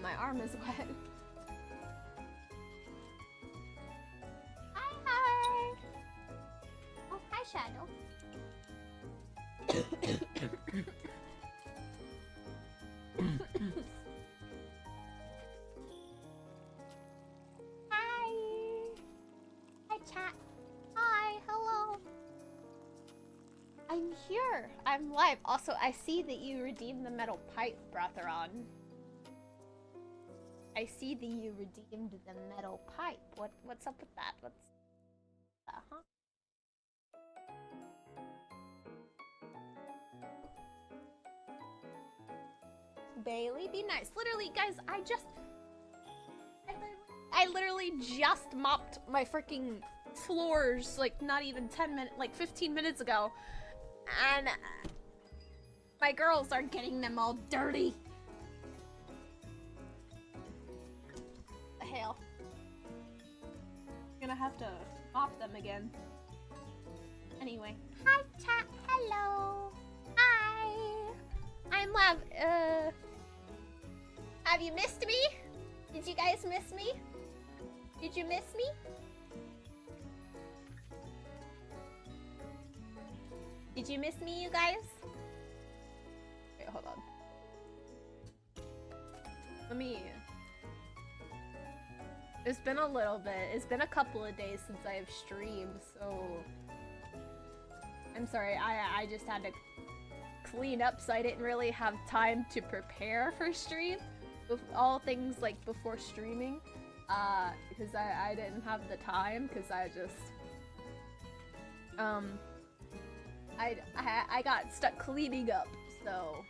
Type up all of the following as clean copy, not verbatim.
my arm is wet. Hi! Oh, hi, Shadow. Hi! Hi, chat. Hi, hello. I'm here. I'm live. Also, I see that you redeemed the metal pipe, Brotheron. I see that you redeemed the metal pipe. What's up with that? What's that, huh? Bailey, be nice. Literally, guys, I literally just mopped my freaking floors, like, not even 10 minutes, like 15 minutes ago. And my girls are getting them all dirty. The hell. I'm gonna have to mop them again. Anyway. Hi, chat. Hello. Hi. I'm Lav. Have you missed me? Did you guys miss me? Did you miss me? Did you miss me, you guys? Wait, hold on. Let me... It's been a little bit. It's been a couple of days since I have streamed, so... I'm sorry, I just had to clean up, so I didn't really have time to prepare for stream. With all things like before streaming. Because I didn't have the time, because I just... I got stuck cleaning up, so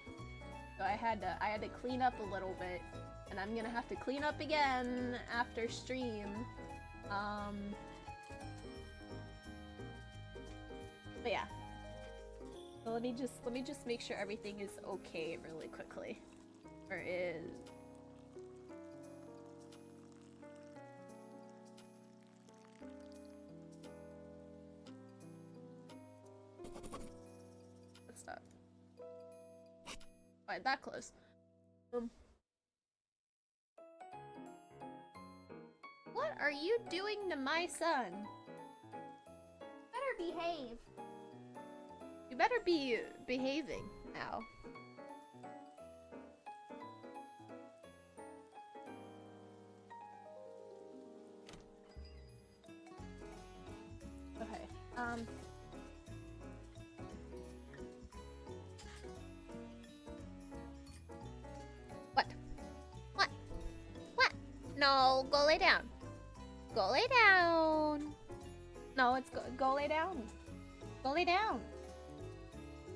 I had to clean up a little bit, and I'm gonna have to clean up again after stream. But yeah. So let me just make sure everything is okay really quickly. Where is... What's that? Why that close? What are you doing to my son? Better behave. You better be behaving now. Okay, What? What? What? No, go lay down. Go lay down. No, it's go lay down. Go lay down.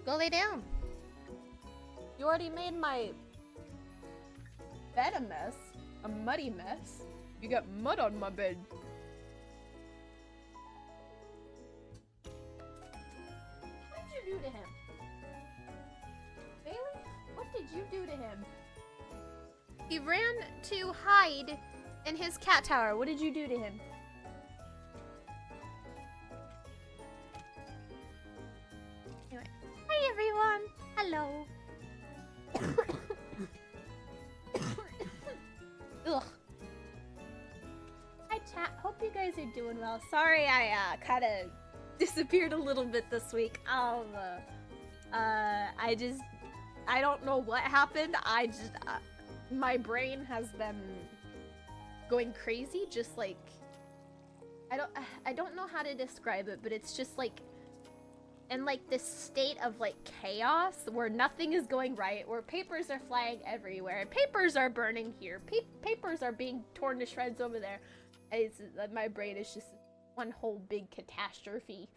Go lay down. You already made my bed a mess. A muddy mess. You got mud on my bed. What did you do to him? Bailey? What did you do to him? He ran to hide in his cat tower. What did you do to him? Anyway. Hi everyone! Hello! Ugh. Hi chat, hope you guys are doing well. Sorry I kinda disappeared a little bit this week. I don't know what happened. My brain has been going crazy, just like, I don't know how to describe it, but it's just like, in like this state of like chaos where nothing is going right, where papers are flying everywhere, papers are burning here, papers are being torn to shreds over there. It's, my brain is just one whole big catastrophe,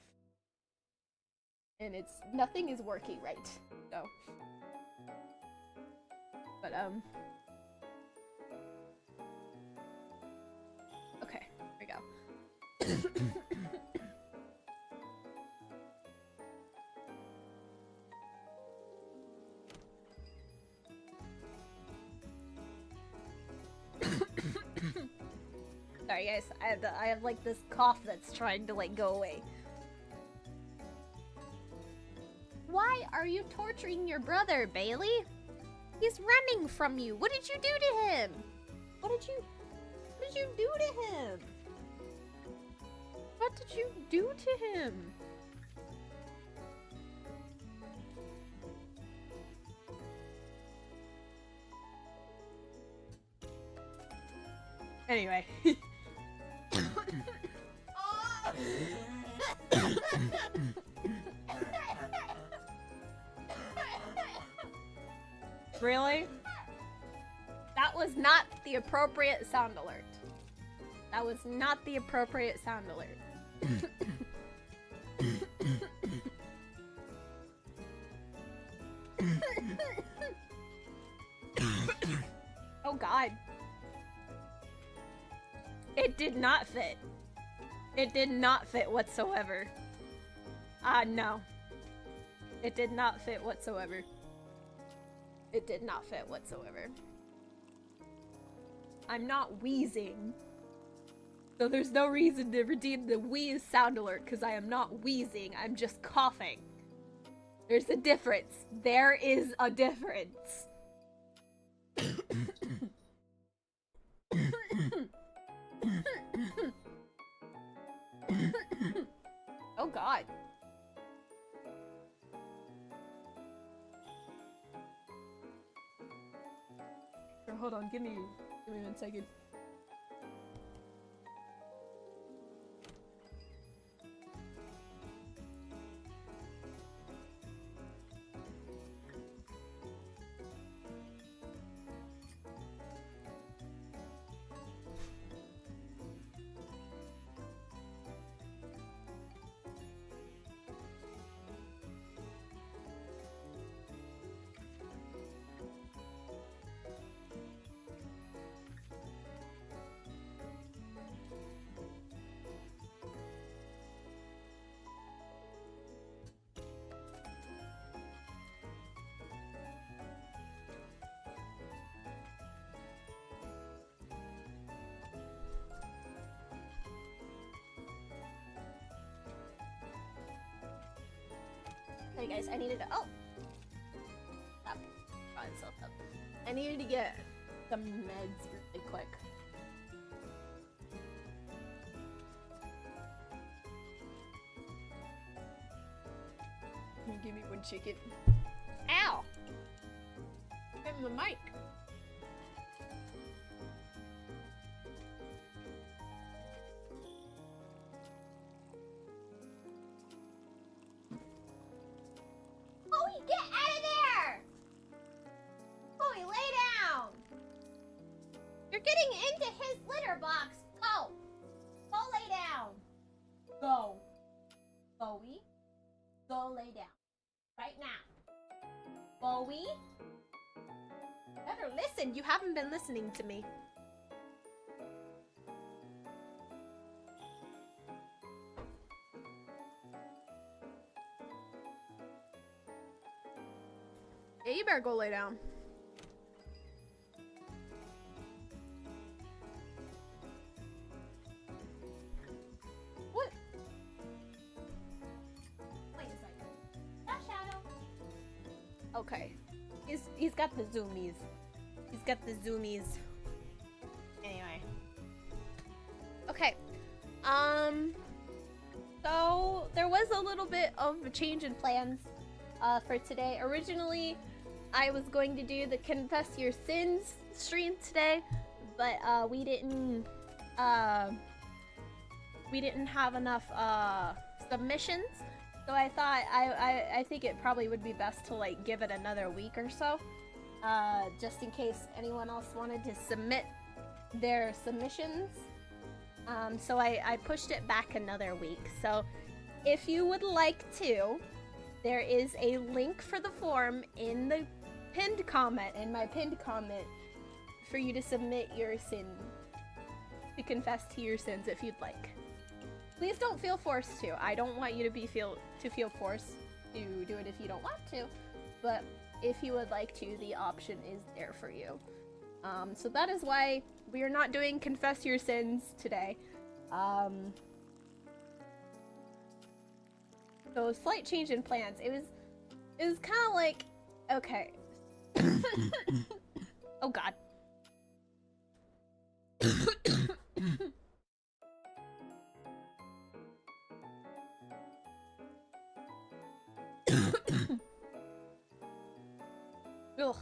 and nothing is working right. So, but okay, here we go. Sorry guys, I have like this cough that's trying to like go away. Why are you torturing your brother, Bailey? He's running from you. What did you do to him? What did you do to him? What did you do to him? Anyway. Really? That was not the appropriate sound alert. That was not the appropriate sound alert. Oh God. It did not fit. It did not fit whatsoever. No. It did not fit whatsoever. It did not fit whatsoever. I'm not wheezing. So there's no reason to redeem the wheeze sound alert because I am not wheezing. I'm just coughing. There's a difference. There is a difference. Oh God. Hold on, give me 1 second. Hey guys, I needed to- oh! Stop. Brought itself up. I needed to get some meds really quick. Give me 1 chicken. Ow! Getting the mic. Chloe, get out of there! Chloe, lay down! You're getting into his litter box! Go! Go lay down! Go! Chloe, go lay down. Right now. Chloe? Better listen, you haven't been listening to me. Yeah, you better go lay down. What? Wait a second. That shadow. Okay. He's got the zoomies. He's got the zoomies. Anyway. Okay. So there was a little bit of a change in plans for today. Originally, I was going to do the Confess Your Sins stream today, but we didn't have enough submissions. So I thought I think it probably would be best to like give it another week or so, just in case anyone else wanted to submit their submissions. So I pushed it back another week. So if you would like to, there is a link for the form in the pinned comment, in my pinned comment, for you to submit your sin, to confess to your sins if you'd like. Please don't feel forced to. I don't want you to feel forced to do it if you don't want to, but if you would like to, the option is there for you. So that is why we are not doing Confess Your Sins today. So slight change in plans. It was kind of like, okay. Oh God. Ugh.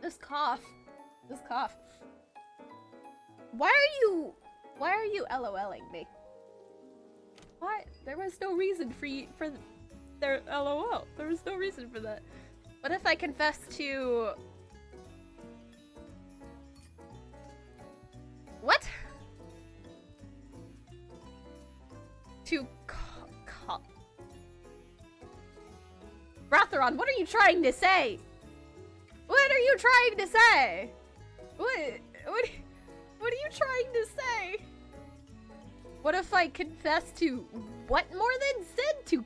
This cough. This cough. Why are you LOLing me? What? There was no reason for their LOL. There was no reason for that. What if I confess to... What? To Ratheron, what are you trying to say? What are you trying to say? What are you trying to say? What if I confess to what more than sin? To...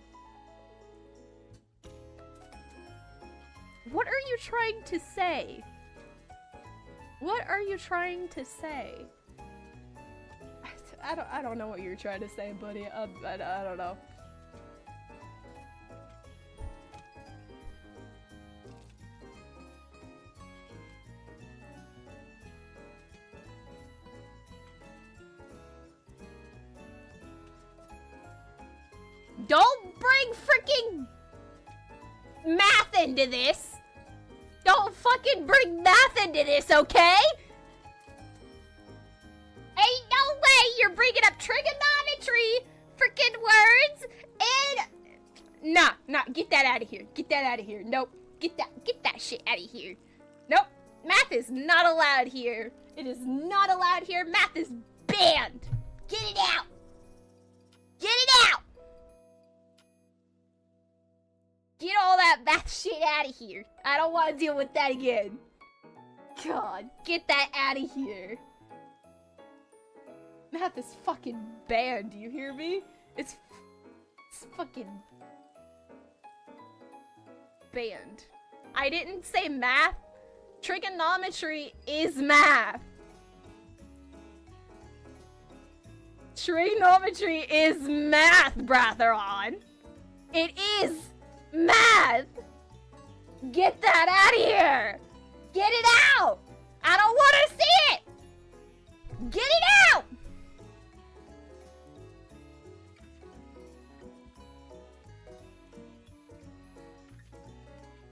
What are you trying to say? What are you trying to say? I don't know what you're trying to say, buddy. I don't know. Don't bring freaking math into this! Don't fucking bring math into this, okay? Ain't no way you're bringing up trigonometry freaking words and... Nah, get that out of here. Get that out of here. Nope. Get that shit out of here. Nope. Math is not allowed here. It is not allowed here. Math is banned. Get it out. Get it out. Get all that math shit out of here. I don't want to deal with that again. God, get that out of here. Math is fucking banned, do you hear me? It's fucking banned. I didn't say math. Trigonometry is math. Trigonometry is math, Bratheron. It is math! Get that out of here! Get it out! I don't want to see it! Get it out!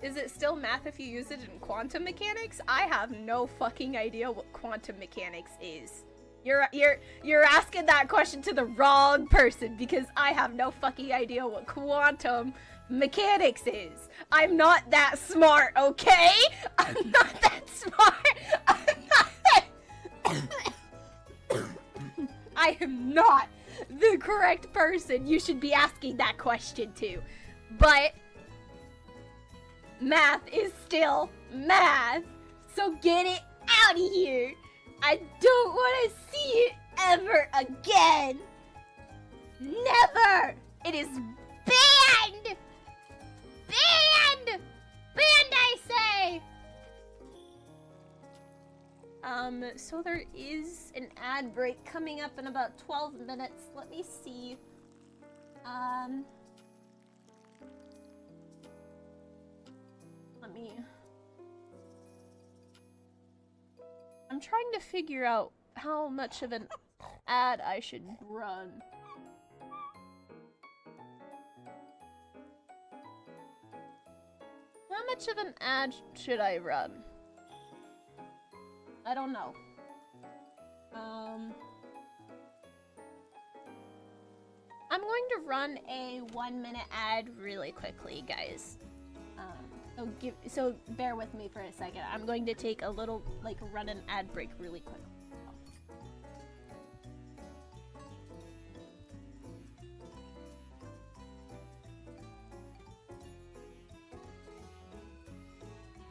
Is it still math if you use it in quantum mechanics? I have no fucking idea what quantum mechanics is. You're asking that question to the wrong person because I have no fucking idea what quantum mechanics is. I'm not that smart, okay? I'm not that smart. I am not the correct person you should be asking that question to. But math is still math, so get it out of here. I don't want to see it ever again. Never. It is banned. Banned! Banned, I say! So there is an ad break coming up in about 12 minutes. Let me see. I'm trying to figure out how much of an ad I should run. How much of an ad should I run? I don't know. I'm going to run a 1-minute ad really quickly, guys. So bear with me for a second. I'm going to take a little, run an ad break really quick.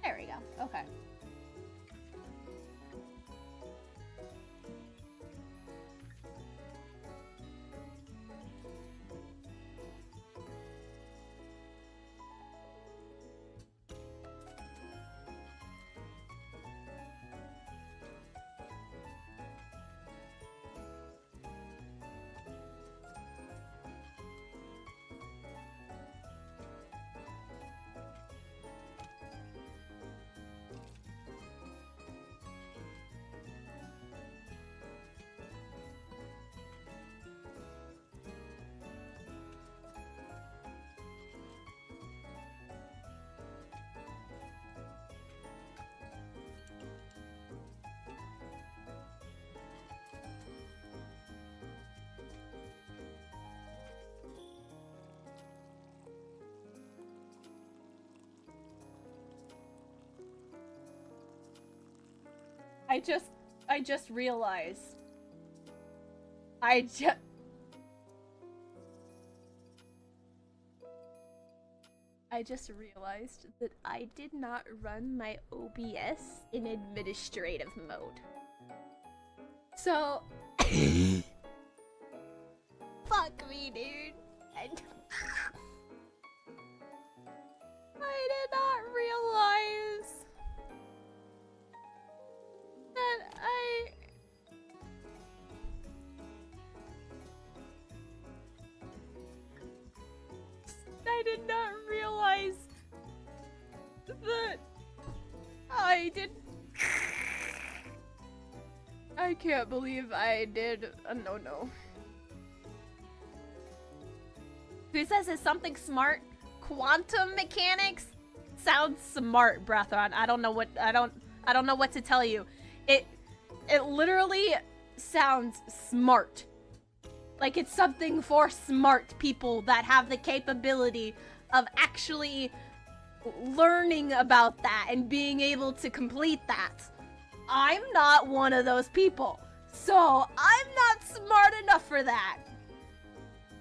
There we go. Okay. I just realized. I just realized that I did not run my OBS in administrative mode. So fuck me, dude. I did not realize that I did not realize that I did. I can't believe I did a no. Who says it's something smart? Quantum mechanics sounds smart, Brathron. I don't know what to tell you. It literally sounds smart. Like it's something for smart people that have the capability of actually learning about that and being able to complete that. I'm not one of those people, so I'm not smart enough for that.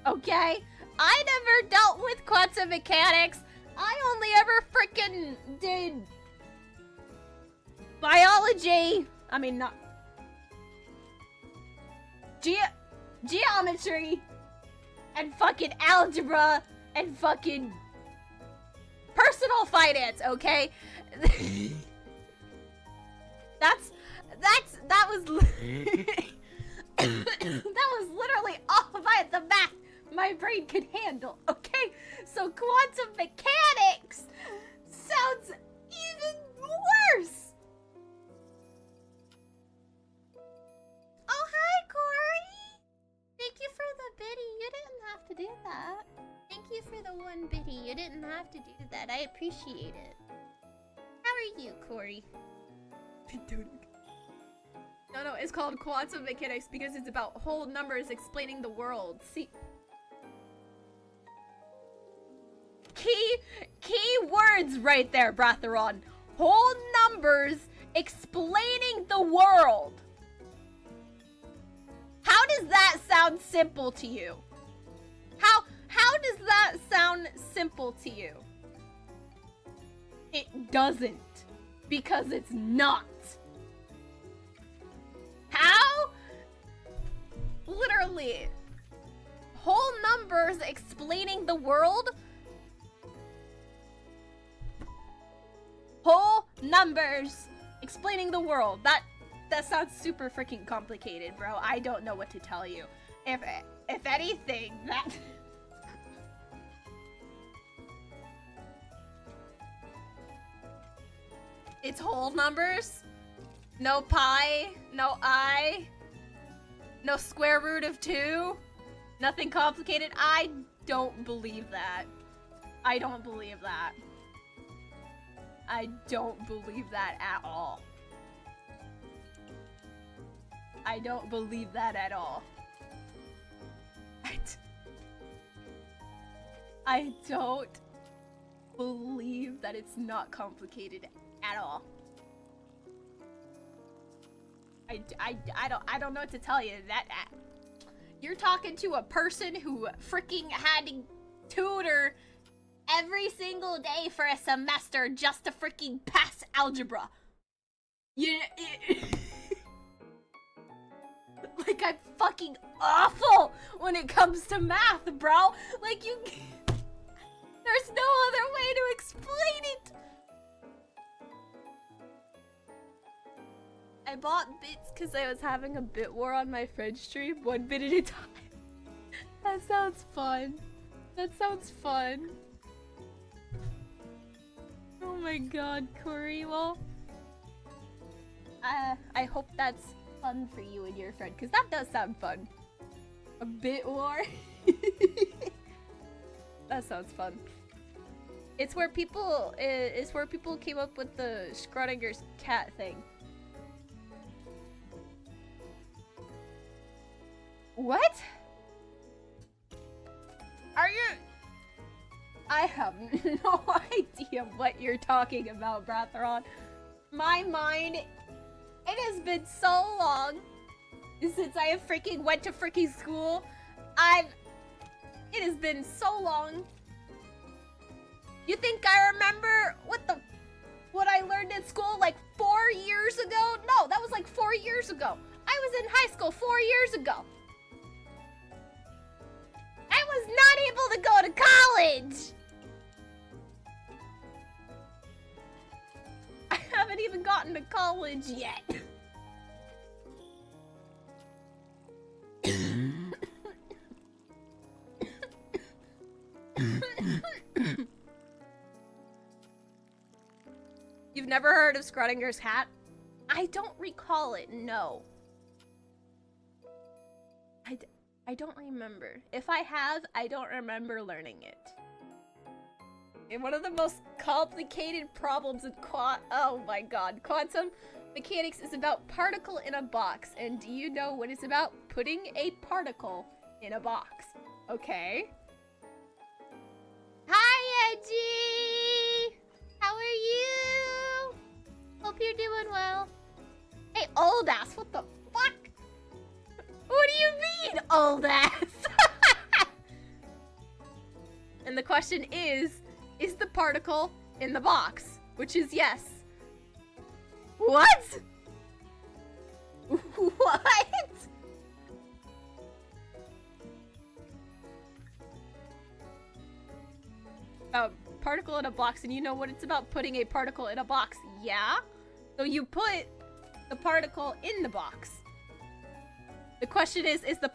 Okay? I never dealt with quantum mechanics. I only ever freaking did biology. I mean, not geometry and fucking algebra and fucking personal finance, okay? that was literally all of the math my brain could handle, okay? So quantum mechanics sounds even worse. Oh, hi, Corey. Thank you for the biddy. You didn't have to do that. Thank you for the one biddy. You didn't have to do that. I appreciate it. How are you, Corey? No, it's called quantum mechanics because it's about whole numbers explaining the world. See? Key words right there, Bratheron. Whole numbers explaining the world. How does that sound simple to you? How does that sound simple to you? It doesn't. Because it's not. How? Literally. Whole numbers explaining the world? Whole numbers explaining the world. That sounds super freaking complicated, bro. I don't know what to tell you. If anything, that it's whole numbers. No pi, no I, no square root of 2. Nothing complicated. I don't believe that. I don't believe that. I don't believe that at all. I don't believe that at all. I don't believe that it's not complicated at all. I don't know what to tell you. That you're talking to a person who freaking had to tutor every single day for a semester just to freaking pass algebra. Like, I'm fucking awful when it comes to math, bro. Like, there's no other way to explain it. I bought bits because I was having a bit war on my French stream, 1 bit at a time. That sounds fun. That sounds fun. Oh my god, Corey. Well, I hope that's fun for you and your friend, because that does sound fun. A bit war? That sounds fun. It's where people came up with the Schrodinger's cat thing. What? Are you? I have no idea what you're talking about, Bratheron. My mind It has been so long since I have freaking went to freaking school. It has been so long. You think I remember what I learned in school like 4 years ago? No, that was like 4 years ago. I was in high school 4 years ago. I was not able to go to college. I haven't even gotten to college yet. You've never heard of Schrodinger's cat? I don't recall it, no. I don't remember. If I have, I don't remember learning it. And one of the most complicated problems in oh my god, quantum mechanics is about particle in a box. And do you know what it's about? Putting a particle in a box. Okay. Hi, Edgy! How are you? Hope you're doing well. Hey, old ass, what the fuck? What do you mean, old ass? And the question is the particle in the box? Which is yes. What? What? A particle in a box, and you know what it's about, putting a particle in a box. Yeah? So you put the particle in the box. The question is the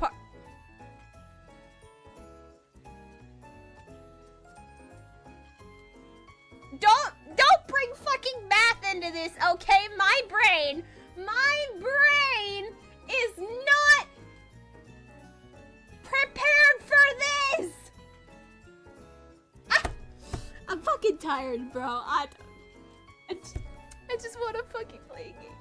Don't bring fucking math into this, okay? My brain is not prepared for this. I'm fucking tired, bro. I just want to fucking play a game.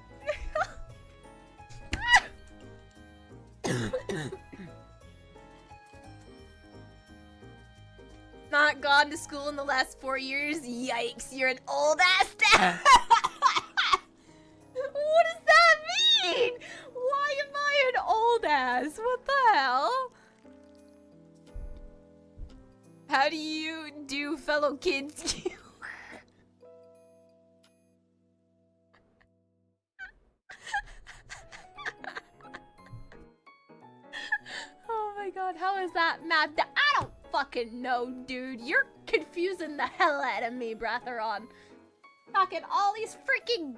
Not gone to school in the last 4 years? Yikes, you're an old ass dad. What does that mean? Why am I an old ass? What the hell? How do you do, fellow kids? Oh my god, how is that math? I don't fucking know, dude. You're confusing the hell out of me, Breatheron. Talking all these freaking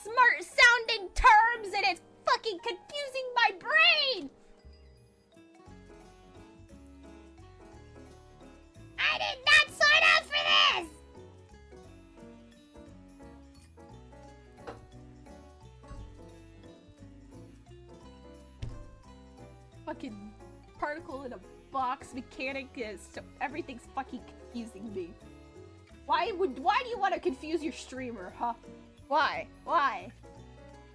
smart sounding terms and it's fucking confusing my brain! I did not sign up for this! Fucking particle in a box mechanic is everything's fucking confusing me. Why do you want to confuse your streamer, huh? Why?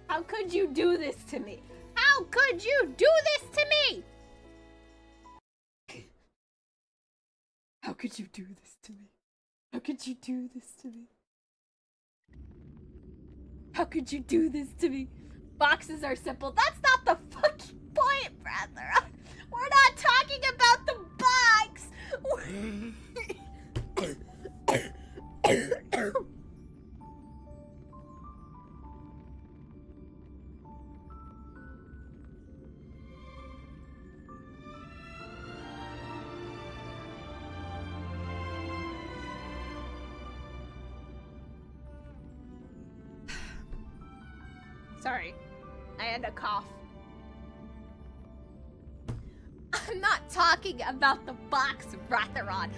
How could you do this to me? How could you do this to me? How could you do this to me? How could you do this to me? How could you do this to me? Boxes are simple. That's not the fucking point, brother. We're not talking about the box. Sorry, I had a cough. I'm not talking about the box, Ratheron.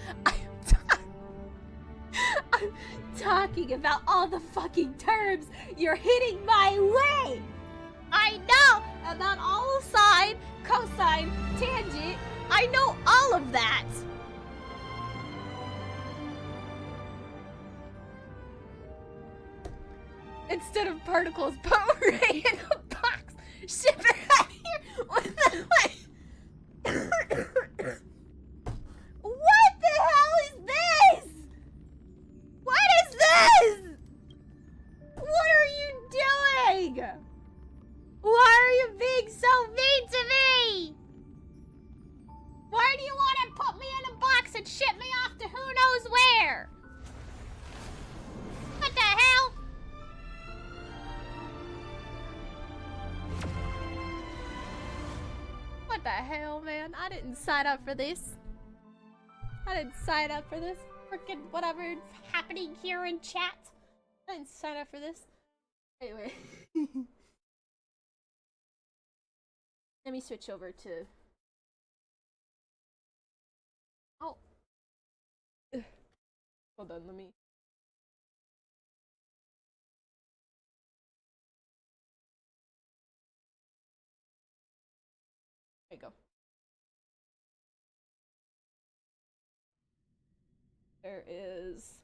I'm talking about all the fucking terms you're hitting my way. I know about all sine, cosine, tangent. I know all of that. Instead of particles, put Ray in a box. Ship it out here with the What the hell is this? What is this? What are you doing? hell, man? I didn't sign up for this. I didn't sign up for this. Freaking whatever is happening here in chat. I didn't sign up for this. Anyway. Let me switch over to... Oh. Hold on, let me... There you go. There is...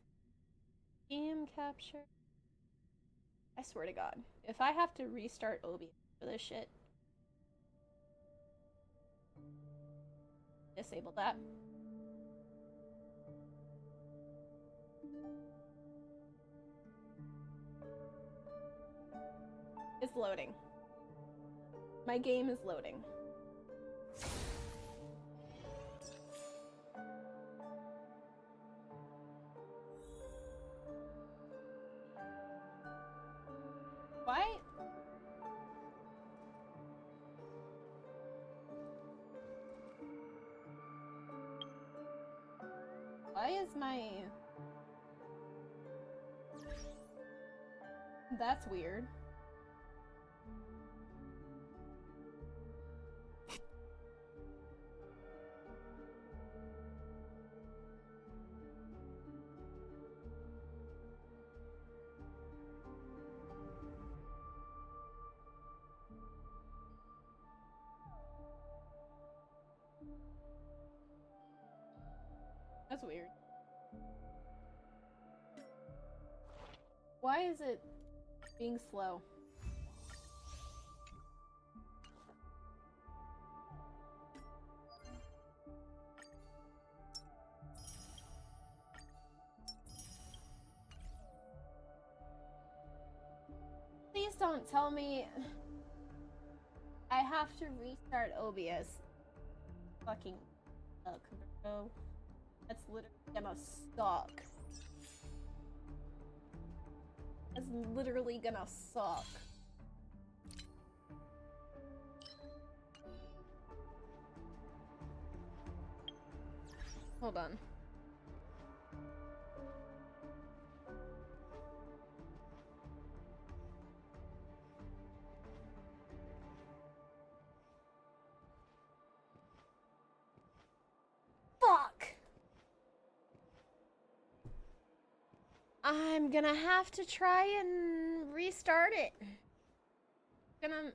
Game capture. I swear to God. If I have to restart OBS for this shit... Disable that. It's loading. My game is loading. Why? Why is my... That's weird. That's weird. Why is it being slow? Please don't tell me I have to restart OBS. Fucking converto. That's literally gonna suck. That's literally gonna suck. Hold on. Fuck! I'm gonna have to try and restart it.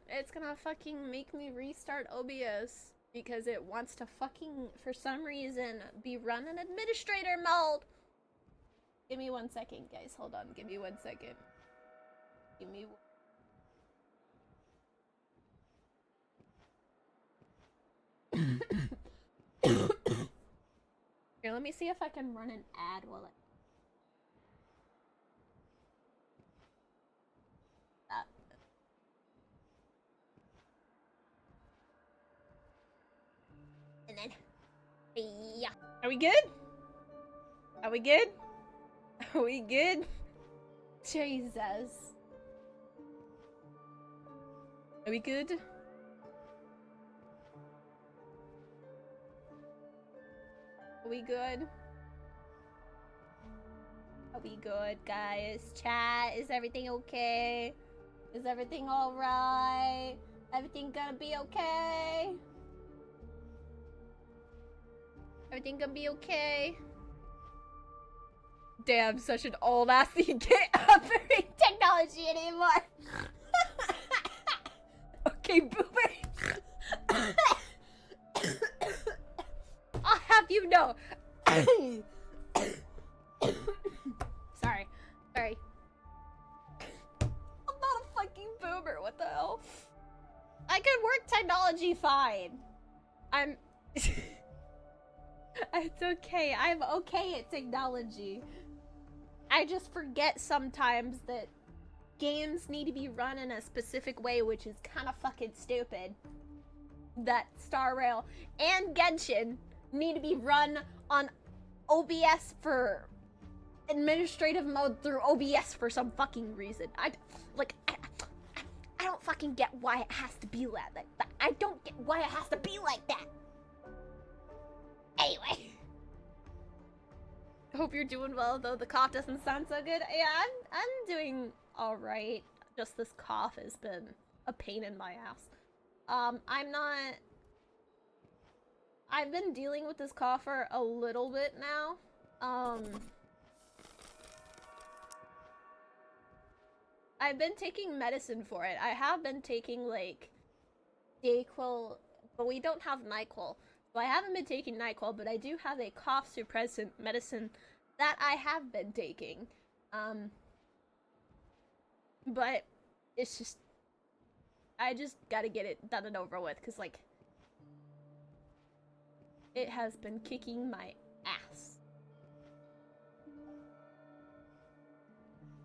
It's gonna fucking make me restart OBS because it wants to fucking, for some reason, be run in administrator mode. Give me 1 second, guys. Hold on. Give me 1 second. Give me Here, let me see if I can run an ad while I... And then... Yeah. Are we good? Are we good? Are we good? Jesus. Are we good? Are we good? Are we good, guys? Chat, is everything okay? Is everything alright? Everything gonna be okay? Everything gonna be okay? Damn, such an old ass you can't operate technology anymore. Okay, boomer. I'll have you know. Sorry. Sorry. I'm not a fucking boomer. What the hell? I can work technology fine. I'm... It's okay. I'm okay at technology. I just forget sometimes that games need to be run in a specific way, which is kind of fucking stupid. That Star Rail and Genshin need to be run on OBS for administrative mode through OBS for some fucking reason. I don't fucking get why it has to be like that. I don't get why it has to be like that. Anyway. Hope you're doing well, though the cough doesn't sound so good. Yeah, I'm doing alright. Just this cough has been a pain in my ass. I've been dealing with this cough for a little bit now. I've been taking medicine for it. I have been taking, like, Dayquil, but we don't have NyQuil. So I haven't been taking NyQuil, but I do have a cough suppressant medicine that I have been taking. But it's just, I just gotta get it done and over with, because, like, it has been kicking my ass.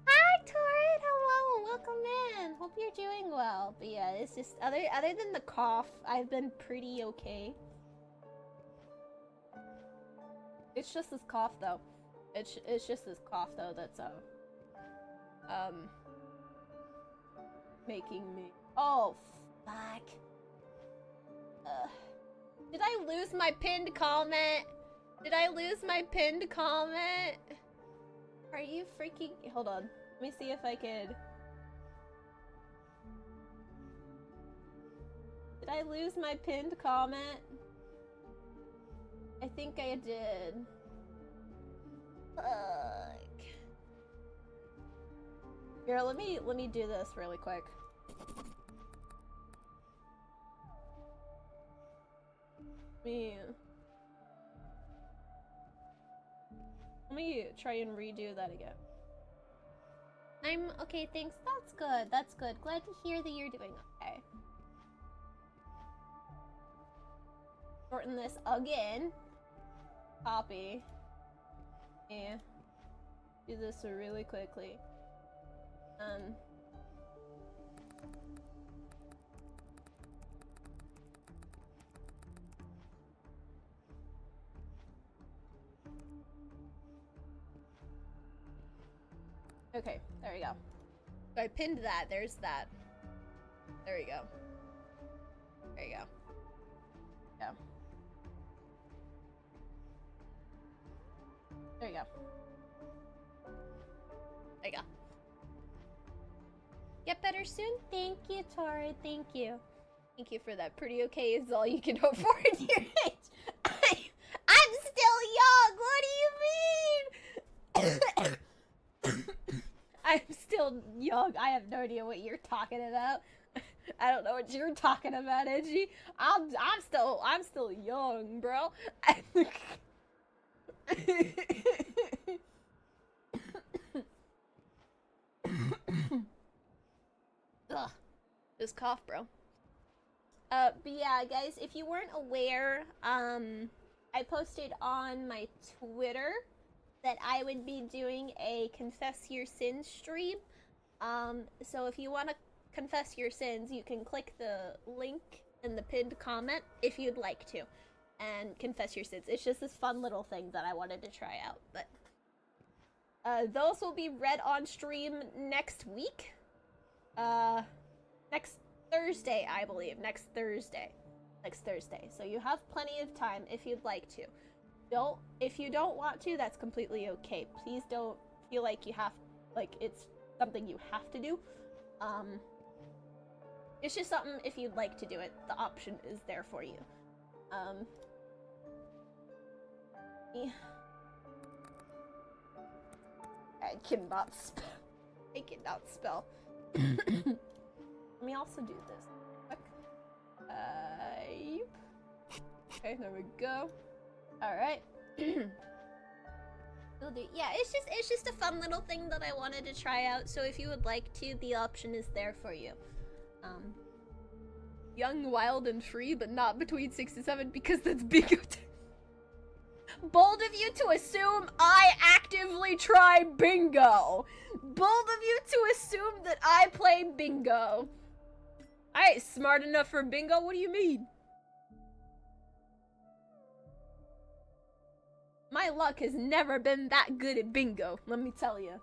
Hi, Torrid! Hello! Welcome in! Hope you're doing well. But yeah, it's just, other than the cough, I've been pretty okay. It's just this cough, though. It's just this cough, though, that's, making me... Oh, fuck. Did I lose my pinned comment? Did I lose my pinned comment? Are you freaking... Hold on. Let me see if I could... Did I lose my pinned comment? I think I did. Fuck. Here, let me do this really quick. Let me try and redo that again. I'm okay, thanks. That's good. That's good. Glad to hear that you're doing okay. Shorten this again. Copy. Yeah. Do this really quickly. Okay, there we go. So I pinned that. There's that. There we go. There you go. Yeah. There you go. There you go. Get better soon? Thank you, Tori. Thank you. Thank you for that. Pretty okay is all you can hope for in your age. I'm still young! What do you mean? I'm still young. I have no idea what you're talking about. I don't know what you're talking about, Edgy. I'm still young, bro. Ugh. This cough, bro. But yeah, guys, if you weren't aware, I posted on my Twitter that I would be doing a Confess Your Sins stream. So if you want to confess your sins, you can click the link in the pinned comment if you'd like to, and confess your sins. It's just this fun little thing that I wanted to try out. But those will be read on stream next week. Next Thursday, I believe. Next Thursday. So you have plenty of time if you'd like to. If you don't want to, that's completely okay. Please don't feel like you have, like, it's something you have to do. It's just something, if you'd like to do it, the option is there for you. Yeah. I cannot spell. Let me also do this. Okay, there we go. Alright. We'll do. Yeah, it's just a fun little thing that I wanted to try out, so if you would like to, the option is there for you. Young, wild, and free, but not between 6 and 7 because that's bingo time. Bold of you to assume I actively try bingo. Bold of you to assume that I play bingo. I ain't smart enough for bingo, what do you mean? My luck has never been that good at bingo, let me tell you.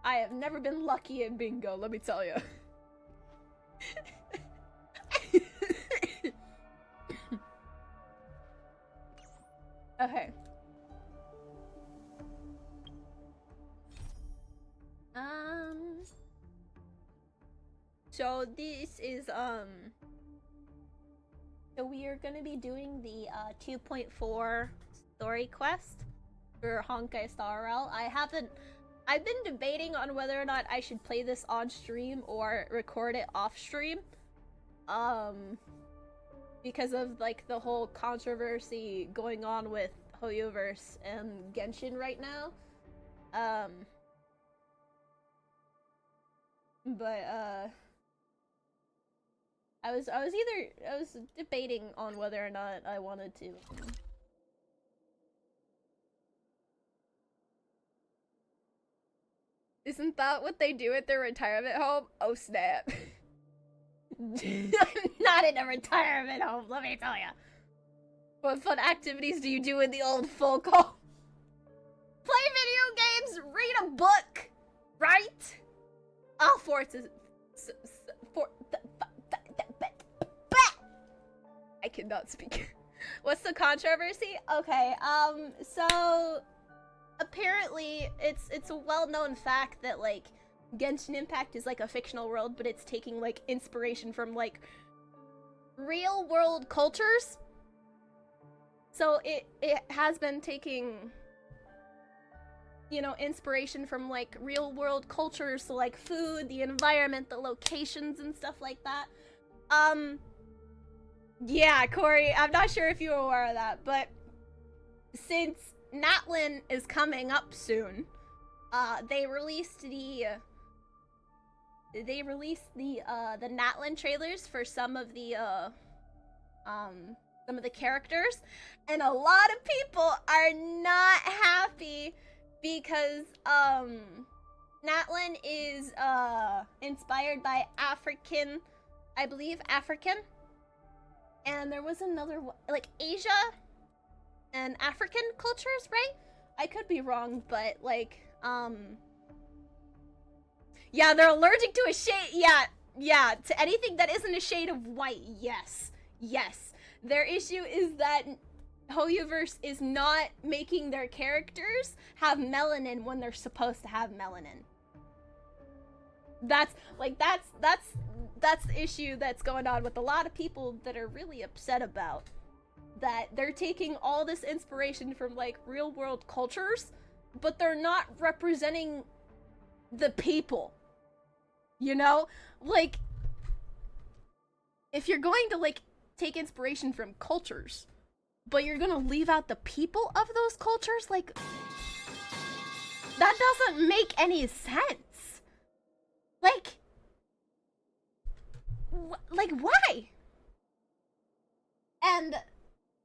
I have never been lucky in bingo, let me tell you. Okay. So this is, so we are gonna be doing the, 2.4 story quest for Honkai Star Rail. I've been debating on whether or not I should play this on stream or record it off stream. Because of, like, the whole controversy going on with HoYoverse and Genshin right now. I was debating on whether or not I wanted to. Isn't that what they do at their retirement home? Oh snap. Not in a retirement home, let me tell ya. What fun activities do you do in the old folk home? Play video games, read a book, right? All forces. I cannot speak. What's the controversy? Okay, so apparently it's a well-known fact that, like, Genshin Impact is like a fictional world, but it's taking, like, inspiration from, like, real-world cultures. So it has been taking, you know, inspiration from, like, real-world cultures, so, like, food, the environment, the locations, and stuff like that. Yeah, Corey, I'm not sure if you were aware of that, but since Natlin is coming up soon, they released the Natlin trailers for some of the characters, and a lot of people are not happy because Natlin is inspired by African, I believe African, and there was another one, like Asia and African cultures, right? I could be wrong, but like yeah, they're allergic to a shade. Yeah, to anything that isn't a shade of white. Yes. Their issue is that HoYoverse is not making their characters have melanin when they're supposed to have melanin. That's the issue that's going on with a lot of people that are really upset about that. They're taking all this inspiration from, like, real world cultures, but they're not representing the people. You know? Like, if you're going to, like, take inspiration from cultures, but you're gonna leave out the people of those cultures, like, that doesn't make any sense. Like, why? And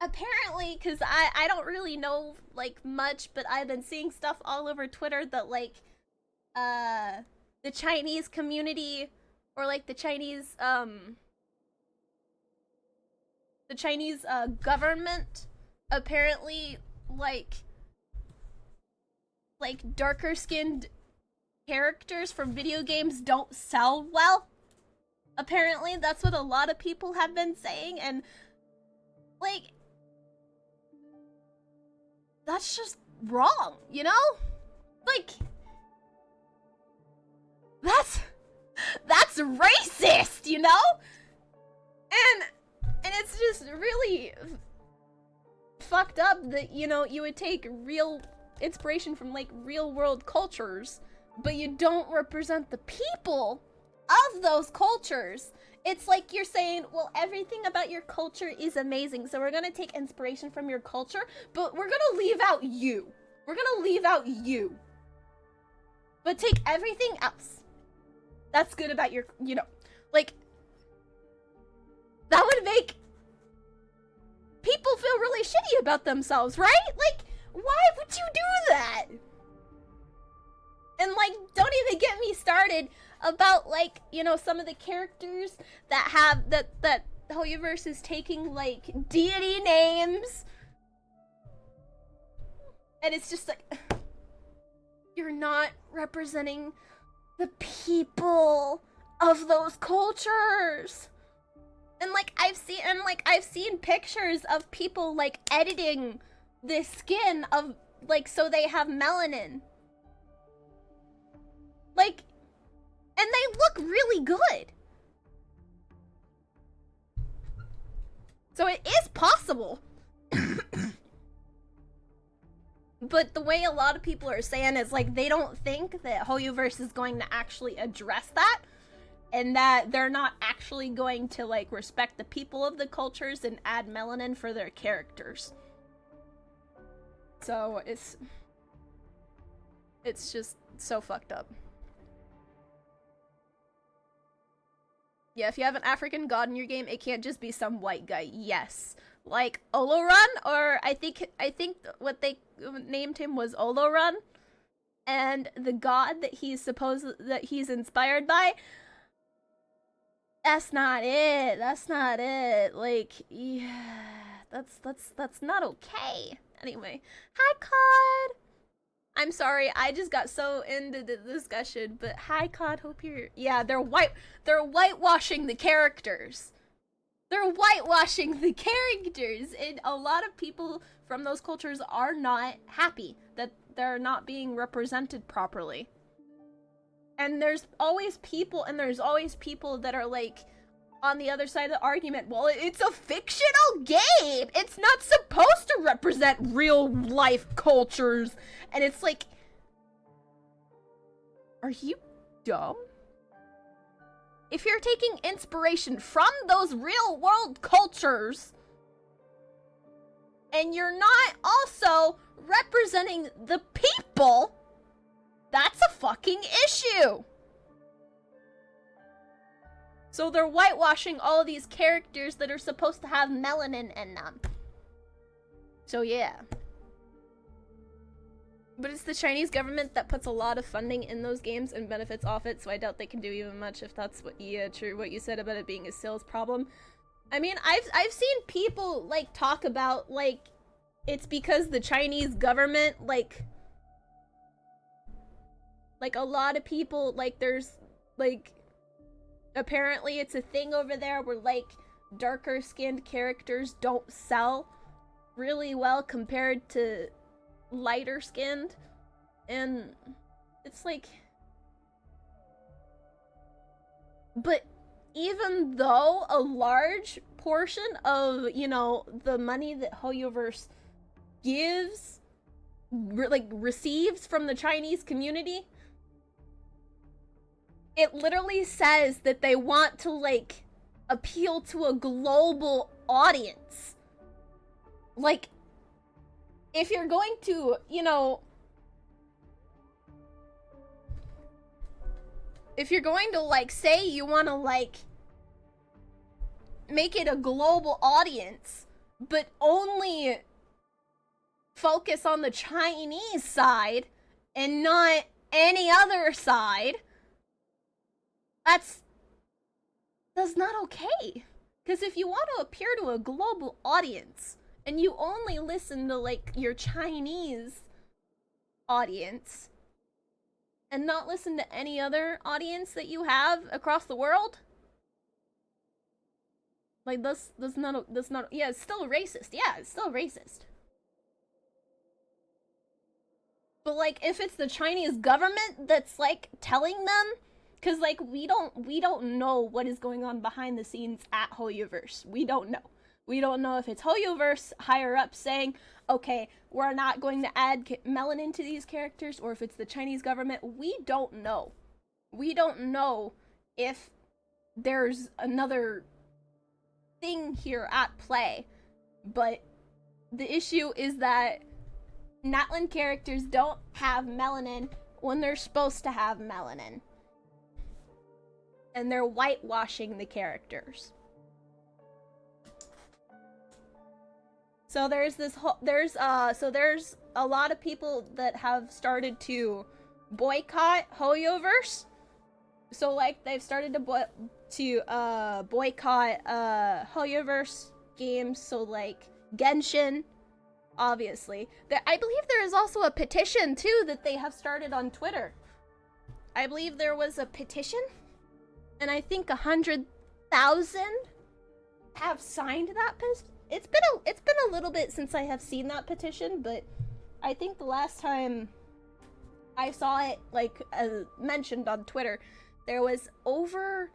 apparently, because I don't really know, like, much, but I've been seeing stuff all over Twitter that, like, the Chinese community, or, like, the Chinese government, apparently, like, darker-skinned characters from video games don't sell well. Apparently, that's what a lot of people have been saying, and, like, that's just wrong, you know? Like, that's racist, you know? And it's just really fucked up that, you know, you would take real inspiration from, like, real world cultures, but you don't represent the people of those cultures. It's like you're saying, well, everything about your culture is amazing, so we're gonna take inspiration from your culture, but we're gonna leave out you. We're gonna leave out you. But take everything else that's good about your, you know, like, that would make people feel really shitty about themselves, right? Like, why would you do that? And, like, don't even get me started about, like, you know, some of the characters that have, that HoYoverse is taking, like, deity names. And it's just like, you're not representing the people of those cultures. And like I've seen pictures of people like editing the skin of like so they have melanin. Like, and they look really good. So it is possible. But the way a lot of people are saying is like they don't think that HoYoverse is going to actually address that, and that they're not actually going to like respect the people of the cultures and add melanin for their characters. So it's just so fucked up. Yeah, if you have an African god in your game, it can't just be some white guy. Yes. Like Olorun, or I think what they named him was Olorun, and the god that he's inspired by, that's not it. That's not it. Like, yeah, that's not okay. Anyway, hi Cod. I'm sorry, I just got so into the discussion, but hi Cod, hope you're... Yeah, they're whitewashing the characters. They're whitewashing the characters, and a lot of people from those cultures are not happy that they're not being represented properly. And there's always people that are like on the other side of the argument, well, it's a fictional game! It's not supposed to represent real life cultures! And it's like, are you dumb? If you're taking inspiration from those real world cultures, and you're not also representing the people, that's a fucking issue. So they're whitewashing all of these characters that are supposed to have melanin in them. So yeah. But it's the Chinese government that puts a lot of funding in those games and benefits off it, so I doubt they can do even much if that's what you said about it being a sales problem. I mean, I've seen people like talk about like it's because the Chinese government like a lot of people like there's like apparently it's a thing over there where like darker skinned characters don't sell really well compared to lighter skinned, and it's like, but even though a large portion of, you know, the money that HoYoverse gives receives from the Chinese community, it literally says that they want to like appeal to a global audience. Like, if you're going to, you know, if you're going to, like, say you want to, like, make it a global audience, but only focus on the Chinese side and not any other side, that's not okay. Because if you want to appear to a global audience, and you only listen to, like, your Chinese audience, and not listen to any other audience that you have across the world, like, that's not, yeah, it's still racist. Yeah, it's still racist. But, like, if it's the Chinese government that's, like, telling them, because, like, we don't know what is going on behind the scenes at HoYoverse. We don't know. We don't know if it's HoYoverse higher up saying, okay, we're not going to add melanin to these characters, or if it's the Chinese government. We don't know. We don't know if there's another thing here at play. But the issue is that Natlan characters don't have melanin when they're supposed to have melanin. And they're whitewashing the characters. So there's there's a lot of people that have started to boycott HoYoverse. So like they've started to boycott HoYoverse games. So like Genshin, obviously. I believe there is also a petition, too, that they have started on Twitter. I believe there was a petition, and I think 100,000 have signed that petition. It's been a little bit since I have seen that petition, but I think the last time I saw it, like, mentioned on Twitter, there was over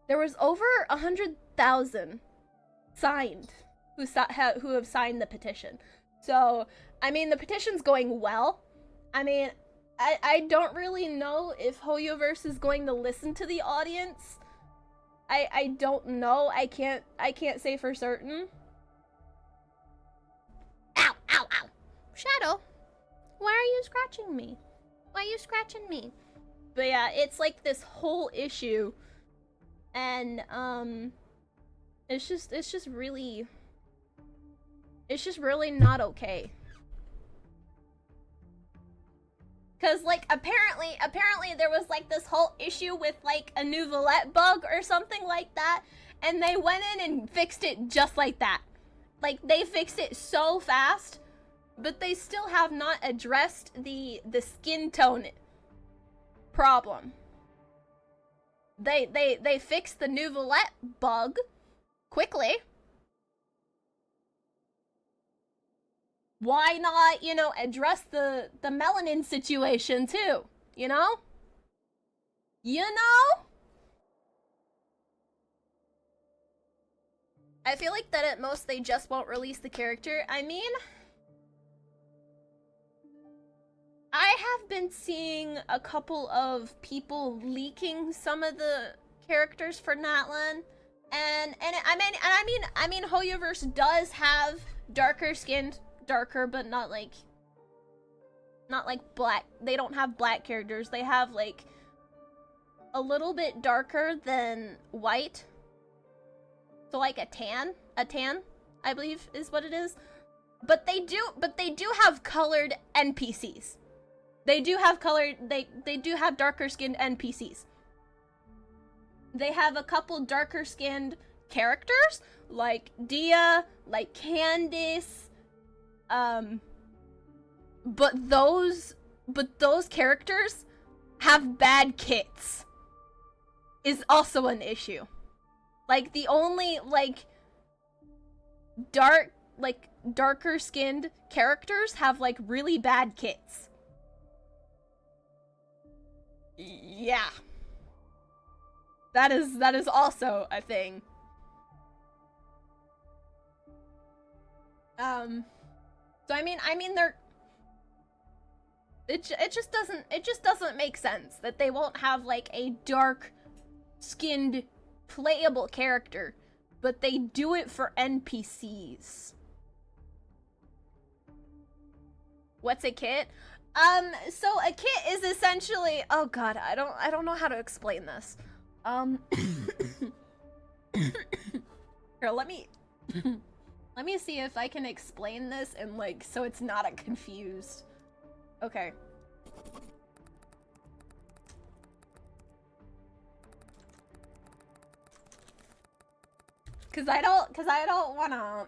100,000 signed who have signed the petition. So, I mean, the petition's going well. I mean, I don't really know if Hoyoverse is going to listen to the audience. I don't know. I can't say for certain. Ow, ow, ow. Shadow, why are you scratching me? Why are you scratching me? But yeah, it's like this whole issue, and it's just really not okay. Cause like apparently there was like this whole issue with like a Nouvelette bug or something like that, and they went in and fixed it just like that. Like they fixed it so fast, but they still have not addressed the skin tone problem. They fixed the Nouvelette bug quickly. Why not, you know, address the melanin situation too, you know? You know? I feel like that at most they just won't release the character. I mean, I have been seeing a couple of people leaking some of the characters for Natlan, and I mean Hoyoverse does have darker skinned, but not like black. They don't have black characters. They have like a little bit darker than white. So like a tan, I believe is what it is. But they do have colored NPCs. They do have darker skinned NPCs. They have a couple darker skinned characters like Dia, like Candice. But those characters have bad kits is also an issue. Like the only like darker skinned characters have like really bad kits. Yeah. That is also a thing. So I mean they're it just doesn't make sense that they won't have like a dark skinned playable character, but they do it for NPCs. What's a kit? So a kit is essentially, oh god, I don't know how to explain this. Here, let me see if I can explain this and like so it's not a confused. Okay. Cause I don't wanna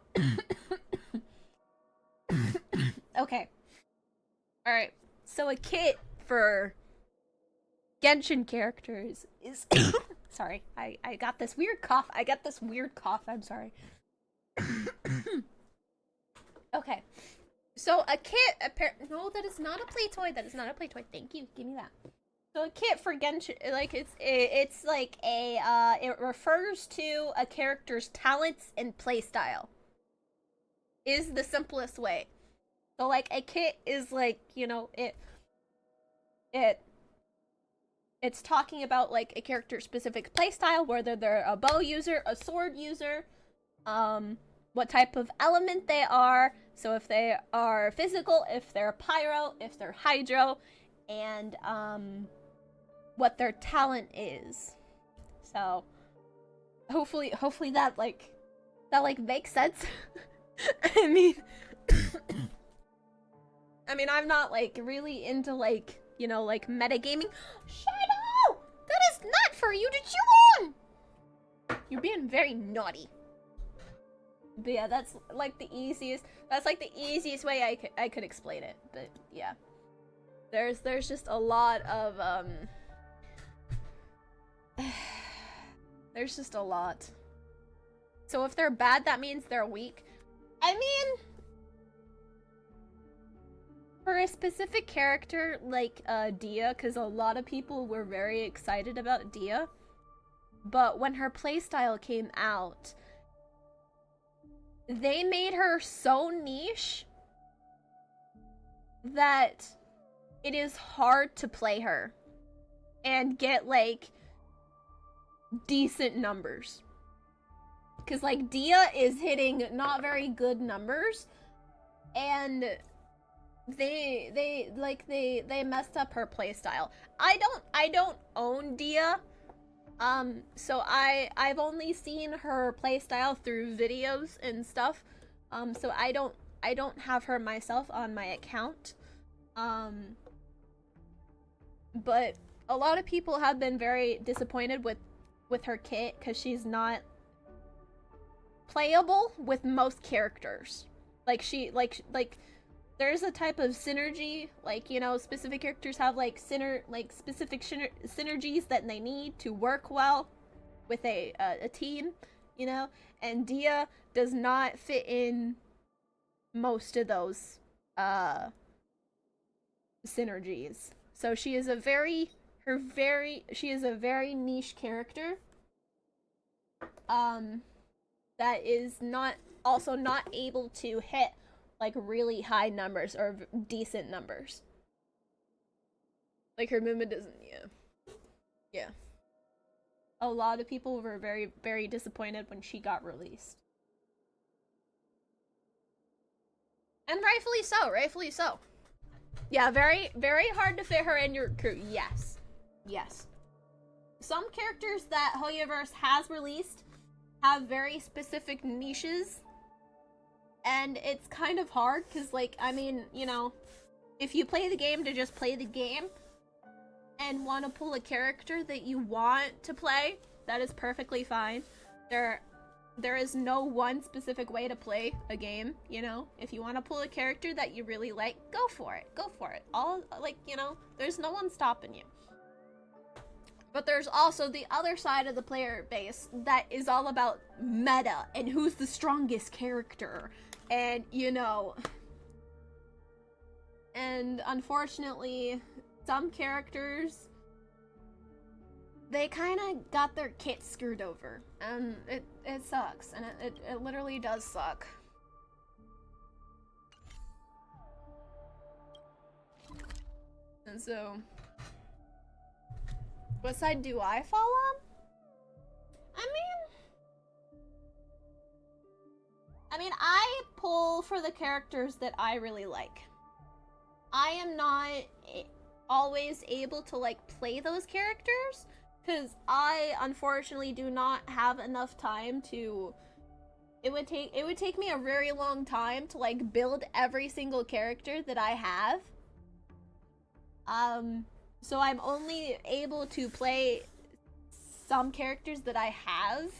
Okay. Alright. So a kit for Genshin characters is sorry, I got this weird cough. I'm sorry. Okay. So a kit no, that is not a play toy. Thank you. Give me that. So a kit for Genshin, like it's like a it refers to a character's talents and playstyle. Is the simplest way. So like a kit is like, you know, it's talking about like a character's specific playstyle, whether they're a bow user, a sword user, what type of element they are. So if they are physical, if they're pyro, if they're hydro, and what their talent is. So hopefully that makes sense. I mean I'm not like really into like, you know, like metagaming. Shadow! That is not for you to chew on! You're being very naughty. But yeah, that's like the easiest. That's like the easiest way I could explain it. But yeah, there's just a lot of there's just a lot. So if they're bad, that means they're weak. I mean, for a specific character like Dia, because a lot of people were very excited about Dia, but when her playstyle came out, they made her so niche that it is hard to play her and get like decent numbers. Because like Dia is hitting not very good numbers, and they messed up her playstyle. I don't own Dia. So I've only seen her playstyle through videos and stuff. So I don't have her myself on my account. But a lot of people have been very disappointed with her kit because she's not playable with most characters. Like there's a type of synergy, like, you know, specific characters have like specific synergies that they need to work well with a team, you know, and Dia does not fit in most of those synergies. So she is a very niche character that is not able to hit like really high numbers or decent numbers. Like her movement doesn't, yeah. A lot of people were very, very disappointed when she got released. And rightfully so. Yeah, very, very hard to fit her in your crew. Yes. Some characters that Hoyoverse has released have very specific niches, and it's kind of hard because, like, I mean, you know, if you play the game to just play the game and want to pull a character that you want to play, that is perfectly fine. There is no one specific way to play a game, you know? If you want to pull a character that you really like, go for it. All, like, you know, there's no one stopping you. But there's also the other side of the player base that is all about meta and who's the strongest character. And, you know, and unfortunately, some characters, they kind of got their kit screwed over. And it sucks. And it literally does suck. And so, what side do I fall on? I mean, I pull for the characters that I really like. I am not always able to, like, play those characters, because I, unfortunately, do not have enough time to... It would take me a very long time to, like, build every single character that I have. So I'm only able to play some characters that I have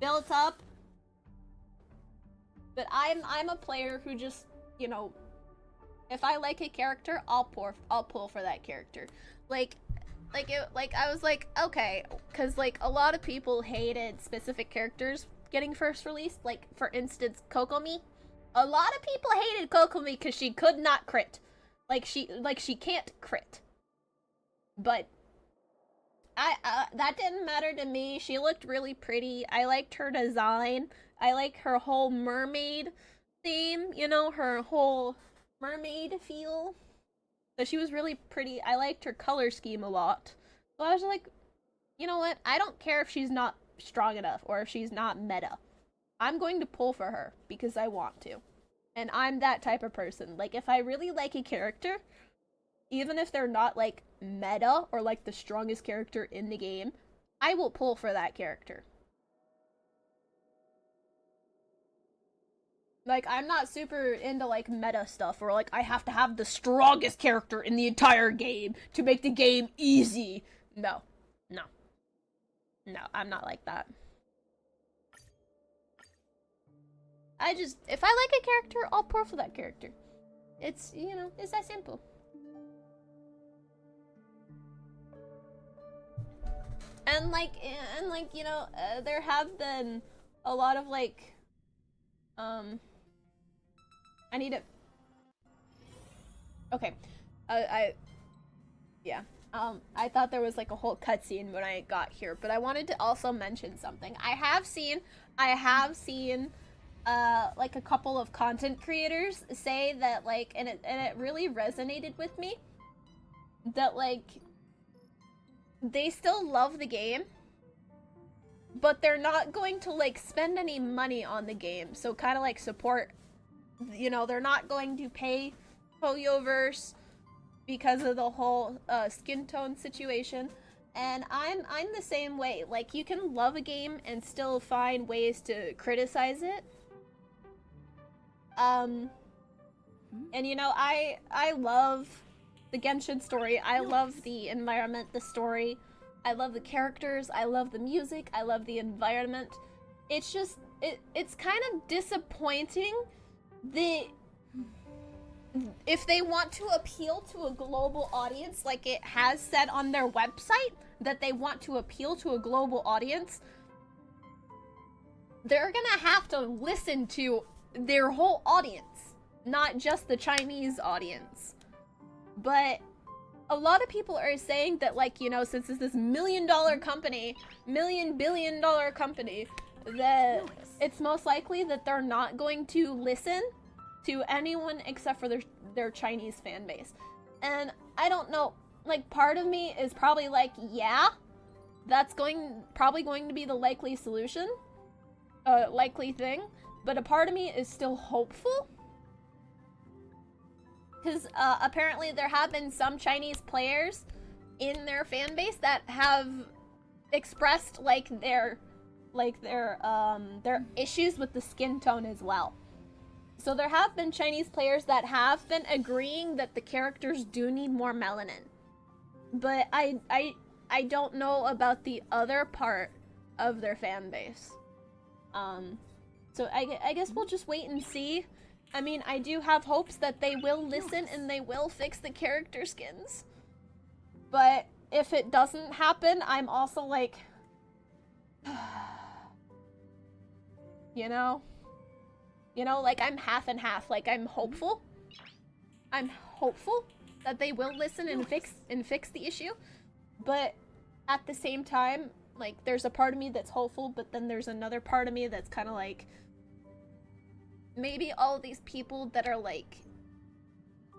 built up. But I'm a player who just, you know, if I like a character, I'll pull for that character. Like I was like, okay, because like a lot of people hated specific characters getting first released. Like, for instance, Kokomi. A lot of people hated Kokomi because she could not crit. Like she can't crit. But that didn't matter to me. She looked really pretty. I liked her design. I like her whole mermaid theme, you know, her whole mermaid feel. So she was really pretty. I liked her color scheme a lot. So I was like, you know what? I don't care if she's not strong enough or if she's not meta. I'm going to pull for her because I want to. And I'm that type of person. Like, if I really like a character, even if they're not, like, meta or, like, the strongest character in the game, I will pull for that character. Like, I'm not super into, like, meta stuff, or, like, I have to have the strongest character in the entire game to make the game easy. No, I'm not like that. if I like a character, I'll pour for that character. It's, you know, it's that simple. And like, you know, there have been a lot of like, I need to, okay, yeah, I thought there was like a whole cutscene when I got here, but I wanted to also mention something. I have seen, like a couple of content creators say that like, and it really resonated with me, that like, they still love the game, but they're not going to like spend any money on the game, so kind of like support, you know, they're not going to pay Hoyoverse because of the whole skin tone situation. And I'm the same way. Like, you can love a game and still find ways to criticize it. And you know, I love the Genshin story. I love the environment, the story. I love the characters. I love the music. I love the environment. It's just, it's kind of disappointing if they want to appeal to a global audience, like it has said on their website that they want to appeal to a global audience, they're gonna have to listen to their whole audience, not just the Chinese audience. But a lot of people are saying that, like, you know, since it's this $1 billion company, that it's most likely that they're not going to listen to anyone except for their Chinese fan base. And I don't know, like, part of me is probably like, yeah, that's probably going to be the likely solution, likely thing, but a part of me is still hopeful. Because apparently there have been some Chinese players in their fan base that have expressed like their issues with the skin tone as well. So there have been Chinese players that have been agreeing that the characters do need more melanin. But I don't know about the other part of their fan base. So I guess we'll just wait and see. I mean, I do have hopes that they will listen and they will fix the character skins. But if it doesn't happen, I'm also like, you know, like I'm half and half. Like I'm hopeful that they will listen and fix the issue. But at the same time, like there's a part of me that's hopeful, but then there's another part of me that's kind of like, maybe all of these people that are like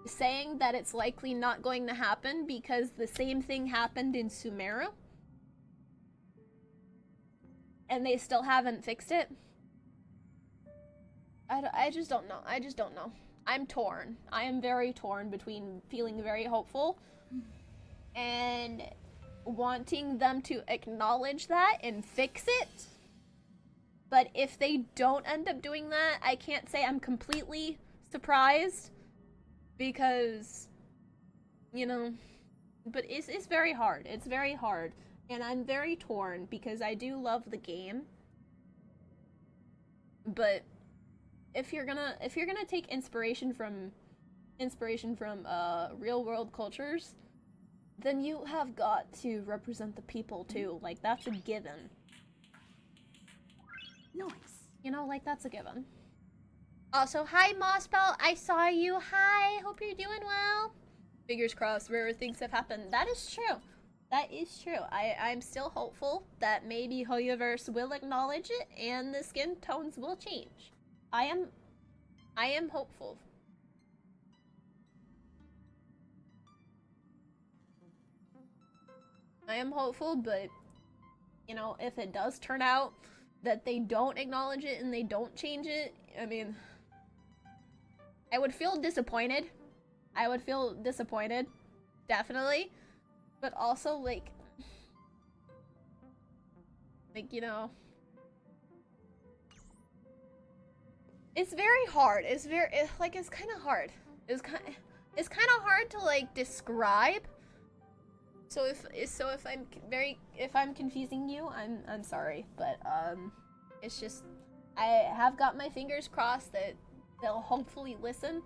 saying that it's likely not going to happen because the same thing happened in Sumeru and they still haven't fixed it. I just don't know. I just don't know. I'm torn. I am very torn between feeling very hopeful and wanting them to acknowledge that and fix it. But if they don't end up doing that, I can't say I'm completely surprised because, you know, but it's very hard. It's very hard. And I'm very torn because I do love the game. But if you're gonna take inspiration from real world cultures, then you have got to represent the people too. Like that's a given. Nice. You know, like that's a given. Also, hi Mossbell, I saw you. Hi, hope you're doing well. Fingers crossed, rarer things have happened. That is true. That is true. I'm still hopeful that maybe Hoyoverse will acknowledge it and the skin tones will change. I am hopeful. I am hopeful, but you know, if it does turn out that they don't acknowledge it and they don't change it, I mean, I would feel disappointed. Definitely. But also, like, you know, it's very hard. It's kind of hard. It's kind of hard to like describe. So if I'm confusing you, I'm sorry, but it's just I have got my fingers crossed that they'll hopefully listen.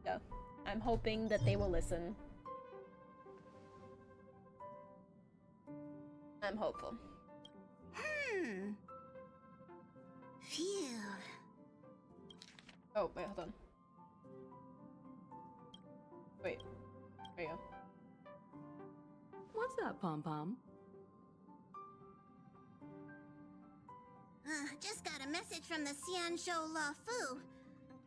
Yeah, I'm hoping that they will listen. I'm hopeful. Phew. Oh, wait, hold on. Wait. There you go. What's up, Pom-Pom? Just got a message from the XIANZHOU LUOFU.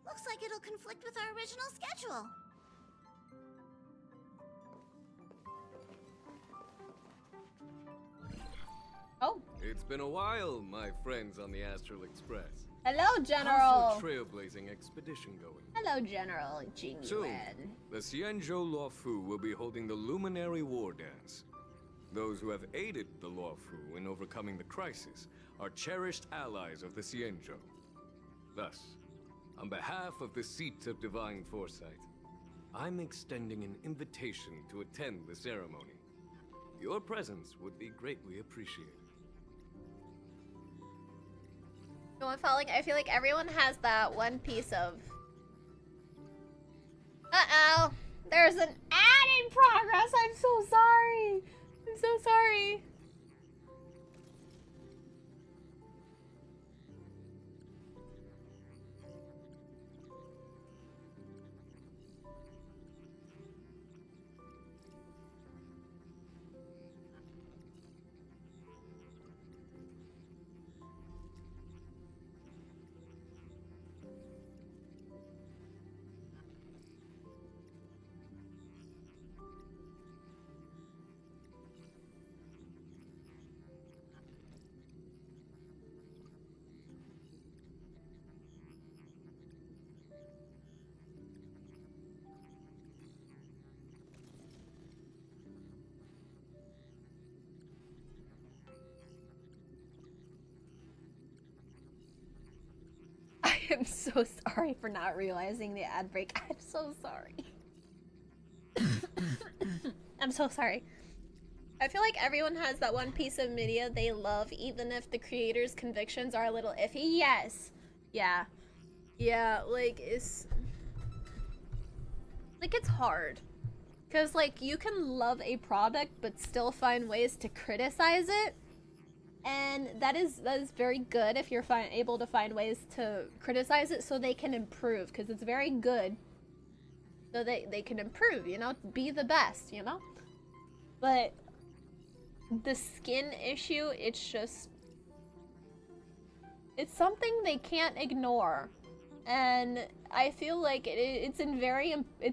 Looks like it'll conflict with our original schedule. Oh. It's been a while, my friends on the Astral Express. Hello, General. How's your trailblazing expedition going? Hello, General Jing Soon, Yuan. the XIANZHOU LUOFU will be holding the Luminary War Dance. Those who have aided the LUOFU in overcoming the crisis are cherished allies of the XIANZHOU. Thus, on behalf of the Seat of Divine Foresight, I'm extending an invitation to attend the ceremony. Your presence would be greatly appreciated. No, I feel like everyone has that one piece of... Uh-oh! There's an ad in progress! I'm so sorry! I'm so sorry! I am so sorry for not realizing the ad break. I'm so sorry. I'm so sorry. I feel like everyone has that one piece of media they love, even if the creator's convictions are a little iffy. Yes. Yeah. Yeah, like, it's hard. Because, like, you can love a product, but still find ways to criticize it. And that is very good if you're able to find ways to criticize it so they can improve, because it's very good so they can improve, you know, be the best, you know? But the skin issue, it's something they can't ignore. And I feel like it's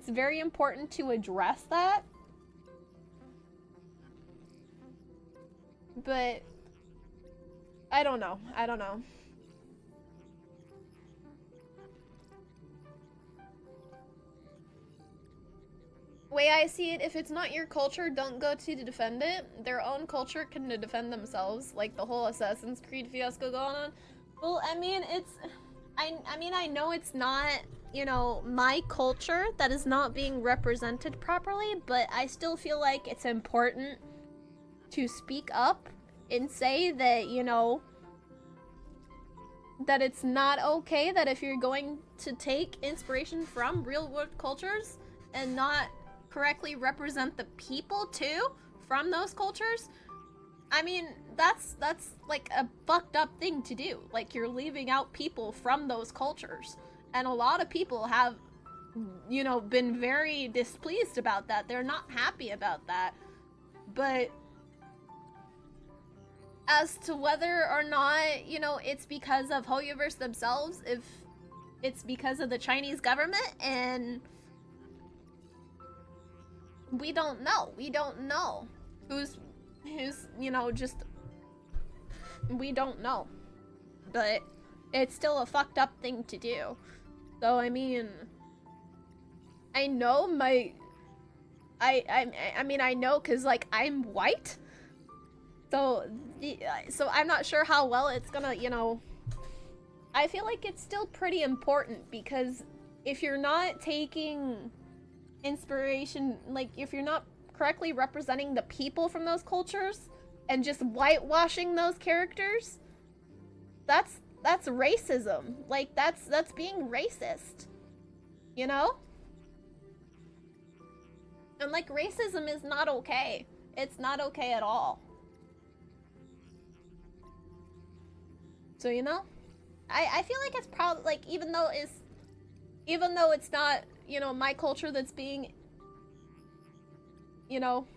very important to address that. But I don't know. Way I see it, if it's not your culture, don't go to defend it. Their own culture can defend themselves, like the whole Assassin's Creed fiasco going on. Well, I mean, I know it's not, you know, my culture that is not being represented properly, but I still feel like it's important to speak up and say that, you know, that it's not okay that if you're going to take inspiration from real world cultures and not correctly represent the people too from those cultures, I mean, that's like a fucked up thing to do. Like, you're leaving out people from those cultures, and a lot of people have, you know, been very displeased about that. They're not happy about that. But as to whether or not, you know, it's because of Hoyoverse themselves, if it's because of the Chinese government, and we don't know. We don't know who's, you know, just, we don't know. But it's still a fucked up thing to do. So, I mean, I know I mean, I know, cause like I'm white. So I'm not sure how well it's gonna, you know, I feel like it's still pretty important, because if you're not taking inspiration, like if you're not correctly representing the people from those cultures and just whitewashing those characters, that's racism. Like, that's being racist. You know? And like, racism is not okay. It's not okay at all. So, you know, I feel like it's probably, like, even though it's not, you know, my culture that's being, you know,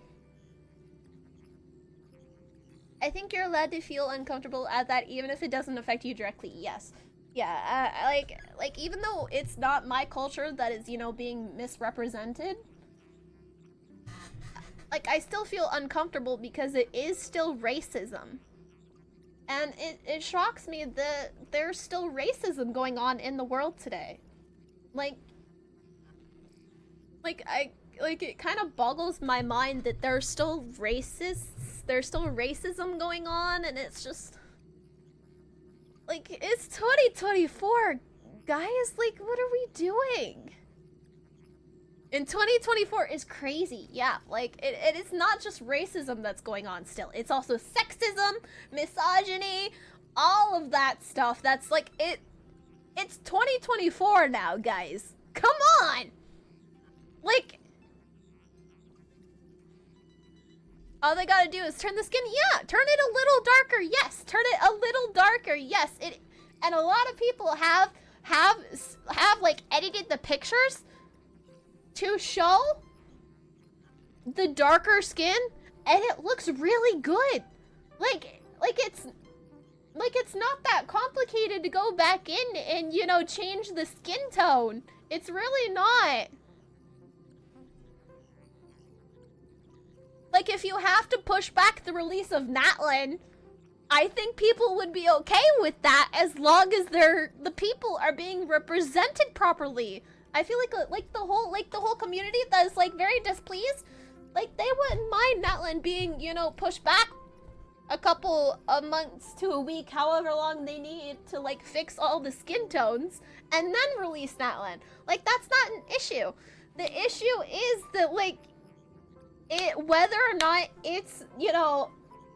I think you're allowed to feel uncomfortable at that, even if it doesn't affect you directly. Yes. Yeah, like, even though it's not my culture that is, you know, being misrepresented, like, I still feel uncomfortable because it is still racism. And it shocks me that there's still racism going on in the world today. Like, it kind of boggles my mind that there's still racism going on, and it's just, like, it's 2024, guys, like, what are we doing? In 2024 is crazy, yeah, like, it is not just racism that's going on still, it's also sexism, misogyny, all of that stuff. That's like, it's 2024 now, guys. Come on! Like, all they gotta do is turn the skin, yeah, turn it a little darker, yes, turn it a little darker, yes, and a lot of people have like edited the pictures to show the darker skin, and it looks really good. Like it's not that complicated to go back in and, you know, change the skin tone. It's really not. Like, if you have to push back the release of Natlin, I think people would be okay with that as long as the people are being represented properly. I feel like the whole community that is, like, very displeased, like, they wouldn't mind Natlin being, you know, pushed back a couple of months to a week, however long they need to, like, fix all the skin tones, and then release Natlin. Like, that's not an issue. The issue is that, like, whether or not it's, you know,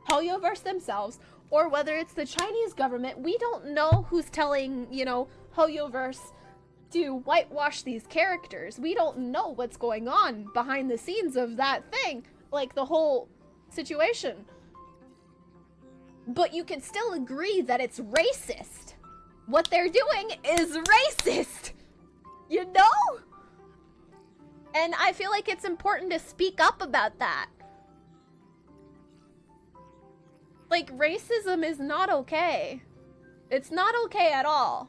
Hoyoverse themselves, or whether it's the Chinese government, we don't know who's telling, you know, Hoyoverse to whitewash these characters. We don't know what's going on behind the scenes of that thing, like the whole situation. But you can still agree that it's racist. What they're doing is racist, you know? And I feel like it's important to speak up about that. Like, racism is not okay. It's not okay at all.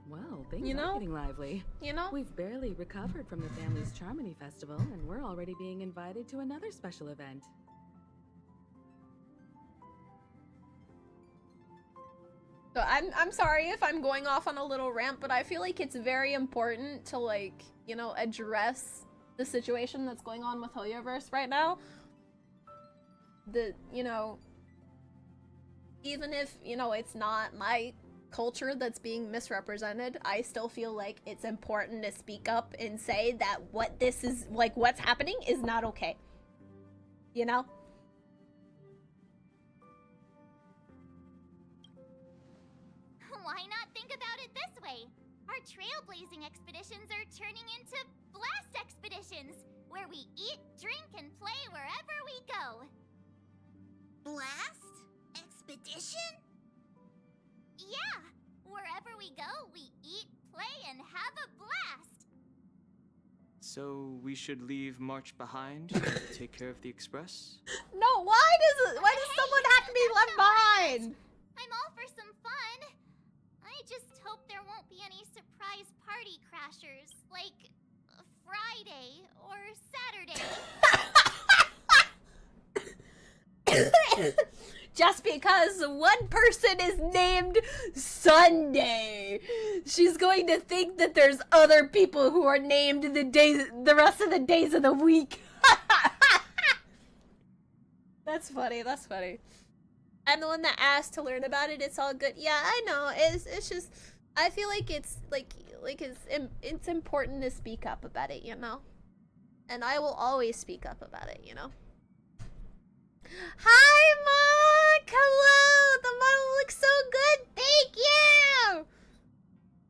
Well, things You know? are getting lively. You know? We've barely recovered from the family's Charmony Festival, and we're already being invited to another special event. So I'm sorry if I'm going off on a little rant, but I feel like it's very important to, like, you know, address the situation that's going on with Hoyoverse right now. You know, even if, you know, it's not my culture that's being misrepresented, I still feel like it's important to speak up and say that what this is, like, what's happening is not okay. You know? Why not think about it this way? Our trailblazing expeditions are turning into blast expeditions, where we eat, drink, and play wherever we go. Blast? Expedition? Yeah! Wherever we go, we eat, play, and have a blast! So we should leave March behind and take care of the express? No, why does someone have to be left behind? I'm all for some fun. I just hope there won't be any surprise party crashers, like Friday or Saturday. Just because one person is named Sunday, she's going to think that there's other people who are named the rest of the days of the week. That's funny, that's funny. I'm the one that asked to learn about it. It's all good. Yeah, I know. It's just, I feel like it's it's important to speak up about it, you know? And I will always speak up about it, you know? Hi, Mark! Hello! The model looks so good! Thank you!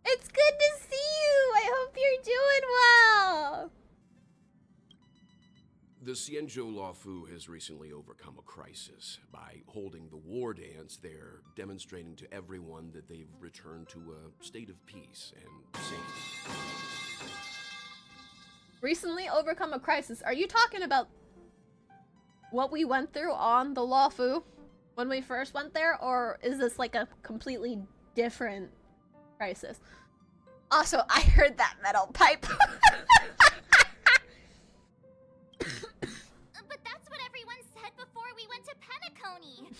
It's good to see you! I hope you're doing well! The XIANZHOU LUOFU has recently overcome a crisis. By holding the war dance, they're demonstrating to everyone that they've returned to a state of peace and safety. Recently overcome a crisis. Are you talking about what we went through on the LUOFU when we first went there, or is this like a completely different crisis? Also, I heard that metal pipe. But that's what everyone said before we went to Penacony.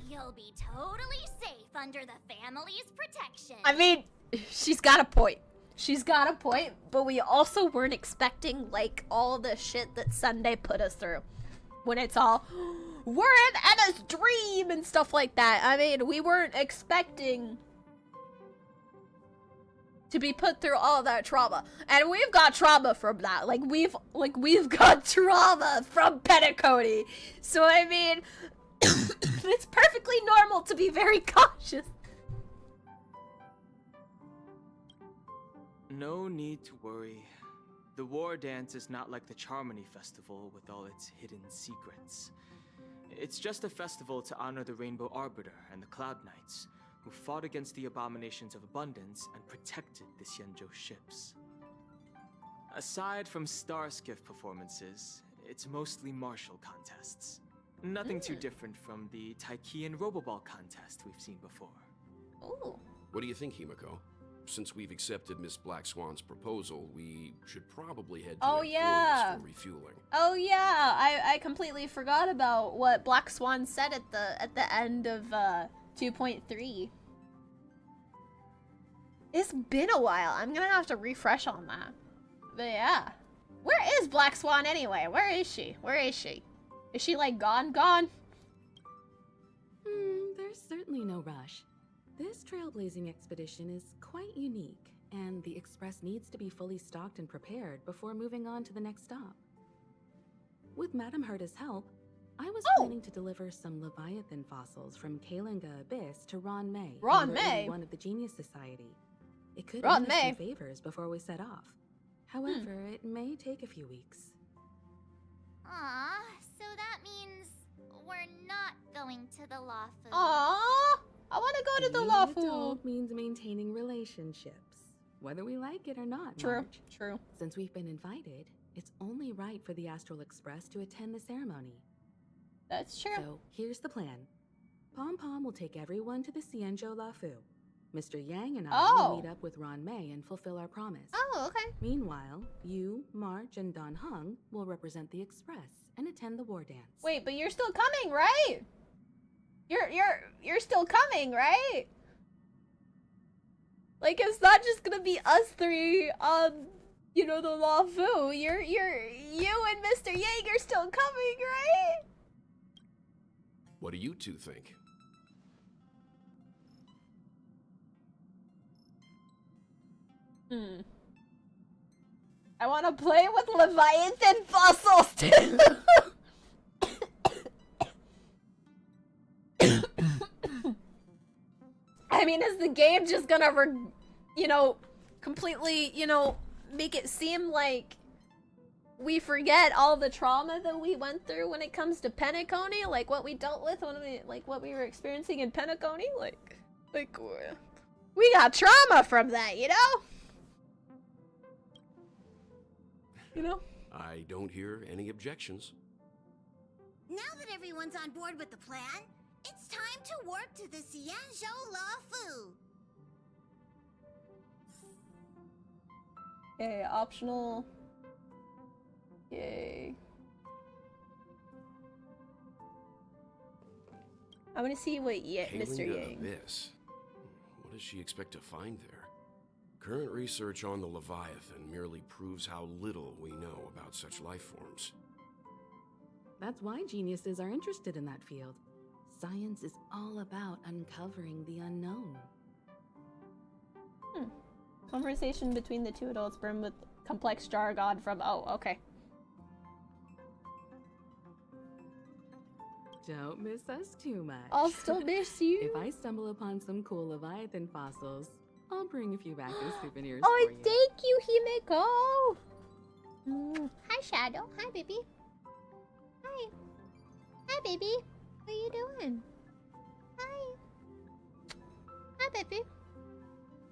You'll be totally safe under the family's protection. I mean, she's got a point. She's got a point, but we also weren't expecting, like, all the shit that Sunday put us through. When it's all, we're in Anna's dream and stuff like that. I mean, we weren't expecting to be put through all that trauma. And we've got trauma from that. We've got trauma from Penacony. So, I mean, it's perfectly normal to be very cautious. No need to worry. The war dance is not like the Charmony Festival with all its hidden secrets. It's just a festival to honor the Rainbow Arbiter and the Cloud Knights, who fought against the abominations of abundance and protected the XIANZHOU ships. Aside from star skiff performances, it's mostly martial contests. Nothing too different from the Taikian Roboball contest we've seen before. Ooh. What do you think, Himiko? Since we've accepted Miss Black Swan's proposal, we should probably head to headquarters for refueling. Oh yeah, I completely forgot about what Black Swan said at the end of 2.3. It's been a while. I'm gonna have to refresh on that. But yeah. Where is Black Swan anyway? Where is she? Where is she? Is she like gone? There's certainly no rush. This trailblazing expedition is quite unique, and the Express needs to be fully stocked and prepared before moving on to the next stop. With Madame Herta's help, I was planning to deliver some Leviathan fossils from Kalinga Abyss to Ron May. Ron May? One of the Genius Society. It could Ron do us May? some favors before we set off. However, it may take a few weeks. Aw, so that means we're not going to the LUOFU. Aww, I want to go to the Being an LUOFU. adult means maintaining relationships, whether we like it or not. True, Marge. true. Since we've been invited, it's only right for the Astral Express to attend the ceremony. That's true. So here's the plan. Pom Pom will take everyone to the XIANZHOU LUOFU. Mr. Yang and I will meet up with Ron May and fulfill our promise. Oh, okay. Meanwhile, you, March, and Don Hung will represent the Express and attend the war dance. Wait, but you're still coming, right? You're still coming, right? Like, it's not just gonna be us three on, you know, the LUOFU. You and Mr. Yang are still coming, right? What do you two think? I want to play with Leviathan fossils too. I mean, is the game just gonna, completely, make it seem like we forget all the trauma that we went through when it comes to Penacony? Like what we dealt with when what we were experiencing in Penacony? We got trauma from that, you know? I don't hear any objections. Now that everyone's on board with the plan, it's time to warp to the XIANZHOU LUOFU. Okay, optional. Yay. I want to see what Mr. Yang. Abyss. What does she expect to find there? Current research on the Leviathan merely proves how little we know about such life forms. That's why geniuses are interested in that field. Science is all about uncovering the unknown. Conversation between the two adults brimmed with complex jargon from... Oh, okay. Don't miss us too much. I'll still miss you. If I stumble upon some cool Leviathan fossils, I'll bring a few back as souvenirs Oh, for you. thank you, Himeko. Hi, Shadow. Hi, baby. Hi. Hi, baby. What are you doing? Hi. Hi, baby.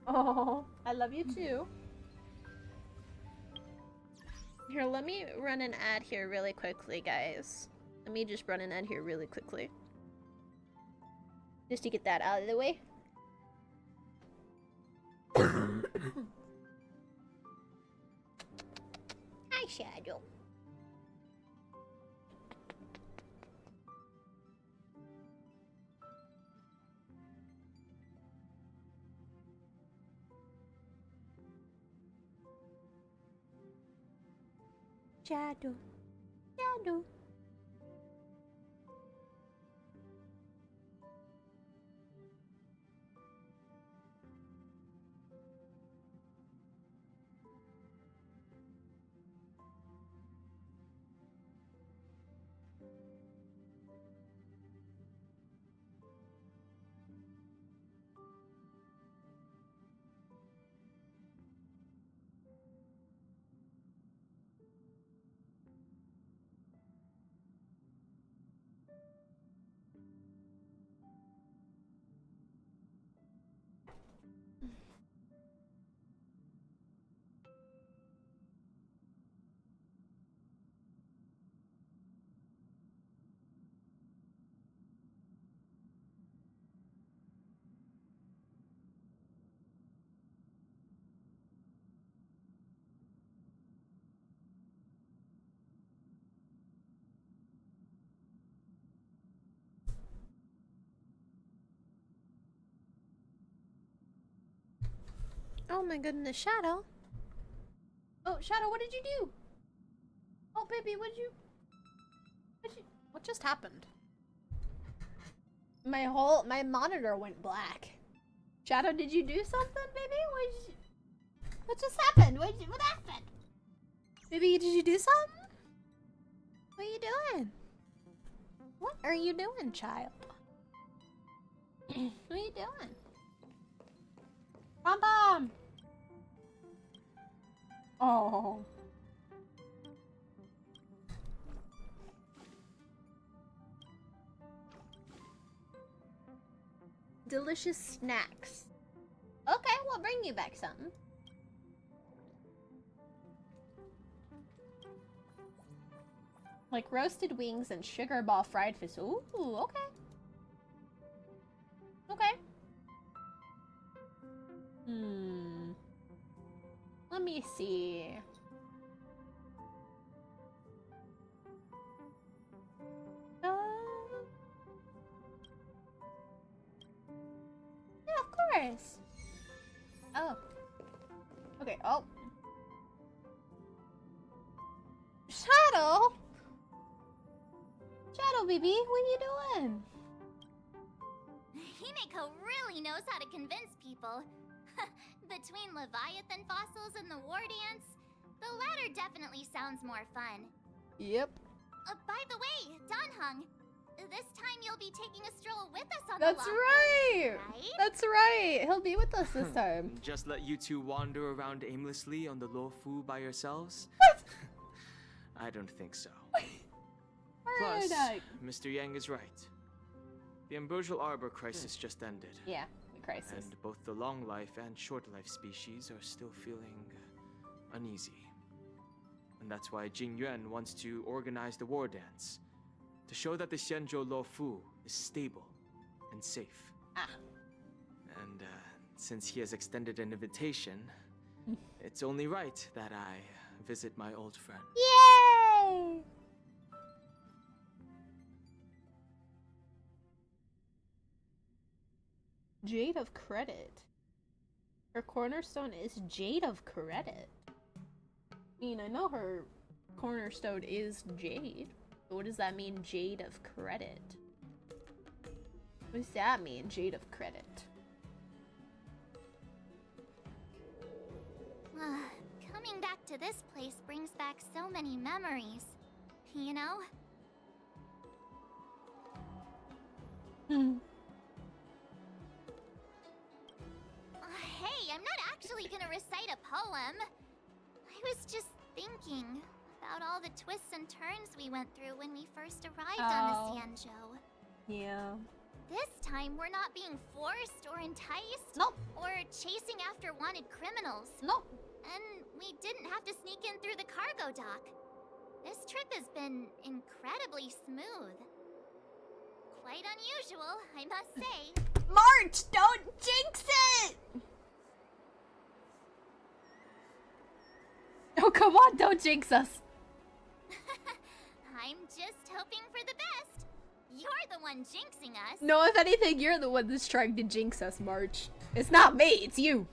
Oh, I love you too. Here, let me run an ad here really quickly, guys. Let me just run an ad here really quickly. Just to get that out of the way. Hi, Shadow. Shadow. Shadow. Oh my goodness, Shadow. Oh, Shadow, what did you do? Oh, baby, what just happened? My monitor went black. Shadow, did you do something, baby? What just happened? What happened? Baby, did you do something? What are you doing? What are you doing, child? What are you doing? Pom Pom! Oh. Delicious snacks. Okay, we'll bring you back something. Like roasted wings and sugar ball fried fish. Ooh, okay. Okay. Let me see. Yeah, of course. Oh. Okay, oh. Shadow? Shadow, baby, what are you doing? Himeko really knows how to convince people. Between Leviathan fossils and the war dance, the latter definitely sounds more fun. Yep. By the way, Danhung, this time you'll be taking a stroll with us on That's the right. right? That's right. He'll be with us this time. Just let you two wander around aimlessly on the LUOFU by yourselves? I don't think so. Plus, Mr. Yang is right. The Ambrosial Arbor crisis just ended. Yeah, the crisis. And both the long life and short life species are still feeling uneasy. And that's why Jing Yuan wants to organize the war dance to show that the XIANZHOU LUOFU is stable and safe. Ah. And since he has extended an invitation, it's only right that I visit my old friend. Yay! Jade of Credit. Her cornerstone is Jade of Credit. I mean, I know her cornerstone is Jade. But what does that mean, Jade of Credit? What does that mean, Jade of Credit? Coming back to this place brings back so many memories. You know? Hey, I'm not actually gonna recite a poem. I was just thinking about all the twists and turns we went through when we first arrived on the XIANZHOU. Yeah. This time, we're not being forced or enticed. Nope. Or chasing after wanted criminals. Nope. And we didn't have to sneak in through the cargo dock. This trip has been incredibly smooth. Quite unusual, I must say. March, don't jinx it! Oh, come on, don't jinx us. I'm just hoping for the best. You're the one jinxing us. No, if anything, you're the one that's trying to jinx us, March. It's not me, it's you.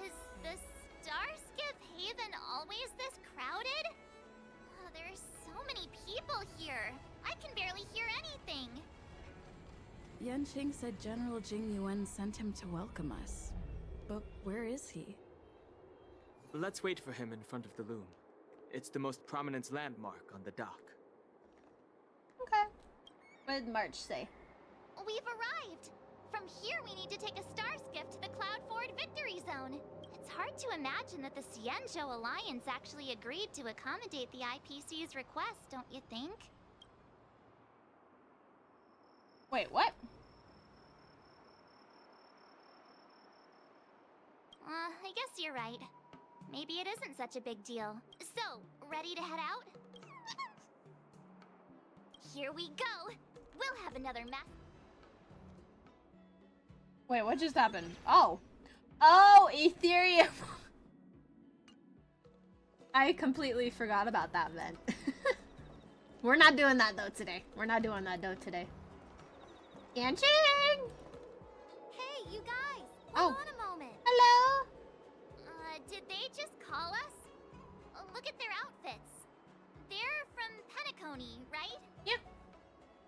Is the Starskip Haven always this crowded? Oh, there's so many people here. I can barely hear anything. Yanqing said General Jing Yuan sent him to welcome us. But where is he? Let's wait for him in front of the loom. It's the most prominent landmark on the dock. Okay. What did March say? We've arrived. From here, we need to take a star skiff to the Cloud Ford Victory Zone. It's hard to imagine that the XIANZHOU Alliance actually agreed to accommodate the IPC's request, don't you think? Wait, what? I guess you're right. Maybe it isn't such a big deal. So, ready to head out? Here we go! We'll have another map. Wait, what just happened? Oh. Oh, Ethereum! I completely forgot about that event. We're not doing that though today. We're not doing that though today. Yanqing! Hey, you guys! Oh. Hold on a moment. Hello! Did they just call us? Look at their outfits. They're from Penacony, right? Yep.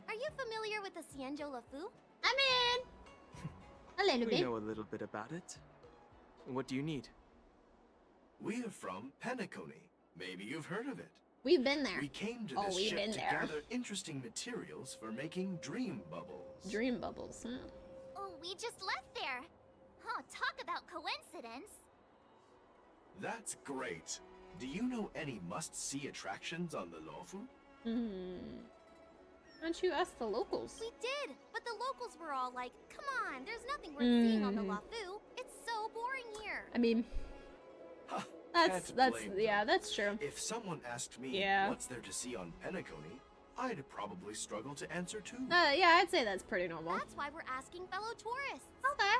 Are you familiar with the XIANZHOU LUOFU? I'm in! A little We bit. know a little bit about it. What do you need? We're from Penacony. Maybe you've heard of it. We've been there. We came to Oh, this we've ship been to there. gather interesting materials for making dream bubbles. Dream bubbles, huh? Oh, we just left there. Oh, talk about coincidence. That's great. Do you know any must-see attractions on the LUOFU? Why don't you ask the locals? We did, but the locals were all like, come on, there's nothing worth seeing on the LUOFU. It's so boring here. I mean, Ha, that's can't blame yeah, them. that's true. If someone asked me Yeah. what's there to see on Penacony, I'd probably struggle to answer too. Yeah, I'd say that's pretty normal. That's why we're asking fellow tourists. Okay.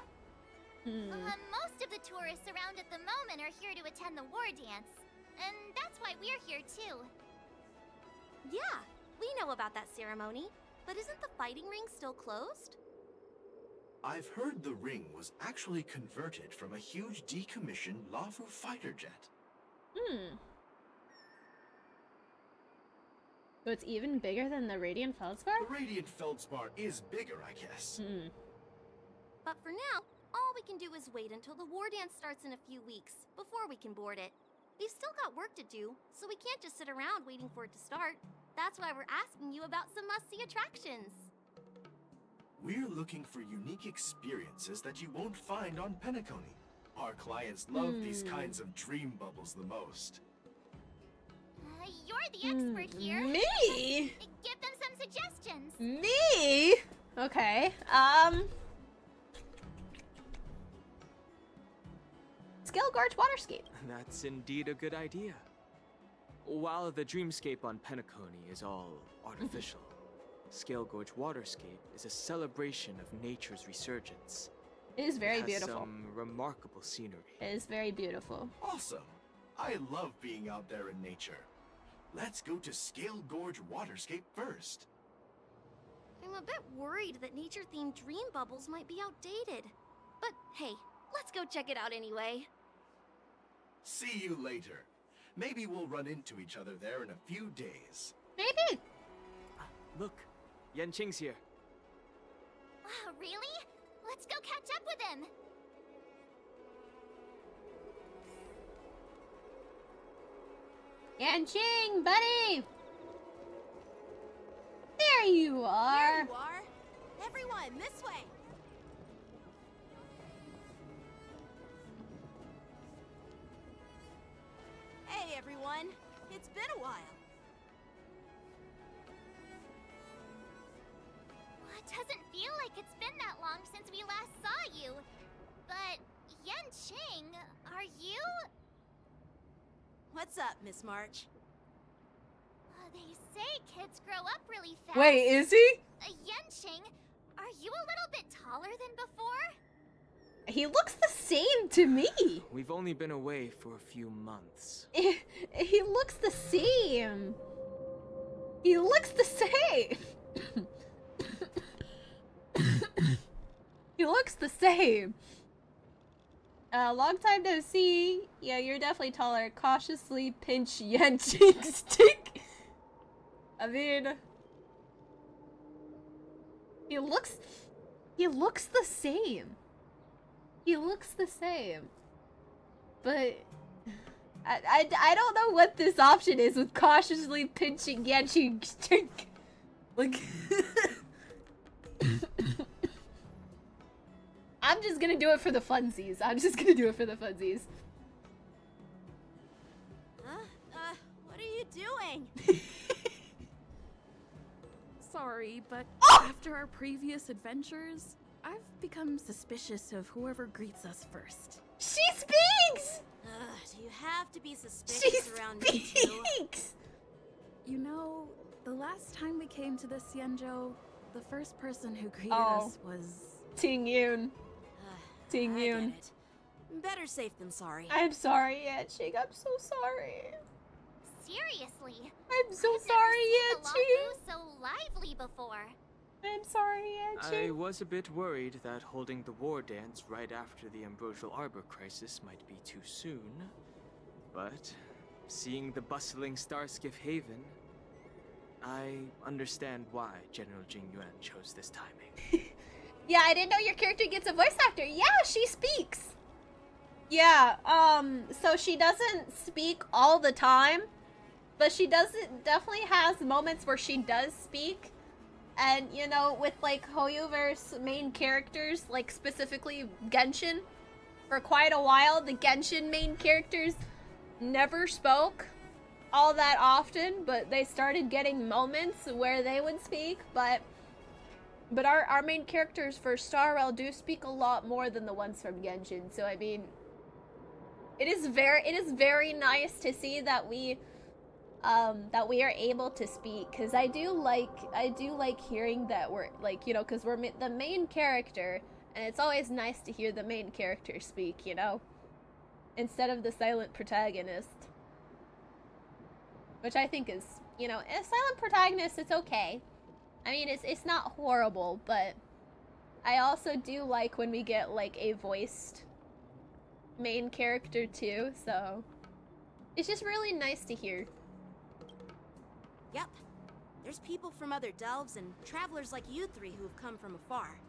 Most of the tourists around at the moment are here to attend the war dance. And that's why we're here too. Yeah, we know about that ceremony. But isn't the fighting ring still closed? I've heard the ring was actually converted from a huge decommissioned LUOFU fighter jet. So it's even bigger than the Radiant Feldspar? The Radiant Feldspar is bigger, I guess. But for now, all we can do is wait until the war dance starts in a few weeks, before we can board it. We've still got work to do, so we can't just sit around waiting for it to start. That's why we're asking you about some must-see attractions. We're looking for unique experiences that you won't find on Penacony. Our clients love these kinds of dream bubbles the most. You're the expert here. Me? Give them some suggestions. Me? Okay. Scale Gorge Waterscape. That's indeed a good idea. While the dreamscape on Penacony is all artificial, Scale Gorge Waterscape is a celebration of nature's resurgence. It is very It has beautiful. some remarkable scenery. It is very beautiful. Awesome! I love being out there in nature. Let's go to Scale Gorge Waterscape first. I'm a bit worried that nature-themed dream bubbles might be outdated. But hey, let's go check it out anyway. See you later. Maybe we'll run into each other there in a few days. Maybe. Look, Yanqing's here. Really? Let's go catch up with him. Yanqing, buddy! There you are! There you are! Everyone, this way! Hey, everyone! It's been a while. It doesn't feel like it's been that long since we last saw you. But, Yanqing, are you? What's up, Miss March? They say kids grow up really fast. Wait, is he? Yanqing, are you a little bit taller than before? He looks the same to me. We've only been away for a few months. He looks the same. He looks the same. He looks the same. Long time no see. Yeah, you're definitely taller. Cautiously pinch Yanqing's stick. I mean, he looks the same. He looks the same. But I don't know what this option is with cautiously pinching Yanqing's stick. Like I'm just gonna do it for the funsies. What are you doing? Sorry, but Oh! after our previous adventures, I've become suspicious of whoever greets us first. She speaks! Do you have to be She suspicious around me too? speaks! You know, the last time we came to the XIANZHOU, the first person who greeted Oh. us was... Ting Yoon. Ting I get Yoon. it. Better safe than sorry. I'm sorry, Yanqing. I'm so sorry. Seriously. I'm so I've sorry, never seen Yanqing. the LUOFU so lively before. I'm sorry, Yanqing. I was a bit worried that holding the war dance right after the Ambrosial Arbor crisis might be too soon. But seeing the bustling Starskiff Haven, I understand why General Jing Yuan chose this timing. Yeah, I didn't know your character gets a voice actor. Yeah, she speaks. Yeah, so she doesn't speak all the time, but she definitely has moments where she does speak. And, you know, with, like, HoYoverse main characters, like, specifically Genshin, for quite a while, the Genshin main characters never spoke all that often, but they started getting moments where they would speak, but our main characters for Star Rail do speak a lot more than the ones from Genshin, so I mean, it is very nice to see that we are able to speak, because I do like hearing that we're, like, you know, because we're the main character, and it's always nice to hear the main character speak, you know, instead of the silent protagonist, which I think is, you know, a silent protagonist, it's okay. I mean, it's not horrible, but I also do like when we get, like, a voiced main character too, so it's just really nice to hear. Yep. There's people from other delves and travelers like you three who have come from afar.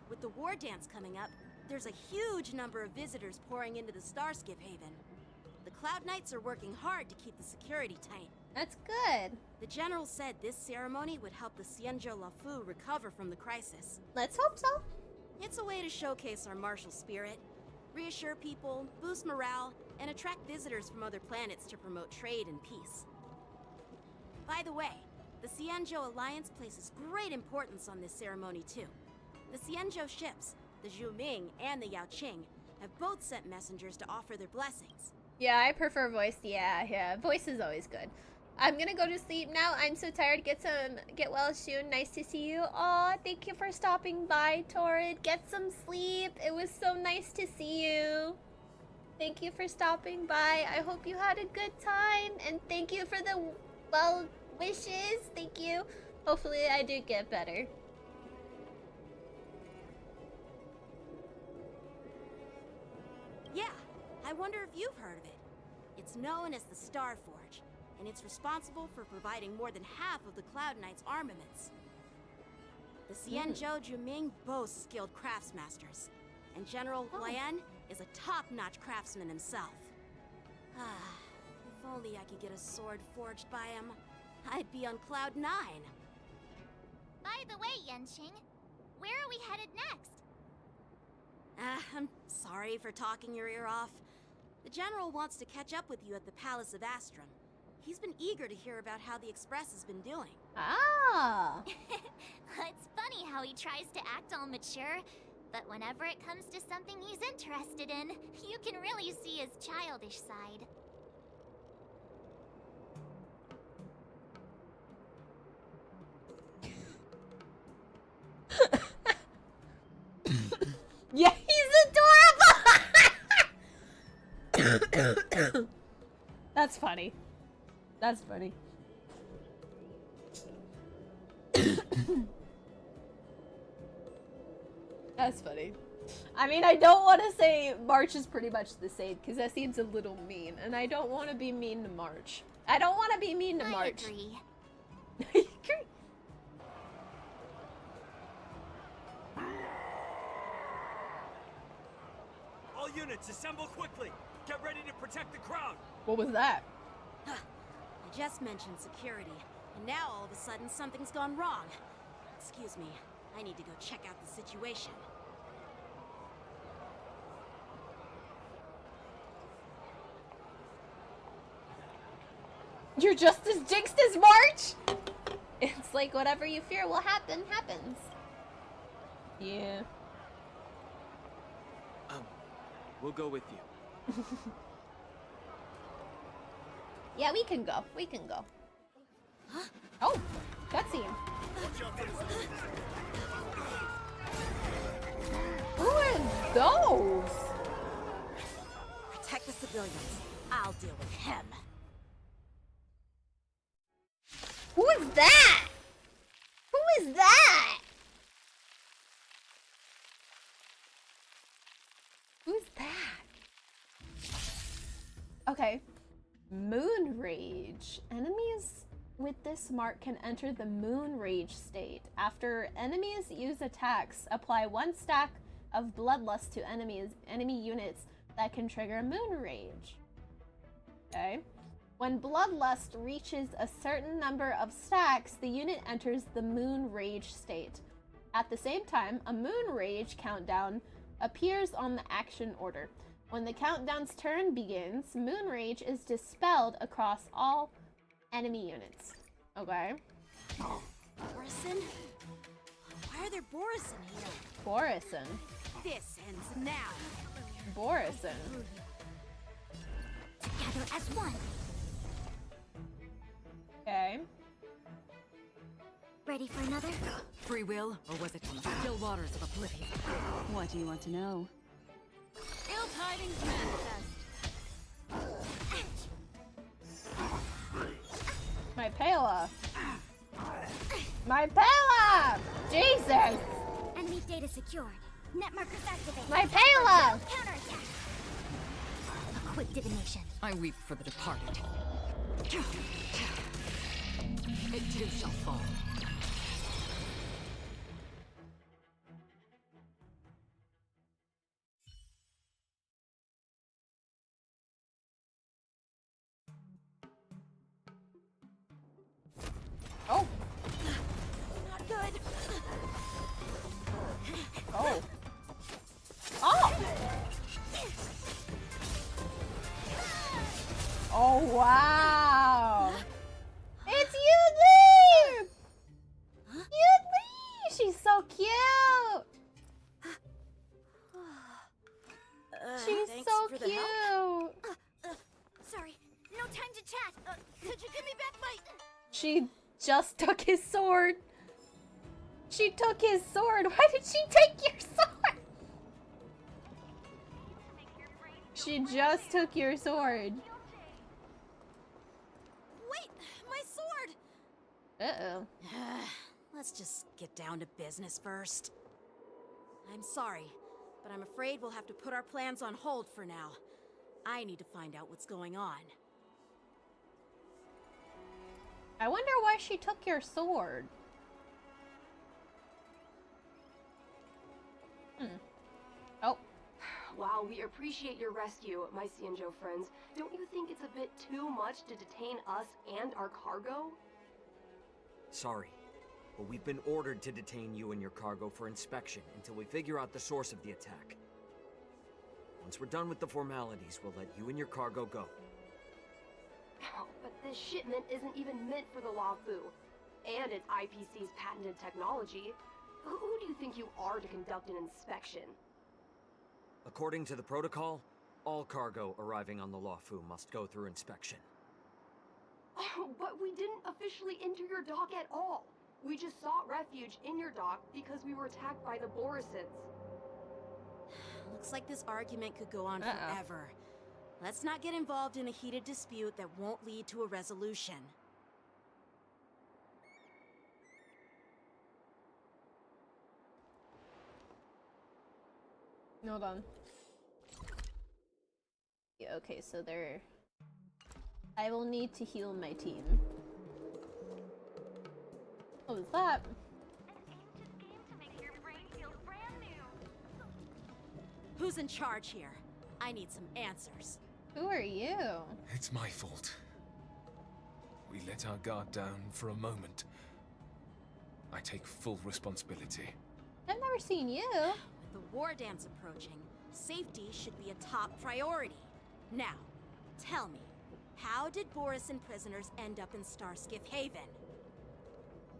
With the war dance coming up, there's a huge number of visitors pouring into the Starskiff Haven. The Cloud Knights are working hard to keep the security tight. That's good. The General said this ceremony would help the XIANZHOU LUOFU recover from the crisis. Let's hope so. It's a way to showcase our martial spirit, reassure people, boost morale, and attract visitors from other planets to promote trade and peace. By the way, the XIANZHOU Alliance places great importance on this ceremony too. The XIANZHOU ships, the Zhuming and the Yaoqing, have both sent messengers to offer their blessings. Yeah, I prefer voice. Yeah. Voice is always good. I'm gonna go to sleep now. I'm so tired. Get well soon. Nice to see you. Aw, thank you for stopping by, Torrid. Get some sleep. It was so nice to see you. Thank you for stopping by. I hope you had a good time. And thank you for the well wishes. Thank you. Hopefully I do get better. Yeah, I wonder if you've heard of it. It's known as the Star Forge, and it's responsible for providing more than half of the Cloud Knights' armaments. The XIANZHOU Juming boasts skilled craftsmasters, and General Huan is a top-notch craftsman himself. If only I could get a sword forged by him, I'd be on cloud 9. By the way, Yanqing, where are we headed next? I'm sorry for talking your ear off. The General wants to catch up with you at the Palace of Astrum. He's been eager to hear about how the Express has been doing. Ah. It's funny how he tries to act all mature, but whenever it comes to something he's interested in, you can really see his childish side. Yeah, he's adorable. That's funny. That's funny. That's funny. I mean, I don't want to say March is pretty much the same because that seems a little mean, and I don't want to be mean to March. I don't want to be mean to March. I agree. I agree. All units, assemble quickly! Get ready to protect the crowd! What was that? I just mentioned security, and now all of a sudden something's gone wrong. Excuse me, I need to go check out the situation. You're just as jinxed as March? It's like whatever you fear will happen, happens. Yeah. We'll go with you. Yeah, we can go. We can go. Oh, cutscene. Who are those? Protect the civilians. I'll deal with him. Who is that? Who is that? Who's that? Okay. Moon Rage. Enemies with this mark can enter the Moon Rage state. After enemies use attacks, apply 1 stack of Bloodlust to enemy units that can trigger Moon Rage. Okay. When Bloodlust reaches a certain number of stacks, the unit enters the Moon Rage state. At the same time, a Moon Rage countdown appears on the action order. When the countdown's turn begins, Moon Rage is dispelled across all enemy units. Okay. Borison? Why are there Borison here? Borison. This ends now. Borison. Together as one. Okay. Ready for another? Free will, or was it from the still waters of oblivion? What do you want to know? Ill tidings manifest. My Pela. My Pela! Jesus! Enemy data secured. Net markers activated. My Pela! Counterattack. A quick divination. I weep for the departed. It too shall fall. Oh. Not good. Oh. Oh! Oh, wow! It's Yudli! Yudli! She's so cute! She's Thanks so for the cute! help. Sorry, no time to chat. Could you give me back my... She just took his sword. She took his sword. Why did she take your sword? She just took your sword. Wait, my sword! Uh-oh. Let's just get down to business first. I'm sorry, but I'm afraid we'll have to put our plans on hold for now. I need to find out what's going on. I wonder why she took your sword. Oh. While we appreciate your rescue, my XIANZHOU friends, don't you think it's a bit too much to detain us and our cargo? Sorry, but we've been ordered to detain you and your cargo for inspection until we figure out the source of the attack. Once we're done with the formalities, we'll let you and your cargo go. Oh, but this shipment isn't even meant for the LUOFU, and it's IPC's patented technology. Who do you think you are to conduct an inspection? According to the protocol, all cargo arriving on the LUOFU must go through inspection. Oh, but we didn't officially enter your dock at all. We just sought refuge in your dock because we were attacked by the Borisons. Looks like this argument could go on forever. Let's not get involved in a heated dispute that won't lead to a resolution. Hold on. Yeah, okay, so there. I will need to heal my team. What was that? Who's in charge here? I need some answers. Who are you? It's my fault. We let our guard down for a moment. I take full responsibility. I've never seen you. With the war dance approaching, safety should be a top priority. Now, tell me, how did Borisin prisoners end up in Starskiff Haven?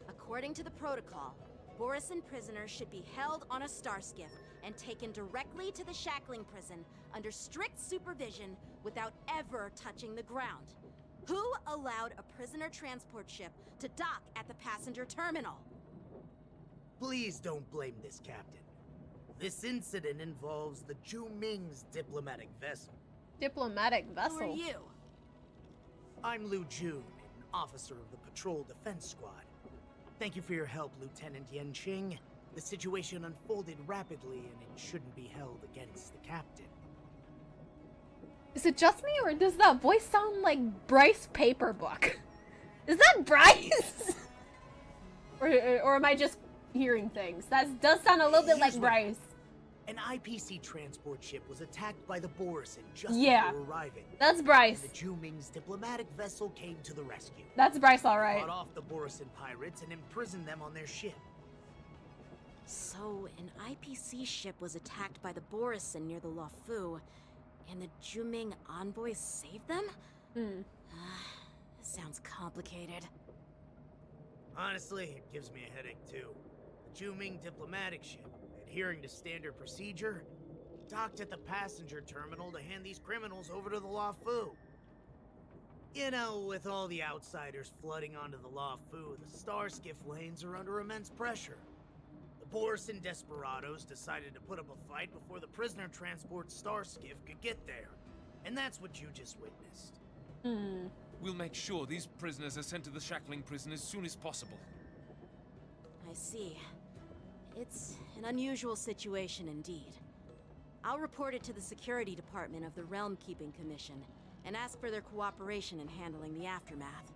According to the protocol, Borisin prisoners should be held on a starskiff and taken directly to the shackling prison under strict supervision without ever touching the ground. Who allowed a prisoner transport ship to dock at the passenger terminal? Please don't blame this, Captain. This incident involves the Zhu Ming's diplomatic vessel. Diplomatic vessel? Who are you? I'm Lu Jun, an officer of the Patrol Defense Squad. Thank you for your help, Lieutenant Yanqing. The situation unfolded rapidly, and it shouldn't be held against the captain. Is it just me, or does that voice sound like Bryce Paperbook? Is that Bryce? or am I just hearing things? That does sound a little bit like Bryce. An IPC transport ship was attacked by the Borisin just before arriving. That's Bryce. And the Zhu Ming's diplomatic vessel came to the rescue. That's Bryce, alright. Fought off the Borisin pirates and imprisoned them on their ship. So, an IPC ship was attacked by the Borisin near the LUOFU, and the Zhu Ming envoys saved them? Sounds complicated. Honestly, it gives me a headache too. The Zhu Ming diplomatic ship, adhering to standard procedure, docked at the passenger terminal to hand these criminals over to the LUOFU. You know, with all the outsiders flooding onto the LUOFU, the starskiff lanes are under immense pressure. The Borisin desperados decided to put up a fight before the prisoner transport starskiff could get there. And that's what you just witnessed. We'll make sure these prisoners are sent to the shackling prison as soon as possible. I see. It's an unusual situation indeed. I'll report it to the security department of the Realm Keeping Commission and ask for their cooperation in handling the aftermath.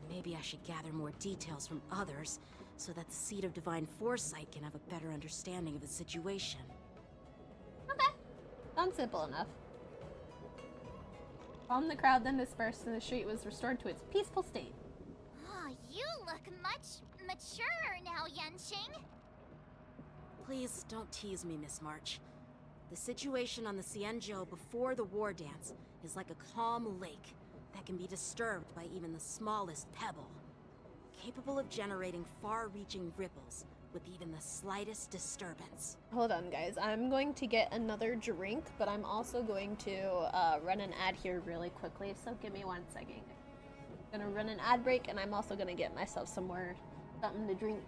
Maybe I should gather more details from others so that the Seed of Divine Foresight can have a better understanding of the situation. Okay. Sounds simple enough. Calm the crowd then dispersed and the street was restored to its peaceful state. Oh, you look much maturer now, Yanqing. Please don't tease me, Miss March. The situation on the XIANZHOU before the war dance is like a calm lake that can be disturbed by even the smallest pebble, capable of generating far-reaching ripples with even the slightest disturbance. Hold on, guys. I'm going to get another drink, but I'm also going to run an ad here really quickly, so give me 1 second. I'm gonna run an ad break, and I'm also gonna get myself something to drink.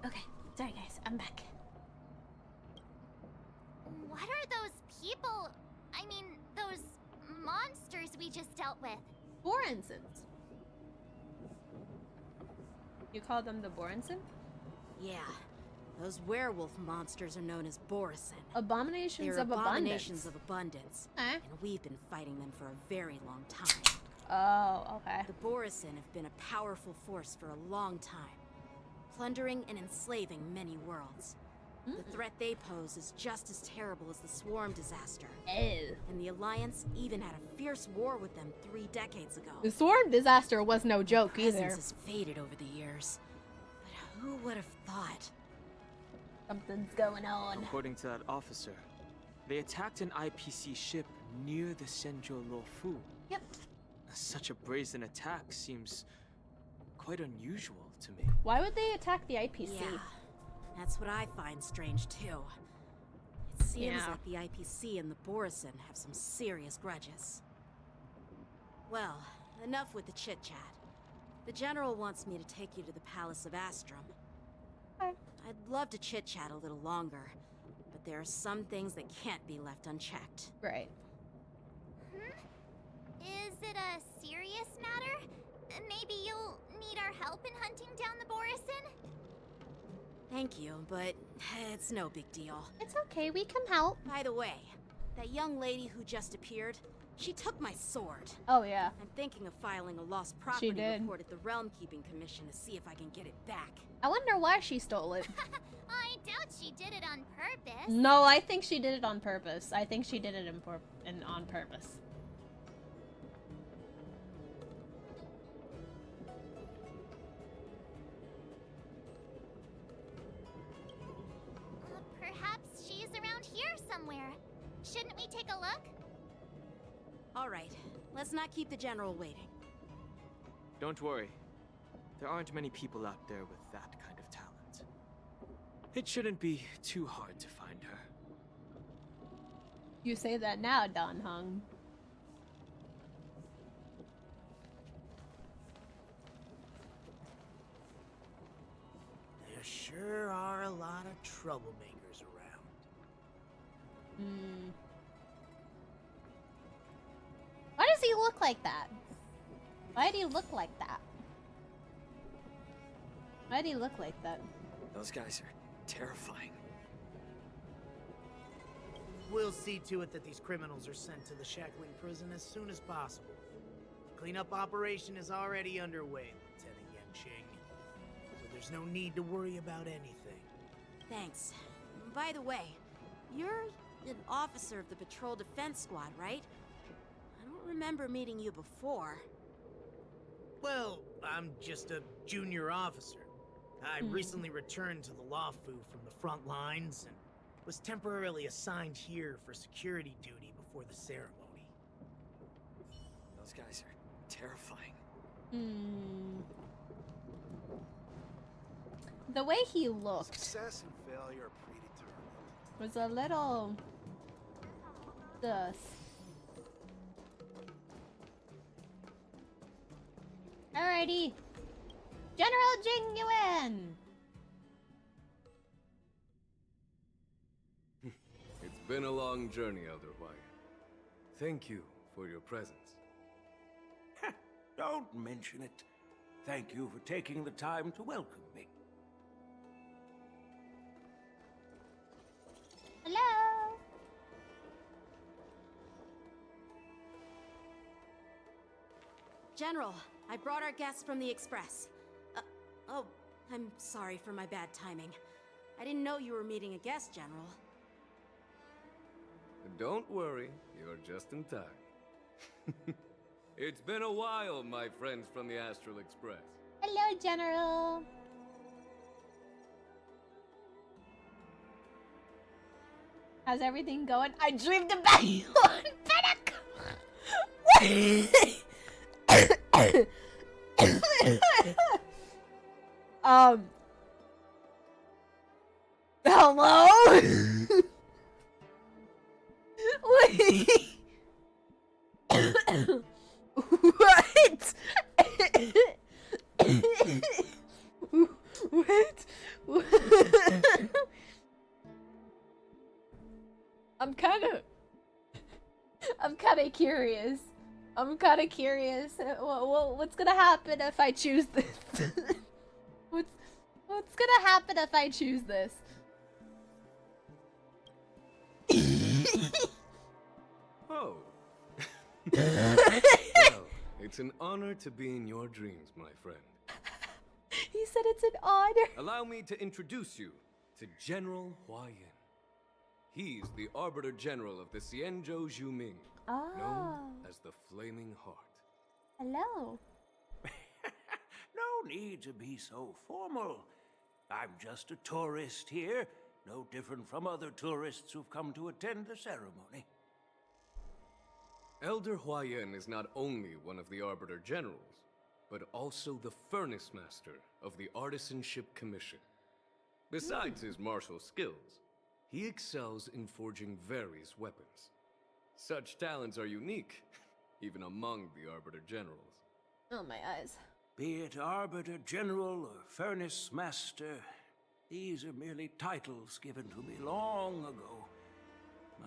Okay, sorry guys, I'm back. What are those people? I mean, those monsters we just dealt with? Borensons. You call them the Borenson? Yeah. Those werewolf monsters are known as Borisin. Abominations They're of abominations abundance. of abundance. Eh? And we've been fighting them for a very long time. Oh, okay. The Borisin have been a powerful force for a long time, plundering and enslaving many worlds. The threat they pose is just as terrible as the Swarm disaster. Ew. And the Alliance even had a fierce war with them 3 decades ago. The Swarm disaster was no joke Presence either. has faded over the years. But who would have thought? Something's going on. According to that officer, they attacked an IPC ship near the XIANZHOU LUOFU. Yep. Such a brazen attack seems quite unusual to me. Why would they attack the IPC? Yeah, that's what I find strange too. It seems Yeah. like the IPC and the Borisin have some serious grudges. Well, enough with the chit-chat. The General wants me to take you to the Palace of Astrum. Okay. I'd love to chit-chat a little longer, but there are some things that can't be left unchecked. Right. Is it a serious matter? Maybe you'll need our help in hunting down the Borisin? Thank you, but it's no big deal. It's okay, we can help. By the way, that young lady who just appeared, she took my sword. Oh, yeah. I'm thinking of filing a lost property did. report at the Realm Keeping Commission to see if I can get it back. I wonder why she stole it. I doubt she did it on purpose. No, I think she did it on purpose. I think she did it on purpose. Perhaps she's around here somewhere. Shouldn't we take a look? All right, let's not keep the General waiting. Don't worry. There aren't many people out there with that kind of talent. It shouldn't be too hard to find her. You say that now, Don Hung. There sure are a lot of troublemakers around. Why does he look like that? Why do you look like that? Why do you look like that? Those guys are terrifying. We'll see to it that these criminals are sent to the Shackling prison as soon as possible. The cleanup operation is already underway, Lieutenant Yanqing. So there's no need to worry about anything. Thanks. By the way, you're an officer of the Patrol Defense Squad, right? I don't remember meeting you before. Well, I'm just a junior officer. I recently returned to the LUOFU from the front lines and was temporarily assigned here for security duty before the ceremony. Those guys are terrifying. The way he looked Success and failure are predetermined. was a little sus. Alrighty. General Jingyuan! It's been a long journey, Elder Wyatt. Thank you for your presence. Don't mention it. Thank you for taking the time to welcome me. Hello! General, I brought our guests from the Express. Oh, I'm sorry for my bad timing. I didn't know you were meeting a guest, General. Don't worry, you're just in time. It's been a while, my friends from the Astral Express. Hello, General! How's everything going? I dreamed about you on Hello? Wait. What? What? kind of curious. I'm kind of curious. What's gonna happen if I choose this? What's gonna happen if I choose this? Oh. Well, it's an honor to be in your dreams, my friend. He said it's an honor. Allow me to introduce you to General Huayan. He's the Arbiter General of the XIANZHOU Zhuming, known as the Flaming Heart. Hello. No need to be so formal. I'm just a tourist here, no different from other tourists who've come to attend the ceremony. Elder Huayan is not only one of the Arbiter Generals, but also the Furnace Master of the Artisanship Commission. Besides his martial skills, he excels in forging various weapons. Such talents are unique, even among the Arbiter Generals. Oh, my eyes. Be it Arbiter General or Furnace Master, these are merely titles given to me long ago.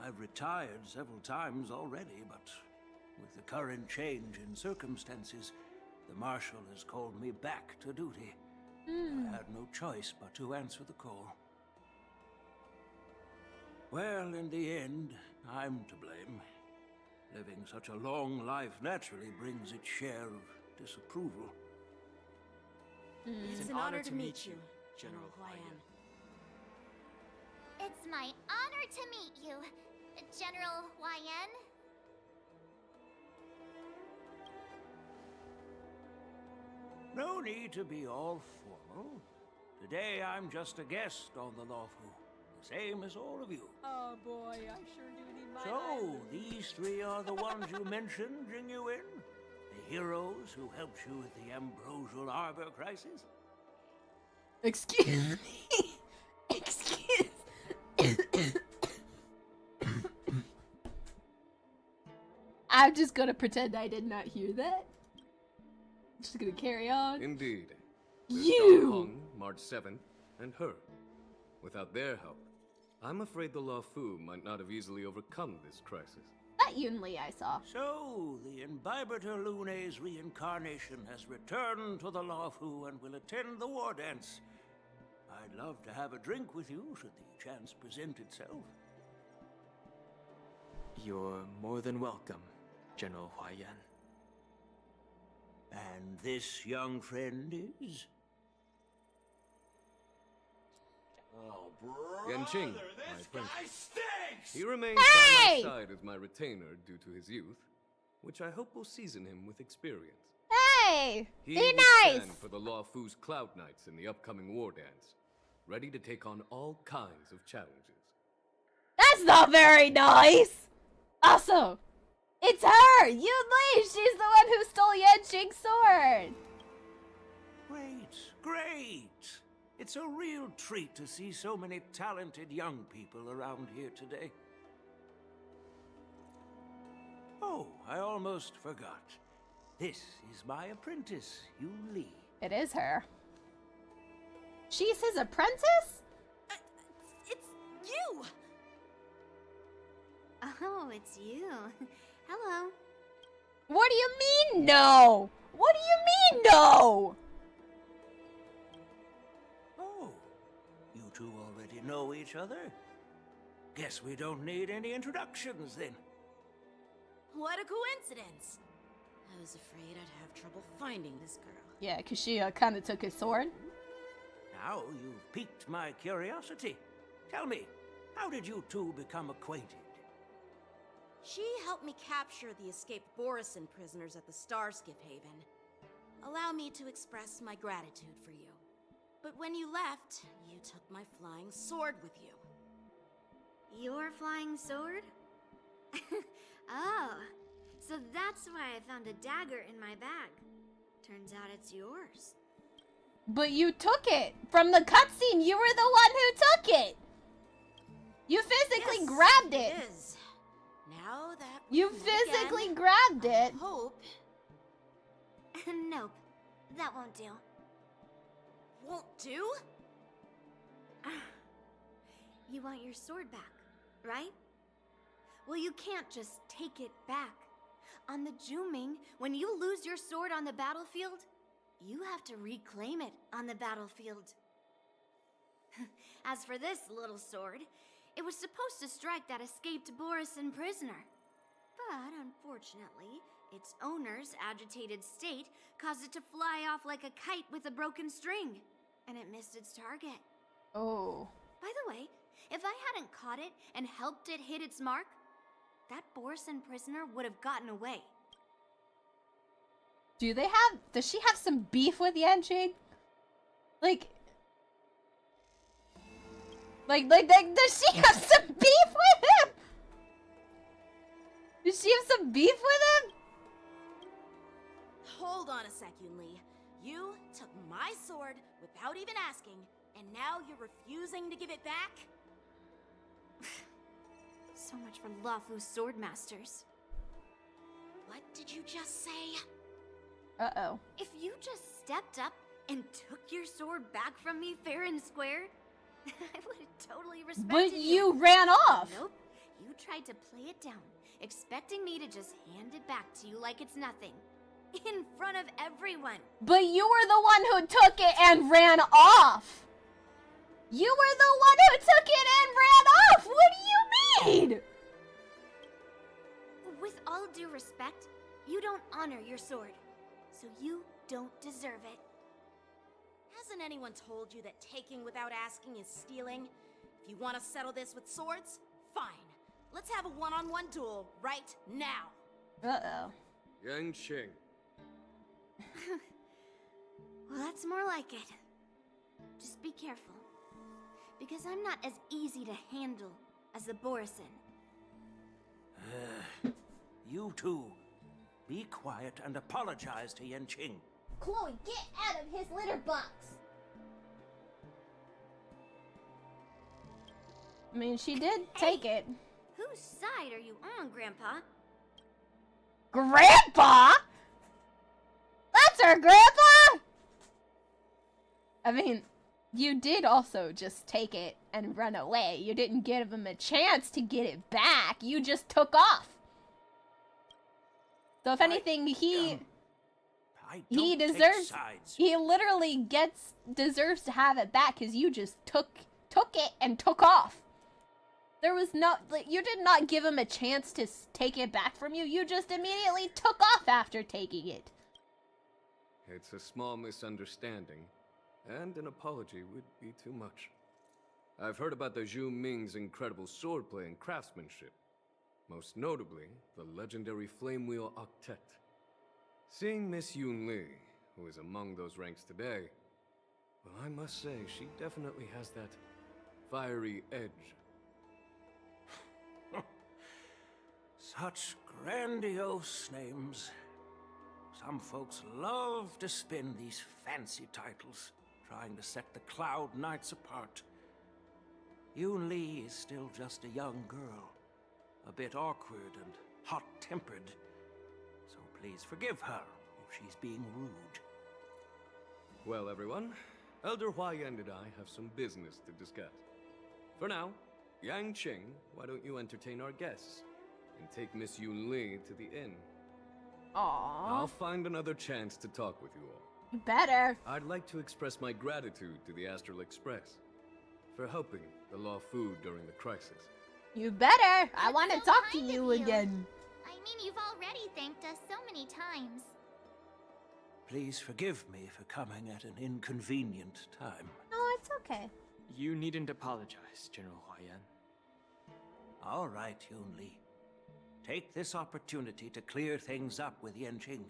I've retired several times already, but with the current change in circumstances, the Marshal has called me back to duty. I had no choice but to answer the call. Well, in the end, I'm to blame. Living such a long life naturally brings its share of disapproval. It's an honor to meet you, General Huayan. It's my honor to meet you, General Huayan. No need to be all formal. Today I'm just a guest on the LUOFU, the same as all of you. Oh boy, I sure do need my So, these three are the ones you mentioned, Jingyuin? The heroes who helped you with the Ambrosial Arbor crisis? Excuse me. Excuse. I'm just gonna pretend I did not hear that. Just gonna carry on. Indeed. You! Hong, March 7th, and her. Without their help, I'm afraid the LUOFU might not have easily overcome this crisis. That Yunli I saw. So, the Imbibitor Lune's reincarnation has returned to the LUOFU and will attend the war dance. I'd love to have a drink with you should the chance present itself. You're more than welcome, General Huayan. And this young friend is? Oh, Yanqing, brother, my this prince. guy stinks! He remains by Hey! my side as my retainer due to his youth, which I hope will season him with experience. Hey! He Be will nice! stand for the LUOFU's Cloud Knights in the upcoming war dance, ready to take on all kinds of challenges. That's not very nice! Also, it's her! Yunli! She's the one who stole Yanqing's sword! Great! It's a real treat to see so many talented young people around here today. Oh, I almost forgot. This is my apprentice, Yuli. It is her. She's his apprentice? It's you! Oh, it's you. Hello. What do you mean, no? What do you mean, no? Oh, you two already know each other? Guess we don't need any introductions then. What a coincidence! I was afraid I'd have trouble finding this girl. Yeah, because she kind of took his sword. Now you've piqued my curiosity. Tell me, how did you two become acquainted? She helped me capture the escaped Borison prisoners at the Starskiff Haven. Allow me to express my gratitude for you. But when you left, you took my flying sword with you. Your flying sword? Oh, so that's why I found a dagger in my bag. Turns out it's yours. But you took it! From the cutscene, you were the one who took it! You physically grabbed it! It is. Now that we You meet physically again, grabbed it! I hope. Nope, that won't do. Won't do? You want your sword back, right? Well, you can't just take it back. On the Juming, when you lose your sword on the battlefield, you have to reclaim it on the battlefield. As for this little sword, it was supposed to strike that escaped Borisin prisoner. But unfortunately, its owner's agitated state caused it to fly off like a kite with a broken string, and it missed its target. Oh. By the way, if I hadn't caught it and helped it hit its mark, that Borisin prisoner would have gotten away. Does she have some beef with Yanqing? Like, does she have some beef with him? Does she have some beef with him? Hold on a sec, Yunli. You took my sword without even asking, and now you're refusing to give it back? So much for LUOFU swordmasters. What did you just say? Uh-oh. If you just stepped up and took your sword back from me fair and square, I would have totally respected But you ran off! Nope. You tried to play it down, expecting me to just hand it back to you like it's nothing. In front of everyone. But you were the one who took it and ran off! You were the one who took it and ran off! What do you mean? With all due respect, you don't honor your sword. So you don't deserve it. Hasn't anyone told you that taking without asking is stealing? If you want to settle this with swords, fine. Let's have a one-on-one duel right now. Uh-oh. Yanqing. Well, that's more like it. Just be careful. Because I'm not as easy to handle as the Borisin. You two, be quiet and apologize to Yanqing. Chloe, get out of his litter box! I mean, she did take it. Whose side are you on, Grandpa? Grandpa? That's her grandpa? I mean, you did also just take it and run away. You didn't give him a chance to get it back. You just took off. So if anything, he deserves, he literally deserves to have it back because you just took it and took off. There was no, you did not give him a chance to take it back from you. You just immediately took off after taking it. It's a small misunderstanding, and an apology would be too much. I've heard about the Zhu Ming's incredible swordplay and craftsmanship. Most notably, the legendary Flame Wheel Octet. Seeing Miss Yunli, who is among those ranks today, well, I must say, she definitely has that fiery edge. Such grandiose names. Some folks love to spin these fancy titles, trying to set the Cloud Knights apart. Yunli is still just a young girl, a bit awkward and hot-tempered. So please forgive her if she's being rude. Well, everyone, Elder Huaiyan and I have some business to discuss. For now, Yanqing, why don't you entertain our guests and take Miss Yunli to the inn? Aww. I'll find another chance to talk with you all. You better. I'd like to express my gratitude to the Astral Express for helping the LUOFU during the crisis. You better. I want to talk to you again. I mean, you've already thanked us so many times. Please forgive me for coming at an inconvenient time. No, it's okay. You needn't apologize, General Huaiyan. All right, Yunli. Take this opportunity to clear things up with Yanqing.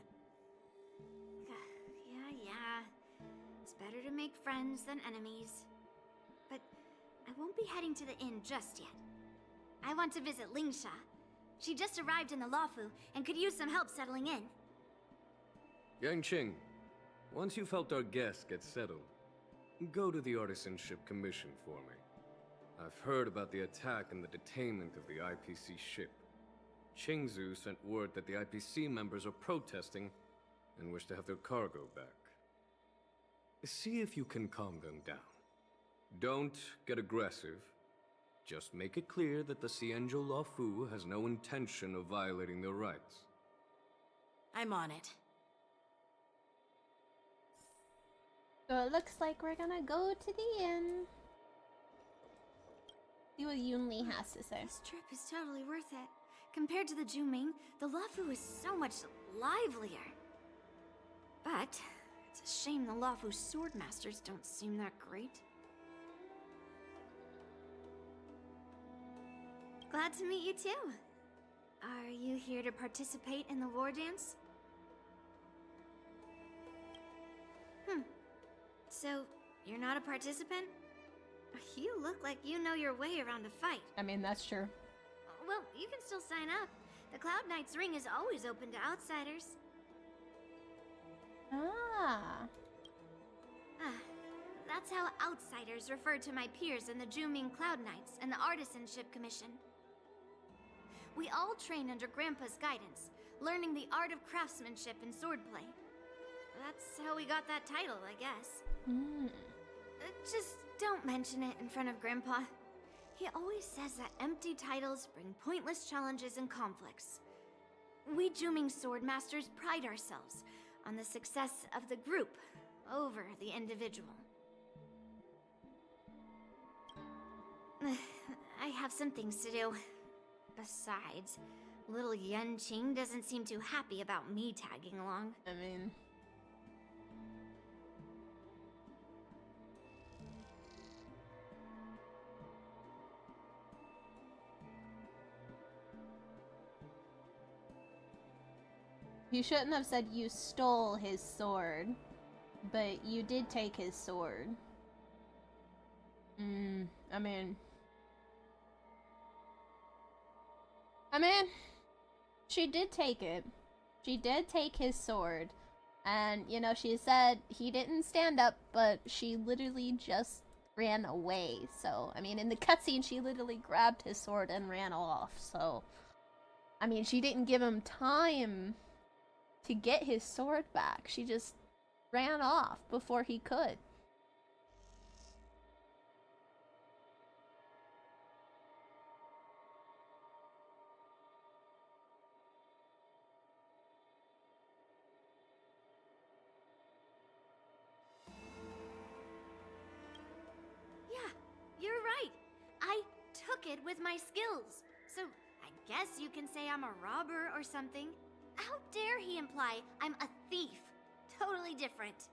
Yeah. It's better to make friends than enemies. But I won't be heading to the inn just yet. I want to visit Lingsha. She just arrived in the LUOFU and could use some help settling in. Yanqing, once you've helped our guests get settled, go to the Artisanship Commission for me. I've heard about the attack and the detainment of the IPC ship. XIANZHOU sent word that the IPC members are protesting and wish to have their cargo back. See if you can calm them down. Don't get aggressive. Just make it clear that the XIANZHOU LUOFU has no intention of violating their rights. I'm on it. So it looks like we're gonna go to the inn. See what Yunli has to say. This trip is totally worth it. Compared to the Juming, the LUOFU is so much livelier. But it's a shame the LUOFU sword masters don't seem that great. Glad to meet you too. Are you here to participate in the war dance? So, you're not a participant? You look like you know your way around a fight. I mean, that's true. Well, you can still sign up. The Cloud Knight's ring is always open to outsiders. Ah. That's how outsiders refer to my peers in the Juming Cloud Knights and the Artisanship Commission. We all train under Grandpa's guidance, learning the art of craftsmanship and swordplay. That's how we got that title, I guess. Just don't mention it in front of Grandpa. He always says that empty titles bring pointless challenges and conflicts. We Juming sword masters pride ourselves on the success of the group over the individual. I have some things to do. Besides, little Yanqing doesn't seem too happy about me tagging along. I mean... You shouldn't have said you stole his sword, but you did take his sword. I mean, she did take it. She did take his sword. And, you know, she said he didn't stand up, but she literally just ran away. So, I mean, in the cutscene, she literally grabbed his sword and ran off. So, I mean, she didn't give him time to get his sword back. She just ran off before he could. You're right. I took it with my skills. So I guess you can say I'm a robber or something. How dare he imply I'm a thief? Totally different.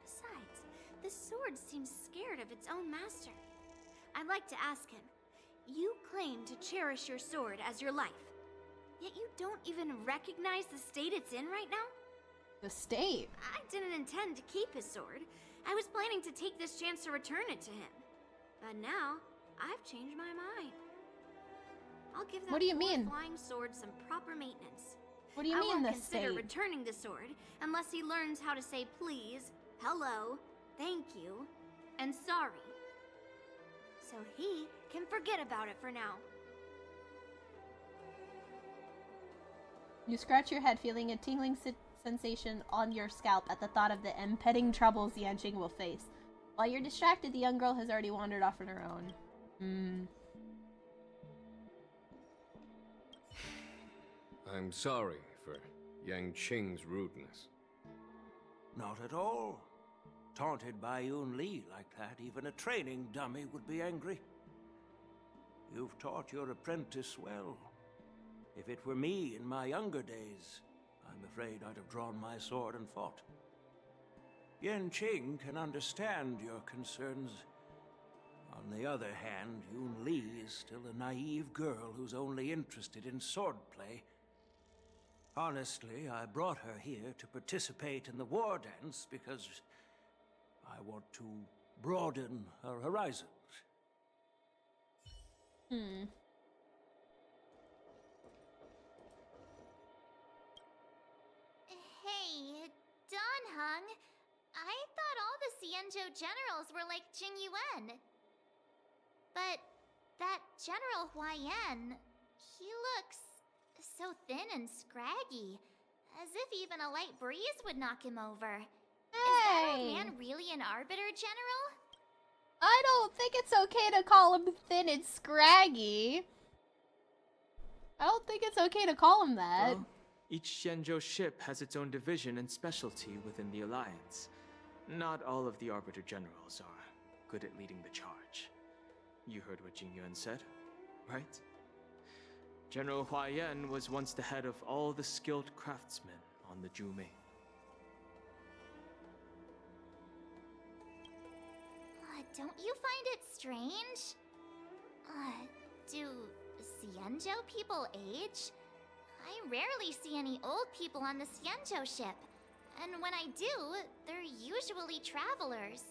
Besides, the sword seems scared of its own master. I'd like to ask him. You claim to cherish your sword as your life, yet you don't even recognize the state it's in right now? The state? I didn't intend to keep his sword. I was planning to take this chance to return it to him. But now, I've changed my mind. I'll give that What do you mean? flying sword some proper maintenance. What do you mean, I won't the consider state? returning the sword unless he learns how to say please, hello, thank you, and sorry. So he can forget about it for now. You scratch your head, feeling a tingling sensation on your scalp at the thought of the impending troubles Yanqing will face. While you're distracted, the young girl has already wandered off on her own. I'm sorry for Yanqing's rudeness. Not at all. Taunted by Yunli like that, even a training dummy would be angry. You've taught your apprentice well. If it were me in my younger days, I'm afraid I'd have drawn my sword and fought. Yanqing can understand your concerns. On the other hand, Yunli is still a naive girl who's only interested in swordplay. Honestly, I brought her here to participate in the war dance because I want to broaden her horizons. Hey, Donhung. I thought all the XIANZHOU generals were like Jing Yuan. But that General Huayan, he looks so thin and scraggy, as if even a light breeze would knock him over. Is that old man really an Arbiter General? I don't think it's okay to call him thin and scraggy. I don't think it's okay to call him that. Well, each XIANZHOU ship has its own division and specialty within the Alliance. Not all of the Arbiter Generals are good at leading the charge. You heard what Jingyuan said, right? General Huaiyan was once the head of all the skilled craftsmen on the Zhuming. Don't you find it strange? Do XIANZHOU people age? I rarely see any old people on the XIANZHOU ship. And when I do, they're usually travelers.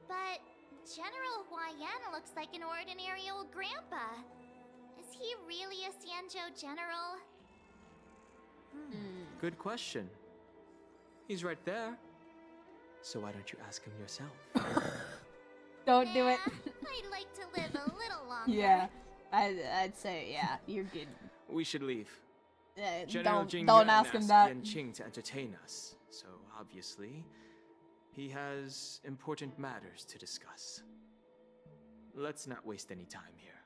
But General Huaiyan looks like an ordinary old grandpa. Is he really a XIANZHOU general? Good question. He's right there. So why don't you ask him yourself? Don't do it. I'd like to live a little longer. Yeah, I'd say, yeah, you're good. We should leave. Don't Jingyuan ask him asked that. Yanqing to entertain us, so obviously, he has important matters to discuss. Let's not waste any time here.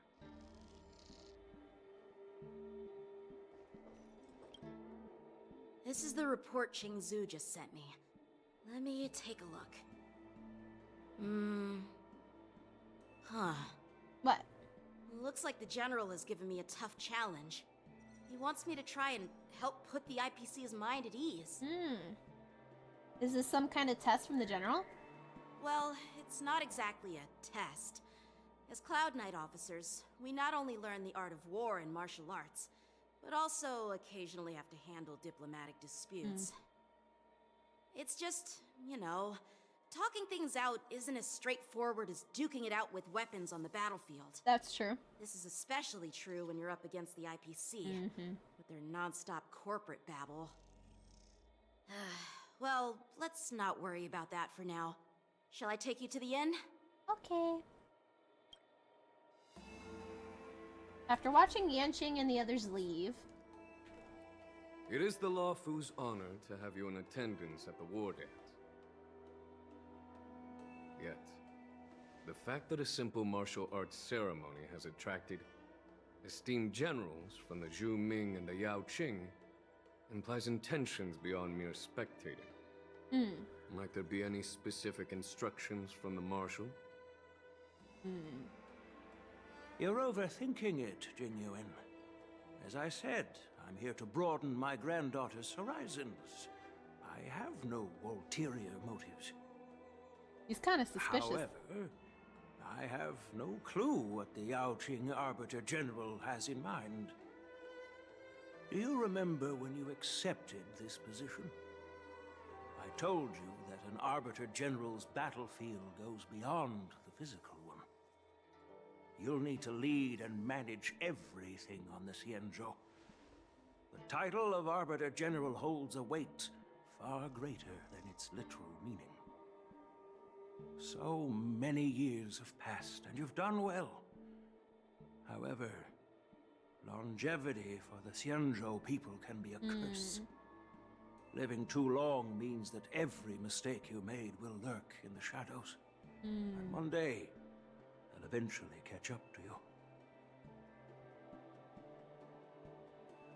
This is the report XIANZHOU just sent me. Let me take a look. Huh. What? Looks like the General has given me a tough challenge. He wants me to try and help put the IPC's mind at ease. Is this some kind of test from the General? Well, it's not exactly a test. As Cloud Knight officers, we not only learn the art of war and martial arts, but also occasionally have to handle diplomatic disputes. It's just, you know, talking things out isn't as straightforward as duking it out with weapons on the battlefield. That's true. This is especially true when you're up against the IPC, with their non-stop corporate babble. Well, let's not worry about that for now. Shall I take you to the inn? Okay. After watching Yanqing and the others leave... It is the LUOFU's honor to have you in attendance at the war dance. Yet, the fact that a simple martial arts ceremony has attracted esteemed generals from the Zhu Ming and the Yao Qing implies intentions beyond mere spectating. Might there be any specific instructions from the Marshal? You're overthinking it, Jingyuan. As I said, I'm here to broaden my granddaughter's horizons. I have no ulterior motives. He's kind of suspicious. However, I have no clue what the Yao Qing Arbiter General has in mind. Do you remember when you accepted this position? I told you that an Arbiter General's battlefield goes beyond the physical one. You'll need to lead and manage everything on the XIANZHOU. The title of Arbiter General holds a weight far greater than its literal meaning. So many years have passed, and you've done well. However, longevity for the XIANZHOU people can be a curse. Living too long means that every mistake you made will lurk in the shadows. And one day, they'll eventually catch up to you.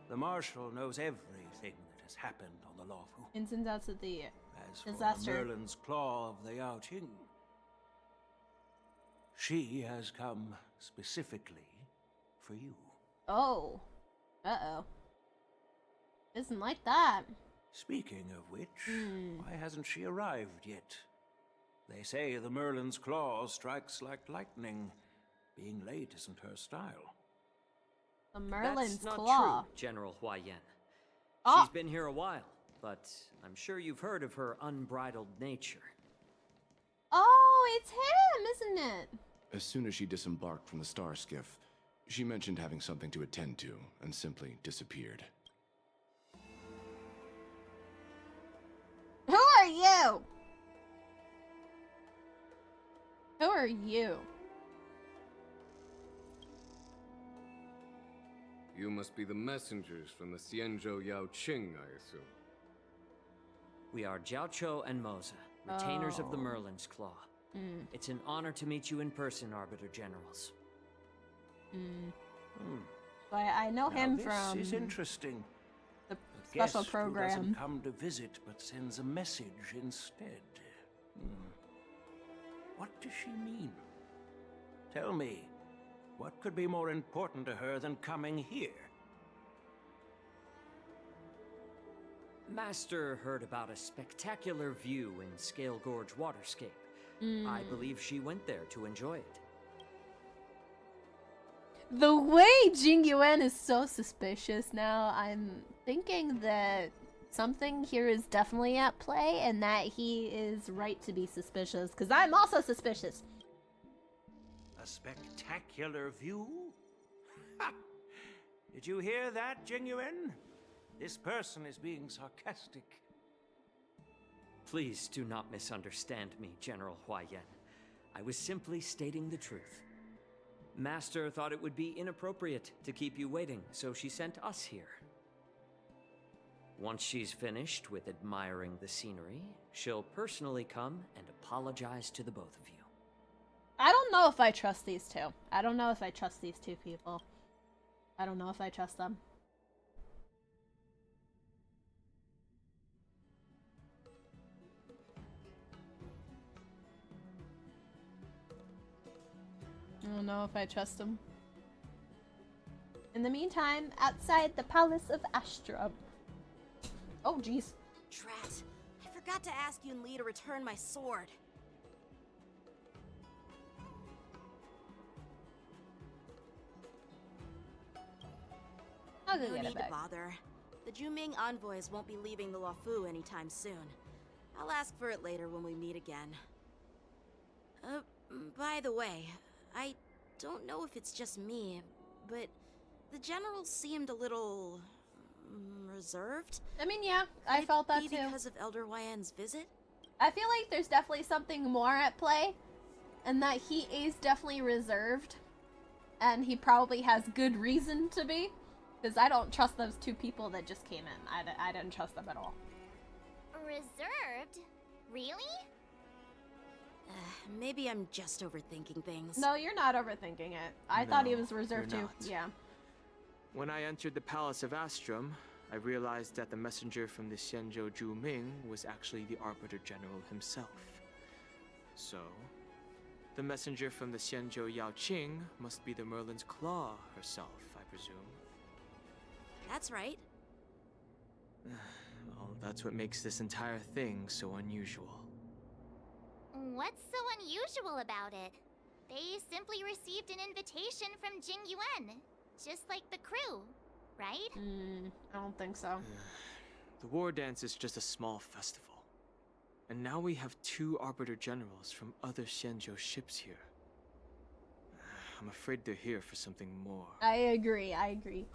The Marshal knows everything that has happened on the LUOFU. Ins and outs of the As for disaster. the Merlin's Claw of the Yao Qing, she has come specifically for you. Oh. Uh-oh. Isn't like that. Speaking of which, why hasn't she arrived yet? They say the Merlin's Claw strikes like lightning. Being late isn't her style. The Merlin's That's not Claw. true, General Huaiyan. Oh. She's been here a while, but I'm sure you've heard of her unbridled nature. Oh, it's him, isn't it? As soon as she disembarked from the star skiff, she mentioned having something to attend to and simply disappeared. Who are you? Who are you? You must be the messengers from the XIANZHOU Yao Qing, I assume. We are Jiaoqiu and Moza, retainers of the Oh. Merlin's Claw. It's an honor to meet you in person, Arbiter Generals. So I know him from This is interesting. the A special guest program. who doesn't come to visit but sends a message instead. What does she mean? Tell me, what could be more important to her than coming here? Master heard about a spectacular view in Scale Gorge Waterscape. I believe she went there to enjoy it. The way Jing Yuan is so suspicious now, I'm thinking that something here is definitely at play and that he is right to be suspicious, because I'm also suspicious. A spectacular view? Ha! Did you hear that, Jingyuan? This person is being sarcastic. Please do not misunderstand me, General Huaiyan. I was simply stating the truth. Master thought it would be inappropriate to keep you waiting, so she sent us here. Once she's finished with admiring the scenery, she'll personally come and apologize to the both of you. I don't know if I trust these two. I don't know if I trust these two people. I don't know if I trust them. I don't know if I trust them. In the meantime, outside the Palace of Astra. Oh, jeez. Drat. I forgot to ask Yun Li to return my sword. I'll go No get need it to back. bother. The Juming envoys won't be leaving the LUOFU anytime soon. I'll ask for it later when we meet again. By the way, I don't know if it's just me, but the general seemed a little reserved. I mean, yeah, I felt that too. Because of Elder Huaiyan's visit? I feel like there's definitely something more at play, and that he is definitely reserved, and he probably has good reason to be, because I don't trust those two people that just came in. I didn't trust them at all. Reserved? Really? Maybe I'm just overthinking things. No, you're not overthinking it. I thought he was reserved you're too. not. Yeah. When I entered the Palace of Astrum, I realized that the messenger from the XIANZHOU Zhuming was actually the Arbiter General himself. So, the messenger from the XIANZHOU Yaoqing must be the Merlin's Claw herself, I presume. That's right. Well, that's what makes this entire thing so unusual. What's so unusual about it? They simply received an invitation from Jing Yuan, just like the crew, right? I don't think so. The war dance is just a small festival. And now we have two Arbiter Generals from other XIANZHOU ships here. I'm afraid they're here for something more. I agree.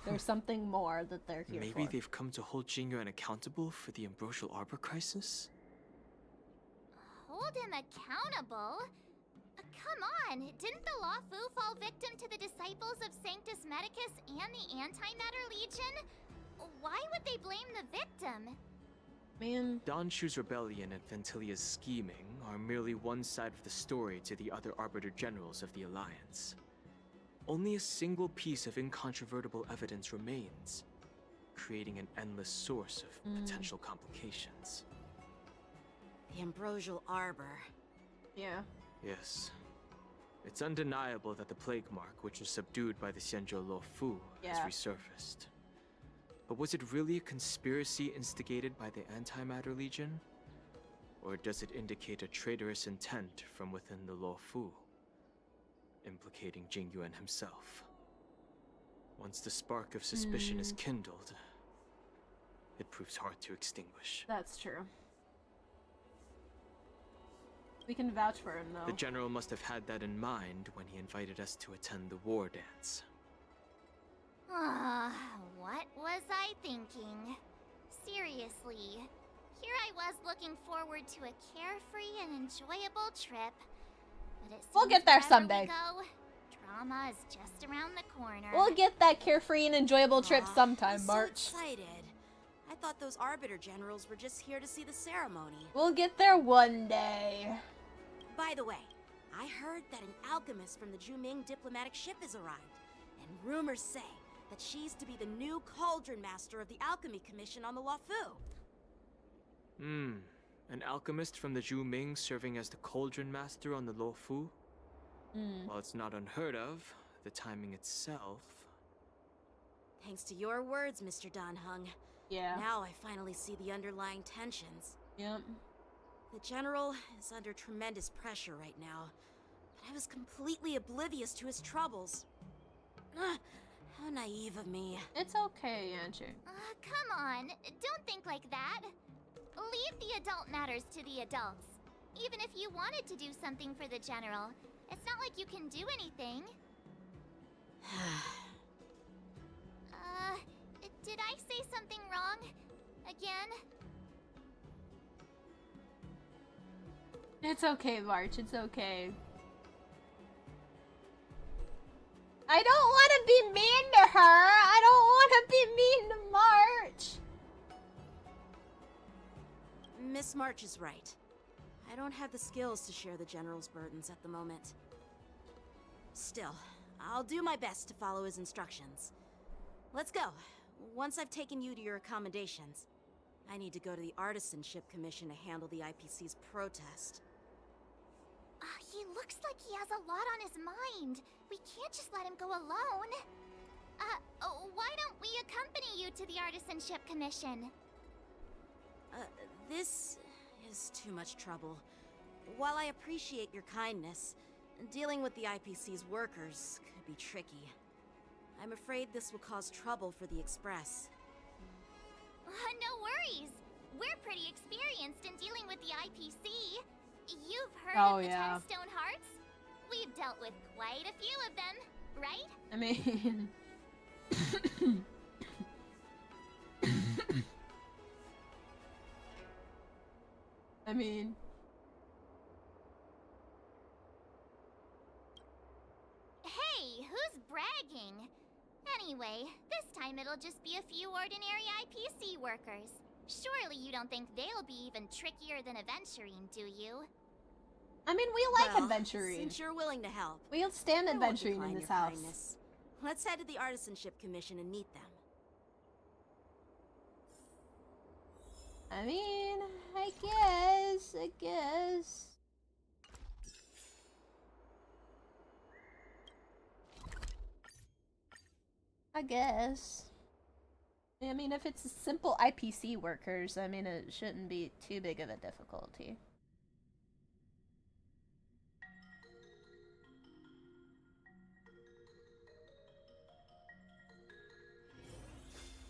There's something more that they're here Maybe for. they've come to hold Jing Yuan accountable for the Ambrosial Arbor crisis? Hold him accountable? Come on, didn't the LUOFU fall victim to the disciples of Sanctus Medicus and the Antimatter Legion? Why would they blame the victim? Man. Don Shu's rebellion and Ventilia's scheming are merely one side of the story to the other Arbiter Generals of the Alliance. Only a single piece of incontrovertible evidence remains, creating an endless source of potential complications. The Ambrosial Arbor. Yeah. Yes. It's undeniable that the plague mark, which was subdued by the XIANZHOU LUOFU, has resurfaced. But was it really a conspiracy instigated by the Antimatter Legion? Or does it indicate a traitorous intent from within the LUOFU, implicating Jing Yuan himself? Once the spark of suspicion is kindled, it proves hard to extinguish. That's true. We can vouch for him, though. The General must have had that in mind when he invited us to attend the war dance. What was I thinking? Seriously, here I was looking forward to a carefree and enjoyable trip. But it We'll seems get there wherever someday. we go, drama is just around the corner. We'll get that carefree and enjoyable trip sometime, I'm March. so excited. I thought those Arbiter Generals were just here to see the ceremony. We'll get there one day. By the way, I heard that an alchemist from the Juming diplomatic ship has arrived, and rumors say that she's to be the new cauldron master of the Alchemy Commission on the LUOFU. An alchemist from the Juming serving as the cauldron master on the LUOFU? While it's not unheard of, the timing itself... Thanks to your words, Mr. Danheng. Yeah. Now I finally see the underlying tensions. Yep. The General is under tremendous pressure right now, but I was completely oblivious to his troubles. How naive of me. It's okay, Yanchu. Come on, don't think like that. Leave the adult matters to the adults. Even if you wanted to do something for the General, it's not like you can do anything. Did I say something wrong? Again? It's okay, March. It's okay. I don't want to be mean to her. I don't want to be mean to March. Miss March is right. I don't have the skills to share the General's burdens at the moment. Still, I'll do my best to follow his instructions. Let's go. Once I've taken you to your accommodations, I need to go to the Artisanship Commission to handle the IPC's protest. He looks like he has a lot on his mind. We can't just let him go alone. Why don't we accompany you to the Artisanship Commission? This is too much trouble. While I appreciate your kindness, dealing with the IPC's workers could be tricky. I'm afraid this will cause trouble for the Express. No worries. We're pretty experienced in dealing with the IPC. You've heard of the 10 Stone Hearts? We've dealt with quite a few of them, right? I mean... Hey, who's bragging? Anyway, this time it'll just be a few ordinary IPC workers. Surely you don't think they'll be even trickier than adventuring, do you? I mean, we like adventuring. Since you're willing to help, we'll stand adventuring in this house. Kindness. Let's head to the Artisanship Commission and meet them. I mean, I guess. I mean, if it's simple IPC workers, I mean, it shouldn't be too big of a difficulty.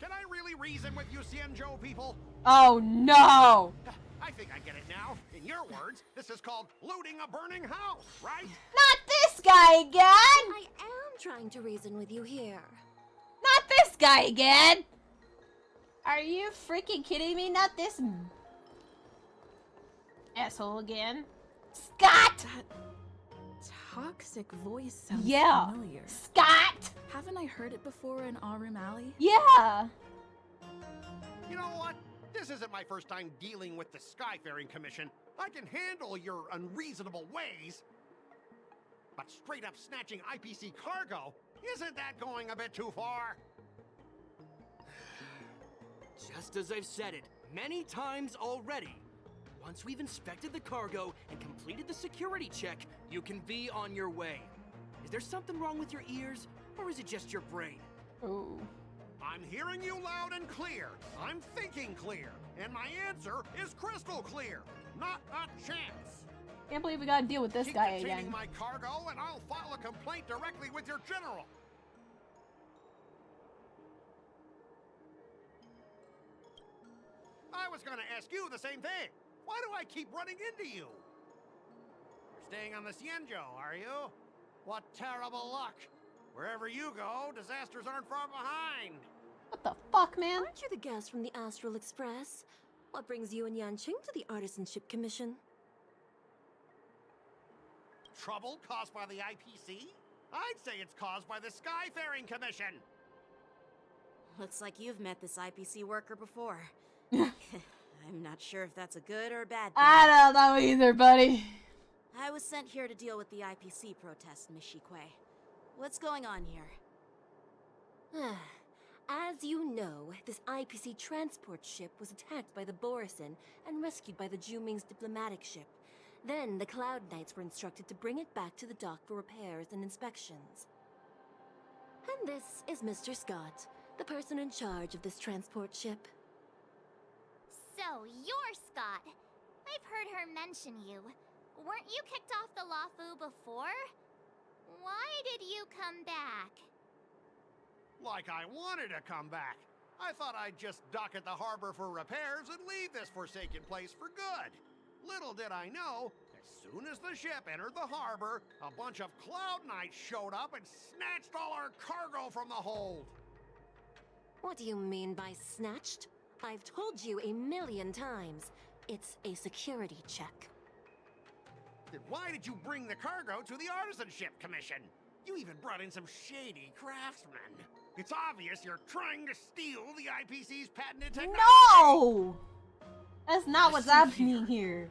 Can I really reason with you, XIANZHOU people? Oh no! I think I get it now. In your words, this is called looting a burning house, right? Not this guy again! I am trying to reason with you here. Not this guy again! Are you freaking kidding me? Not this asshole again. Scott! That toxic voice sounds familiar. Scott! Haven't I heard it before in Aurum Alley? Yeah! You know what? This isn't my first time dealing with the Skyfaring Commission. I can handle your unreasonable ways. But straight up snatching IPC cargo, isn't that going a bit too far? Just as I've said it many times already. Once we've inspected the cargo and completed the security check, you can be on your way. Is there something wrong with your ears, or is it just your brain? Oh. I'm hearing you loud and clear. I'm thinking clear. And my answer is crystal clear. Not a chance. Can't believe we gotta deal with this Keep guy detaining again. my cargo, and I'll file a complaint directly with your general. I was gonna ask you the same thing. Why do I keep running into you? You're staying on the XIANZHOU, are you? What terrible luck. Wherever you go, disasters aren't far behind. What the fuck, man? Aren't you the guest from the Astral Express? What brings you and Yanqing to the Artisanship Commission? Trouble caused by the IPC? I'd say it's caused by the Skyfaring Commission. Looks like you've met this IPC worker before. I'm not sure if that's a good or a bad thing. I don't know either, buddy. I was sent here to deal with the IPC protest, Miss Shikwe. What's going on here? As you know, this IPC transport ship was attacked by the Borisin and rescued by the Juming's diplomatic ship. Then the Cloud Knights were instructed to bring it back to the dock for repairs and inspections. And this is Mr. Scott, the person in charge of this transport ship. So, you're Scott. I've heard her mention you. Weren't you kicked off the LUOFU before? Why did you come back? Like I wanted to come back. I thought I'd just dock at the harbor for repairs and leave this forsaken place for good. Little did I know, as soon as the ship entered the harbor, a bunch of Cloud Knights showed up and snatched all our cargo from the hold. What do you mean by snatched? I've told you 1,000,000 times. It's a security check. Then why did you bring the cargo to the Artisanship Commission? You even brought in some shady craftsmen. It's obvious you're trying to steal the IPC's patented technology. No! That's not what's happening here.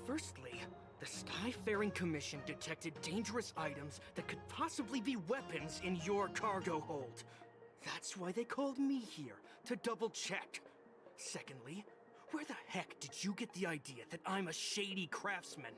Firstly, the Skyfaring Commission detected dangerous items that could possibly be weapons in your cargo hold. That's why they called me here, to double check. Secondly, where the heck did you get the idea that I'm a shady craftsman?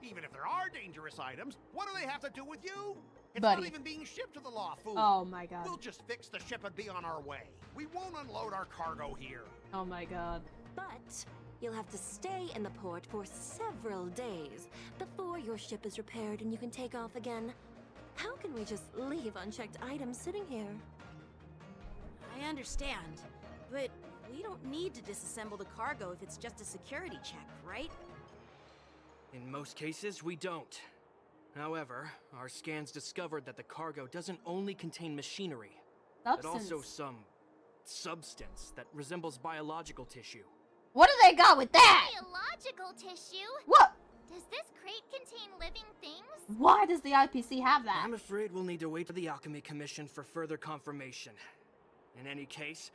Even if there are dangerous items, what do they have to do with you? It's Buddy. not even being shipped to the LUOFU. Oh my god. We'll just fix the ship and be on our way. We won't unload our cargo here. Oh my god. But you'll have to stay in the port for several days before your ship is repaired and you can take off again. How can we just leave unchecked items sitting here? I understand, but we don't need to disassemble the cargo if it's just a security check, right? In most cases, we don't. However, our scans discovered that the cargo doesn't only contain machinery, but also some substance that resembles biological tissue. What do they got with that? Biological tissue? What? Does this crate contain living things? Why does the IPC have that? I'm afraid we'll need to wait for the Alchemy Commission for further confirmation. In any case,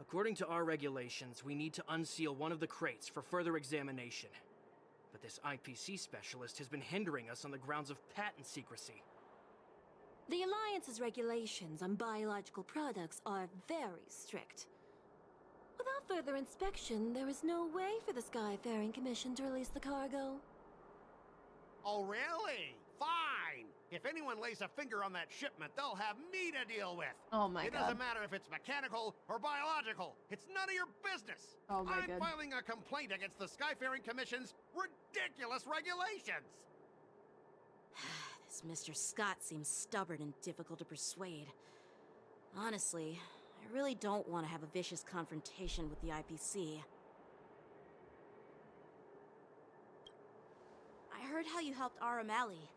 according to our regulations, we need to unseal one of the crates for further examination. But this IPC specialist has been hindering us on the grounds of patent secrecy. The Alliance's regulations on biological products are very strict. Without further inspection, there is no way for the Skyfaring Commission to release the cargo. Oh, really? Fine. If anyone lays a finger on that shipment, they'll have me to deal with. Oh my It god. doesn't matter if it's mechanical or biological. It's none of your business. Oh my I'm god. filing a complaint against the Skyfaring Commission's ridiculous regulations. This Mr. Scott seems stubborn and difficult to persuade. Honestly, I really don't want to have a vicious confrontation with the IPC. I heard how you helped Aramali.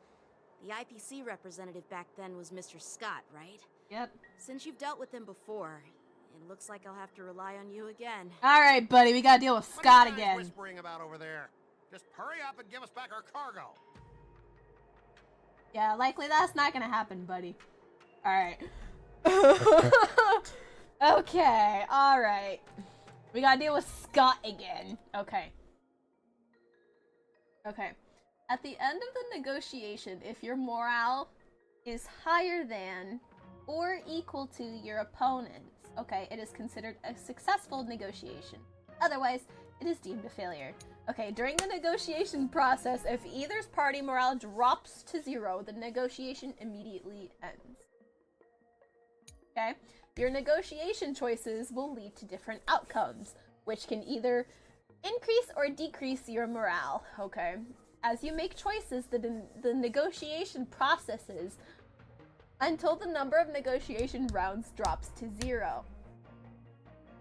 The IPC representative back then was Mr. Scott, right? Yep. Since you've dealt with him before, it looks like I'll have to rely on you again. Alright, buddy, we gotta deal with Scott What are you guys again. whispering about over there? Just hurry up and give us back our cargo. Yeah, likely that's not gonna happen, buddy. Alright. Okay, alright. We gotta deal with Scott again. Okay. Okay. At the end of the negotiation, if your morale is higher than or equal to your opponent's, okay, it is considered a successful negotiation. Otherwise, it is deemed a failure. Okay, during the negotiation process, if either's party morale drops to 0, the negotiation immediately ends. Okay? Your negotiation choices will lead to different outcomes, which can either increase or decrease your morale, okay? As you make choices, the negotiation processes until the number of negotiation rounds drops to 0.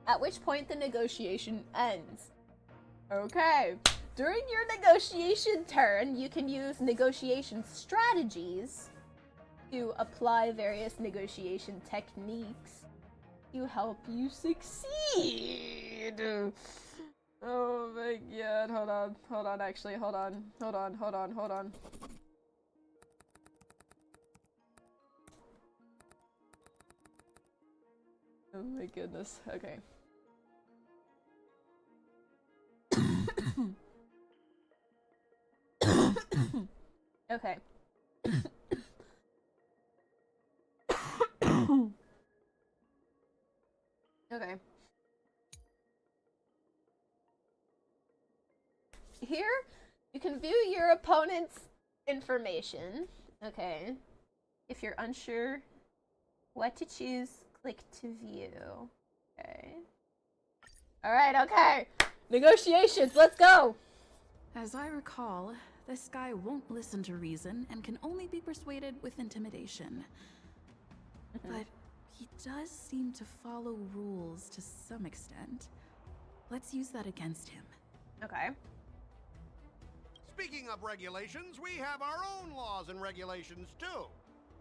At which point the negotiation ends. Okay. During your negotiation turn, you can use negotiation strategies to apply various negotiation techniques to help you succeed. Oh my god, hold on, actually, hold on. Oh my goodness, okay. Okay. Okay. Here, you can view your opponent's information. Okay. If you're unsure what to choose, click to view. Okay. Alright, okay. Negotiations, let's go! As I recall, this guy won't listen to reason and can only be persuaded with intimidation. But he does seem to follow rules to some extent. Let's use that against him. Okay. Speaking of regulations, we have our own laws and regulations too.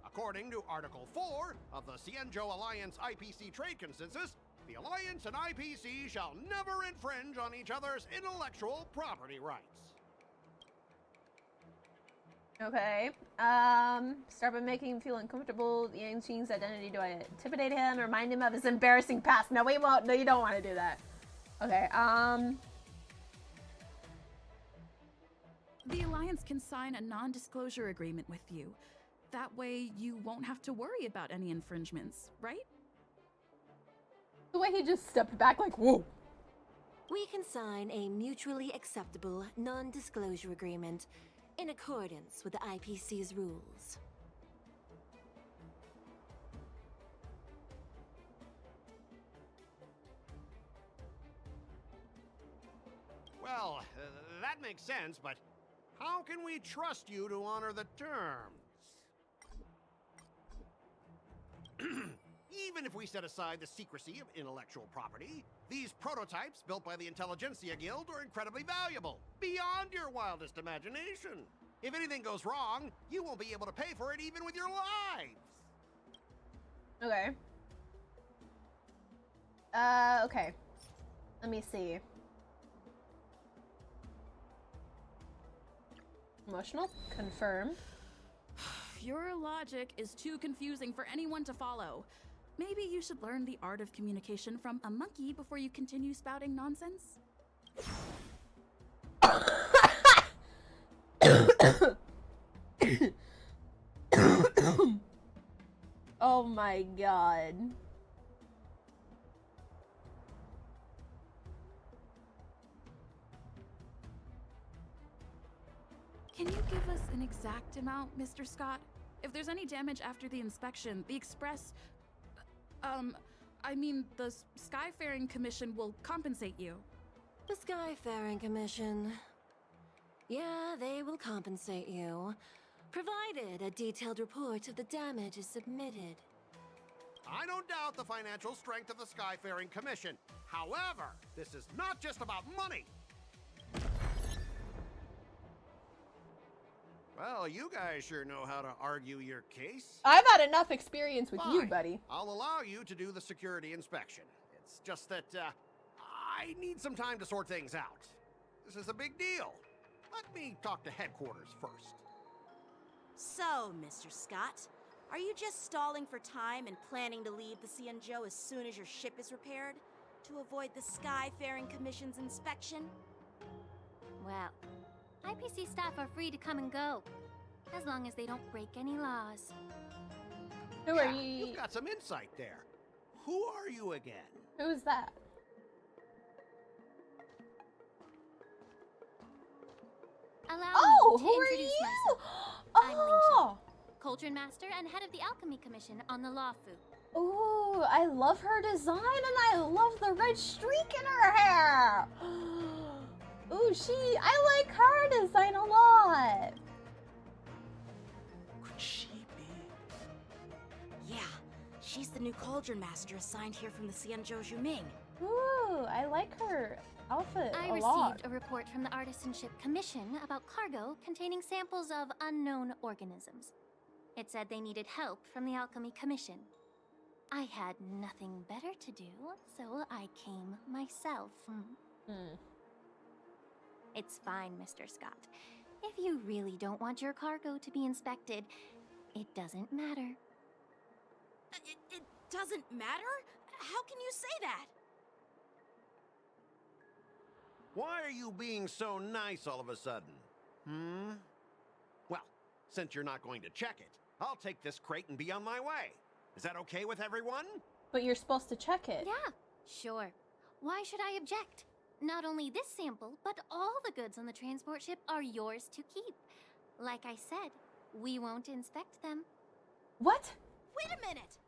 According to Article 4 of the XIANZHOU Alliance IPC Trade Consensus, the Alliance and IPC shall never infringe on each other's intellectual property rights. Okay. Start by making him feel uncomfortable. XIANZHOU's identity. Do I intimidate him? Remind him of his embarrassing past. No, we won't. No, you don't want to do that. Okay, The Alliance can sign a non-disclosure agreement with you. That way, you won't have to worry about any infringements, right? The way he just stepped back like, whoa. We can sign a mutually acceptable non-disclosure agreement in accordance with the IPC's rules. Well, that makes sense, but how can we trust you to honor the terms? Even if we set aside the secrecy of intellectual property, these prototypes built by the Intelligentsia Guild are incredibly valuable, beyond your wildest imagination. If anything goes wrong, you won't be able to pay for it even with your lives. Okay. Okay. Let me see. Emotional? Confirm. Your logic is too confusing for anyone to follow. Maybe you should learn the art of communication from a monkey before you continue spouting nonsense? Oh my god. Can you give us an exact amount, Mr. Scott? If there's any damage after the inspection, the Express... the Skyfaring Commission will compensate you. The Skyfaring Commission. Yeah, they will compensate you, provided a detailed report of the damage is submitted. I don't doubt the financial strength of the Skyfaring Commission. However, this is not just about money. Well, you guys sure know how to argue your case. I've had enough experience with you, Fine. buddy. I'll allow you to do the security inspection. It's just that, I need some time to sort things out. This is a big deal. Let me talk to headquarters first. So, Mr. Scott, are you just stalling for time and planning to leave the XIANZHOU as soon as your ship is repaired? To avoid the Skyfaring Commission's inspection? Well, IPC staff are free to come and go, as long as they don't break any laws. Who are you? You've got some insight there. Who are you again? Who's that? Allow me to who are introduce you? myself. I'm Oh! Lingshan, Cauldron Master and head of the Alchemy Commission on the LUOFU. Ooh, I love her design and I love the red streak in her hair! Ooh, I like her design a lot! Could she be? Yeah, she's the new Cauldron Master assigned here from the XIANZHOU Juming. Ooh, I like her outfit I a received lot. a report from the Artisanship Commission about cargo containing samples of unknown organisms. It said they needed help from the Alchemy Commission. I had nothing better to do, so I came myself. It's fine, Mr. Scott. If you really don't want your cargo to be inspected, it doesn't matter. It doesn't matter? How can you say that? Why are you being so nice all of a sudden? Well, since you're not going to check it, I'll take this crate and be on my way. Is that okay with everyone? But you're supposed to check it. Yeah, sure. Why should I object? Not only this sample, but all the goods on the transport ship are yours to keep. Like I said, we won't inspect them. What? Wait a minute!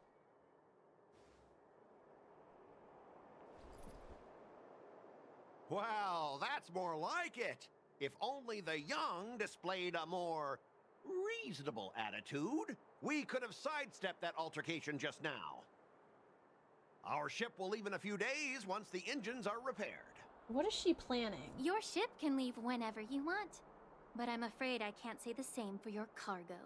Well, that's more like it. If only the young displayed a more reasonable attitude, we could have sidestepped that altercation just now. Our ship will leave in a few days once the engines are repaired. What is she planning? Your ship can leave whenever you want. But I'm afraid I can't say the same for your cargo.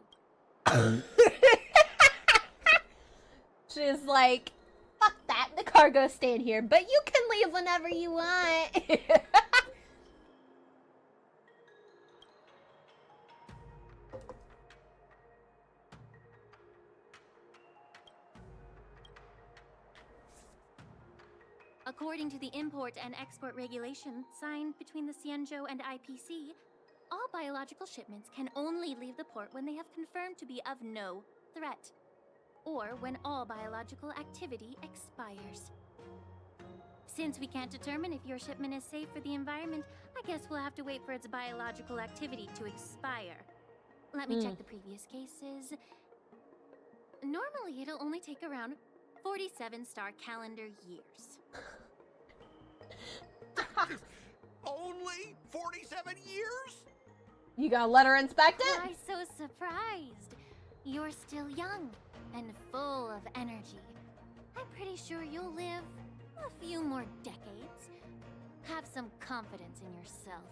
She's like, fuck that, the cargo's staying here, but you can leave whenever you want. According to the import and export regulation signed between the XIANZHOU and IPC, all biological shipments can only leave the port when they have confirmed to be of no threat, or when all biological activity expires. Since we can't determine if your shipment is safe for the environment, I guess we'll have to wait for its biological activity to expire. Let me check the previous cases. Normally, it'll only take around 47 star calendar years. Only 47 years? You gonna let her inspect it? Why so surprised? You're still young and full of energy. I'm pretty sure you'll live a few more decades. Have some confidence in yourself.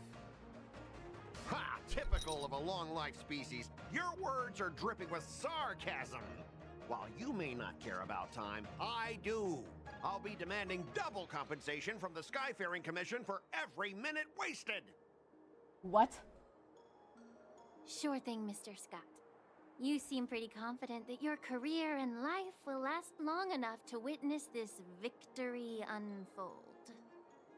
Ha! Typical of a long-life species. Your words are dripping with sarcasm. While you may not care about time, I do. I'll be demanding double compensation from the Skyfaring Commission for every minute wasted. What? Sure thing, Mr. Scott. You seem pretty confident that your career and life will last long enough to witness this victory unfold.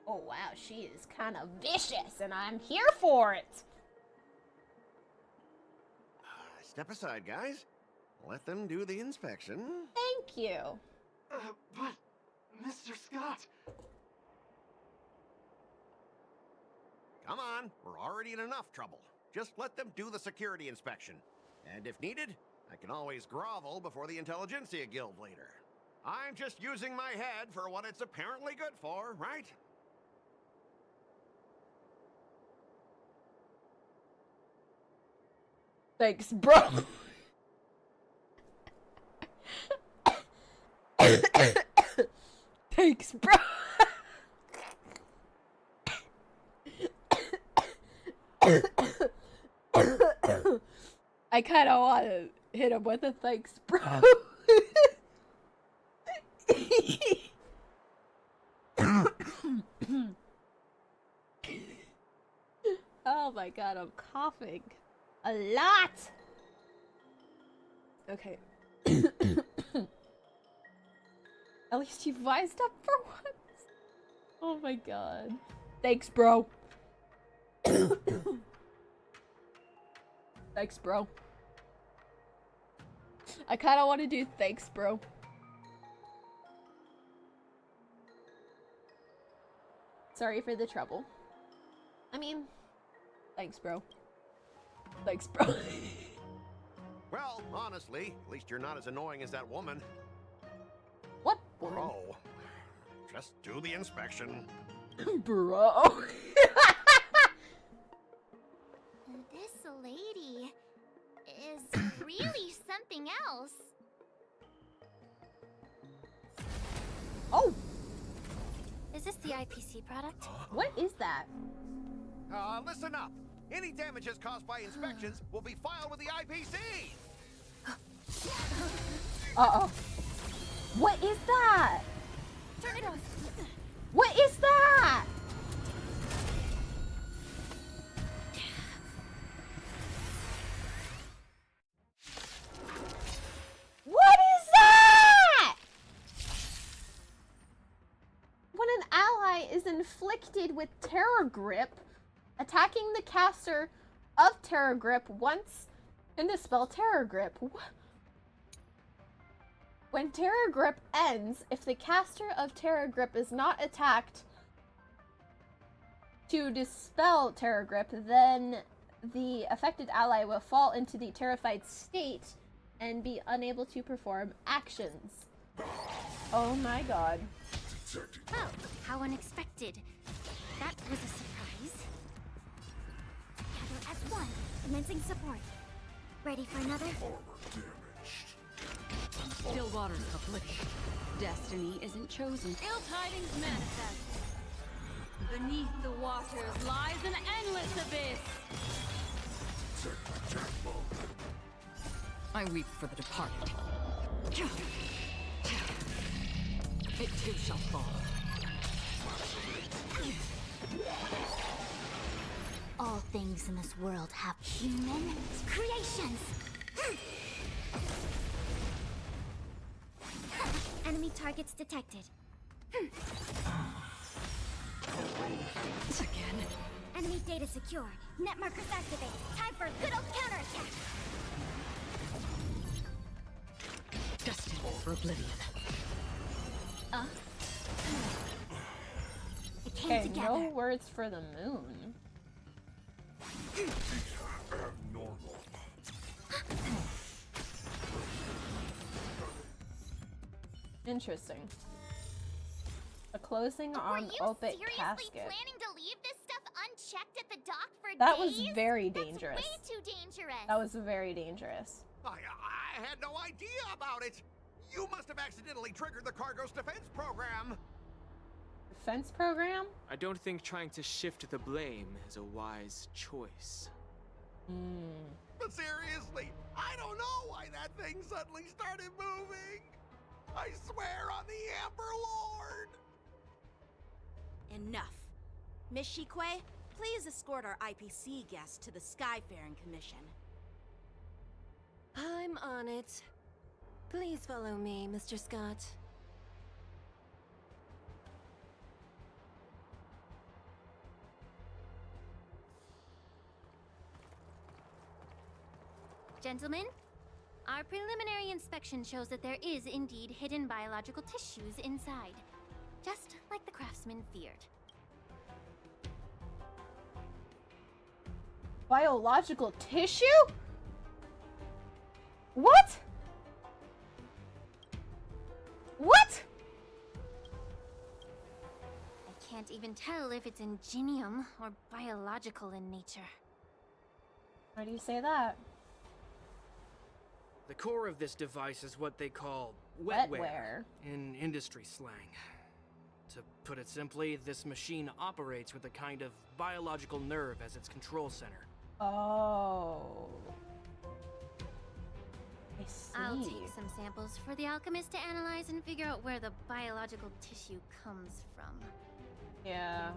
Oh wow, she is kind of vicious, and I'm here for it. Step aside, guys. Let them do the inspection. Thank you. But, Mr. Scott... Come on, we're already in enough trouble. Just let them do the security inspection. And if needed, I can always grovel before the Intelligentsia Guild later. I'm just using my head for what it's apparently good for, right? Thanks, bro. Thanks, bro. I kind of want to hit him with a thanks, bro. Oh my god, I'm coughing a lot. Okay. At least you've wised up for once. Oh my god. Thanks, bro. Thanks, bro. I kind of want to do thanks, bro. Sorry for the trouble. I mean, thanks, bro. Thanks, bro. Well, honestly, at least you're not as annoying as that woman. What woman? Bro, just do the inspection. Bro. This lady is really something else. Oh! Is this the IPC product? What is that? Listen up. Any damages caused by inspections will be filed with the IPC. Uh-oh. What is that? Turn it off. What is that? What is that? When an ally is inflicted with Terror Grip, attacking the caster of Terror Grip once And the spell Terror Grip. When Terror Grip ends, if the caster of Terror Grip is not attacked to dispel Terror Grip, then the affected ally will fall into the terrified state and be unable to perform actions. Oh my god. Oh, how unexpected. That was a surprise. Together as one, commencing support. Ready for another? Still waters of affliction. Destiny isn't chosen. Ill tidings manifest. Beneath the waters lies an endless abyss. I weep for the departed. It too shall fall. All things in this world have human creations. Enemy targets detected. Again. Enemy data secure. Net markers activate. Time for a good old counterattack. Destined for oblivion. It came Okay, together. no words for the moon. Interesting. A closing on Opit casket. Planning to leave this stuff unchecked at the dock for That days? was very dangerous. Way too dangerous. That was very dangerous. I had no idea about it. You must have accidentally triggered the cargo's defense program. Defense program? I don't think trying to shift the blame is a wise choice. But seriously, I don't know why that thing suddenly started moving. I swear on the Amber Lord. Enough. Miss Shikwe, please escort our IPC guest to the Skyfaring Commission. I'm on it. Please follow me, Mr. Scott. Gentlemen, our preliminary inspection shows that there is indeed hidden biological tissues inside. Just like the craftsman feared. Biological tissue? What? What? I can't even tell if it's ingenium or biological in nature. Why do you say that? The core of this device is what they call Wetware. wetware in industry slang. To put it simply, this machine operates with a kind of biological nerve as its control center. Oh. I see. I'll take some samples for the alchemist to analyze and figure out where the biological tissue comes from. Yeah.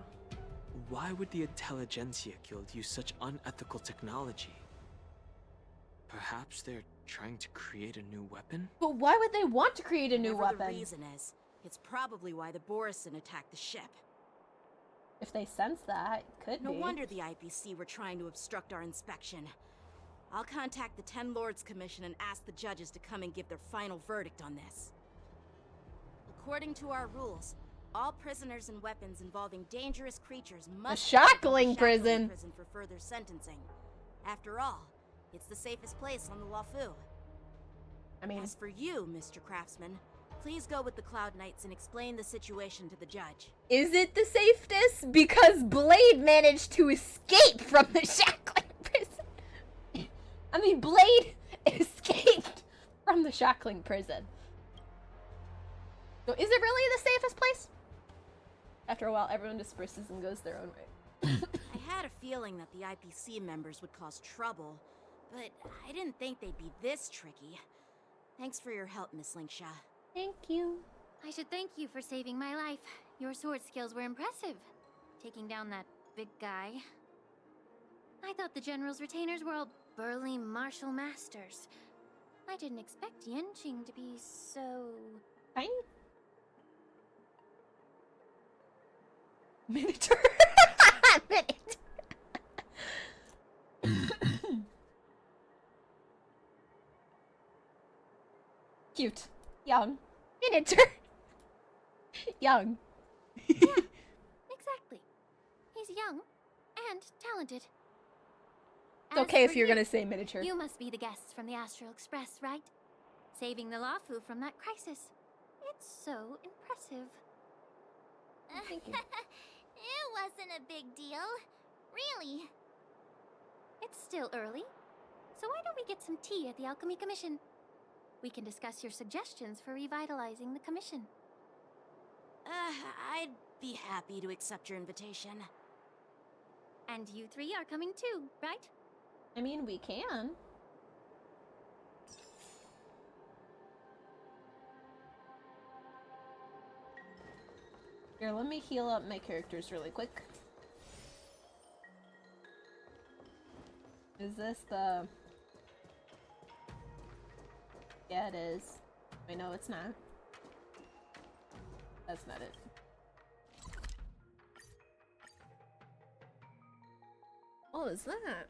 Why would the Intelligentsia Guild use such unethical technology? Perhaps they're trying to create a new weapon? But why would they want to create a new Whatever weapon? the reason is, it's probably why the Borison attacked the ship. If they sense that, it could No be. wonder the IPC were trying to obstruct our inspection. I'll contact the Ten Lords Commission and ask the judges to come and give their final verdict on this. According to our rules, all prisoners and weapons involving dangerous creatures must shackling be put in prison. prison for further sentencing. After all, it's the safest place on the LUOFU. I mean, as for you, Mr. Craftsman, please go with the Cloud Knights and explain the situation to the judge. is it the safest? Because Blade managed to escape from the shackling prison. I mean, Blade escaped from the shackling prison. So is it really the safest place? After a while, everyone disperses and goes their own way. I had a feeling that the IPC members would cause trouble, but I didn't think they'd be this tricky. Thanks for your help, Miss Linksha. Thank you. I should thank you for saving my life. Your sword skills were impressive. Taking down that big guy. I thought the General's retainers were all burly martial masters. I didn't expect Yanqing to be so... Tiny? Miniature. Cute. Young. Miniature. Young. Exactly. He's young and talented. It's okay As if for you're you, gonna say miniature. You must be the guests from the Astral Express, right? Saving the LUOFU from that crisis. It's so impressive. Thank you. It wasn't a big deal. Really. It's still early, so why don't we get some tea at the Alchemy Commission? We can discuss your suggestions for revitalizing the commission. I'd be happy to accept your invitation. And you three are coming too, right? I mean, we can. Here, let me heal up my characters really quick. Is this the... Yeah, it is. Wait, no, it's not. That's not it. What was that?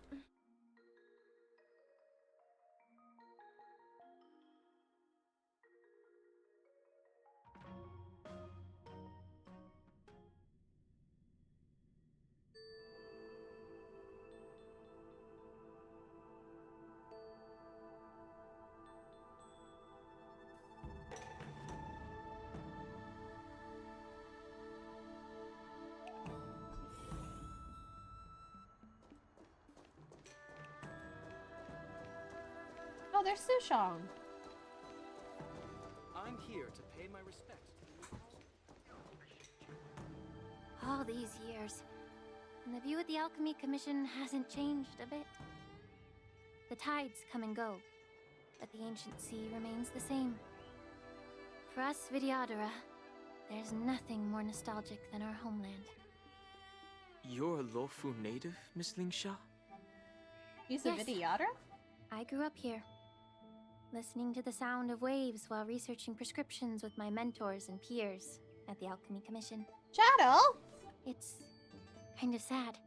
Oh, there's Sushong. I'm here to pay my respects to All these years, and the view of the Alchemy Commission hasn't changed a bit. The tides come and go, but the ancient sea remains the same. For us Vidyadhara, there's nothing more nostalgic than our homeland. You're a LUOFU native, Miss Lingsha? He's a Vidyadhara? I grew up here, listening to the sound of waves while researching prescriptions with my mentors and peers at the Alchemy Commission. Shadow? It's kind of sad,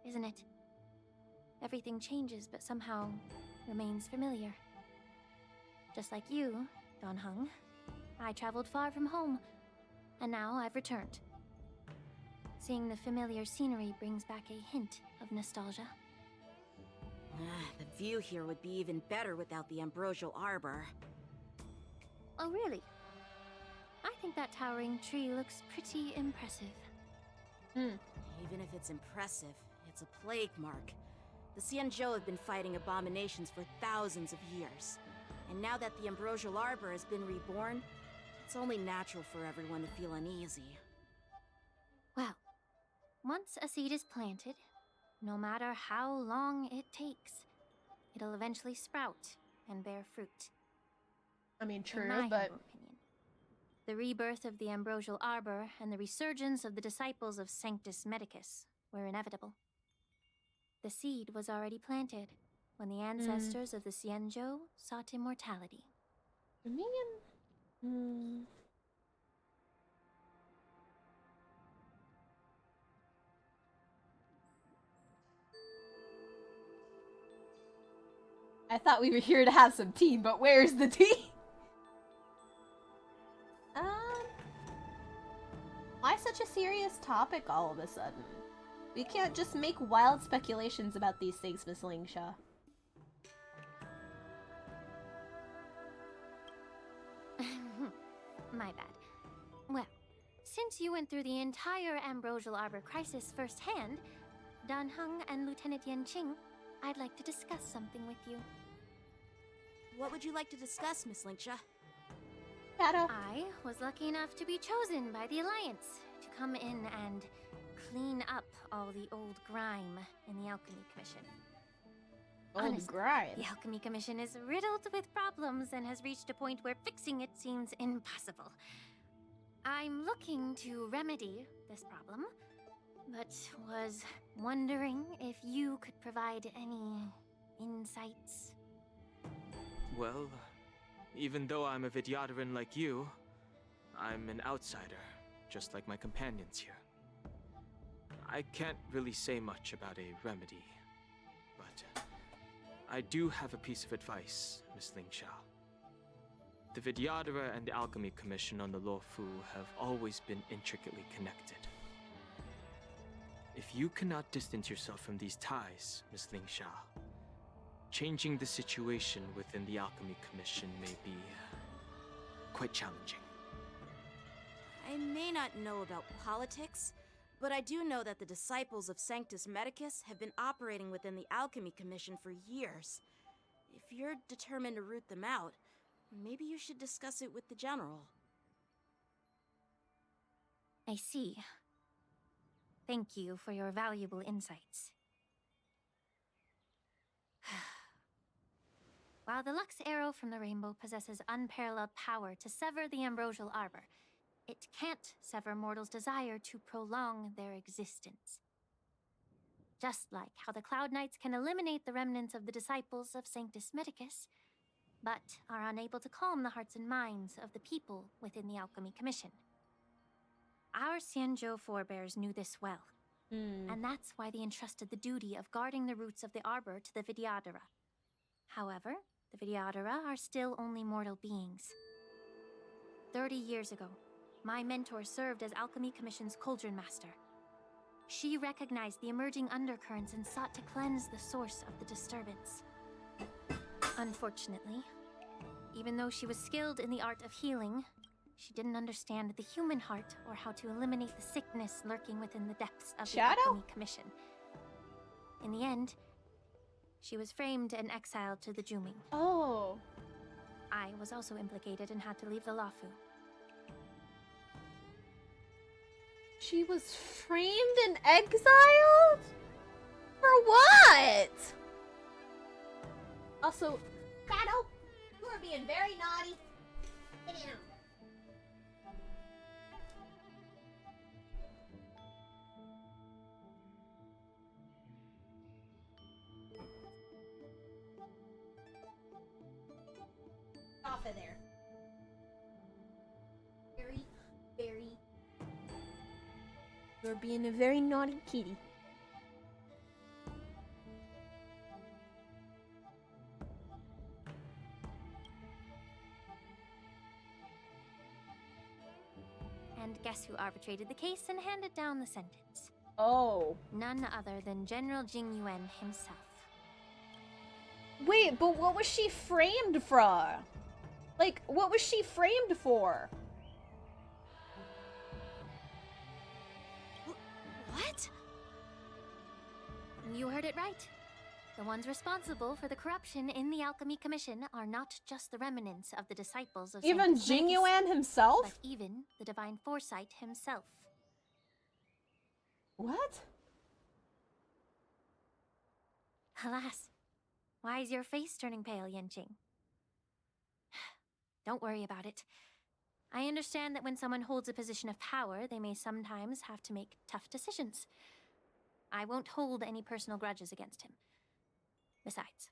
isn't it? Everything changes but somehow remains familiar. Just like you, Dan Heng, I traveled far from home, and now I've returned. Seeing the familiar scenery brings back a hint of nostalgia. The view here would be even better without the ambrosial arbor. Oh, really? I think that towering tree looks pretty impressive. Even if it's impressive, it's a plague mark. The XIANZHOU have been fighting abominations for thousands of years. And now that the ambrosial arbor has been reborn, it's only natural for everyone to feel uneasy. Well, once a seed is planted, no matter how long it takes, it'll eventually sprout and bear fruit. I mean, true, In my but... humble opinion, the rebirth of the ambrosial arbor and the resurgence of the disciples of Sanctus Medicus were inevitable. The seed was already planted when the ancestors of the XIANZHOU sought immortality. I mean... I thought we were here to have some tea, but where's the tea? Why such a serious topic all of a sudden? We can't just make wild speculations about these things, Miss Lingsha. My bad. Well, since you went through the entire ambrosial arbor crisis firsthand, Dan Heng and Lieutenant Yanqing, I'd like to discuss something with you. What would you like to discuss, Miss Lingsha? Shadow. I was lucky enough to be chosen by the Alliance to come in and clean up all the old grime in the Alchemy Commission. Old grime? The Alchemy Commission is riddled with problems and has reached a point where fixing it seems impossible. I'm looking to remedy this problem, but was wondering if you could provide any insights. Well, even though I'm a Vidyadharan like you, I'm an outsider, just like my companions here. I can't really say much about a remedy, but I do have a piece of advice, Miss Lingsha. The Vidyadhara and the Alchemy Commission on the LUOFU have always been intricately connected. If you cannot distance yourself from these ties, Miss Lingsha, changing the situation within the Alchemy Commission may be quite challenging. I may not know about politics, but I do know that the disciples of Sanctus Medicus have been operating within the Alchemy Commission for years. If you're determined to root them out, maybe you should discuss it with the General. I see. Thank you for your valuable insights. While the Lux Arrow from the Rainbow possesses unparalleled power to sever the Ambrosial Arbor, it can't sever mortals' desire to prolong their existence. Just like how the Cloud Knights can eliminate the remnants of the disciples of Sanctus Medicus, but are unable to calm the hearts and minds of the people within the Alchemy Commission. Our XIANZHOU forebears knew this well, and that's why they entrusted the duty of guarding the roots of the Arbor to the Vidyadhara. However, the Vidyadhara are still only mortal beings. 30 years ago, my mentor served as Alchemy Commission's Cauldron Master. She recognized the emerging undercurrents and sought to cleanse the source of the disturbance. Unfortunately, even though she was skilled in the art of healing, she didn't understand the human heart or how to eliminate the sickness lurking within the depths of the Alchemy Commission. In the end, she was framed and exiled to the Juming. Oh. I was also implicated and had to leave the LUOFU. She was framed and exiled? For what? Also, Shadow, you are being very naughty. Get in. Off of there. very, very... You're being a very naughty kitty. And guess who arbitrated the case and handed down the sentence? Oh. None other than General Jing Yuan himself. Wait, but what was she framed for? Like, what was she framed for? What? You heard it right. The ones responsible for the corruption in the Alchemy Commission are not just the remnants of the disciples of Even Sanctus Jing Medicus, Yuan himself? but even the Divine Foresight himself. What? Alas, why is your face turning pale, Yanqing? Don't worry about it. I understand that when someone holds a position of power, they may sometimes have to make tough decisions. I won't hold any personal grudges against him. Besides,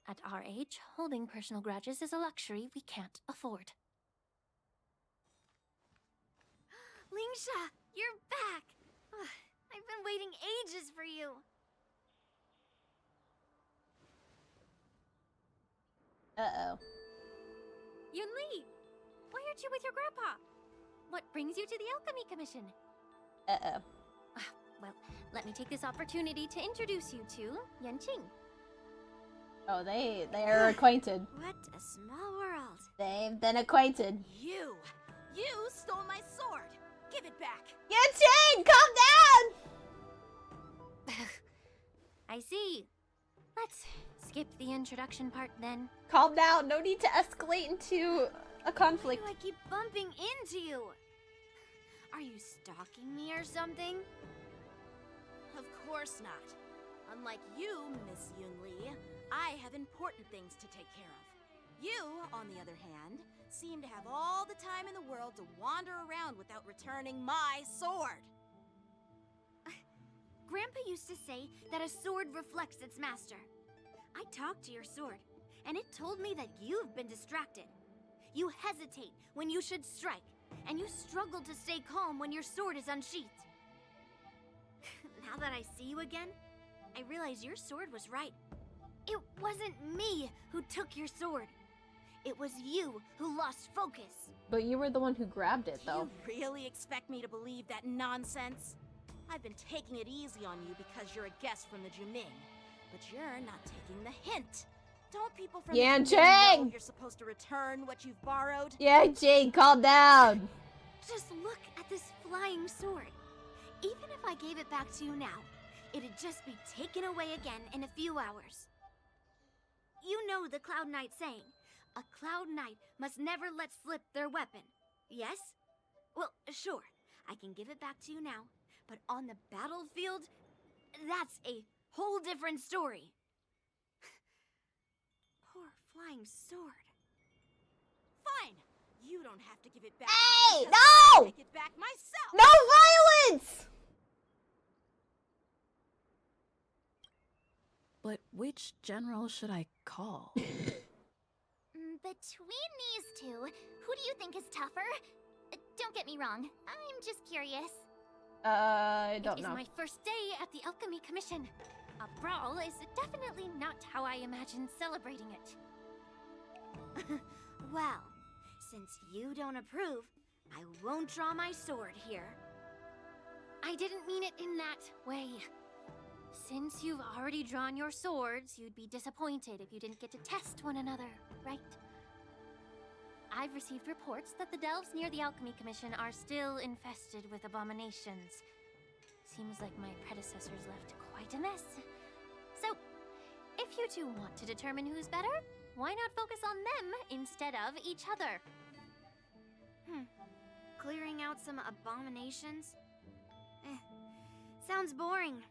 at our age, holding personal grudges is a luxury we can't afford. Lingsha, you're back! Ugh, I've been waiting ages for you. Uh-oh. Yunli, why aren't you with your grandpa? What brings you to the Alchemy Commission? Uh-oh. Well, let me take this opportunity to introduce you to Yanqing. Oh, they're acquainted. What a small world. They've been acquainted. You stole my sword. Give it back. Yanqing, calm down! I see. Let's skip the introduction part then. Calm down. No need to escalate into a conflict. Why do I keep bumping into you? Are you stalking me or something? Of course not. Unlike you, Miss Yunli, I have important things to take care of. You, on the other hand, seem to have all the time in the world to wander around without returning my sword. Grandpa used to say that a sword reflects its master. I talked to your sword, and it told me that you've been distracted. You hesitate when you should strike, and you struggle to stay calm when your sword is unsheathed. Now that I see you again, I realize your sword was right. It wasn't me who took your sword. It was you who lost focus. But you were the one who grabbed it, though. You really expect me to believe that nonsense? I've been taking it easy on you because you're a guest from the Juming. But you're not taking the hint. Don't people from the Juming know you're supposed to return what you've borrowed? Yanqing, calm down! Just look at this flying sword. Even if I gave it back to you now, it'd just be taken away again in a few hours. You know the Cloud Knight saying, a Cloud Knight must never let slip their weapon. Yes? Well, sure, I can give it back to you now, but on the battlefield, that's a whole different story. Poor flying sword. Fine! You don't have to give it back. Hey, because no! I'll take it back myself. No violence! But which general should I call? Between these two, who do you think is tougher? Don't get me wrong, I'm just curious. I don't know. It is my first day at the Alchemy Commission. A brawl is definitely not how I imagined celebrating it. Well, since you don't approve, I won't draw my sword here. I didn't mean it in that way. Since you've already drawn your swords, you'd be disappointed if you didn't get to test one another, right? I've received reports that the delves near the Alchemy Commission are still infested with abominations. Seems like my predecessors left quite a mess. So, if you two want to determine who's better, why not focus on them instead of each other? Clearing out some abominations? Sounds boring.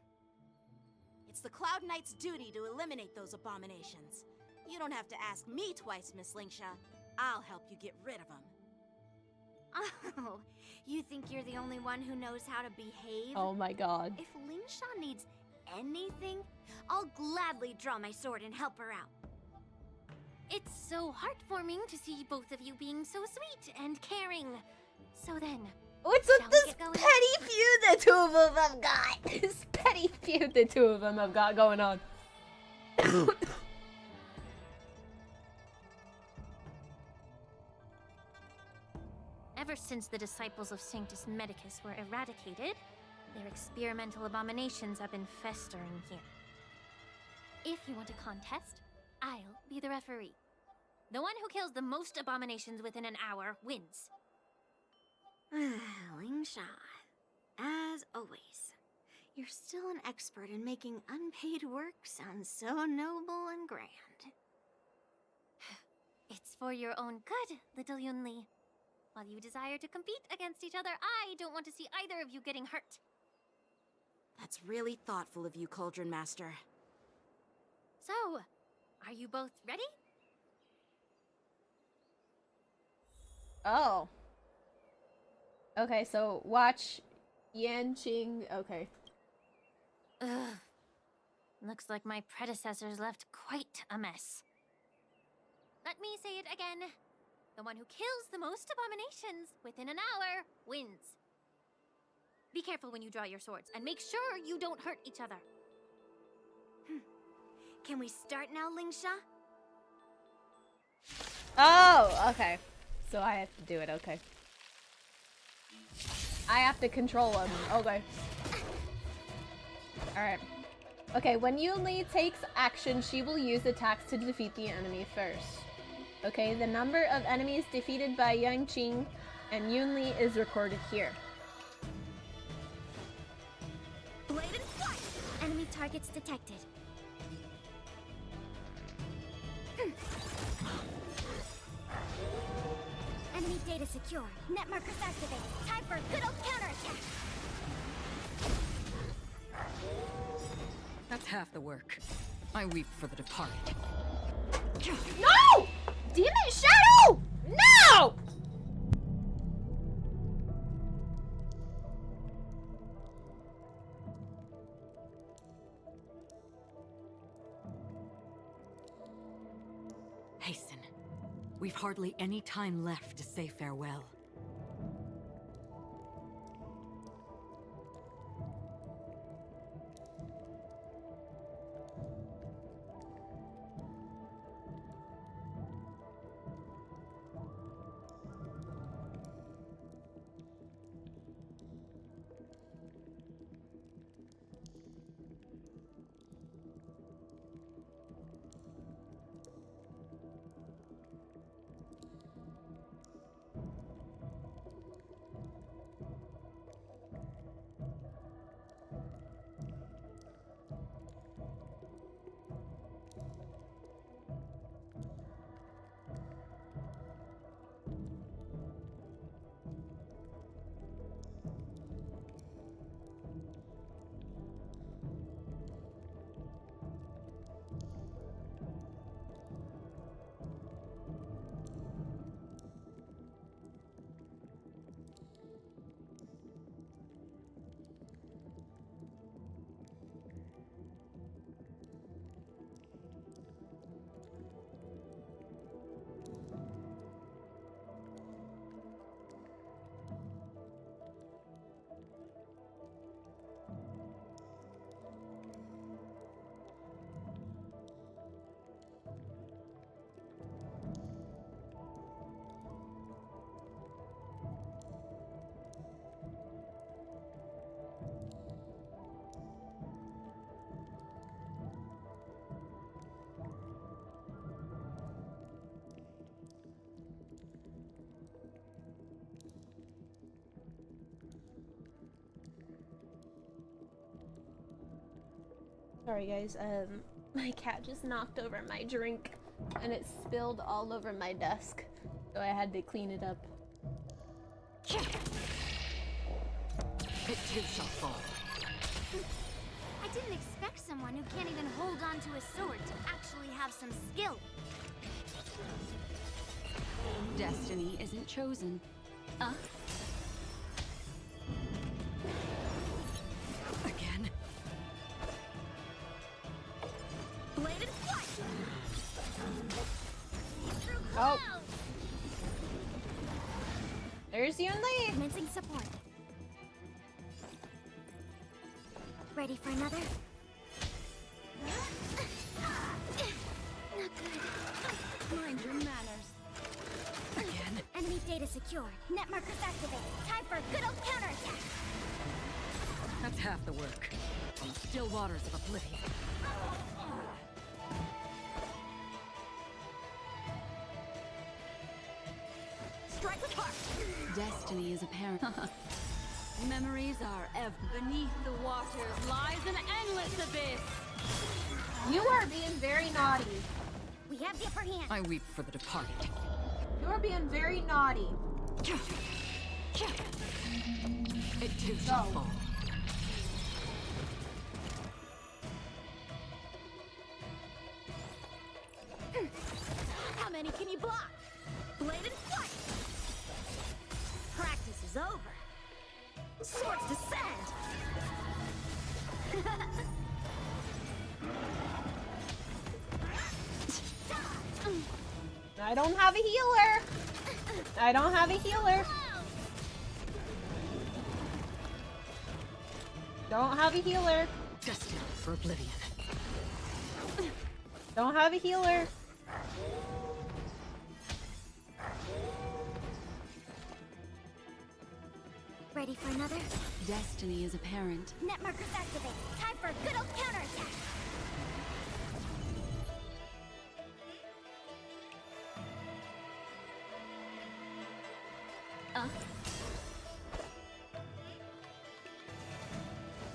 It's the Cloud Knight's duty to eliminate those abominations. You don't have to ask me twice, Miss Lingsha. I'll help you get rid of them. Oh, you think you're the only one who knows how to behave? Oh my god. If Lingsha needs anything, I'll gladly draw my sword and help her out. It's so heartwarming to see both of you being so sweet and caring. So then, what's with this petty feud the two of them have got? This petty feud the two of them have got going on. Ever since the disciples of Sanctus Medicus were eradicated, their experimental abominations have been festering here. If you want a contest, I'll be the referee. The one who kills the most abominations within an hour wins. Lingsha, as always, you're still an expert in making unpaid work sound so noble and grand. It's for your own good, little Yunli. While you desire to compete against each other, I don't want to see either of you getting hurt. That's really thoughtful of you, Cauldron Master. So, are you both ready? Oh. Okay, so watch Yanqing. Okay. Ugh. Looks like my predecessors left quite a mess. Let me say it again. The one who kills the most abominations within an hour wins. Be careful when you draw your swords, and make sure you don't hurt each other. Can we start now, Lingsha? Oh, okay. So I have to do it, okay. I have to control him, okay. Alright. Okay, when Yunli takes action, she will use attacks to defeat the enemy first. Okay, the number of enemies defeated by Yanqing and Yunli is recorded here. Blade and flight! Enemy targets detected. Enemy data secure. Net markers activate. Time for a good old counterattack. That's half the work. I weep for the departed. No! Demon Shadow! No! Hasten. We've hardly any time left to say farewell. Sorry guys, my cat just knocked over my drink and it spilled all over my desk, so I had to clean it up. It too shall fall. I didn't expect someone who can't even hold on to a sword to actually have some skill. Destiny isn't chosen. Again. Bladed flight! Oh. There's Yunli. Commencing support. Ready for another? Not good. Mind your manners. Again. Enemy data secured. Net markers activated. Time for a good old counterattack. That's half the work. On the still waters of oblivion. Strike with heart. Destiny is apparent. Memories are ever. Beneath the waters lies an endless abyss. You are being very naughty. We have the upper hand. I weep for the departed. You are being very naughty. It too shall fall. How many can you block? Bladed flight. Practice is over. Swords descend. I don't have a healer. I don't have a healer. Don't have a healer. Destined for oblivion. Don't have a healer. Ready for another? Destiny is apparent. Net markers activated. Time for a good old counterattack.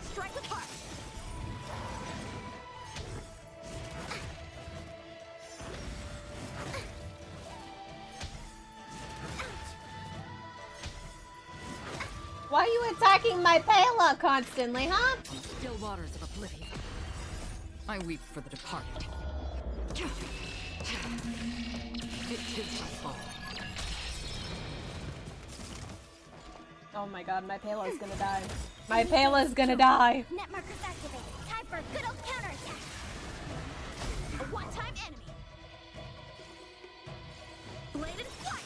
Strike with heart. Why are you attacking my Pela constantly, huh? Still waters of oblivion. I weep for the departed. It too shall fall. Oh my god, my Pela's gonna die. My Pela's gonna die. Net markers activated. Time for a good old counterattack. A one-time enemy. Bladed flight.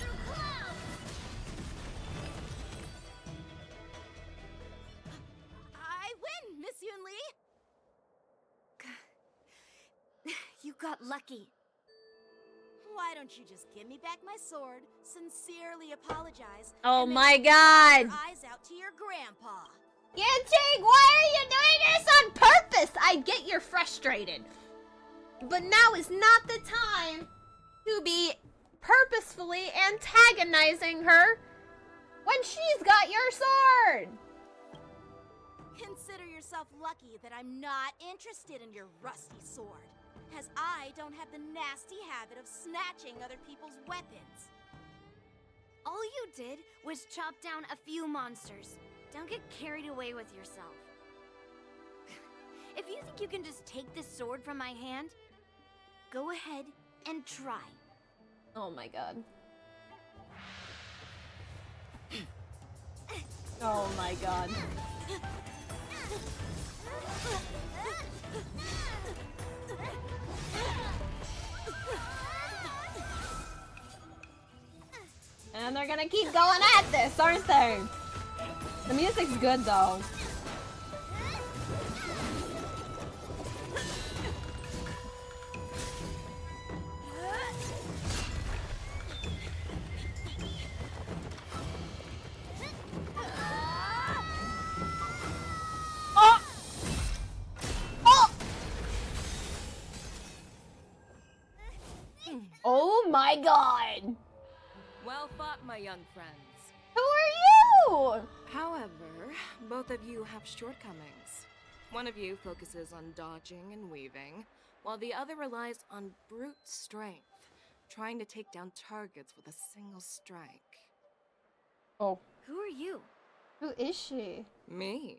Through clouds. I win, Miss Yunli! You got lucky. Why don't you just give me back my sword, sincerely apologize, Oh and my maybe god. your eyes out to your grandpa? Yanjing, why are you doing this on purpose? I get you're frustrated. But now is not the time to be purposefully antagonizing her when she's got your sword. Consider yourself lucky that I'm not interested in your rusty sword, as I don't have the nasty habit of snatching other people's weapons. All you did was chop down a few monsters. Don't get carried away with yourself. If you think you can just take this sword from my hand, go ahead and try. Oh my god. Oh my god. And they're gonna keep going at this, aren't they? The music's good though. Oh! Oh! Oh my god! Well fought, my young friends. Who are you? However, both of you have shortcomings. One of you focuses on dodging and weaving, while the other relies on brute strength, trying to take down targets with a single strike. Oh. Who are you? Who is she? Me?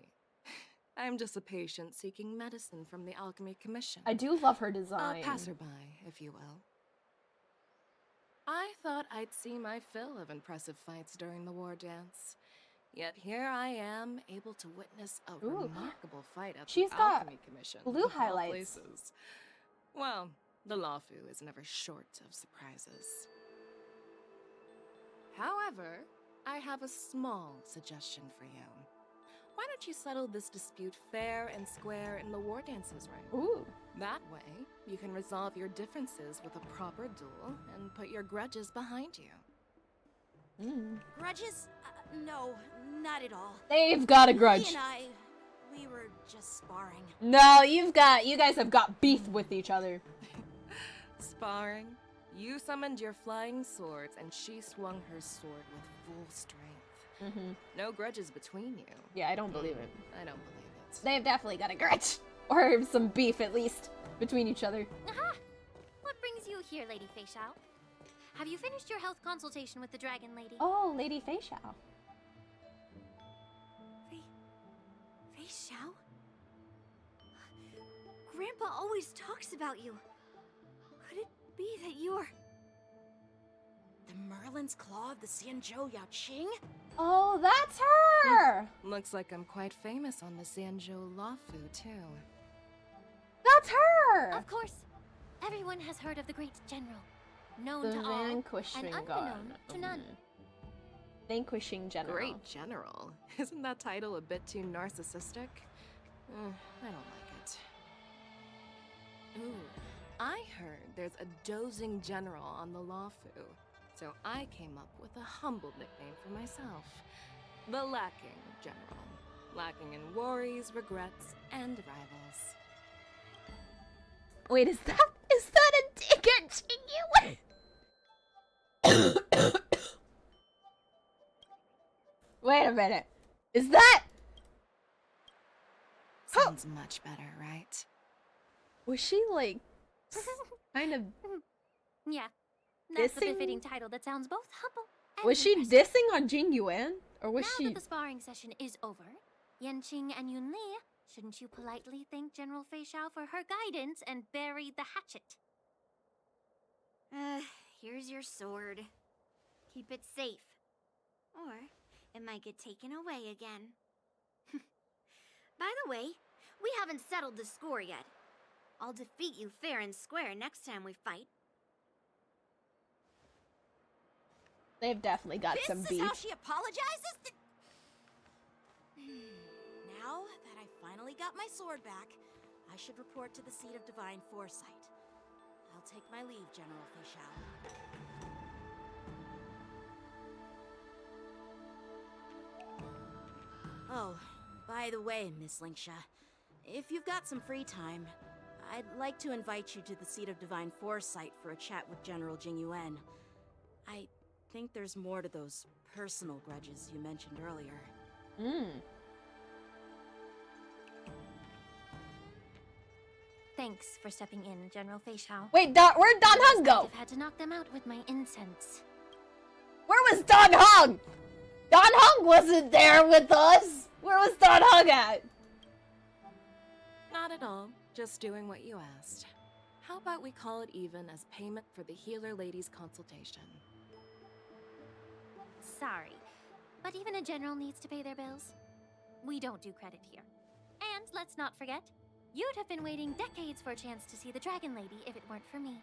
I'm just a patient seeking medicine from the Alchemy Commission. I do love her design. A passerby, if you will. I thought I'd see my fill of impressive fights during the war dance. Yet here I am, able to witness a remarkable fight at She's the got Alchemy Commission. blue of all highlights. places. Well, the LUOFU is never short of surprises. However, I have a small suggestion for you. Why don't you settle this dispute fair and square in the war dances ring? Ooh. That way, you can resolve your differences with a proper duel and put your grudges behind you. Grudges? No, not at all. They've got a grudge. He and I, we were just sparring. No, you guys have got beef with each other. Sparring? You summoned your flying swords and she swung her sword with full strength. No grudges between you. Yeah, I don't believe it. I don't believe it. They've definitely got a grudge. Or some beef, at least, between each other. Aha! What brings you here, Lady Fei Xiao? Have you finished your health consultation with the Dragon Lady? Oh, Lady Fei Xiao. Fei Xiao? Grandpa always talks about you. Could it be that you're... The Merlin's Claw of the XIANZHOU Yaoqing? Oh, that's her! Looks like I'm quite famous on the XIANZHOU LUOFU, too. That's her! Of course. Everyone has heard of the great general. Known The to all, vanquishing and god. unknown to none. Vanquishing general. Great general. Isn't that title a bit too narcissistic? I don't like it. Ooh, I heard there's a dozing general on the LUOFU. So I came up with a humble nickname for myself. The Lacking General. Lacking in worries, regrets, and rivals. Wait, is that a dig at Jinyu? Wait a minute. Is that... Sounds much better, right? Was she, like, kind of... Yeah. That's the dissing? befitting title that sounds both humble and Was she impressive. dissing on Jing Yuan? Or was Now she... that the sparring session is over, Yanqing and Yunli, shouldn't you politely thank General Fei Xiao for her guidance and bury the hatchet? Here's your sword. Keep it safe. Or it might get taken away again. By the way, we haven't settled the score yet. I'll defeat you fair and square next time we fight. They've definitely got some This beef. is how she apologizes? Now that I finally got my sword back, I should report to the seat of divine foresight. I'll take my leave, General Fei Xiao. Oh, by the way, Miss Linksha, if you've got some free time, I'd like to invite you to the seat of divine foresight for a chat with General Jing Yuan. I think there's more to those personal grudges you mentioned earlier. Thanks for stepping in, General Fei Xiao. Wait, where'd Don Hung go? I've had to knock them out with my incense. Where was Don Hung? Don Hung wasn't there with us. Where was Don Hung at? Not at all. Just doing what you asked. How about we call it even as payment for the healer lady's consultation? Sorry, but even a general needs to pay their bills. We don't do credit here. And let's not forget, you'd have been waiting decades for a chance to see the Dragon Lady if it weren't for me.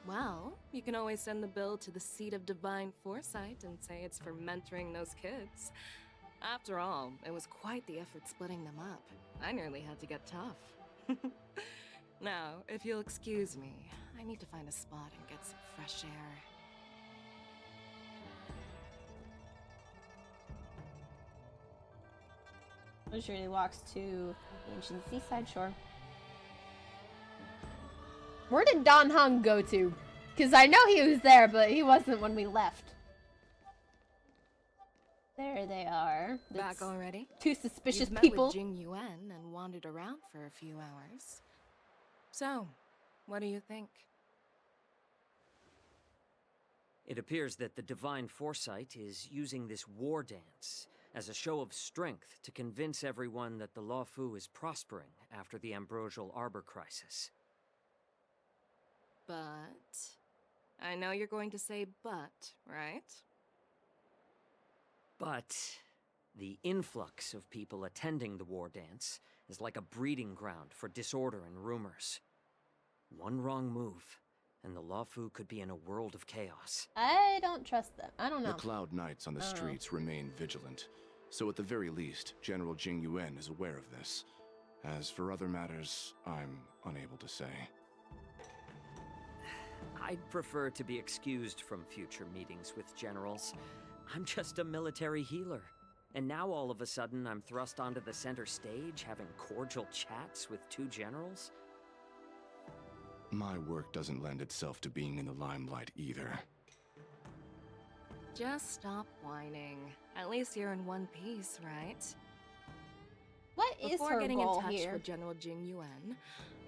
Well, you can always send the bill to the seat of divine foresight and say it's for mentoring those kids. After all, it was quite the effort splitting them up. I nearly had to get tough. Now, if you'll excuse me, I need to find a spot and get some fresh air. Leisurely walks to the ancient seaside shore. Where did Don Hung go to? Because I know he was there, but he wasn't when we left. There they are. Back already? Two suspicious You've met people. with Jing Yuan and wandered around for a few hours. So, what do you think? It appears that the Divine Foresight is using this war dance as a show of strength to convince everyone that the LUOFU is prospering after the Ambrosial Arbor crisis. But... I know you're going to say but, right? But the influx of people attending the war dance is like a breeding ground for disorder and rumors. One wrong move, and the LUOFU could be in a world of chaos. I don't trust them. I don't know. The Cloud Knights on the streets remain vigilant, so at the very least, General Jing Yuan is aware of this. As for other matters, I'm unable to say. I'd prefer to be excused from future meetings with generals. I'm just a military healer. And now all of a sudden I'm thrust onto the center stage having cordial chats with two generals? My work doesn't lend itself to being in the limelight either. Just stop whining. At least you're in one piece, right? What is Before her getting goal in touch here? with General Jing Yuan,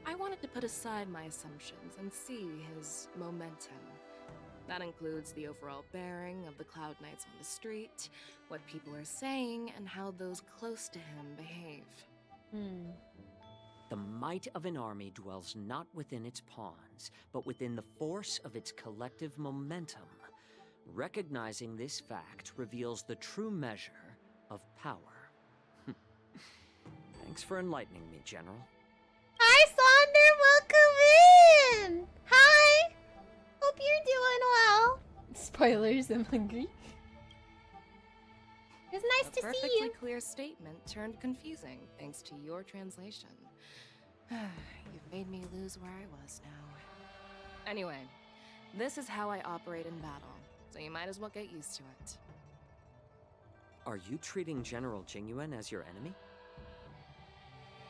I wanted to put aside my assumptions and see his momentum. That includes the overall bearing of the Cloud Knights on the street, what people are saying, and how those close to him behave. The might of an army dwells not within its pawns, but within the force of its collective momentum. Recognizing this fact reveals the true measure of power. Thanks for enlightening me, General. Hi, Sonder! Welcome in! Hi! Hope you're doing well. Spoilers, I'm hungry. It's nice to see perfectly you. clear statement turned confusing thanks to your translation. You've made me lose where I was now. Anyway, this is how I operate in battle, so you might as well get used to it. Are you treating General Jing Yuan as your enemy?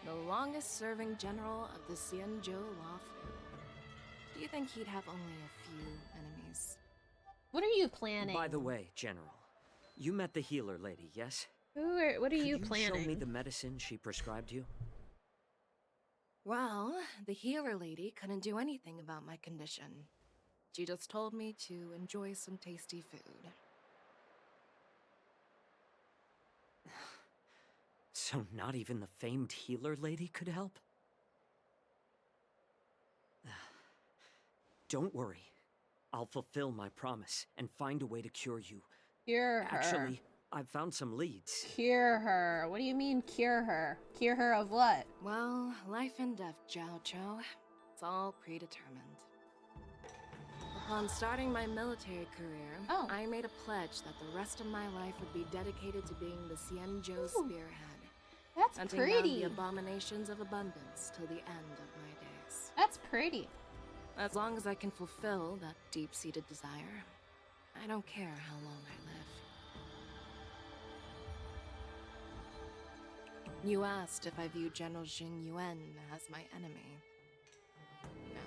The longest-serving general of the XIANZHOU LUOFU. Do you think he'd have only a few enemies? What are you planning? By the way, General, you met the healer lady, yes? What are you Could planning? show me the medicine she prescribed you? Well, the healer lady couldn't do anything about my condition. She just told me to enjoy some tasty food. So not even the famed healer lady could help? Don't worry. I'll fulfill my promise and find a way to cure you. Cure her. Actually, I've found some leads. Cure her. What do you mean, cure her? Cure her of what? Well, life and death, Jiao. It's all predetermined. Upon starting my military career, I made a pledge that the rest of my life would be dedicated to being the XIANZHOU spearhead. That's hunting pretty. down the abominations of abundance till the end of my days. That's pretty. As long as I can fulfill that deep-seated desire, I don't care how long I live. You asked if I view General Jing Yuan as my enemy. No.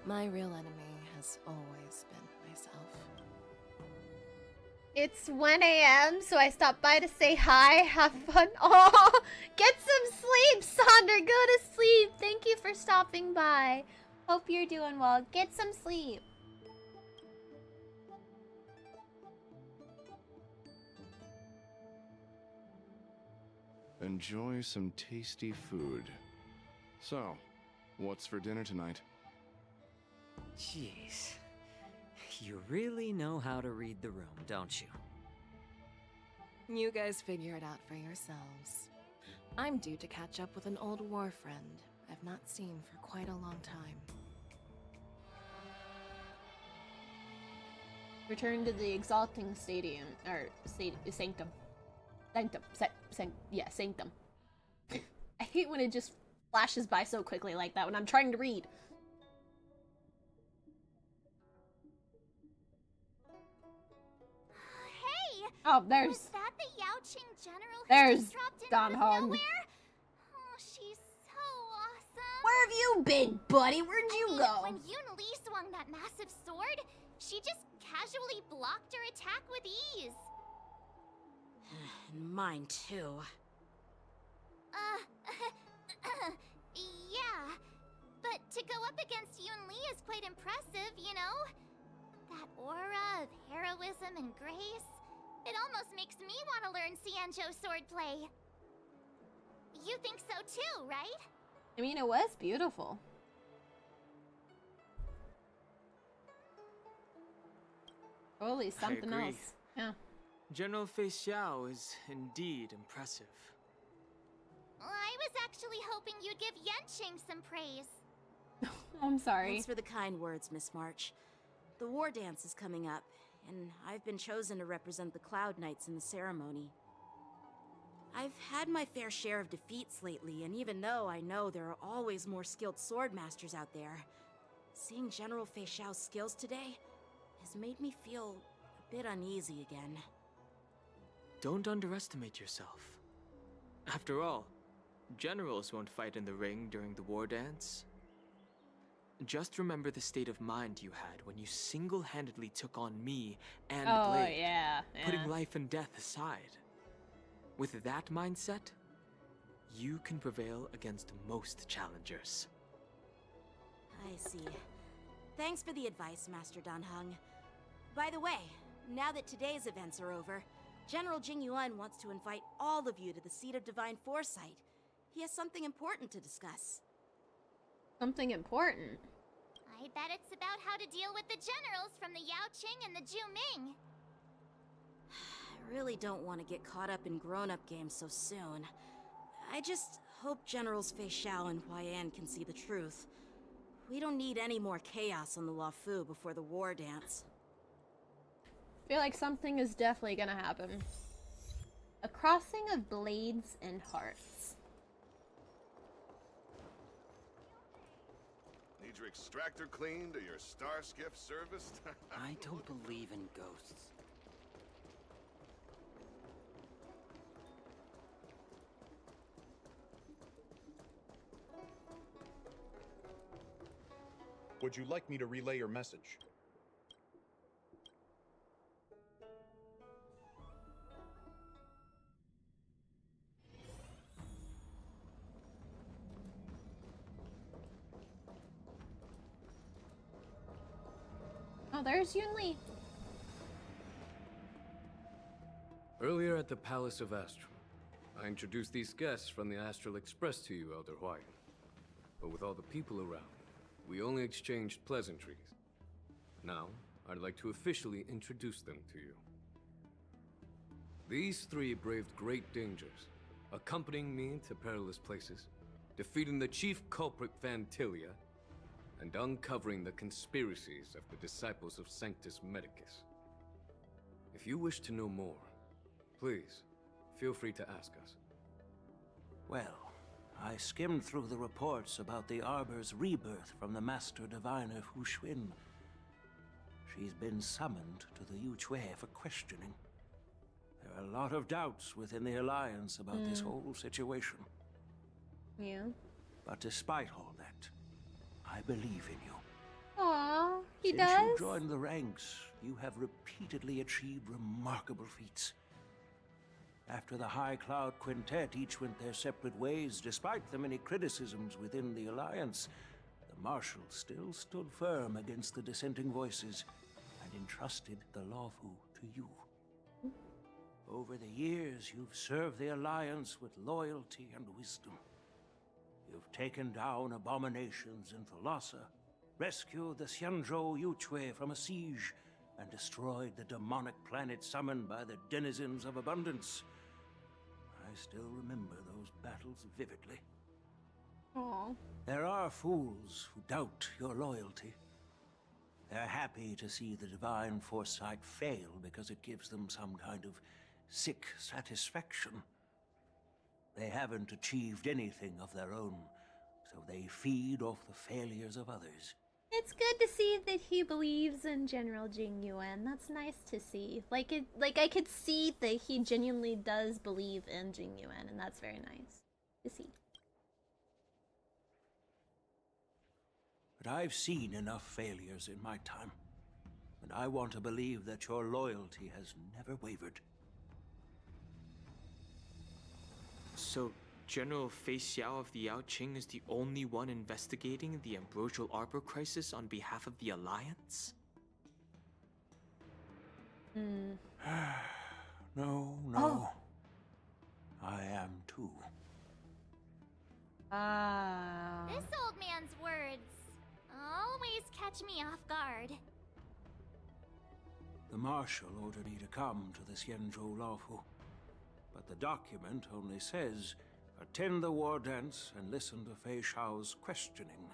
My real enemy has always been myself. It's 1 a.m., so I stopped by to say hi, have fun. Oh, get some sleep, Sonder. Go to sleep. Thank you for stopping by. Hope you're doing well. Get some sleep. Enjoy some tasty food. So, what's for dinner tonight? Jeez. You really know how to read the room, don't you? You guys figure it out for yourselves. I'm due to catch up with an old war friend I've not seen for quite a long time. Return to the exalting stadium, or sanctum. Sanctum. I hate when it just flashes by so quickly like that when I'm trying to read. Hey! Oh, there's... Was that the Yaoqing general who There's just dropped in Don out of Hong. nowhere? Oh, she's so awesome. Where have you been, buddy? Where'd you go? When Yoon Lee swung that massive sword, she just casually blocked her attack with ease. And mine too. Yeah. But to go up against Yun Li is quite impressive, you know? That aura of heroism and grace. It almost makes me want to learn XIANZHOU swordplay. You think so too, right? I mean, it was beautiful. Totally something I agree. else. Yeah. General Fei Xiao is indeed impressive. I was actually hoping you'd give Yanqing some praise. I'm sorry. Thanks for the kind words, Miss March. The war dance is coming up, and I've been chosen to represent the Cloud Knights in the ceremony. I've had my fair share of defeats lately, and even though I know there are always more skilled sword masters out there, seeing General Fei Xiao's skills today has made me feel a bit uneasy again. Don't underestimate yourself. After all, generals won't fight in the ring during the war dance. Just remember the state of mind you had when you single-handedly took on me and Blade, yeah. putting life and death aside. With that mindset, you can prevail against most challengers. I see. Thanks for the advice, Master Danheng. By the way, now that today's events are over, General Jing Yuan wants to invite all of you to the Seat of Divine Foresight. He has something important to discuss. Something important? I bet it's about how to deal with the generals from the Yaoqing and the Juming. I really don't want to get caught up in grown-up games so soon. I just hope Generals Fei Xiao and Huaiyan can see the truth. We don't need any more chaos on the LUOFU before the war dance. I feel like something is definitely gonna happen. A crossing of blades and hearts. Need your extractor cleaned or your star skiff serviced? I don't believe in ghosts. Would you like me to relay your message? Oh, there's Yun Li. Earlier at the Palace of Astral, I introduced these guests from the Astral Express to you, Elder Huaiyan. But with all the people around, we only exchanged pleasantries. Now, I'd like to officially introduce them to you. These three braved great dangers, accompanying me to perilous places, defeating the chief culprit Vantilia, and uncovering the conspiracies of the disciples of Sanctus Medicus. If you wish to know more, please, feel free to ask us. Well, I skimmed through the reports about the Arbor's rebirth from the Master Diviner Fu Xuan. She's been summoned to the Yuchui for questioning. There are a lot of doubts within the Alliance about this whole situation. Yeah. But despite all that, I believe in you. Aww, he Since does? you joined the ranks, you have repeatedly achieved remarkable feats. After the High Cloud Quintet each went their separate ways, despite the many criticisms within the Alliance, the Marshals still stood firm against the dissenting voices and entrusted the LUOFU to you. Over the years, you've served the Alliance with loyalty and wisdom. You've taken down abominations in Thalassa, rescued the XIANZHOU Yuchui from a siege, and destroyed the demonic planet summoned by the denizens of abundance. I still remember those battles vividly. Aww. There are fools who doubt your loyalty. They're happy to see the divine foresight fail because it gives them some kind of sick satisfaction. They haven't achieved anything of their own, so they feed off the failures of others. It's good to see that he believes in General Jing Yuan. That's nice to see. Like I could see that he genuinely does believe in Jing Yuan, and that's very nice to see. But I've seen enough failures in my time, and I want to believe that your loyalty has never wavered. So, General Fei Xiao of the Yaoqing is the only one investigating the Ambrosial Arbor crisis on behalf of the Alliance? No. Oh. I am too. This old man's words always catch me off guard. The Marshal ordered me to come to the XIANZHOU LUOFU, but the document only says, attend the war dance and listen to Fei Xiao's questioning.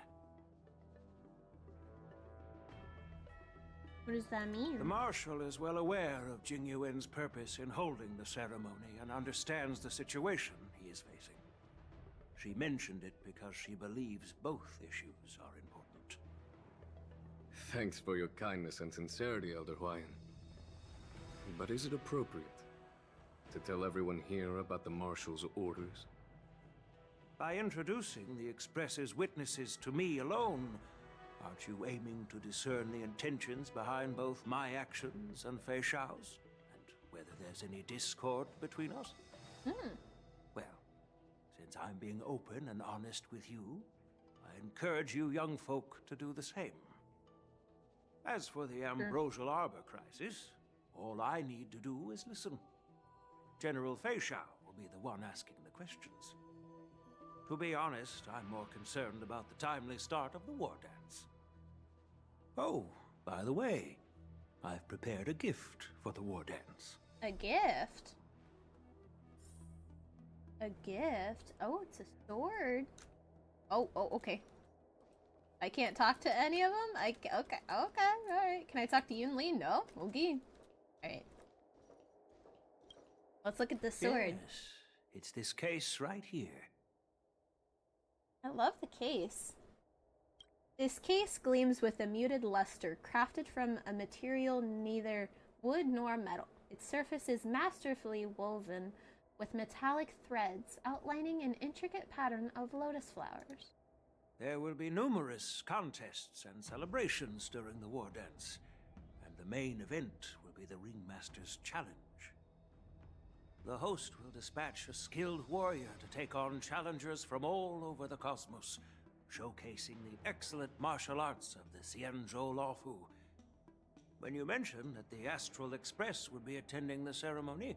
What does that mean? The Marshal is well aware of Jing Yuan's purpose in holding the ceremony and understands the situation he is facing. She mentioned it because she believes both issues are important. Thanks for your kindness and sincerity, Elder Huayan. But is it appropriate to tell everyone here about the Marshal's orders? By introducing the Express's witnesses to me alone, aren't you aiming to discern the intentions behind both my actions and Fei Xiao's? And whether there's any discord between us? Well, since I'm being open and honest with you, I encourage you young folk to do the same. As for the Ambrosial Arbor crisis, all I need to do is listen. General Fei Xiao will be the one asking the questions. To be honest, I'm more concerned about the timely start of the war dance. Oh, by the way, I've prepared a gift for the war dance. A gift? A gift? Oh, it's a sword. Oh, okay. I can't talk to any of them? Okay, alright. Can I talk to Yun Li? No? Okay. Alright. Let's look at the sword. Yes, it's this case right here. I love the case. This case gleams with a muted luster, crafted from a material neither wood nor metal. Its surface is masterfully woven with metallic threads, outlining an intricate pattern of lotus flowers. There will be numerous contests and celebrations during the war dance, and the main event will be the Ringmaster's Challenge. The host will dispatch a skilled warrior to take on challengers from all over the cosmos, showcasing the excellent martial arts of the XIANZHOU LUOFU. When you mentioned that the Astral Express would be attending the ceremony,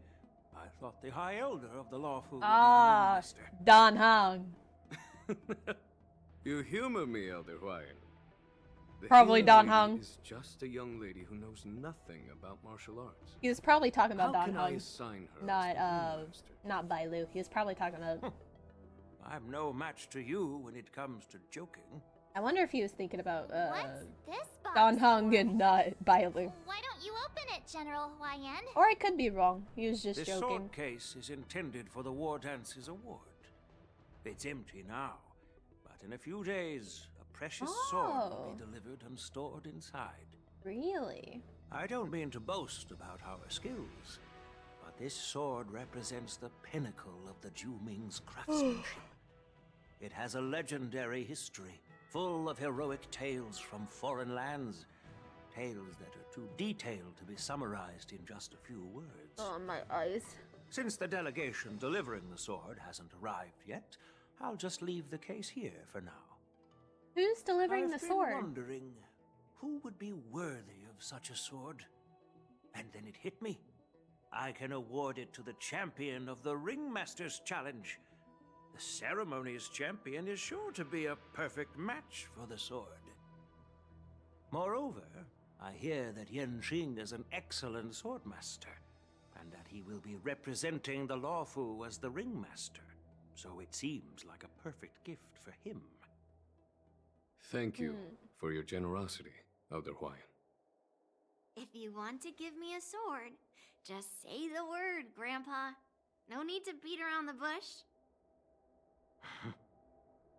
I thought the High Elder of the LUOFU would be the Ringmaster. Dan Heng. You humor me, Elder Huayan. The Probably healer Dan lady Heng. is just a young lady who knows nothing about martial arts. He was probably talking about How Dan can I Heng. assign her as the Not Bai Lu. He was probably talking about... I'm no match to you when it comes to joking. I wonder if he was thinking about, What's this box? Dan Heng and not Bai Lu. Why don't you open it, General Huayan? Or I could be wrong. He was just This joking. sword case is intended for the War Dance's award. It's empty now, but in a few days, a precious sword will be delivered and stored inside. Really? I don't mean to boast about our skills, but this sword represents the pinnacle of the Zhuming's craftsmanship. It has a legendary history, full of heroic tales from foreign lands. Tales that are too detailed to be summarized in just a few words. Oh, my eyes. Since the delegation delivering the sword hasn't arrived yet, I'll just leave the case here for now. Who's delivering the I've been sword? wondering who would be worthy of such a sword. And then it hit me. I can award it to the champion of the Ringmaster's Challenge. The ceremony's champion is sure to be a perfect match for the sword. Moreover, I hear that Yanqing is an excellent swordmaster, and that he will be representing the LUOFU as the Ringmaster. So it seems like a perfect gift for him. Thank you for your generosity, Elder Huayan. If you want to give me a sword, just say the word, Grandpa. No need to beat around the bush.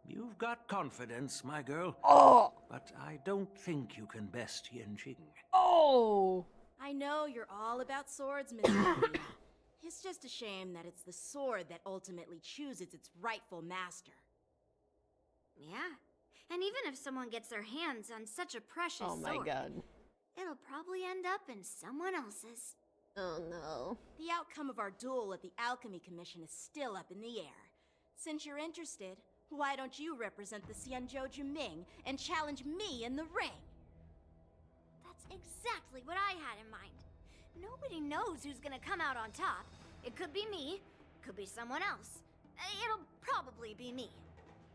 You've got confidence, my girl. Oh! But I don't think you can best Yanqing. Oh! I know you're all about swords, Miss Lee. It's just a shame that it's the sword that ultimately chooses its rightful master. Yeah, and even if someone gets their hands on such a precious Oh my sword, god. it'll probably end up in someone else's. Oh no. The outcome of our duel at the Alchemy Commission is still up in the air. Since you're interested, why don't you represent the XIANZHOU Juming and challenge me in the ring? That's exactly what I had in mind. Nobody knows who's gonna come out on top. It could be me, could be someone else. It'll probably be me.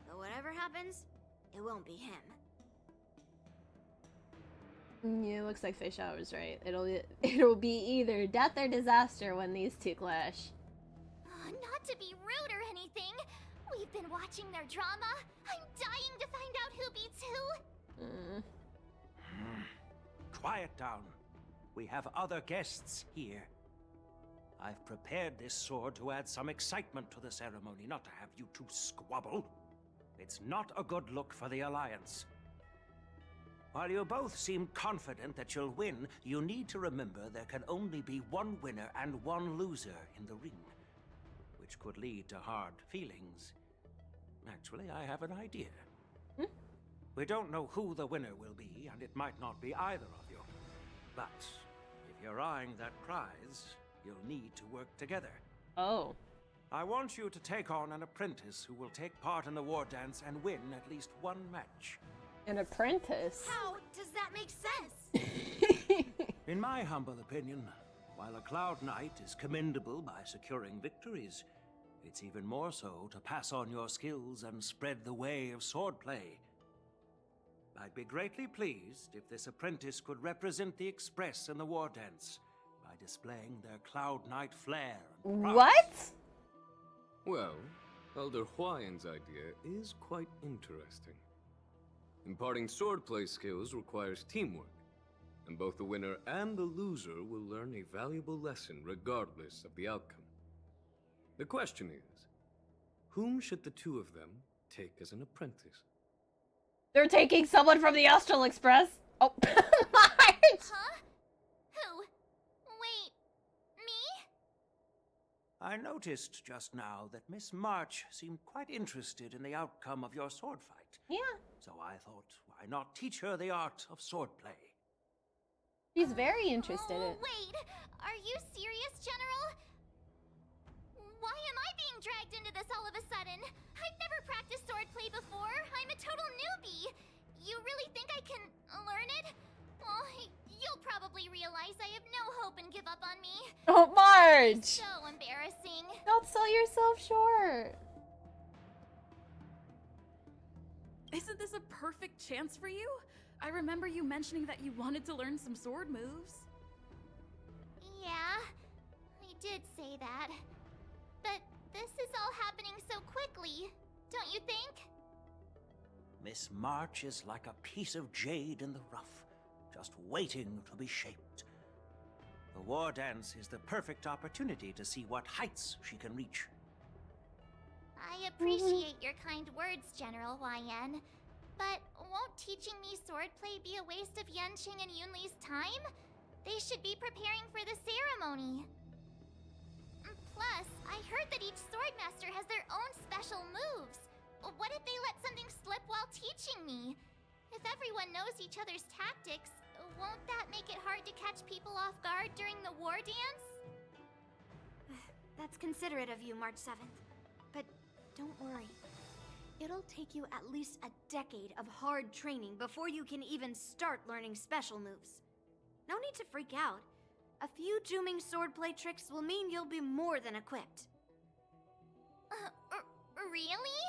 But whatever happens, it won't be him. Yeah, looks like Fishao was right. It'll be either death or disaster when these two clash. Not to be rude or anything. We've been watching their drama. I'm dying to find out who beats who. Quiet down. We have other guests here. I've prepared this sword to add some excitement to the ceremony, not to have you two squabble. It's not a good look for the Alliance. While you both seem confident that you'll win, you need to remember there can only be one winner and one loser in the ring, which could lead to hard feelings. Actually, I have an idea. We don't know who the winner will be, and it might not be either of you. But if you're eyeing that prize, you'll need to work together. Oh. I want you to take on an apprentice who will take part in the war dance and win at least one match. An apprentice? How does that make sense? In my humble opinion, while a Cloud Knight is commendable by securing victories, it's even more so to pass on your skills and spread the way of swordplay. I'd be greatly pleased if this apprentice could represent the Express in the war dance by displaying their Cloud Knight flair. What? Well, Elder Huayan's idea is quite interesting. Imparting swordplay skills requires teamwork, and both the winner and the loser will learn a valuable lesson regardless of the outcome. The question is, whom should the two of them take as an apprentice? They're taking someone from the Astral Express. Oh, Huh? Who? Wait, me? I noticed just now that Miss March seemed quite interested in the outcome of your sword fight. Yeah. So I thought, why not teach her the art of swordplay? She's very interested in it. Wait, are you serious, General? Why am I being dragged into this all of a sudden? I've never practiced swordplay before. I'm a total newbie. You really think I can learn it? Well, you'll probably realize I have no hope and give up on me. Oh, Marge! So embarrassing. Don't sell yourself short. Isn't this a perfect chance for you? I remember you mentioning that you wanted to learn some sword moves. Yeah, I did say that. But this is all happening so quickly, don't you think? Miss March is like a piece of jade in the rough, just waiting to be shaped. The war dance is the perfect opportunity to see what heights she can reach. I appreciate your kind words, General YN. But won't teaching me swordplay be a waste of Yanqing and Yunli's time? They should be preparing for the ceremony. Plus, I heard that each swordmaster has their own special moves. What if they let something slip while teaching me? If everyone knows each other's tactics, won't that make it hard to catch people off guard during the war dance? That's considerate of you, March 7th. But don't worry. It'll take you at least a decade of hard training before you can even start learning special moves. No need to freak out. A few Juming swordplay tricks will mean you'll be more than equipped. Really?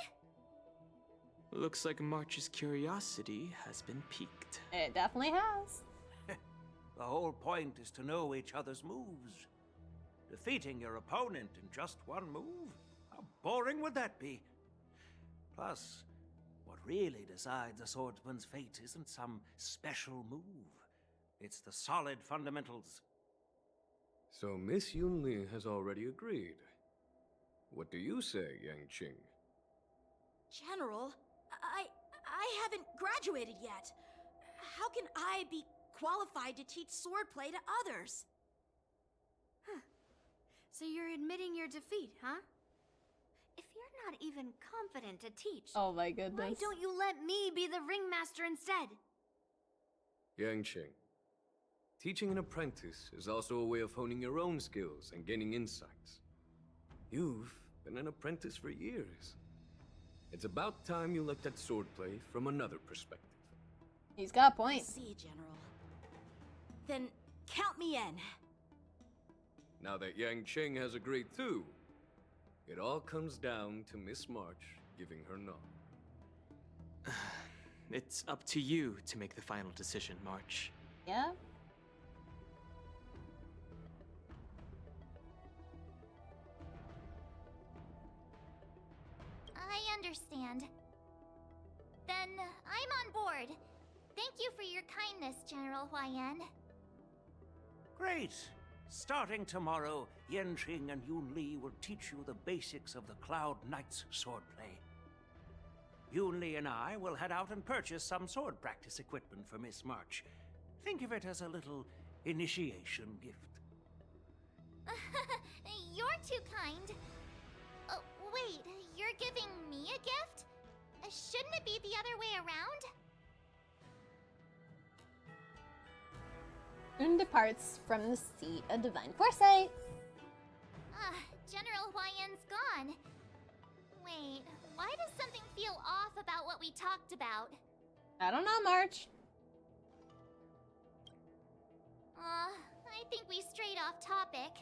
Looks like March's curiosity has been piqued. It definitely has. The whole point is to know each other's moves. Defeating your opponent in just one move? How boring would that be? Plus, what really decides a swordsman's fate isn't some special move. It's the solid fundamentals. So Miss Yunli has already agreed. What do you say, Yanqing? General, I haven't graduated yet. How can I be qualified to teach swordplay to others? Huh. So you're admitting your defeat, huh? If you're not even confident to teach, oh my goodness, why don't you let me be the ringmaster instead? Yanqing, teaching an apprentice is also a way of honing your own skills and gaining insights. You've been an apprentice for years. It's about time you looked at swordplay from another perspective. He's got a point. I see, General. Then count me in. Now that Yang Qing has agreed too, it all comes down to Miss March giving her nod. It's up to you to make the final decision, March. Yeah? I understand. Then I'm on board. Thank you for your kindness, General Huaiyan. Great. Starting tomorrow, Yanqing and Yun Li will teach you the basics of the Cloud Knight's swordplay. Yun Li and I will head out and purchase some sword practice equipment for Miss March. Think of it as a little initiation gift. You're too kind. Wait, you're giving me a gift? Shouldn't it be the other way around? Soon departs from the seat of divine foresight. General Huaiyan's gone. Wait, why does something feel off about what we talked about? I don't know, March. I think we strayed off topic.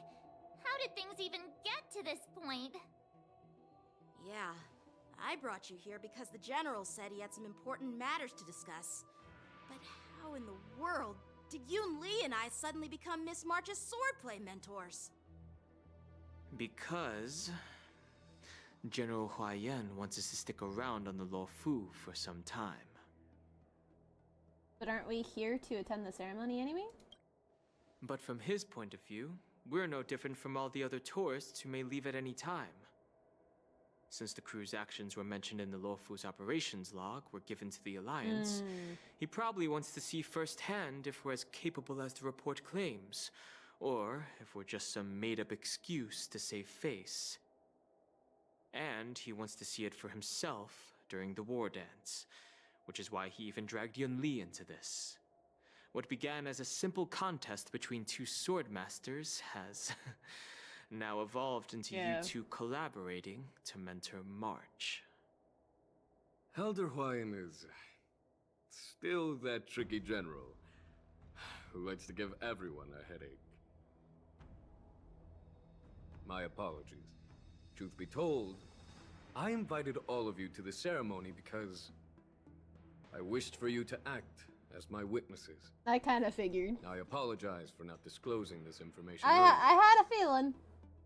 How did things even get to this point? Yeah, I brought you here because the General said he had some important matters to discuss. But how in the world did Yun Li and I suddenly become Miss March's swordplay mentors? Because General Huaiyan wants us to stick around on the LUOFU for some time. But aren't we here to attend the ceremony anyway? But from his point of view, we're no different from all the other tourists who may leave at any time. Since the crew's actions were mentioned in the LUOFU's operations log were given to the Alliance, he probably wants to see firsthand if we're as capable as the report claims, or if we're just some made-up excuse to save face. And he wants to see it for himself during the war dance, which is why he even dragged Yun Li into this. What began as a simple contest between two sword masters has now evolved into you two collaborating to mentor March. Elder Huaiyan is still that tricky general who likes to give everyone a headache. My apologies. Truth be told, I invited all of you to the ceremony because I wished for you to act as my witnesses. I kind of figured. I apologize for not disclosing this information I had a feeling.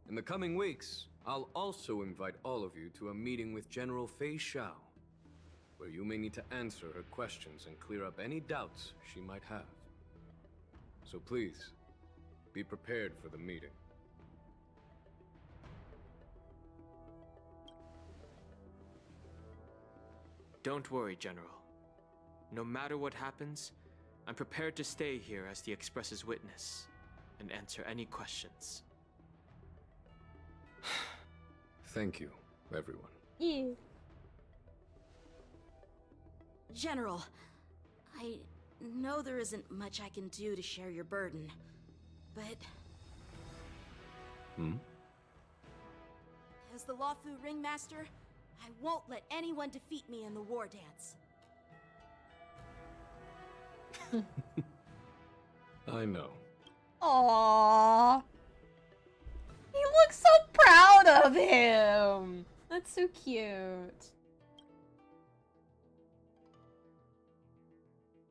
In the coming weeks, I'll also invite all of you to a meeting with General Fei Xiao, where you may need to answer her questions and clear up any doubts she might have. So please, be prepared for the meeting. Don't worry, General. No matter what happens, I'm prepared to stay here as the Express's witness and answer any questions. Thank you, everyone. Yeah. General, I know there isn't much I can do to share your burden, but... As the LUOFU ringmaster, I won't let anyone defeat me in the war dance. I know. Aww. He looks so proud of him. That's so cute.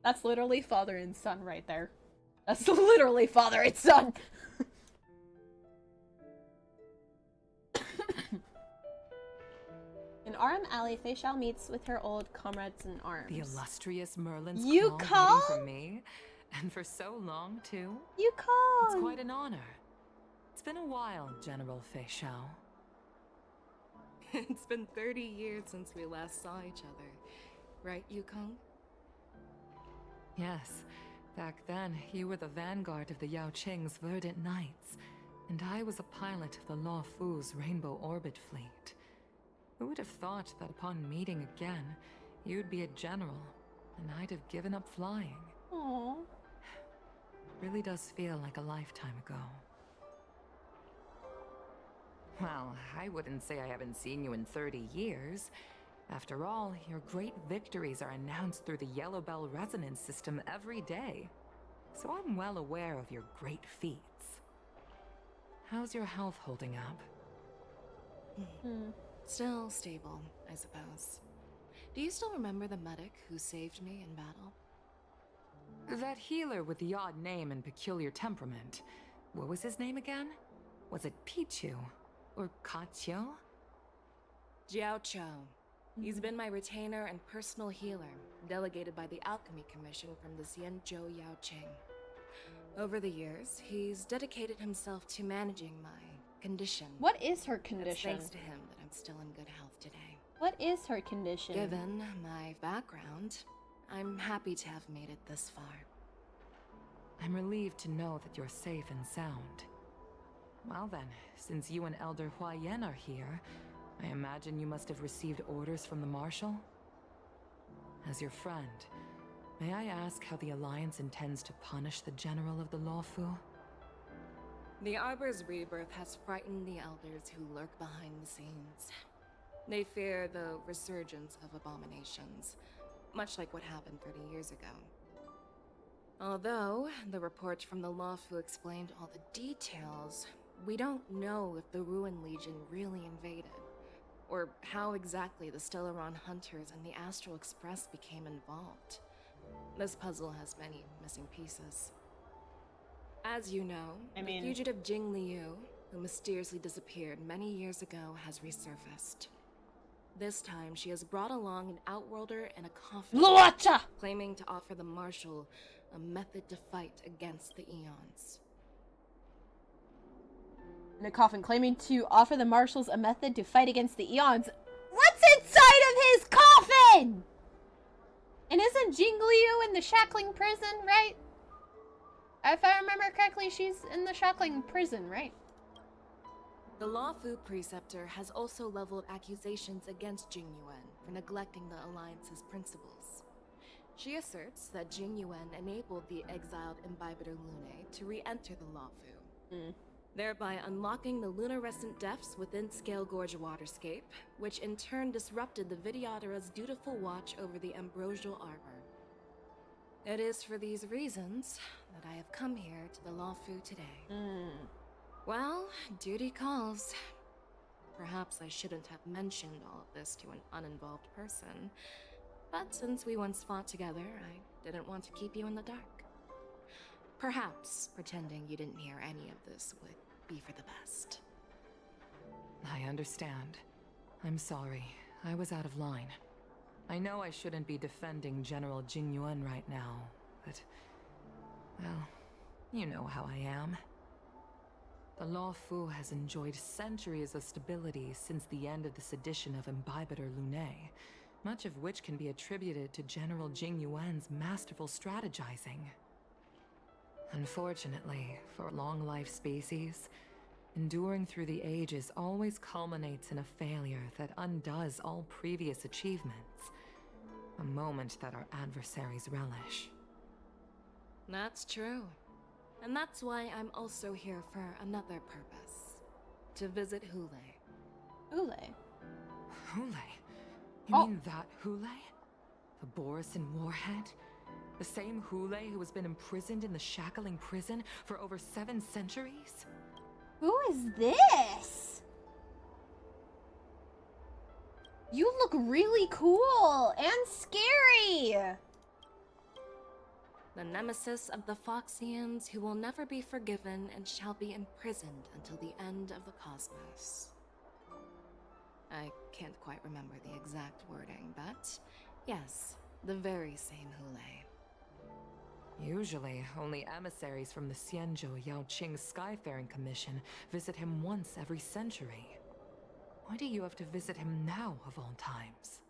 That's literally father and son right there. That's literally father and son. In Aram Alley, Fei Xiao meets with her old comrades in arms. The illustrious Merlin's You call call? waiting for me, and for so long too. You call? It's quite an honor. It's been a while, General Fei Xiao. It's been 30 years since we last saw each other. Right, Yukong? Yes. Back then, you were the vanguard of the Yao Qing's Verdant Knights, and I was a pilot of the LUOFU's Rainbow Orbit Fleet. Who would have thought that upon meeting again, you'd be a general, and I'd have given up flying? Aww. Really does feel like a lifetime ago. Well, I wouldn't say I haven't seen you in 30 years. After all, your great victories are announced through the Yellow Bell resonance system every day. So I'm well aware of your great feats. How's your health holding up? Still stable, I suppose. Do you still remember the medic who saved me in battle? That healer with the odd name and peculiar temperament. What was his name again? Was it Pichu? Or Kachio? XIANZHOU. He's been my retainer and personal healer, delegated by the Alchemy Commission from the XIANZHOU Yaoqing. Over the years, he's dedicated himself to managing my condition. What is her condition? It's thanks to him that I'm still in good health today. What is her condition? Given my background, I'm happy to have made it this far. I'm relieved to know that you're safe and sound. Well then, since you and Elder XIANZHOU are here, I imagine you must have received orders from the Marshal? As your friend, may I ask how the Alliance intends to punish the General of the LUOFU? The Arbor's rebirth has frightened the elders who lurk behind the scenes. They fear the resurgence of abominations, much like what happened 30 years ago. Although the report from the LUOFU explained all the details, we don't know if the Ruin Legion really invaded, or how exactly the Stellaron Hunters and the Astral Express became involved. This puzzle has many missing pieces. As you know, the fugitive Jing Liu, who mysteriously disappeared many years ago, has resurfaced. This time, she has brought along an Outworlder and a coffin, claiming to offer the Marshal a method to fight against the Eons. In a coffin, claiming to offer the Marshals a method to fight against the Eons. What's inside of his coffin? And isn't Jing Liu in the Shackling prison, right? If I remember correctly, she's in the Shackling prison, right? The LUOFU Preceptor has also leveled accusations against Jing Yuan for neglecting the Alliance's principles. She asserts that Jing Yuan enabled the exiled Imbibitor Lunae to re-enter the LUOFU, thereby unlocking the lunarescent depths within Scale Gorge Waterscape, which in turn disrupted the Vidyadhara's dutiful watch over the Ambrosial Arbor. It is for these reasons that I have come here to the LUOFU today. Well, duty calls. Perhaps I shouldn't have mentioned all of this to an uninvolved person, but since we once fought together, I didn't want to keep you in the dark. Perhaps pretending you didn't hear any of this would be for the best. I understand. I'm sorry. I was out of line. I know I shouldn't be defending General Jing Yuan right now, but... well, you know how I am. The LUOFU has enjoyed centuries of stability since the end of the sedition of Imbibitor Lunae, much of which can be attributed to General Jing Yuan's masterful strategizing. Unfortunately, for a long-life species, enduring through the ages always culminates in a failure that undoes all previous achievements. A moment that our adversaries relish. That's true. And that's why I'm also here for another purpose. To visit Hule. Hule? Hule? You mean that Hule? The Borisin Warhead? The same Hule who has been imprisoned in the Shackling prison for over 7 centuries? Who is this? You look really cool and scary! The nemesis of the Foxians who will never be forgiven and shall be imprisoned until the end of the cosmos. I can't quite remember the exact wording, but yes, the very same Hule. Usually, only emissaries from the XIANZHOU Yaoqing Skyfaring Commission visit him once every century. Why do you have to visit him now, of all times?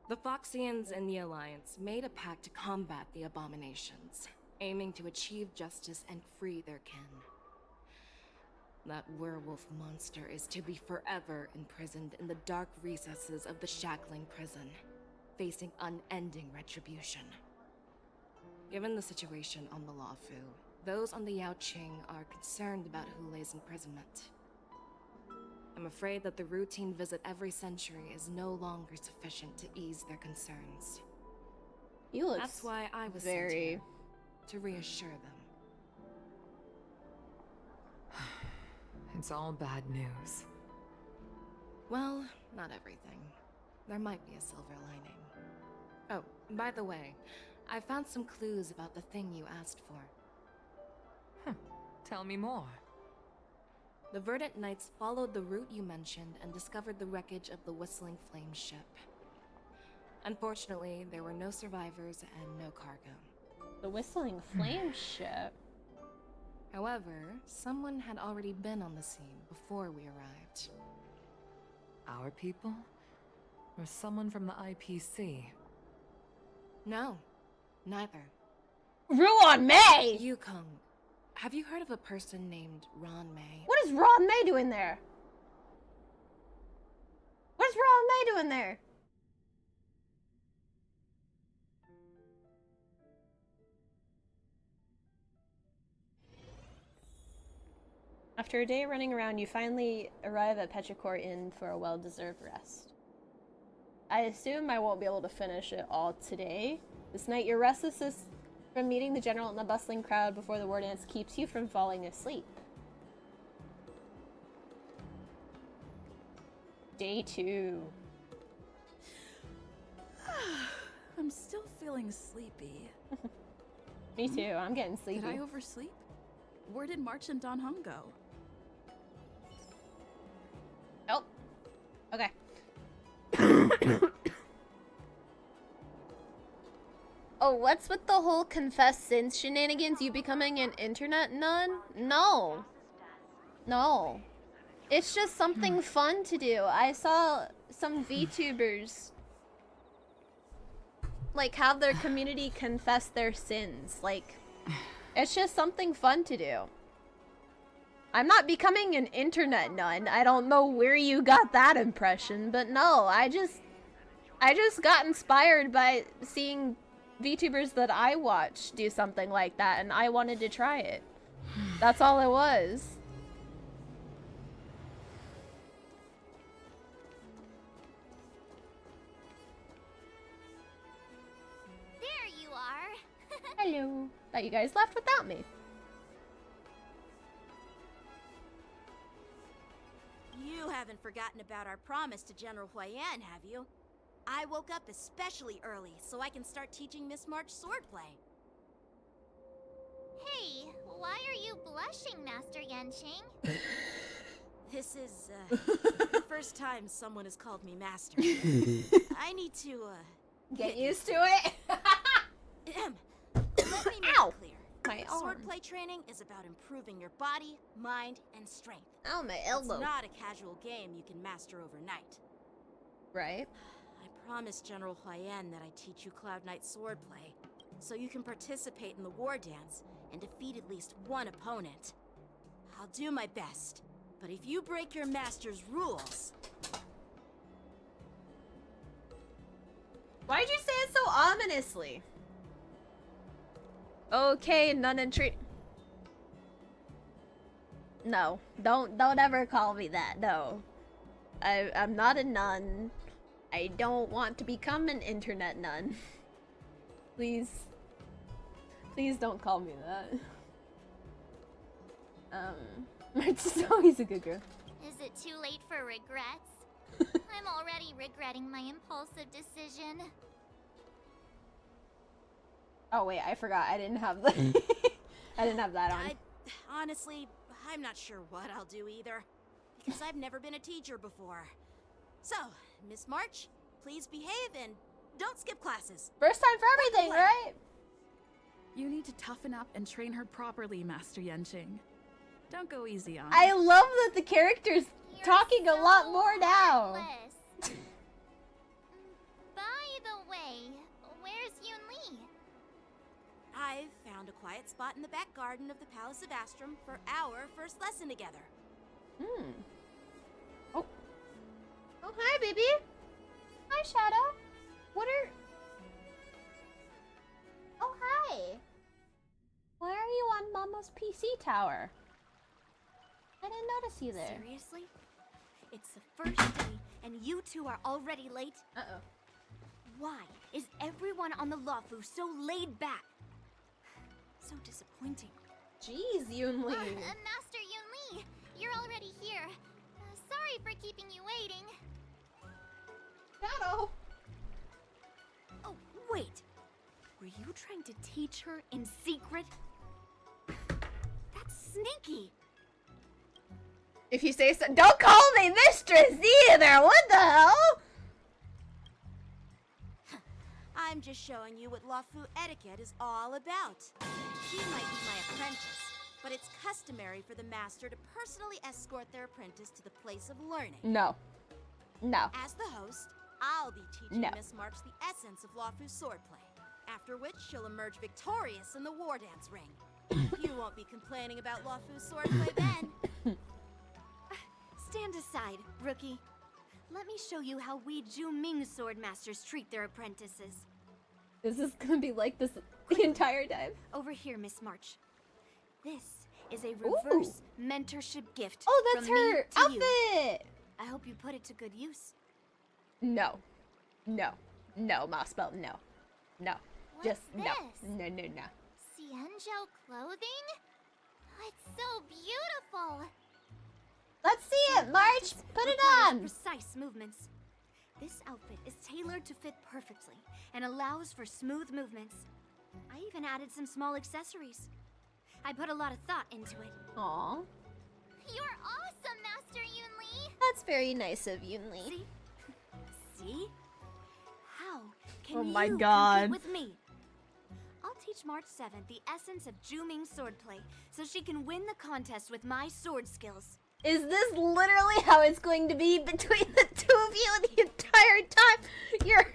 The Foxians and the Alliance made a pact to combat the abominations, aiming to achieve justice and free their kin. That werewolf monster is to be forever imprisoned in the dark recesses of the Shackling prison, facing unending retribution. Given the situation on the LUOFU, those on the Yaoqing are concerned about Hule's imprisonment. I'm afraid that the routine visit every century is no longer sufficient to ease their concerns. You look That's why I was sent very here, to reassure them. It's all bad news. Well, not everything. There might be a silver lining. Oh, by the way, I found some clues about the thing you asked for. Tell me more. The Verdant Knights followed the route you mentioned and discovered the wreckage of the Whistling Flame ship. Unfortunately, there were no survivors and no cargo. The Whistling Flame ship? However, someone had already been on the scene before we arrived. Our people? Or someone from the IPC? No, neither. Ruan May! Yukong, have you heard of a person named Ron May? What is Ron May doing there? What is Ron May doing there? After a day running around, you finally arrive at Petrichor Inn for a well-deserved rest. I assume I won't be able to finish it all today. This night, your restlessness from meeting the general and the bustling crowd before the war dance keeps you from falling asleep. Day 2. I'm still feeling sleepy. Me too, I'm getting sleepy. Did I oversleep? Where did March and Don Hung go? Nope. Okay. Oh, what's with the whole confess sins shenanigans? You becoming an internet nun? No. No. It's just something fun to do. I saw some VTubers like have their community confess their sins. Like, it's just something fun to do. I'm not becoming an internet nun. I don't know where you got that impression, but no, I just got inspired by seeing VTubers that I watch do something like that, and I wanted to try it. That's all it was. There you are. Hello. Thought you guys left without me. You haven't forgotten about our promise to General Huayan, have you? I woke up especially early so I can start teaching Miss March swordplay. Hey, why are you blushing, Master Yanqing? This is, the first time someone has called me master. I need to, get used to it. Let me make Ow! it clear. My arm. Swordplay training is about improving your body, mind, and strength. Ow, my elbow. It's not a casual game you can master overnight. Right. I promised General Huayan that I'd teach you Cloud Knight swordplay, so you can participate in the war dance and defeat at least one opponent. I'll do my best, but if you break your master's rules... Why'd you say it so ominously? Okay, nun and treat. No, don't ever call me that. No, I'm not a nun. I don't want to become an internet nun. Please don't call me that. March is always a good girl. Is it too late for regrets? I'm already regretting my impulsive decision. Oh wait, I forgot. I didn't have the. I didn't have that on. Honestly, I'm not sure what I'll do either, because I've never been a teacher before. So, Miss March, please behave and don't skip classes. First time for everything, right? You need to toughen up and train her properly, Master Yanqing. Don't go easy on her. I love that the character's talking a lot more now. By the way, where's Yunli? I've found a quiet spot in the back garden of the Palace of Astrum for our first lesson together. Oh, hi, baby. Hi, Shadow. What are... Oh, hi. Why are you on Mama's PC tower? I didn't notice you there. Seriously? It's the first day, and you two are already late? Uh-oh. Why is everyone on the LUOFU so laid back? So disappointing. Jeez, Yunli. Master Yunli, you're already here. Sorry for keeping you waiting. Shadow. Oh, wait. Were you trying to teach her in secret? That's sneaky. If you say so, don't call me mistress either. What the hell? I'm just showing you what LUOFU etiquette is all about. She might be my apprentice, but it's customary for the master to personally escort their apprentice to the place of learning. No. No. As the host, I'll be teaching No. Miss March the essence of LUOFU swordplay, after which she'll emerge victorious in the war dance ring. You won't be complaining about LUOFU swordplay then. Stand aside, rookie. Let me show you how we Zhuming sword masters treat their apprentices. Is this gonna be like this the entire time? Over here, Miss March. This is a reverse mentorship gift. Oh, that's from me her to you. outfit! I hope you put it to good use. No. No. No, Mossbelt, no. No. What's Just no. this? No, no, no. XIANZHOU clothing? It's so beautiful. Let's see it, March! Put it Requires on! Precise movements. This outfit is tailored to fit perfectly and allows for smooth movements. I even added some small accessories. I put a lot of thought into it. Aw. You're awesome, Master Yunli. That's very nice of Yunli. See? See? How can Oh my you God. compete with me? I'll teach March 7th the essence of Zhuming swordplay so she can win the contest with my sword skills. Is this literally how it's going to be between the two of you the entire time you're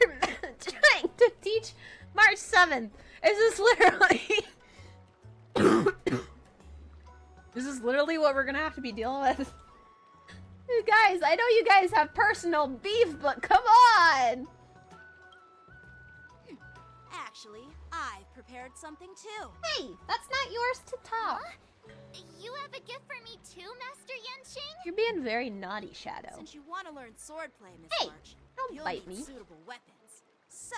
trying to teach March 7th? Is this literally... This is literally what we're gonna have to be dealing with. You guys, I know you guys have personal beef, but come on! Actually, I've prepared something too. Hey, that's not yours to talk. Huh? You have a gift for me too, Master Yanqing? You're being very naughty, Shadow. Since you want to learn swordplay, Miss Hey, March, don't you'll bite need me. suitable weapons. So,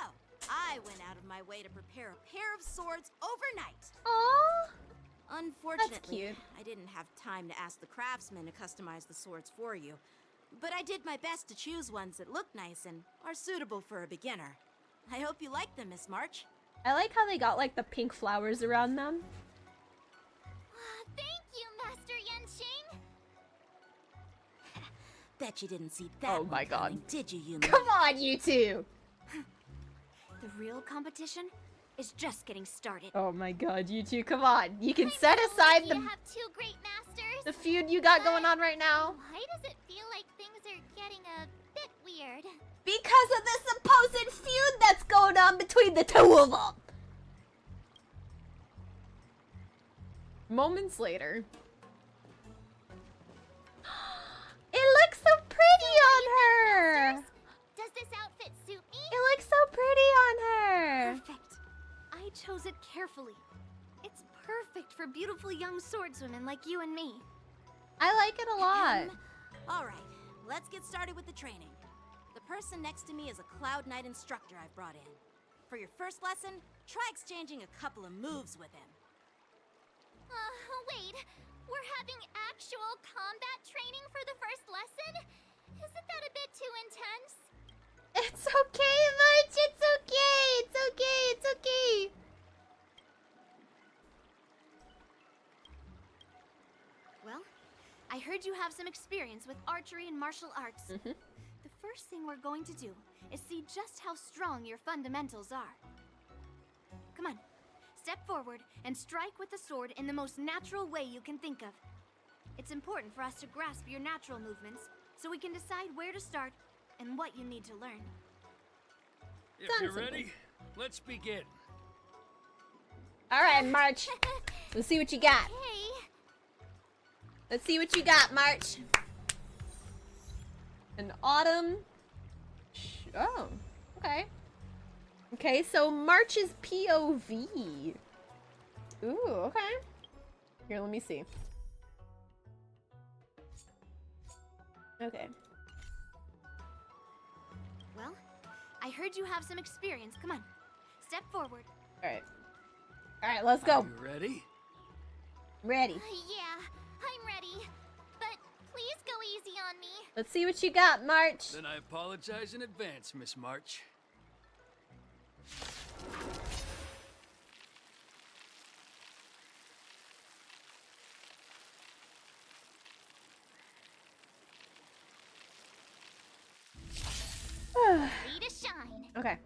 I went out of my way to prepare a pair of swords overnight. Aww. Unfortunately, cute. I didn't have time to ask the craftsman to customize the swords for you. But I did my best to choose ones that look nice and are suitable for a beginner. I hope you like them, Miss March. I like how they got like the pink flowers around them. Thank you, Master Yanqing. Bet you didn't see that Oh one my God. coming, did you, Yunli? Come on, you two! The real competition is just getting started. Oh my God, you two, come on. You can set aside You the have two great masters. the feud you got going on right now. Why does it feel like things are getting a bit weird? Because of the supposed feud that's going on between the two of them. Moments later. It looks so pretty on her. Does this outfit suit me? It looks so pretty on her. Perfect. I chose it carefully. It's perfect for beautiful young swordswomen like you and me. I like it a lot. All right, let's get started with the training. The person next to me is a Cloud Knight instructor I've brought in. For your first lesson, try exchanging a couple of moves with him. Wait. We're having actual combat training for the first lesson? Isn't that a bit too intense? It's okay, March. It's okay. It's okay. It's okay. Well, I heard you have some experience with archery and martial arts. Mm-hmm. The first thing we're going to do is see just how strong your fundamentals are. Come on, step forward and strike with the sword in the most natural way you can think of. It's important for us to grasp your natural movements so we can decide where to start and what you need to learn. If you're ready, let's begin. All right, March. Let's see what you got. Hey. Let's see what you got, March. An autumn. Oh, okay. Okay, so March is POV. Ooh, okay. Here, let me see. Okay. I heard you have some experience. Come on, step forward. Alright. Alright, let's go. You ready? Ready. Yeah, I'm ready. But please go easy on me. Let's see what you got, March. Then I apologize in advance, Miss March. Ready to shine. Okay.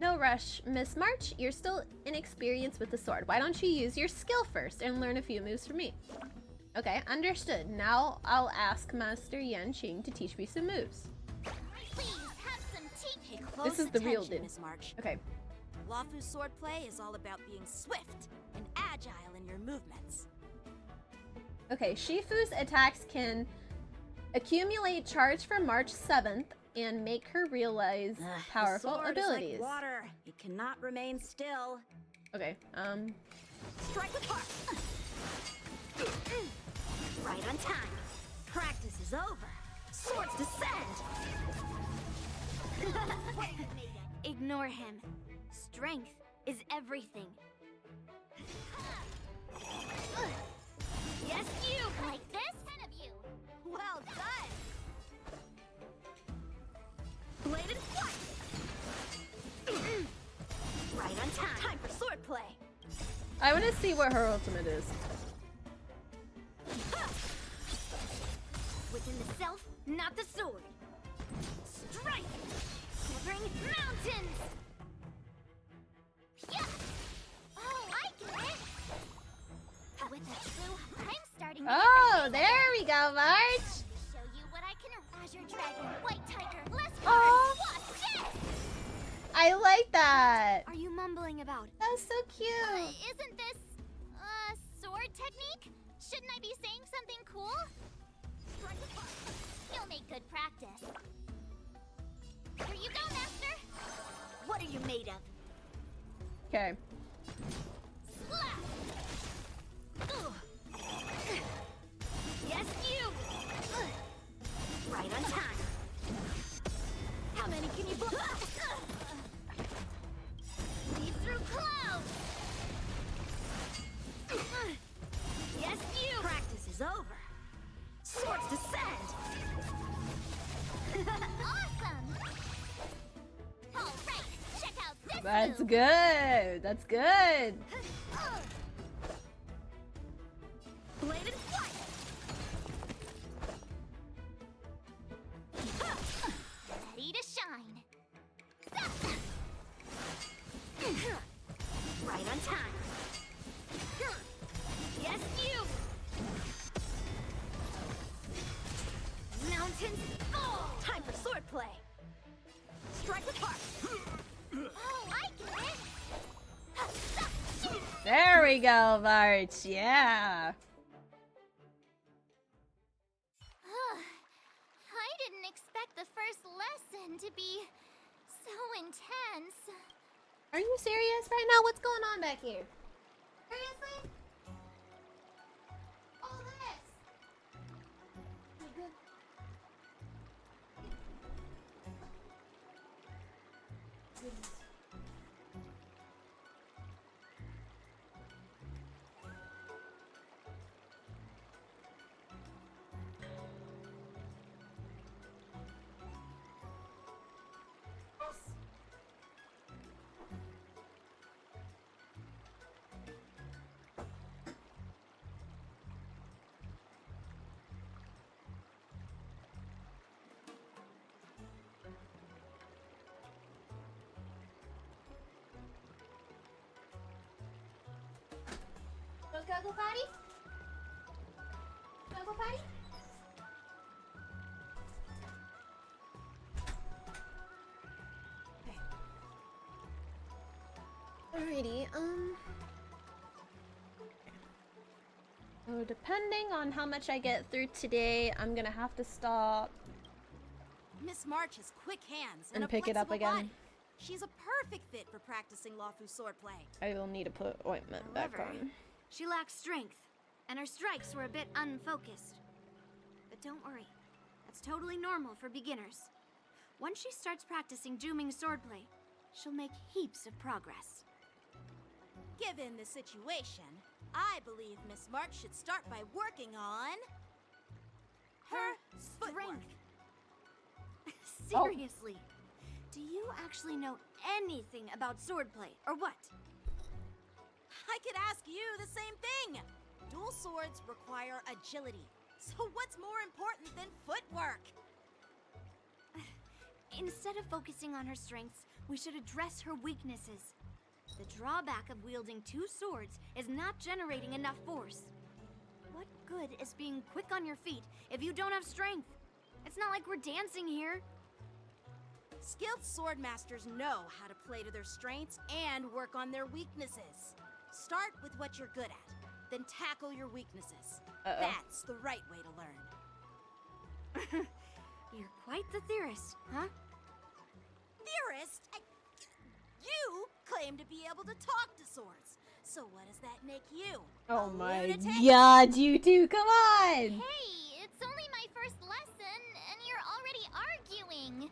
No rush. Miss March, you're still inexperienced with the sword. Why don't you use your skill first and learn a few moves from me? Okay, understood. Now I'll ask Master Yanqing to teach me some moves. Please have some tea. Pay close This is the real attention, dude. Miss March. Okay. LUOFU swordplay is all about being swift and agile in your movements. Okay, Shifu's attacks can accumulate charge for March 7th and make her realize powerful the sword abilities. Is like water. It cannot remain still. Okay, Strike with heart. Right on time. Practice is over. Swords descend. Ignore him. Strength is everything. Yes, you! Like this? 10 of you! Well done. Bladed flight. Right on time. Time for swordplay. I want to see what her ultimate is. Within the self, not the sword. Strike! Severing mountains! Yeah! Oh, I get it! With a true, I'm starting to Oh, there we go, March. show you what I can. Azure Dragon, White Tiger, let's Oh. Watch this! I like that. Are you mumbling about? That's so cute. Isn't this sword technique? Shouldn't I be saying something cool? You'll make good practice. Here you go, Master. What are you made of? Okay. Slap! Yes, you. Right on time. How many can you block? Lead through clouds! Yes, you. Practice is over. Swords descend. Awesome! Alright, check out this That's move. good. That's good. Bladed flight. Ready to shine. Right on time. Yes, you. Mountains fall! Time for swordplay. Strike with heart. Oh, I get it! There we go, March. Yeah. I didn't expect the first lesson to be so intense. Are you serious right now? What's going on back here? Seriously? All this? You good? Goodness. Go potty? Go potty? Alrighty, so depending on how much I get through today, I'm gonna have to stop Miss March has quick hands and a pick it up flexible again. body. She's a perfect fit for practicing LUOFU swordplay. I will need to put ointment back However, on. she lacks strength, and her strikes were a bit unfocused. But don't worry, that's totally normal for beginners. Once she starts practicing Juming swordplay, she'll make heaps of progress. Given the situation, I believe Miss March should start by working on her footwork. Seriously, do you actually know anything about swordplay, or what? I could ask you the same thing. Dual swords require agility, so what's more important than footwork? Instead of focusing on her strengths, we should address her weaknesses. The drawback of wielding two swords is not generating enough force. What good is being quick on your feet if you don't have strength? It's not like we're dancing here. Skilled sword masters know how to play to their strengths and work on their weaknesses. Start with what you're good at, then tackle your weaknesses. That's the right way to learn. You're quite the theorist, huh? Theorist? You claim to be able to talk to swords. So what does that make you? Oh A my lunatic? god, you two, come on! Hey, it's only my first lesson, and you're already arguing.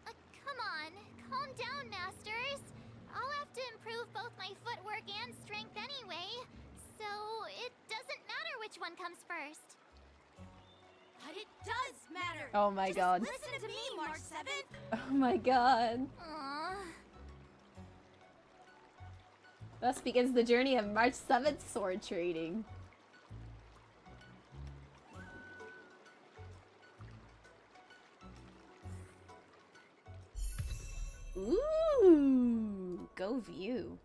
Come on, calm down, masters. I'll have to improve both my footwork and strength anyway, so it doesn't matter which one comes first. But it does matter. Oh my god. Listen to me, March 7th. Oh my god. Aww. Thus begins the journey of March 7th sword training. Ooh, go view.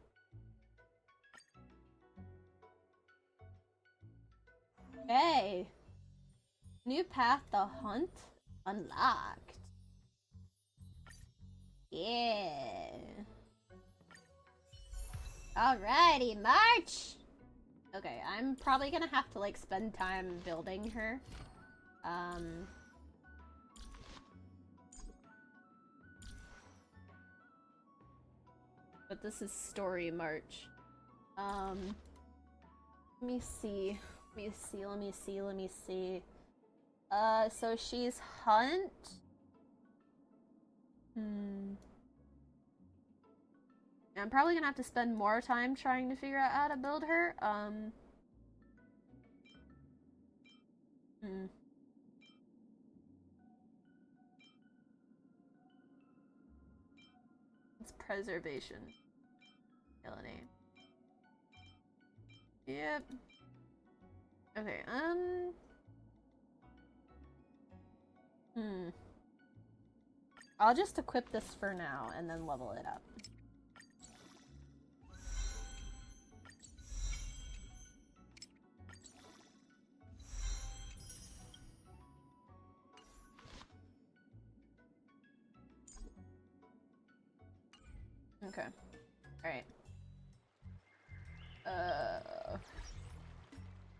Hey. New path to hunt unlocked. Yeah. Alrighty, March! Okay, I'm probably gonna have to like spend time building her. But this is story March. Let me see. Let me see. So she's hunt. I'm probably gonna have to spend more time trying to figure out how to build her. It's preservation. Melanie. Yep. Okay, I'll just equip this for now and then level it up. Okay. Alright.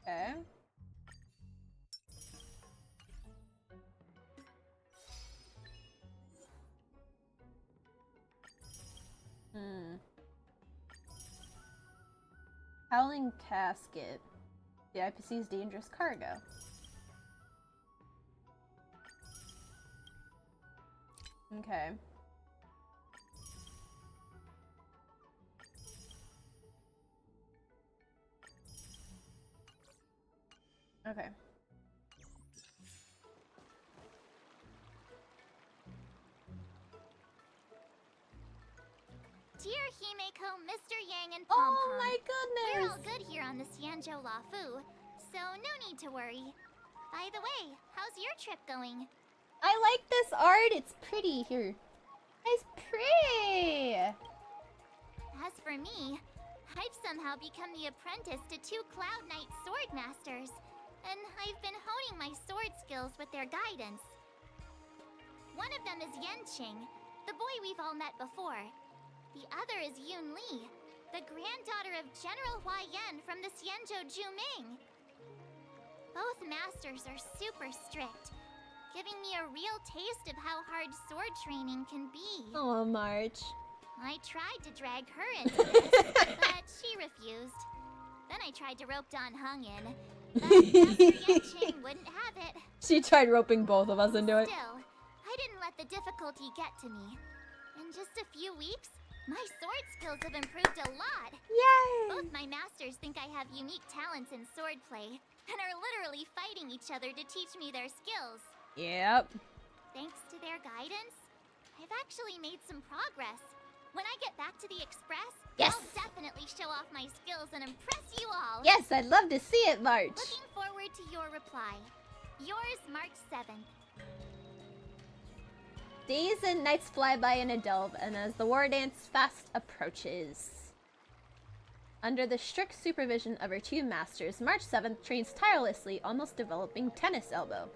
Okay. Howling casket. The IPC's dangerous cargo. Okay. Okay. Dear Himeko, Mr. Yang, and Pom Pom. Oh my goodness! We're all good here on the XIANZHOU LUOFU, so no need to worry. By the way, how's your trip going? I like this art. It's pretty. Here. It's pretty. As for me, I've somehow become the apprentice to 2 Cloud Knight sword masters, and I've been honing my sword skills with their guidance. One of them is Yanqing, the boy we've all met before. The other is Yun Li, the granddaughter of General Hua Yan from the XIANZHOU Juming. Both masters are super strict, giving me a real taste of how hard sword training can be. Oh, March. I tried to drag her into this, but she refused. Then I tried to rope Dan Heng in, but Master Yanqing wouldn't have it. She tried roping both of us into it. Still, I'd didn't let the difficulty get to me. In just a few weeks, my sword skills have improved a lot. Yay! Both my masters think I have unique talents in swordplay and are literally fighting each other to teach me their skills. Yep. Thanks to their guidance, I've actually made some progress. When I get back to the Express, yes, I'll definitely show off my skills and impress you all. Yes, I'd love to see it, March. Looking forward to your reply. Yours, March 7th. Days and nights fly by in a delve, and as the war dance fast approaches. Under the strict supervision of her two masters, March 7th trains tirelessly, almost developing tennis elbow.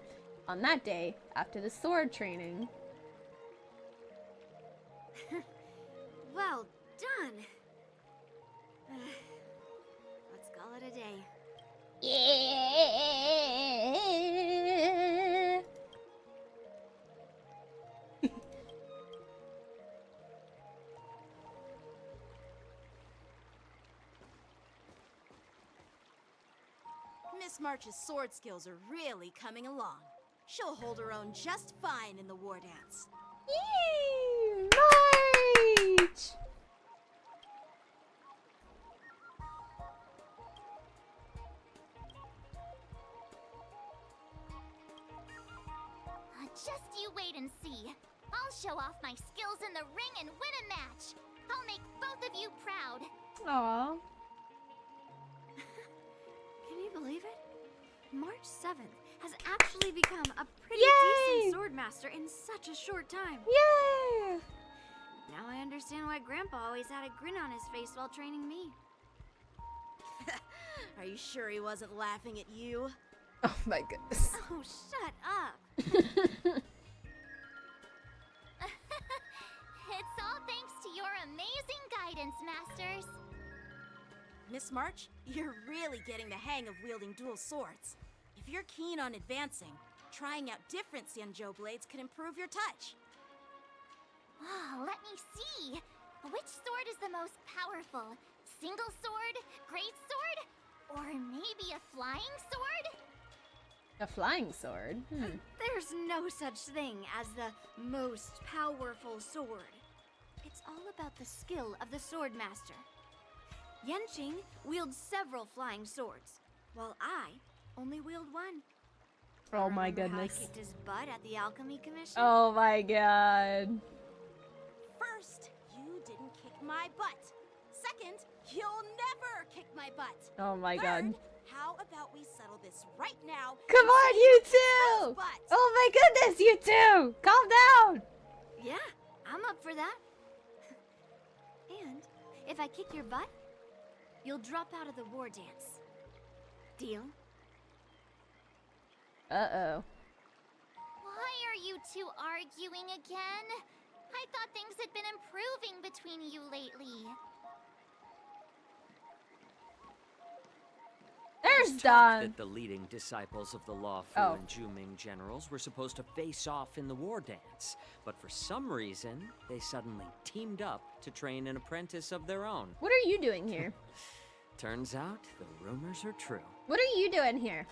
On that day, after the sword training... Well done. Let's call it a day. Yeah. Miss March's sword skills are really coming along. She'll hold her own just fine in the war dance. Yay! March! Just you wait and see. I'll show off my skills in the ring and win a match. I'll make both of you proud. Aww. Can you believe it? March 7th has actually become a pretty Yay! decent swordmaster in such a short time. Yay! Now I understand why Grandpa always had a grin on his face while training me. Are you sure he wasn't laughing at you? Oh my goodness. Oh, shut up. It's all thanks to your amazing guidance, Masters. Miss March, you're really getting the hang of wielding dual swords. If you're keen on advancing, trying out different XIANZHOU blades could improve your touch. Oh, let me see. Which sword is the most powerful? Single sword? Great sword? Or maybe a flying sword? A flying sword? There's no such thing as the most powerful sword. It's all about the skill of the swordmaster. Yanqing wields several flying swords, while I only wield one. Oh my Remember goodness. how I kicked his butt at the Alchemy Commission? Oh my god. First, you didn't kick my butt. Second, you'll never kick my butt. Oh my Third, god. how about we settle this right now? Come on, you two! Oh my goodness, you two! Calm down! Yeah, I'm up for that. And if I kick your butt, you'll drop out of the war dance. Deal? Uh-oh. Why are you two arguing again? I thought things had been improving between you lately. There's Talk Don. that the leading disciples of the LUOFU Oh. and Zhuming generals were supposed to face off in the war dance, but for some reason, they suddenly teamed up to train an apprentice of their own. What are you doing here? Turns out the rumors are true. What are you doing here?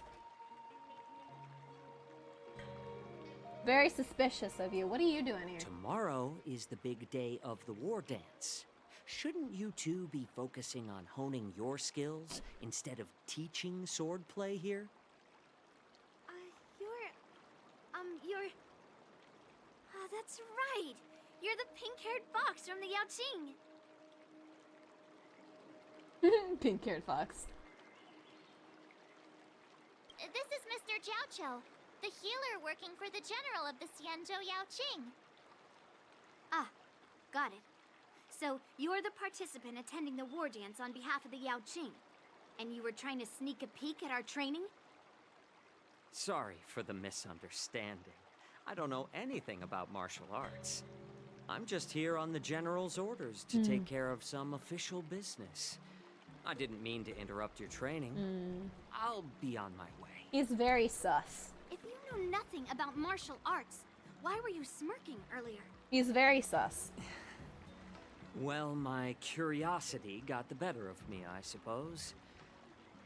Very suspicious of you. What are you doing here? Tomorrow is the big day of the war dance. Shouldn't you two be focusing on honing your skills instead of teaching swordplay here? You're... Oh, that's right. You're the pink-haired fox from the Yaoqing. Pink-haired fox. This is Mr. Jiaoqiu, the healer working for the general of the XIANZHOU Yaoqing. Ah, got it. So, you're the participant attending the war dance on behalf of the Yaoqing. And you were trying to sneak a peek at our training? Sorry for the misunderstanding. I don't know anything about martial arts. I'm just here on the general's orders to take care of some official business. I didn't mean to interrupt your training. I'll be on my way. He's very sus. If you know nothing about martial arts, why were you smirking earlier? He's very sus. Well, my curiosity got the better of me, I suppose.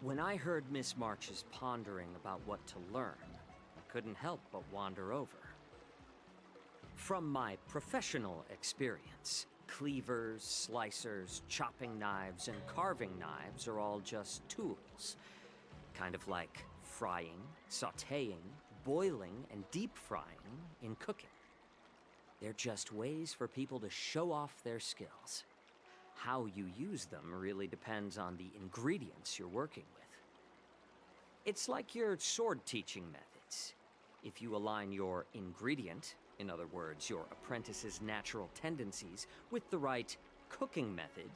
When I heard Miss March's pondering about what to learn, I couldn't help but wander over. From my professional experience, cleavers, slicers, chopping knives, and carving knives are all just tools. Kind of like frying, sautéing, boiling, and deep frying in cooking. They're just ways for people to show off their skills. How you use them really depends on the ingredients you're working with. It's like your sword teaching methods. If you align your ingredient, in other words, your apprentice's natural tendencies, with the right cooking method,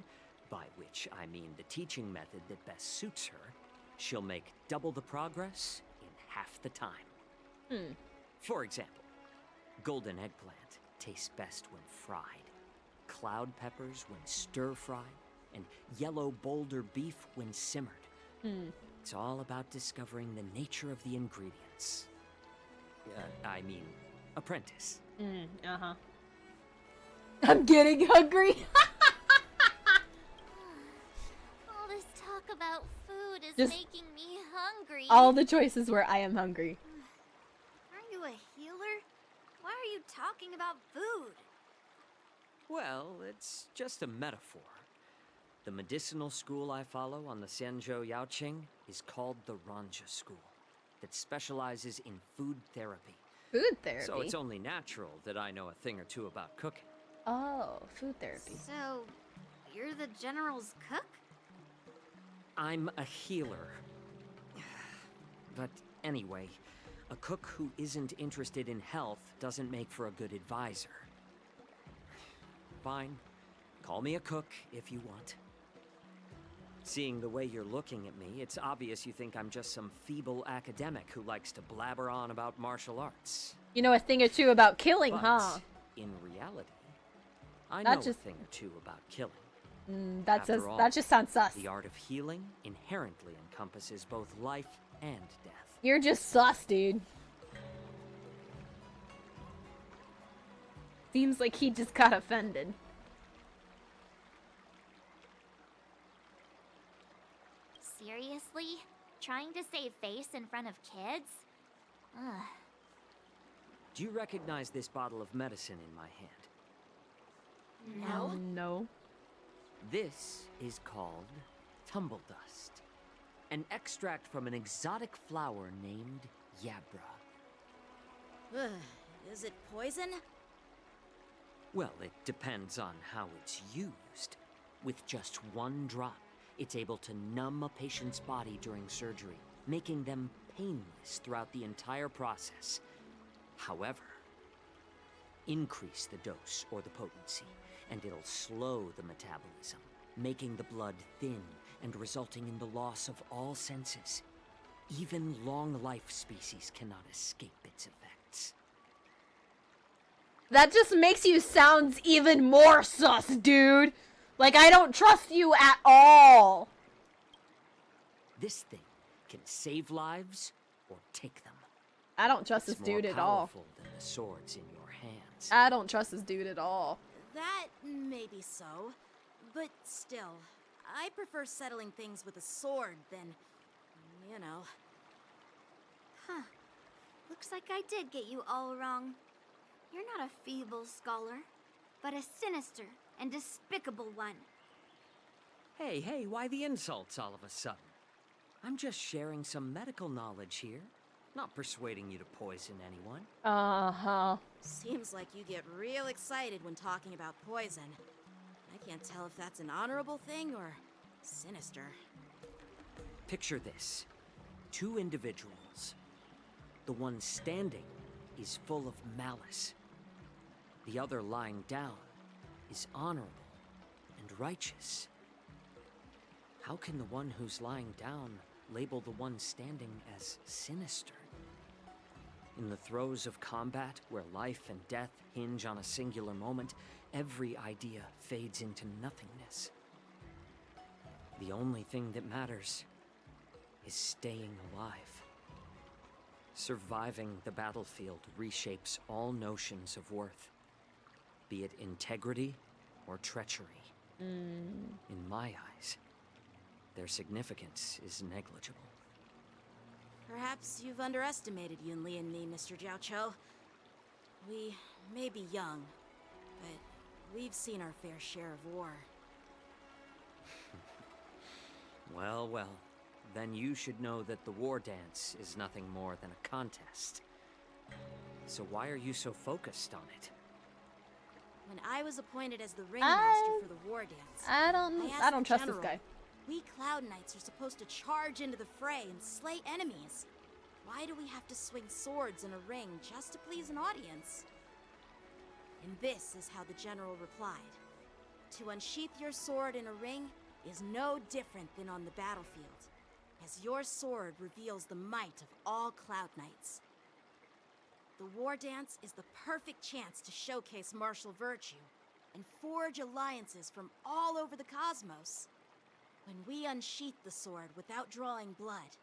by which I mean the teaching method that best suits her, she'll make double the progress in half the time. For example, golden eggplant tastes best when fried, cloud peppers when stir-fried, and yellow boulder beef when simmered. It's all about discovering the nature of the ingredients. I mean, apprentice. I'm getting hungry. All this talk about food is Just making me hungry. all the choices were I am hungry. Aren't you a healer? Why are you talking about food? Well, it's just a metaphor. The medicinal school I follow on the XIANZHOU Yaoqing is called the Ranja School, that specializes in food therapy. Food therapy? So it's only natural that I know a thing or two about cooking. Oh, food therapy. So, you're the general's cook? I'm a healer. But anyway, a cook who isn't interested in health doesn't make for a good advisor. Fine. Call me a cook if you want. Seeing the way you're looking at me, it's obvious you think I'm just some feeble academic who likes to blabber on about martial arts. You know a thing or two about killing, But huh? in reality, I That know just- a thing or two about killing. That All, just sounds sus. The art of healing inherently encompasses both life and death. You're just sus, dude. Seems like he just got offended. Seriously? Trying to save face in front of kids? Ugh. Do you recognize this bottle of medicine in my hand? No? No. This is called tumble dust, an extract from an exotic flower named Yabra. Ugh, is it poison? Well, it depends on how it's used. With just one drop, it's able to numb a patient's body during surgery, making them painless throughout the entire process. However, increase the dose or the potency, and it'll slow the metabolism, making the blood thin and resulting in the loss of all senses. Even long-life species cannot escape its effects. That just makes you sound even more sus, dude. Like, I don't trust you at all. This thing can save lives or take them. I don't trust It's this dude more at all. powerful than the swords in your hands. I don't trust this dude at all. That may be so, but still, I prefer settling things with a sword than, you know. Huh. Looks like I did get you all wrong. You're not a feeble scholar, but a sinister and despicable one. Hey, why the insults all of a sudden? I'm just sharing some medical knowledge here, not persuading you to poison anyone. Uh-huh. Seems like you get real excited when talking about poison. I can't tell if that's an honorable thing or sinister. Picture this. Two individuals. The one standing is full of malice. The other lying down is honorable and righteous. How can the one who's lying down label the one standing as sinister? In the throes of combat, where life and death hinge on a singular moment, every idea fades into nothingness. The only thing that matters is staying alive. Surviving the battlefield reshapes all notions of worth, be it integrity or treachery. In my eyes, their significance is negligible. Perhaps you've underestimated Yunli and me, Mr. Jiaoqiu. We may be young, but we've seen our fair share of war. Well, well. Then you should know that the war dance is nothing more than a contest. So why are you so focused on it? When I was appointed as the ringmaster for the war dance, I asked don't the trust general, this guy. We Cloud Knights are supposed to charge into the fray and slay enemies. Why do we have to swing swords in a ring just to please an audience? And this is how the general replied. To unsheath your sword in a ring is no different than on the battlefield, as your sword reveals the might of all Cloud Knights. The war dance is the perfect chance to showcase martial virtue and forge alliances from all over the cosmos. When we unsheath the sword without drawing blood,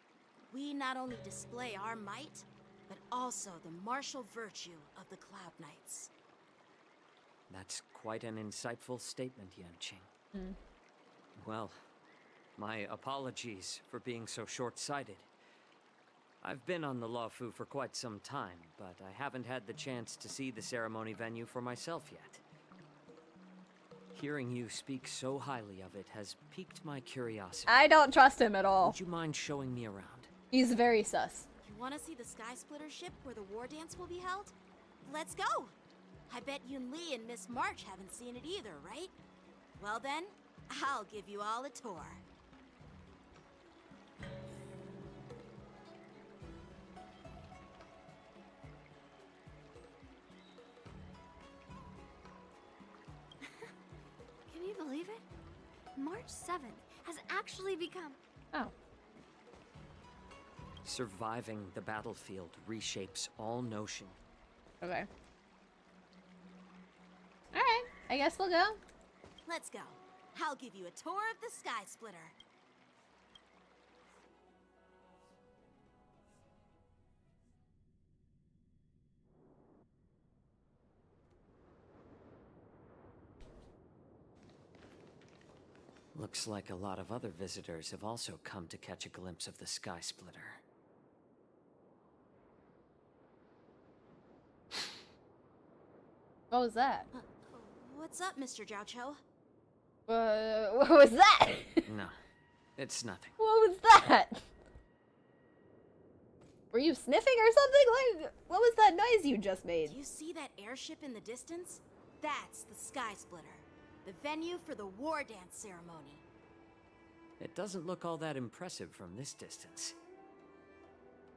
we not only display our might, but also the martial virtue of the Cloud Knights. That's quite an insightful statement, Yanqing. Mm. Well, my apologies for being so short-sighted. I've been on the LUOFU for quite some time, but I haven't had the chance to see the ceremony venue for myself yet. Hearing you speak so highly of it has piqued my curiosity. I don't trust him at all. Would you mind showing me around? He's very sus. You want to see the Sky Splitter ship where the war dance will be held? Let's go! I bet Yun Li and Miss March haven't seen it either, right? Well then, I'll give you all a tour. Can you believe it? March 7th has actually become... Oh. Surviving the battlefield reshapes all notion. Okay. Alright, I guess we'll go. Let's go. I'll give you a tour of the Sky Splitter. Looks like a lot of other visitors have also come to catch a glimpse of the Sky Splitter. What was that? What's up, Mr. Jiaoqiu? What was that? No, it's nothing. What was that? Were you sniffing or something? Like, what was that noise you just made? Do you see that airship in the distance? That's the Sky Splitter, the venue for the war dance ceremony. It doesn't look all that impressive from this distance.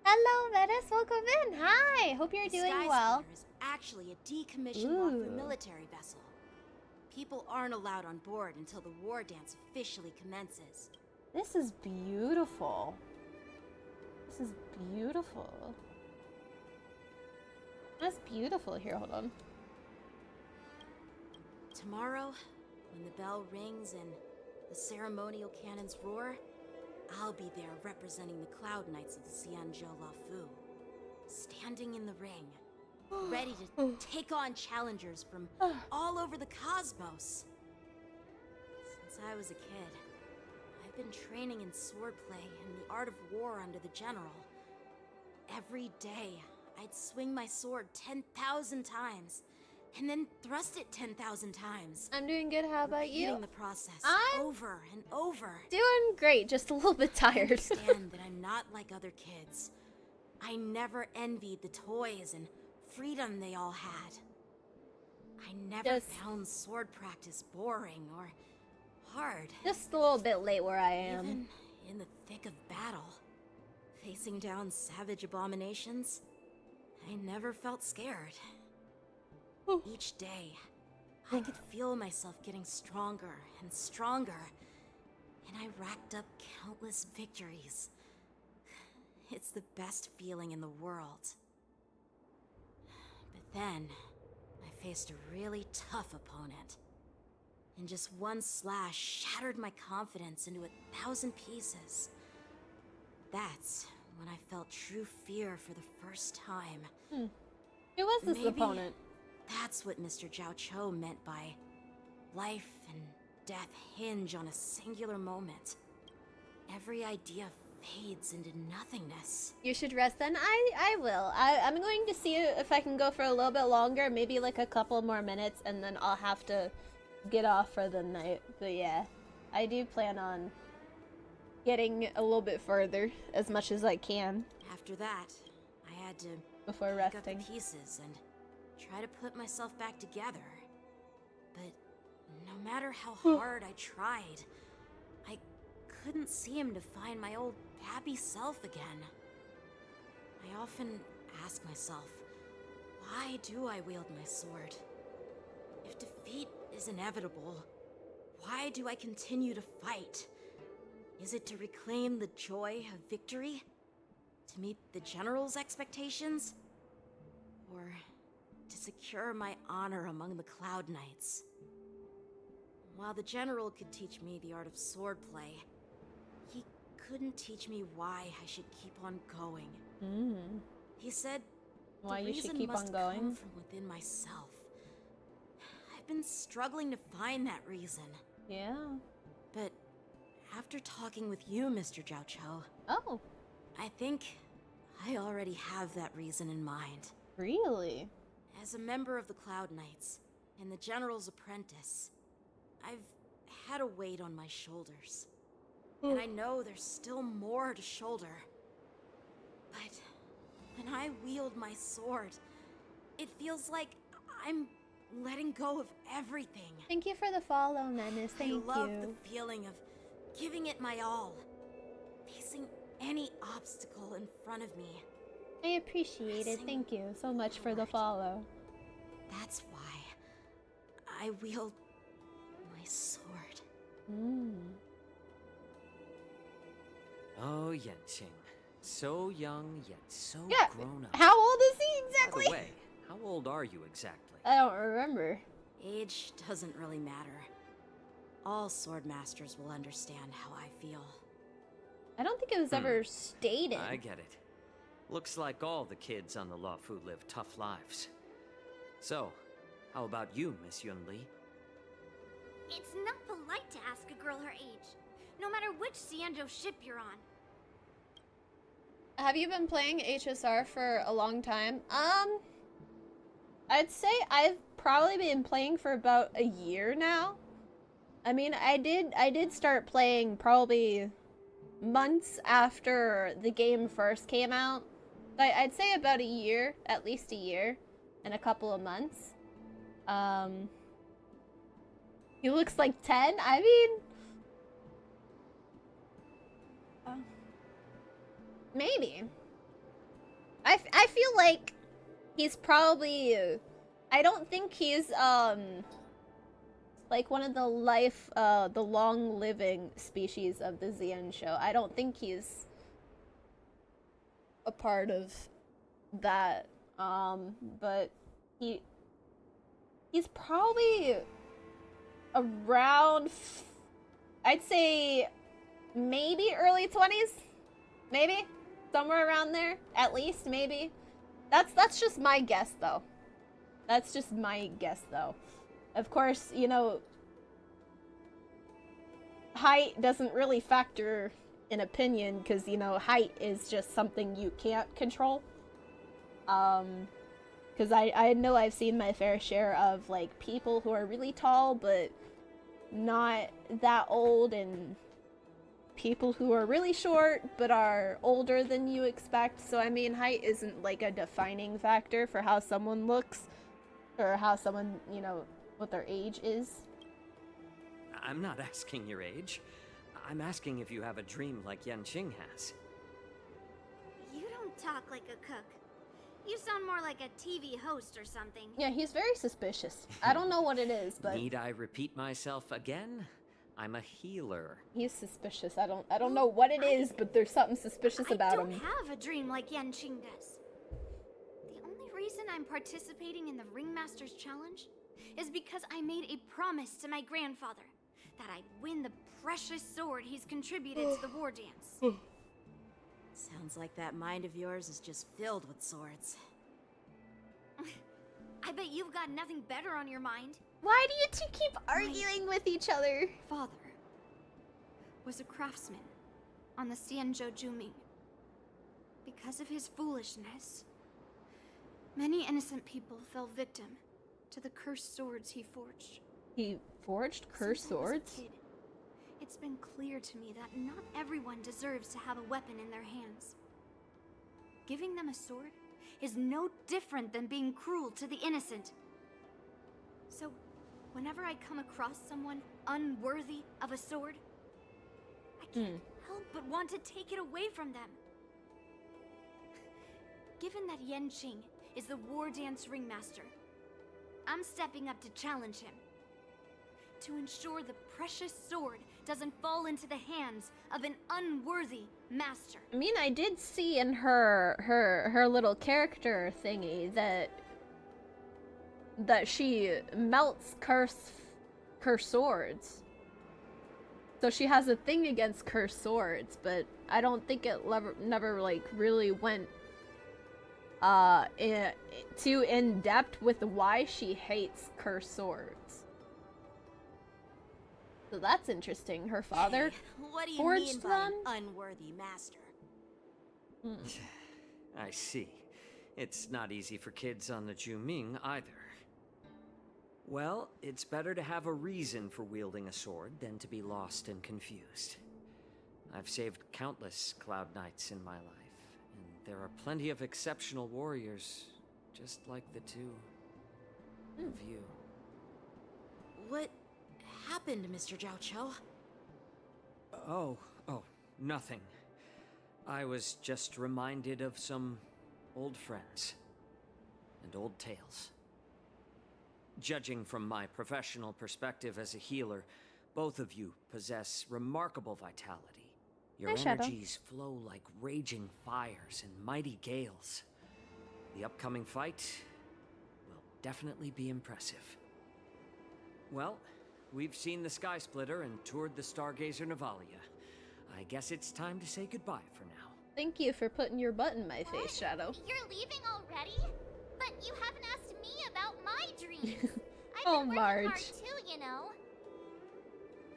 Hello, Venus. Welcome in. Hi. Hope you're doing Sky well. Splitter is actually a decommissioned LUOFU military vessel. People aren't allowed on board until the war dance officially commences. This is beautiful. This is beautiful. That's beautiful. Here, hold on. Tomorrow, when the bell rings and the ceremonial cannons roar, I'll be there representing the Cloud Knights of the XIANZHOU LUOFU, standing in the ring, ready to take on challengers from all over the cosmos. Since I was a kid, I've been training in swordplay and the art of war under the general. Every day, I'd swing my sword 10,000 times, and then thrust it 10,000 times. I'm doing good. How about you? Repeating the process over and over. Doing great. Just a little bit tired. I understand that I'm not like other kids. I never envied the toys and freedom they all had. I never found sword practice boring or hard. Just a little bit late where I am. Even in the thick of battle, facing down savage abominations, I never felt scared. Each day, I could feel myself getting stronger and stronger, and I racked up countless victories. It's the best feeling in the world. But then, I faced a really tough opponent, and just one slash shattered my confidence into 1,000 pieces. That's when I felt true fear for the first time. Who was this opponent? That's what Mr. Jiaoqiu meant by life and death hinge on a singular moment. Every idea fades into nothingness. You should rest then. I will. I'm going to see if I can go for a little bit longer, maybe like a couple more minutes, and then I'll have to get off for the night. But yeah, I do plan on getting a little bit further as much as I can. After that, I had to before pick resting up the pieces and try to put myself back together. But no matter how hard I tried, I couldn't seem to find my old happy self again. I often ask myself, why do I wield my sword? If defeat is inevitable, why do I continue to fight? Is it to reclaim the joy of victory? To meet the General's expectations? Or to secure my honor among the Cloud Knights? While the General could teach me the art of swordplay, he couldn't teach me why I should keep on going. He said why the you should reason keep must on going? come from within myself. I've been struggling to find that reason. Yeah. But after talking with you, Mr. XIANZHOU, I think I already have that reason in mind. Really? As a member of the Cloud Knights and the General's apprentice, I've had a weight on my shoulders. And I know there's still more to shoulder. But when I wield my sword, it feels like I'm letting go of everything. Thank you for the follow, Menace. Thank you. I love the feeling of giving it my all, facing any obstacle in front of me. I appreciate it. Thank you so much for the follow. That's why I wield my sword. Oh, Yanqing. So young, yet so grown up. How old is he exactly? By the way, how old are you exactly? I don't remember. Age doesn't really matter. All sword masters will understand how I feel. I don't think it was ever stated. I get it. Looks like all the kids on the LUOFU live tough lives. So, how about you, Miss Yunli? It's not polite to ask a girl her age, no matter which XIANZHOU ship you're on. Have you been playing HSR for a long time? I'd say I've probably been playing for about a year now. I mean, I did start playing probably months after the game first came out. I'd say about a year, at least a year, and a couple of months. He looks like 10. I mean, maybe. I feel like he's probably. I don't think he's like one of the long-living species of the XIANZHOU. I don't think he's a part of that. But he's probably around, I'd say maybe early 20s, maybe somewhere around there, at least, maybe. That's just my guess though. That's just my guess though. Of course, you know, height doesn't really factor in opinion, because, you know, height is just something you can't control. Because I know I've seen my fair share of, like, people who are really tall but not that old, and people who are really short but are older than you expect. So, I mean, height isn't, like, a defining factor for how someone looks, or how someone, you know, what their age is. I'm not asking your age. I'm asking if you have a dream like Yanqing has. You don't talk like a cook. You sound more like a TV host or something. Yeah, he's very suspicious. I don't know what it is, but Need I repeat myself again? I'm a healer. he's suspicious. I don't know what it is, but there's something suspicious about I don't him. have a dream like Yanqing does. The only reason I'm participating in the Ringmaster's Challenge is because I made a promise to my grandfather that I'd win the precious sword he's contributed to the war dance. Sounds like that mind of yours is just filled with swords. I bet you've got nothing better on your mind. Why do you two keep arguing with each other? Father was a craftsman. on the XIANZHOU Juming. Because of his foolishness, many innocent people fell victim to the cursed swords he forged. He forged cursed Since I was a swords? kid, it's been clear to me that not everyone deserves to have a weapon in their hands. Giving them a sword is no different than being cruel to the innocent. So, whenever I come across someone unworthy of a sword, I can't help but want to take it away from them. Given that Yanqing is the war dance ringmaster, I'm stepping up to challenge him. To ensure the precious sword doesn't fall into the hands of an unworthy master. I mean, I did see in her little character thingy that she melts cursed swords. So she has a thing against cursed swords, but I don't think it never like really went too in depth with why she hates cursed swords. So that's interesting. Her father What do you forged mean by them? an unworthy master? I see. It's not easy for kids on the Juming either. Well, it's better to have a reason for wielding a sword than to be lost and confused. I've saved countless Cloud Knights in my life, and there are plenty of exceptional warriors, just like the two of you. What happened, Mr. Jiaoqiu? Oh, nothing. I was just reminded of some old friends and old tales. Judging from my professional perspective as a healer, both of you possess remarkable vitality. Your Hi, Shadow. energies flow like raging fires and mighty gales. The upcoming fight will definitely be impressive. Well, we've seen the Sky Splitter and toured the Stargazer Navalia. I guess it's time to say goodbye for now. Thank you for putting your butt in my face, Shadow. You're leaving already? But you haven't asked me about my dreams. I've Oh, been working Marge. hard too, you know.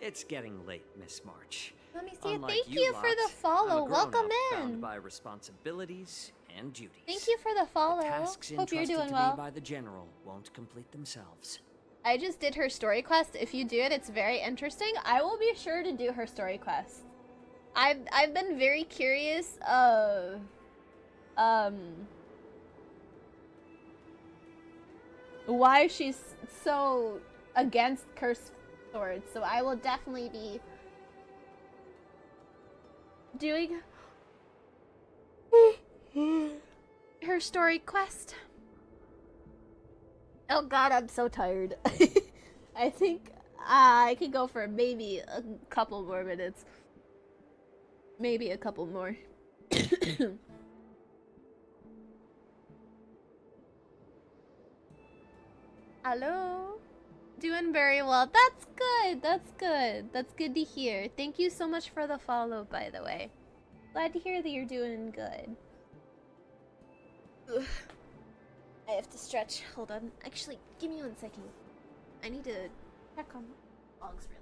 It's getting late, Miss March. Let me see. Unlike Thank you for the lot, follow. I'm a Welcome grown-up bound in. by responsibilities and duties. Thank you for the follow. Tasks Hope you're entrusted doing to well. me by the general won't complete themselves. I just did her story quest. If you do it, it's very interesting. I will be sure to do her story quest. I've been very curious of why she's so against cursed swords. So I will definitely be doing her story quest. Oh god, I'm so tired. I think I could go for maybe a couple more minutes. Maybe a couple more. Hello? Doing very well. That's good. That's good. That's good to hear. Thank you so much for the follow, by the way. Glad to hear that you're doing good. Ugh. I have to stretch. Hold on. Actually, give me 1 second. I need to check on logs really.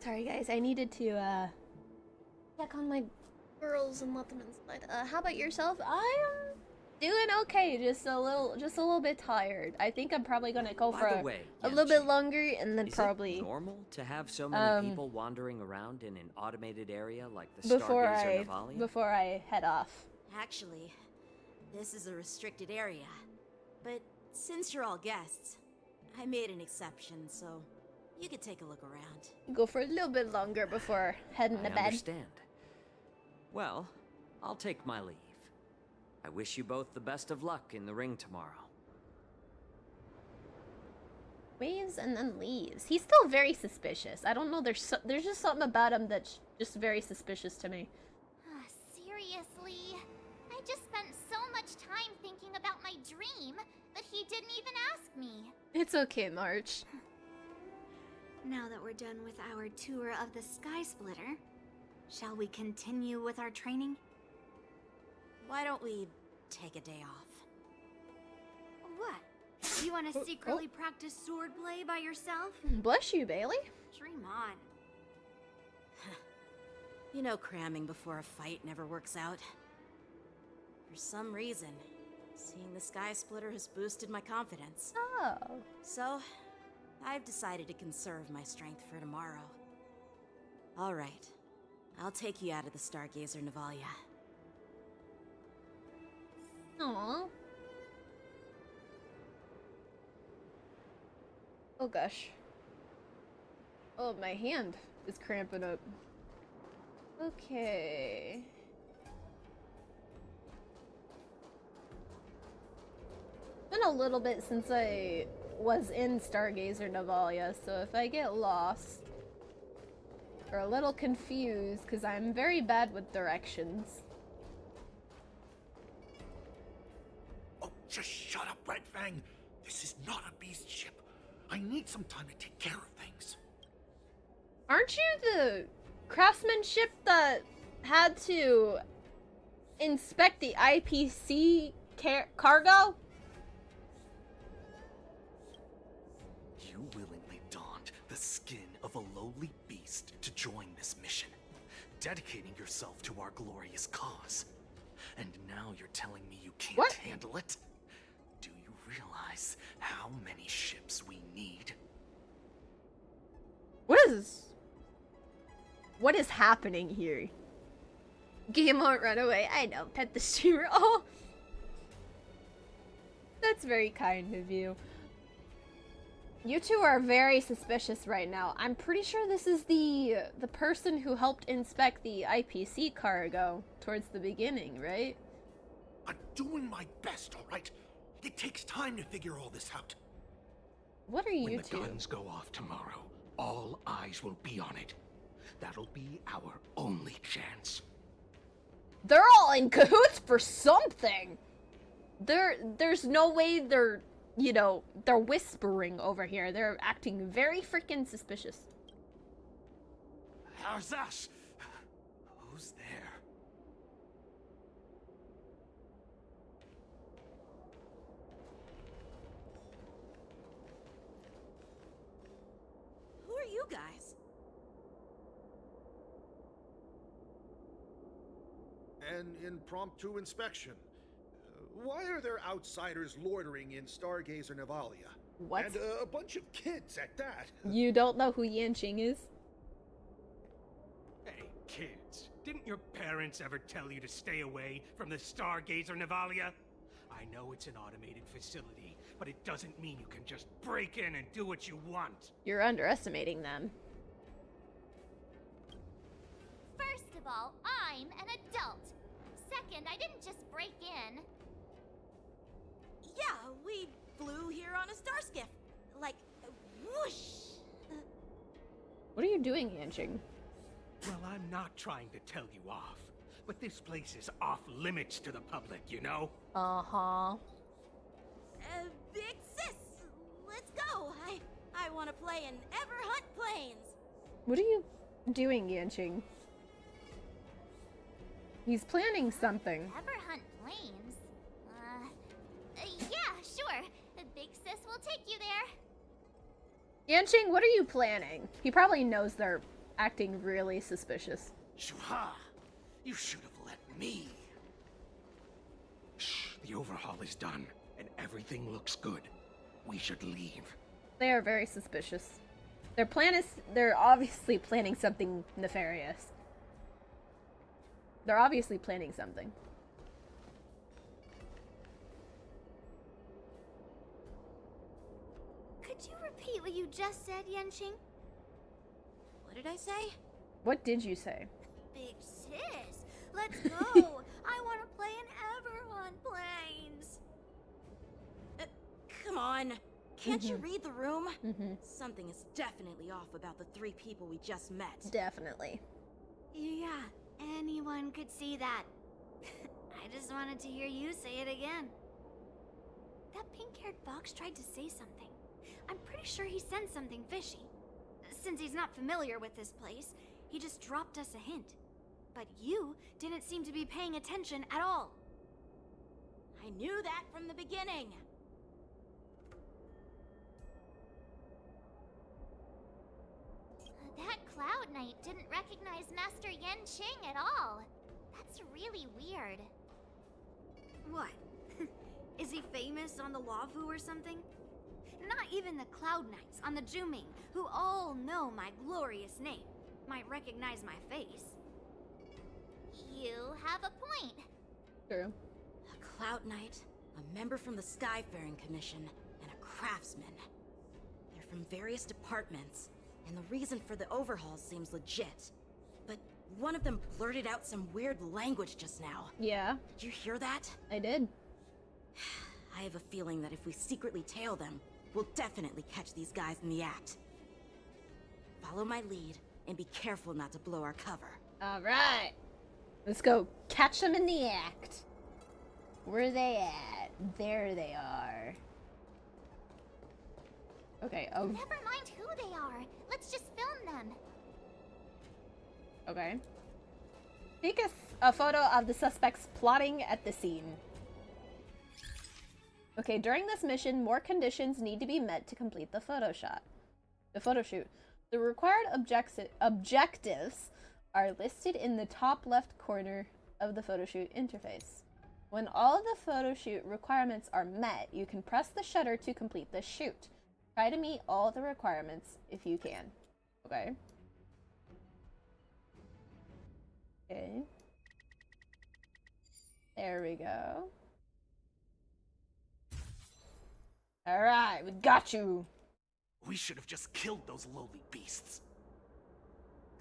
Sorry guys, I needed to check on my girls and let them inside. How about yourself? I am doing okay. Just a little bit tired. I think I'm probably gonna go for a little bit longer, and then Is probably it normal to have so many people wandering around in an automated area like the before Stargazer Navalia? before I head off. Actually, this is a restricted area. But since you're all guests, I made an exception, so you could take a look around. Go for a little bit longer before heading to I bed. understand. Well, I'll take my leave. I wish you both the best of luck in the ring tomorrow. Waves and then leaves. He's still very suspicious. I don't know. There's just something about him that's just very suspicious to me. Seriously? I just spent so much time thinking about my dream, but he didn't even ask me. It's okay, March. Now that we're done with our tour of the Sky Splitter, shall we continue with our training? Why don't we take a day off? What? You want to secretly practice swordplay by yourself? Bless you, Bailey. Dream on. You know cramming before a fight never works out. For some reason, seeing the Sky Splitter has boosted my confidence. Oh. So, I've decided to conserve my strength for tomorrow. Alright, I'll take you out of the Stargazer Navalia. Aww. Oh gosh. Oh, my hand is cramping up. Okay. It's been a little bit since I was in Stargazer Navalia, so if I get lost or a little confused, because I'm very bad with directions. Oh, just shut up, Red Fang. This is not a beast ship. I need some time to take care of things. Aren't you the craftsmanship that had to inspect the IPC cargo? You willingly donned the skin of a lowly beast to join this mission, dedicating yourself to our glorious cause. And now you're telling me you can't handle it? Do you realize how many ships we need? What is happening here? Game won't run away. I know, pet the streamer. Oh, that's very kind of you. You two are very suspicious right now. I'm pretty sure this is the person who helped inspect the IPC cargo towards the beginning, right? I'm doing my best, all right? It takes time to figure all this out. What are you When the two? guns go off tomorrow, all eyes will be on it. That'll be our only chance. They're all in cahoots for something. There's no way they're, you know, they're whispering over here. They're acting very freaking suspicious. How's that? Who's there? Who are you guys? An impromptu inspection. Why are there outsiders loitering in Stargazer Navalia? What? And a bunch of kids at that. You don't know who Yanqing is? Hey, kids, didn't your parents ever tell you to stay away from the Stargazer Navalia? I know it's an automated facility, but it doesn't mean you can just break in and do what you want. You're underestimating them. First of all, I'm an adult. Second, I didn't just break in. Yeah, we flew here on a star skiff. Like, whoosh! What are you doing, Yanqing? Well, I'm not trying to tell you off, but this place is off limits to the public, you know? Uh-huh. Big sis, let's go. I want to play in Everhunt Plains. What are you doing, Yanqing? He's planning something. Everhunt Plains? Yeah, sure. The big sis will take you there. Yanqing, what are you planning? He probably knows they're acting really suspicious. Shuha! You should have let me. Shh, the overhaul is done, and everything looks good. We should leave. They are very suspicious. They're obviously planning something nefarious. They're obviously planning something. Could you repeat what you just said, Yanqing? What did I say? What did you say? Big sis, let's go. I want to play in Everyone Planes. Come on. Can't you read the room? Mm-hmm. Something is definitely off about the 3 people we just met. Definitely. Yeah, anyone could see that. I just wanted to hear you say it again. That pink-haired fox tried to say something. I'm pretty sure he sensed something fishy. Since he's not familiar with this place, he just dropped us a hint. But you didn't seem to be paying attention at all. I knew that from the beginning. That Cloud Knight didn't recognize Master Yanqing at all. That's really weird. What? Is he famous on the LUOFU or something? Not even the Cloud Knights on the Juming, who all know my glorious name, might recognize my face. You have a point. True. A Cloud Knight, a member from the Skyfaring Commission, and a craftsman. They're from various departments, and the reason for the overhaul seems legit. But one of them blurted out some weird language just now. Yeah. Did you hear that? I did. I have a feeling that if we secretly tail them, we'll definitely catch these guys in the act. Follow my lead, and be careful not to blow our cover. Alright. Let's go catch them in the act. Where are they at? There they are. Okay, oh. Never mind who they are. Let's just film them. Okay. Take a photo of the suspects plotting at the scene. Okay, during this mission, more conditions need to be met to complete the photo shoot. The required objectives are listed in the top left corner of the photo shoot interface. When all of the photo shoot requirements are met, you can press the shutter to complete the shoot. Try to meet all the requirements if you can. Okay. Okay. There we go. Alright, we got you. We should have just killed those lowly beasts.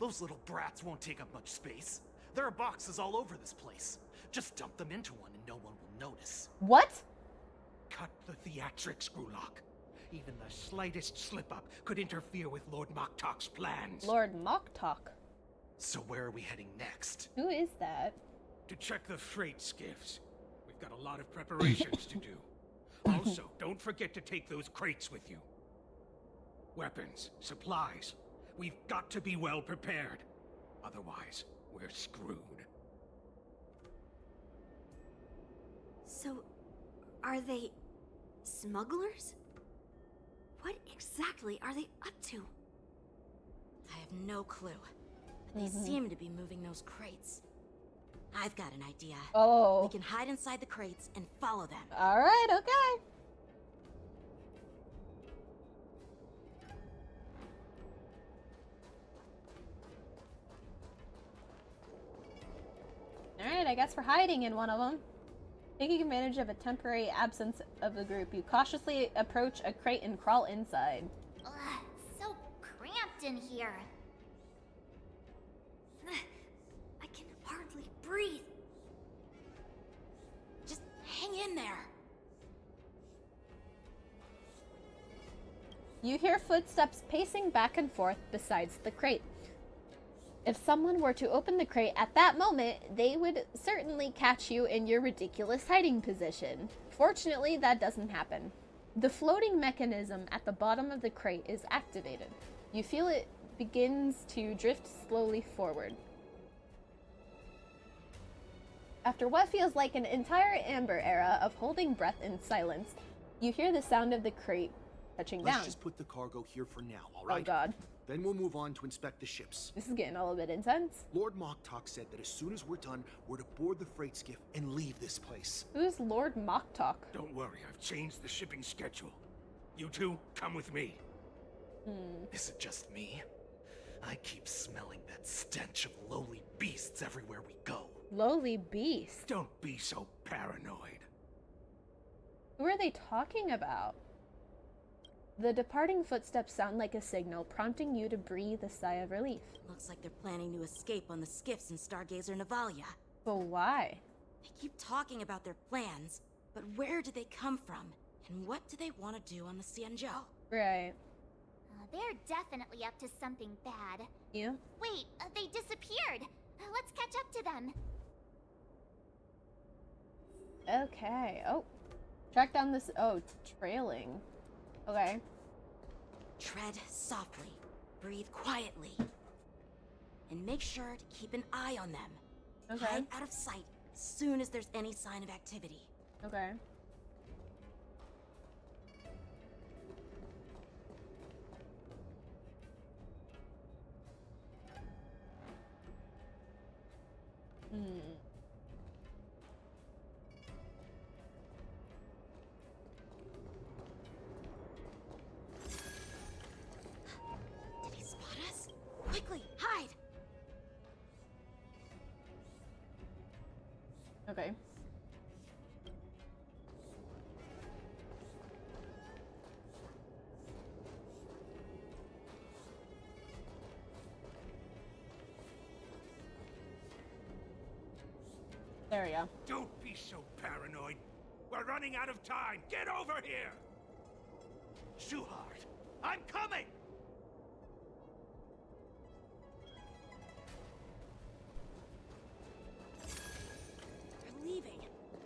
Those little brats won't take up much space. There are boxes all over this place. Just dump them into one and no one will notice. What? Cut the theatrics, Grulock. Even the slightest slip-up could interfere with Lord Moktalk's plans. Lord Moktalk? So where are we heading next? Who is that? To check the freight skiffs. We've got a lot of preparations to do. Also, don't forget to take those crates with you. Weapons, supplies. We've got to be well prepared. Otherwise, we're screwed. So, are they smugglers? What exactly are they up to? I have no clue. But they seem to be moving those crates. I've got an idea. Oh. We can hide inside the crates and follow them. Alright, okay. Alright, I guess we're hiding in one of them. Taking advantage of a temporary absence of the group, you cautiously approach a crate and crawl inside. Ugh, so cramped in here. I can hardly breathe. Just hang in there. You hear footsteps pacing back and forth besides the crate. If someone were to open the crate at that moment, they would certainly catch you in your ridiculous hiding position. Fortunately, that doesn't happen. The floating mechanism at the bottom of the crate is activated. You feel it begins to drift slowly forward. After what feels like an entire Amber era of holding breath in silence, you hear the sound of the crate touching down. Let's just put the cargo here for now, all right? Oh god. Then we'll move on to inspect the ships. This is getting a little bit intense. Lord Moktok said that as soon as we're done, we're to board the freight skiff and leave this place. Who's Lord Moktok? Don't worry, I've changed the shipping schedule. You two, come with me. Is it just me? I keep smelling that stench of lowly beasts everywhere we go. Lowly beast? Don't be so paranoid. Who are they talking about? The departing footsteps sound like a signal, prompting you to breathe a sigh of relief. Looks like they're planning to escape on the skiffs in Stargazer Navalia. But why? They keep talking about their plans, but where do they come from? And what do they want to do on the XIANZHOU? Right. They're definitely up to something bad. Yeah? Wait, they disappeared. Let's catch up to them. Okay. Oh. Track down this. Oh, trailing. Okay. Tread softly. Breathe quietly. And make sure to keep an eye on them. Okay. Hide out of sight as soon as there's any sign of activity. Okay. Did he spot us? Quickly, hide! Okay. There we go. Don't be so paranoid. We're running out of time. Get over here! Shuhard, I'm coming! They're leaving.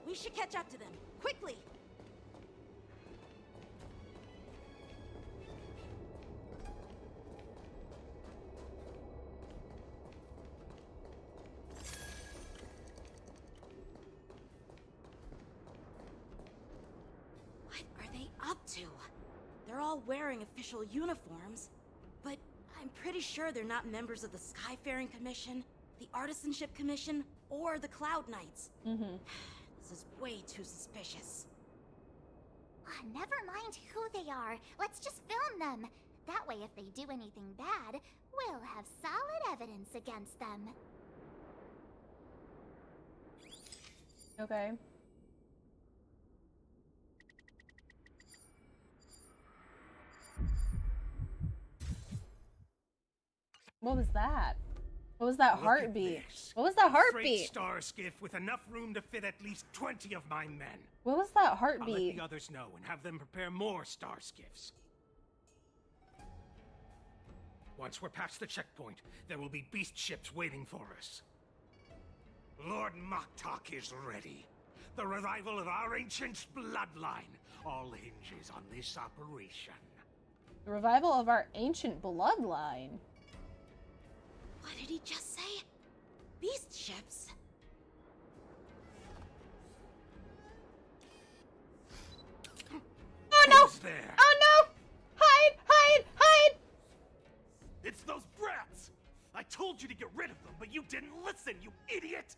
We should catch up to them. Quickly! What are they up to? They're all wearing official uniforms, but I'm pretty sure they're not members of the Skyfaring Commission, the Artisanship Commission, or the Cloud Knights. This is way too suspicious. Never mind who they are. Let's just film them. That way, if they do anything bad, we'll have solid evidence against them. Okay. What was that? What was that Look at heartbeat? this. What was that A freight heartbeat? star skiff with enough room to fit at least 20 of my men. What was that I'll let heartbeat? the others know and have them prepare more star skiffs. Once we're past the checkpoint, there will be beast ships waiting for us. Lord Moktok is ready. The revival of our ancient bloodline all hinges on this operation. The revival of our ancient bloodline. What did he just say? Beast ships? Oh no! Who's there? Oh no! Hide! Hide! Hide! It's those brats! I told you to get rid of them, but you didn't listen, you idiot!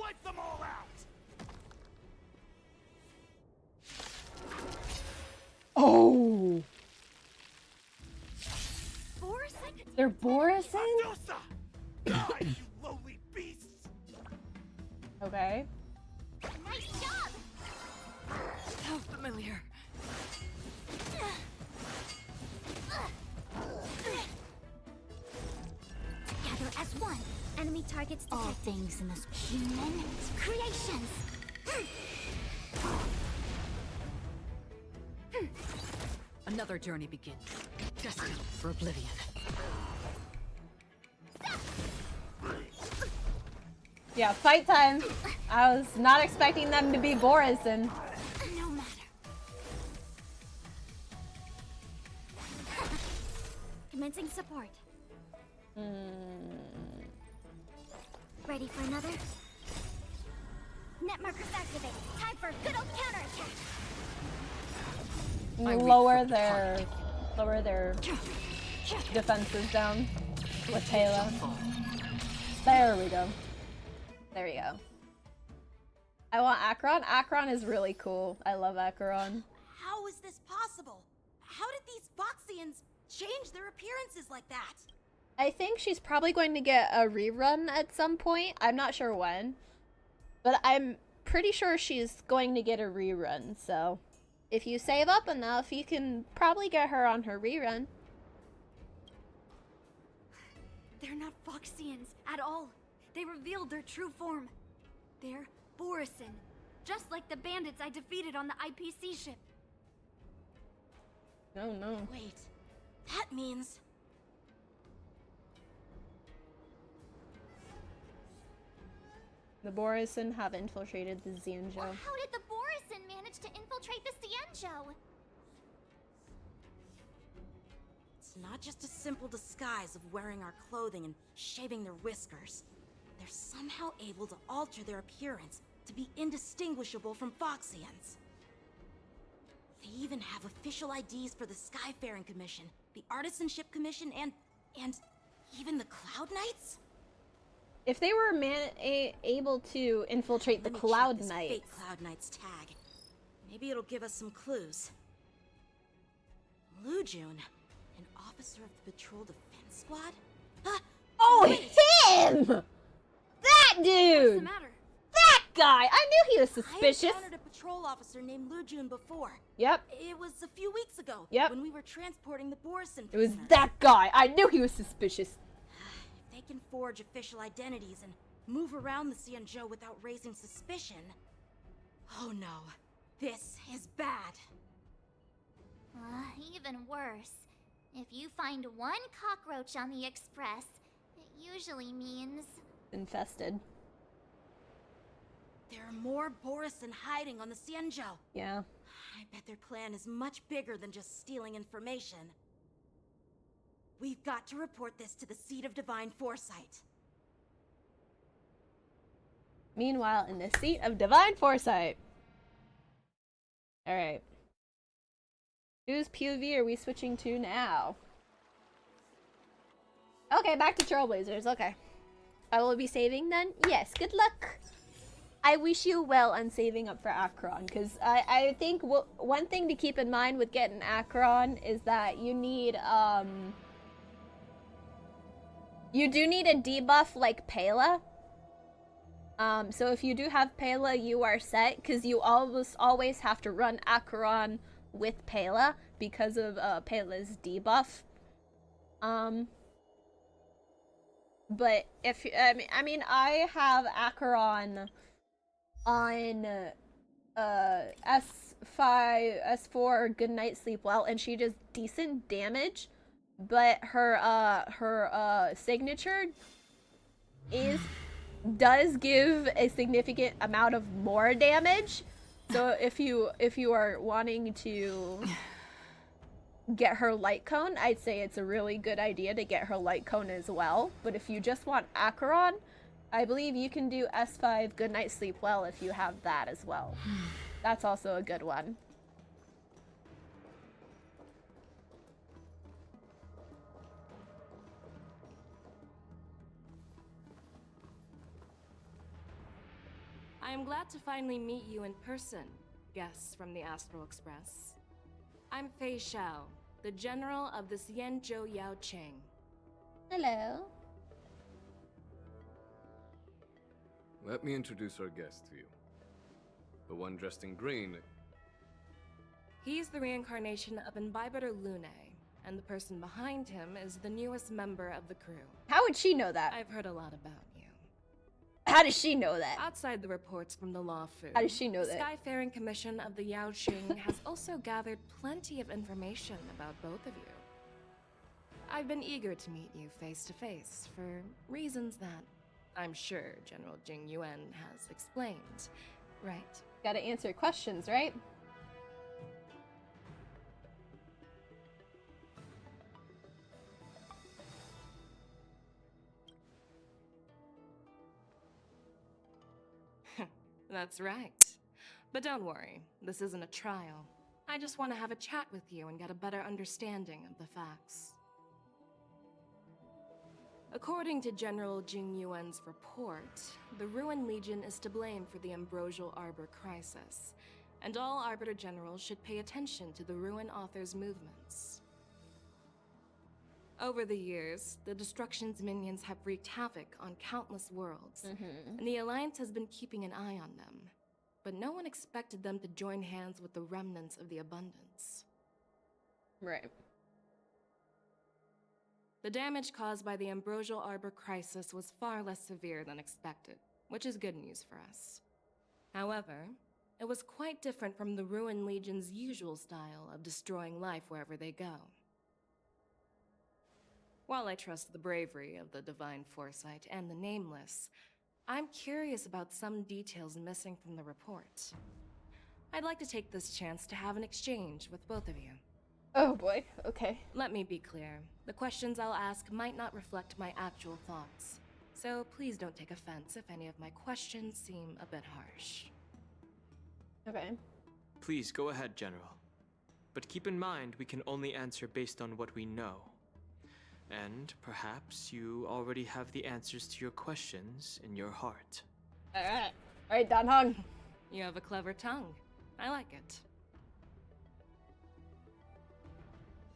Wipe them all out! Oh! Borison? They're Borison? Adusa! Die, you lowly beasts! Okay. Nice job! How familiar. Together as one. Enemy targets detected. All things in this human creations. Another journey begins. Destined for oblivion. Yeah, fight time. I was not expecting them to be Borison. No matter. Commencing support. Ready for another? Net markers activated. Time for a good old counterattack. Lower their lower their defenses down with Pela. There we go. There you go. I want Acheron. Acheron is really cool. I love Acheron. How is this possible? How did these Foxians change their appearances like that? I think she's probably going to get a rerun at some point. I'm not sure when. But I'm pretty sure she's going to get a rerun, so if you save up enough, you can probably get her on her rerun. They're not Foxians at all. They revealed their true form. They're Borisin, just like the bandits I defeated on the IPC ship. No, no. Wait, that means... The Borisin have infiltrated the XIANZHOU. Well, how did the Borisin manage to infiltrate the XIANZHOU? It's not just a simple disguise of wearing our clothing and shaving their whiskers. They're somehow able to alter their appearance to be indistinguishable from Foxians. They even have official IDs for the Skyfaring Commission, the Artisanship Commission, and even the Cloud Knights? If they were able to infiltrate the Cloud Knights... Fake Cloud Knight's tag. Maybe it'll give us some clues. Lujun, an officer of the Patrol Defense Squad? Oh, wait. him! That dude! What's the matter? That guy! I knew he was suspicious. I encountered a patrol officer named Lujun before. Yep. It was a few weeks ago. Yep. When we were transporting the Borisin It was prisoners. that guy. I knew he was suspicious. If they can forge official identities and move around the XIANZHOU without raising suspicion... Oh no. This is bad. Even worse. If you find one cockroach on the Express, it usually means... Infested. There are more Borisin hiding on the XIANZHOU. Yeah. I bet their plan is much bigger than just stealing information. We've got to report this to the Seat of Divine Foresight. Meanwhile, in the Seat of Divine Foresight. Alright. Whose POV are we switching to now? Okay, back to Trailblazers. Okay. I will be saving then? Yes, good luck. I wish you well on saving up for Acheron, because I think one thing to keep in mind with getting Acheron is that you need, you do need a debuff like Pela. So if you do have Pela, you are set, because you always have to run Acheron with Pela because of Pela's debuff. But if I mean I have Acheron on S5 S4 Good Night Sleep Well, and she does decent damage, but her signature does give a significant amount of more damage. So if you are wanting to get her light cone, I'd say it's a really good idea to get her light cone as well. But if you just want Acheron, I believe you can do S5 Good Night Sleep Well if you have that as well. That's also a good one. I am glad to finally meet you in person, guests from the Astral Express. I'm Fei Xiao, the General of the XIANZHOU Yaoqing. Hello. Let me introduce our guest to you. The one dressed in green. He's the reincarnation of Imbibitor Lune, and the person behind him is the newest member of the crew. How would she know that? I've heard a lot about you. How does she know that? Outside the reports from the LUOFU, How does she know that? The Skyfaring Commission of the Yaoqing has also gathered plenty of information about both of you. I've been eager to meet you face to face for reasons that I'm sure General Jing Yuan has explained, right? Gotta answer questions, right? That's right. But don't worry, this isn't a trial. I just want to have a chat with you and get a better understanding of the facts. According to General Jing Yuan's report, the Ruin Legion is to blame for the Ambrosial Arbor crisis, and all Arbiter Generals should pay attention to the Ruin Author's movements. Over the years, the Destruction's minions have wreaked havoc on countless worlds, and the Alliance has been keeping an eye on them. But no one expected them to join hands with the remnants of the Abundance. Right. The damage caused by the Ambrosial Arbor crisis was far less severe than expected, which is good news for us. However, it was quite different from the Ruin Legion's usual style of destroying life wherever they go. While I trust the bravery of the Divine Foresight and the Nameless, I'm curious about some details missing from the report. I'd like to take this chance to have an exchange with both of you. Oh boy, okay. Let me be clear. The questions I'll ask might not reflect my actual thoughts, so please don't take offense if any of my questions seem a bit harsh. Okay. Please go ahead, General. But keep in mind, we can only answer based on what we know. And perhaps you already have the answers to your questions in your heart. Alright, Dan Hong. You have a clever tongue. I like it.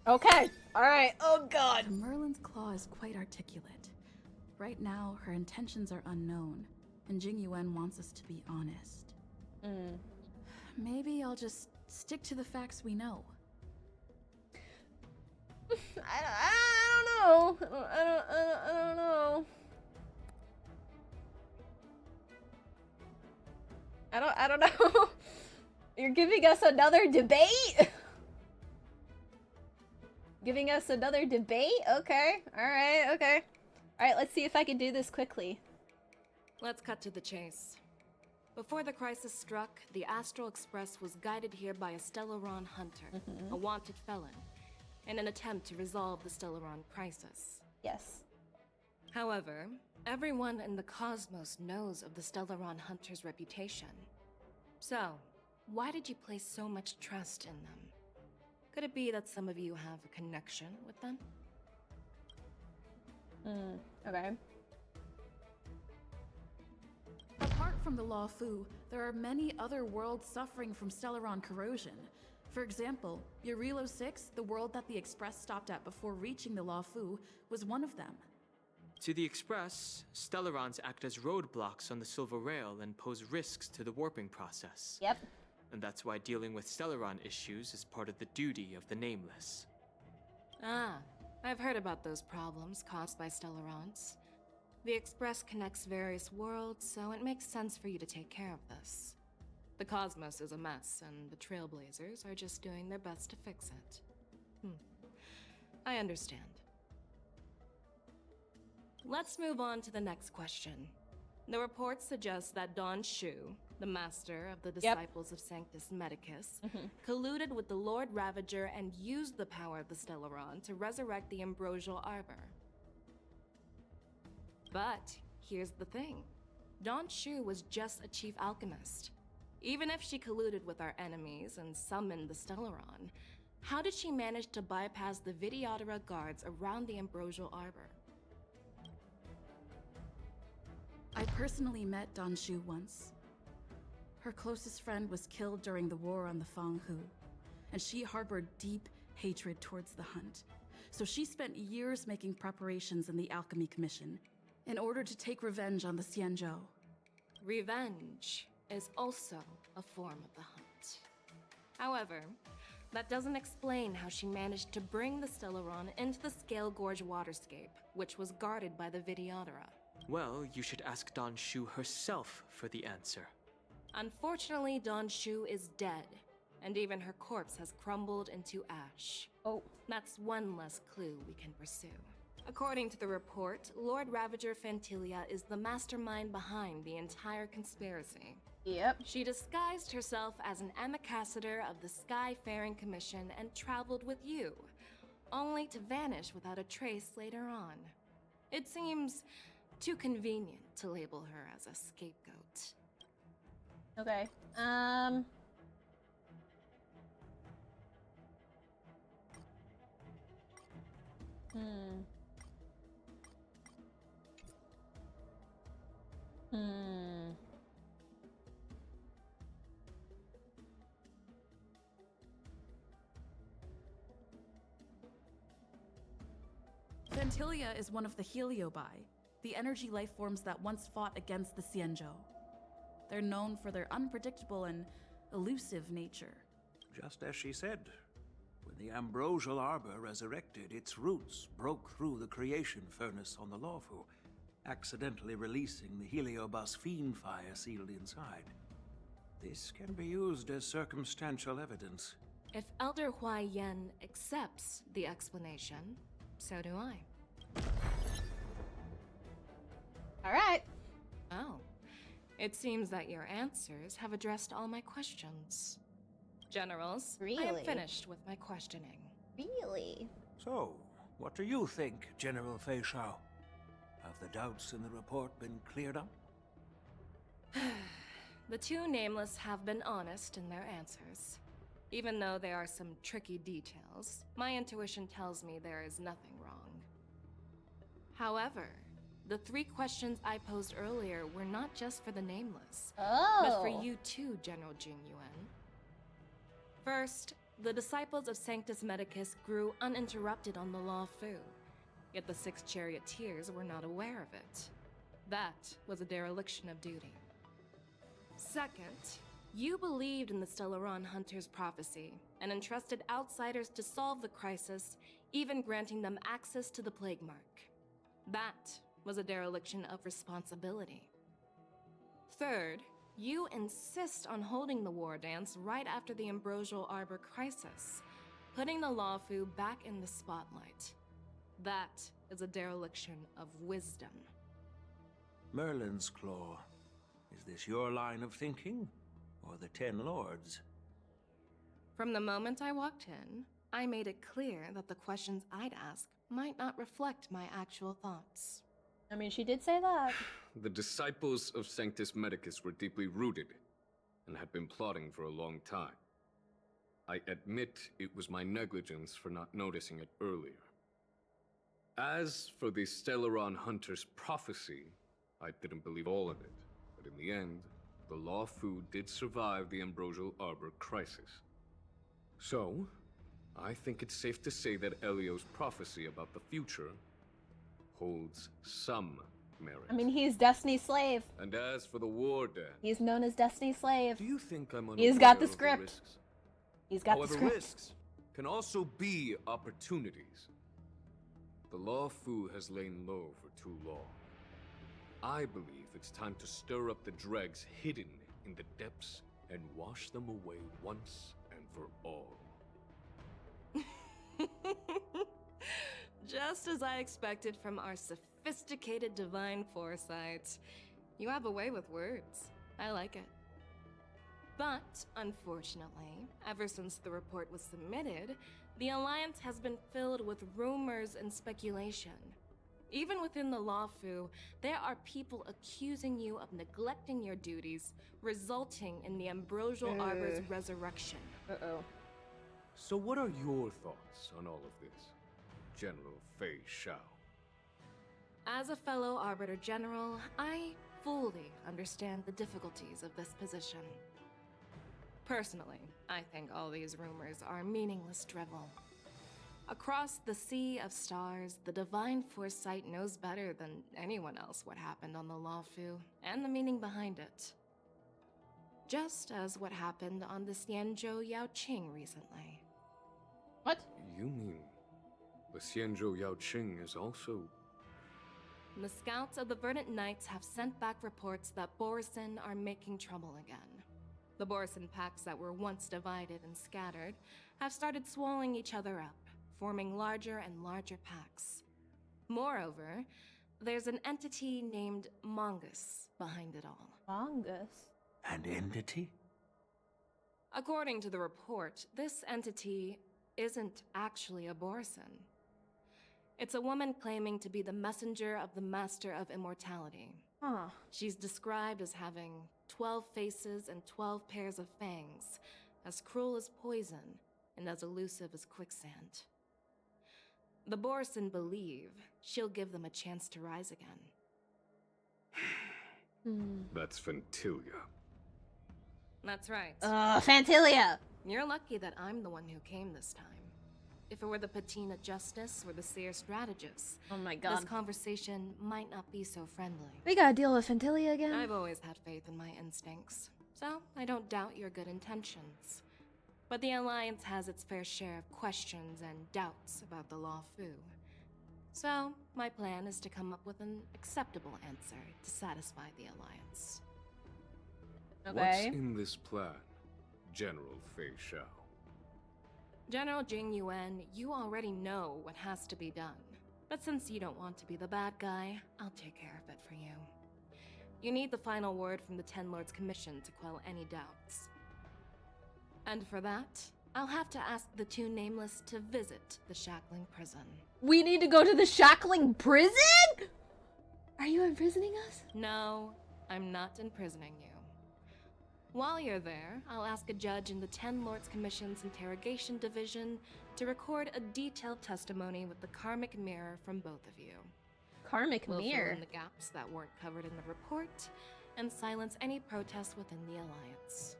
Okay, alright, oh god. Merlin's claw is quite articulate. Right now, her intentions are unknown, and Jing Yuan wants us to be honest. Maybe I'll just stick to the facts we know. I don't know. I don't know. I don't know. You're giving us another debate? Giving us another debate? Okay. Alright, okay. Alright, let's see if I can do this quickly. Let's cut to the chase. Before the crisis struck, the Astral Express was guided here by a Stellaron hunter, a wanted felon, in an attempt to resolve the Stellaron crisis. Yes. However, everyone in the cosmos knows of the Stellaron hunter's reputation. So, why did you place so much trust in them? Could it be that some of you have a connection with them? Okay. Apart from the LUOFU, there are many other worlds suffering from Stellaron corrosion. For example, Eurilo 6, the world that the Express stopped at before reaching the LUOFU, was one of them. To the Express, Stellarons act as roadblocks on the Silver Rail and pose risks to the warping process. Yep. And that's why dealing with Stellaron issues is part of the duty of the Nameless. Ah, I've heard about those problems caused by Stellarons. The Express connects various worlds, so it makes sense for you to take care of this. The cosmos is a mess, and the Trailblazers are just doing their best to fix it. I understand. Let's move on to the next question. The report suggests that Don Shu, the master of the Disciples of Sanctus Medicus, colluded with the Lord Ravager and used the power of the Stellaron to resurrect the Ambrosial Arbor. But here's the thing. Don Shu was just a chief alchemist. Even if she colluded with our enemies and summoned the Stellaron, how did she manage to bypass the Videodora guards around the Ambrosial Arbor? I personally met Don Shu once. Her closest friend was killed during the war on the Fanghu, and she harbored deep hatred towards the Hunt. So she spent years making preparations in the Alchemy Commission in order to take revenge on the XIANZHOU. Revenge is also a form of the Hunt. However, that doesn't explain how she managed to bring the Stellaron into the Scale Gorge waterscape, which was guarded by the Videodora. Well, you should ask Don Shu herself for the answer. Unfortunately, Don Shu is dead, and even her corpse has crumbled into ash. Oh. That's one less clue we can pursue. According to the report, Lord Ravager Fantilia is the mastermind behind the entire conspiracy. Yep. She disguised herself as an ambassador of the Skyfaring Commission and traveled with you, only to vanish without a trace later on. It seems too convenient to label her as a scapegoat. Okay. Hmm. Hmm. Fantilia is one of the Heliobi, the energy life forms that once fought against the XIANZHOU. They're known for their unpredictable and elusive nature. Just as she said, when the ambrosial arbor resurrected, its roots broke through the creation furnace on the LUOFU, accidentally releasing the heliobus fiend fire sealed inside. This can be used as circumstantial evidence. If Elder Huaiyan accepts the explanation, so do I. All right. Oh. It seems that your answers have addressed all my questions. Generals, I am Really? finished with my questioning. Really? So, what do you think, General Fei Shao? Have the doubts in the report been cleared up? The two nameless have been honest in their answers. Even though there are some tricky details, my intuition tells me there is nothing wrong. However, the 3 questions I posed earlier were not just for the nameless, but for you too, General Jingyuan. First, the disciples of Sanctus Medicus grew uninterrupted on the LUOFU, yet the 6 charioteers were not aware of it. That was a dereliction of duty. Second, you believed in the Stellaron Hunter's prophecy and entrusted outsiders to solve the crisis, even granting them access to the Plague Mark. That was a dereliction of responsibility. Third, you insist on holding the war dance right after the Ambrosial Arbor crisis, putting the LUOFU back in the spotlight. That is a dereliction of wisdom. Merlin's Claw. Is this your line of thinking, or the 10 Lords? From the moment I walked in, I made it clear that the questions I'd ask might not reflect my actual thoughts. I mean, she did say that. The disciples of Sanctus Medicus were deeply rooted and had been plotting for a long time. I admit it was my negligence for not noticing it earlier. As for the Stellaron Hunter's prophecy, I didn't believe all of it, but in the end, the LUOFU did survive the Ambrosial Arbor crisis. So, I think it's safe to say that Elio's prophecy about the future holds some merit. I mean, he's Destiny's slave. And as for the war dance, He's known as Destiny's slave. do you think I'm unaware He's got the of script. risks? He's got However, the script. risks can also be opportunities. The LUOFU has lain low for too long. I believe it's time to stir up the dregs hidden in the depths and wash them away once and for all. Just as I expected from our sophisticated divine foresight. You have a way with words. I like it. But, unfortunately, ever since the report was submitted, the Alliance has been filled with rumors and speculation. Even within the LUOFU, there are people accusing you of neglecting your duties, resulting in the Ambrosial Arbor's resurrection. Uh-oh. So what are your thoughts on all of this, General Fei Shao? As a fellow Arbiter General, I fully understand the difficulties of this position. Personally, I think all these rumors are meaningless drivel. Across the sea of stars, the divine foresight knows better than anyone else what happened on the LUOFU and the meaning behind it. Just as what happened on the XIANZHOU Yaoqing recently. What? You mean the XIANZHOU Yaoqing is also... The scouts of the Verdant Knights have sent back reports that Borisin are making trouble again. The Borisin packs that were once divided and scattered have started swallowing each other up, forming larger and larger packs. Moreover, there's an entity named Mongus behind it all. Mongus? An entity? According to the report, this entity isn't actually a Borisin. It's a woman claiming to be the messenger of the Master of Immortality. Huh. She's described as having 12 faces and 12 pairs of fangs, as cruel as poison and as elusive as quicksand. The Borson believe she'll give them a chance to rise again. That's Fentilia. That's right. Fantilia! You're lucky that I'm the one who came this time. If it were the Patina Justice or the Seer Strategist, oh my god, this conversation might not be so friendly. We gotta deal with Fentilia again? I've always had faith in my instincts, so I don't doubt your good intentions. But the Alliance has its fair share of questions and doubts about the LUOFU. So, my plan is to come up with an acceptable answer to satisfy the Alliance. Okay. What's in this plan, General Fei Shao? General Jing Yuan, you already know what has to be done. But since you don't want to be the bad guy, I'll take care of it for you. You need the final word from the Ten Lords Commission to quell any doubts. And for that, I'll have to ask the two Nameless to visit the Shackling Prison. We need to go to the Shackling Prison? Are you imprisoning us? No, I'm not imprisoning you. While you're there, I'll ask a judge in the Ten Lords Commission's Interrogation Division to record a detailed testimony with the Karmic Mirror from both of you. Karmic We'll Mirror? fill in the gaps that weren't covered in the report, and silence any protests within the Alliance.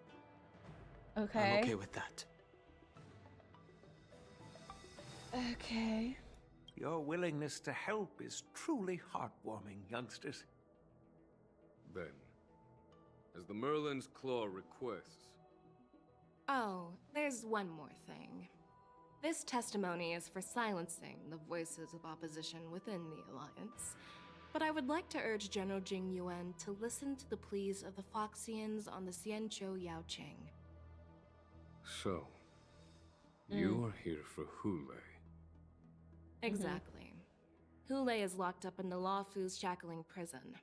Okay. I'm okay with that. Okay. Your willingness to help is truly heartwarming, youngsters. Then, as the Merlin's Claw requests... Oh, there's one more thing. This testimony is for silencing the voices of opposition within the Alliance, but I would like to urge General Jing Yuan to listen to the pleas of the Foxians on the XIANZHOU Yaoqing. So, you are here for Hule. Exactly. Hule is locked up in the LUOFU's Shackling Prison.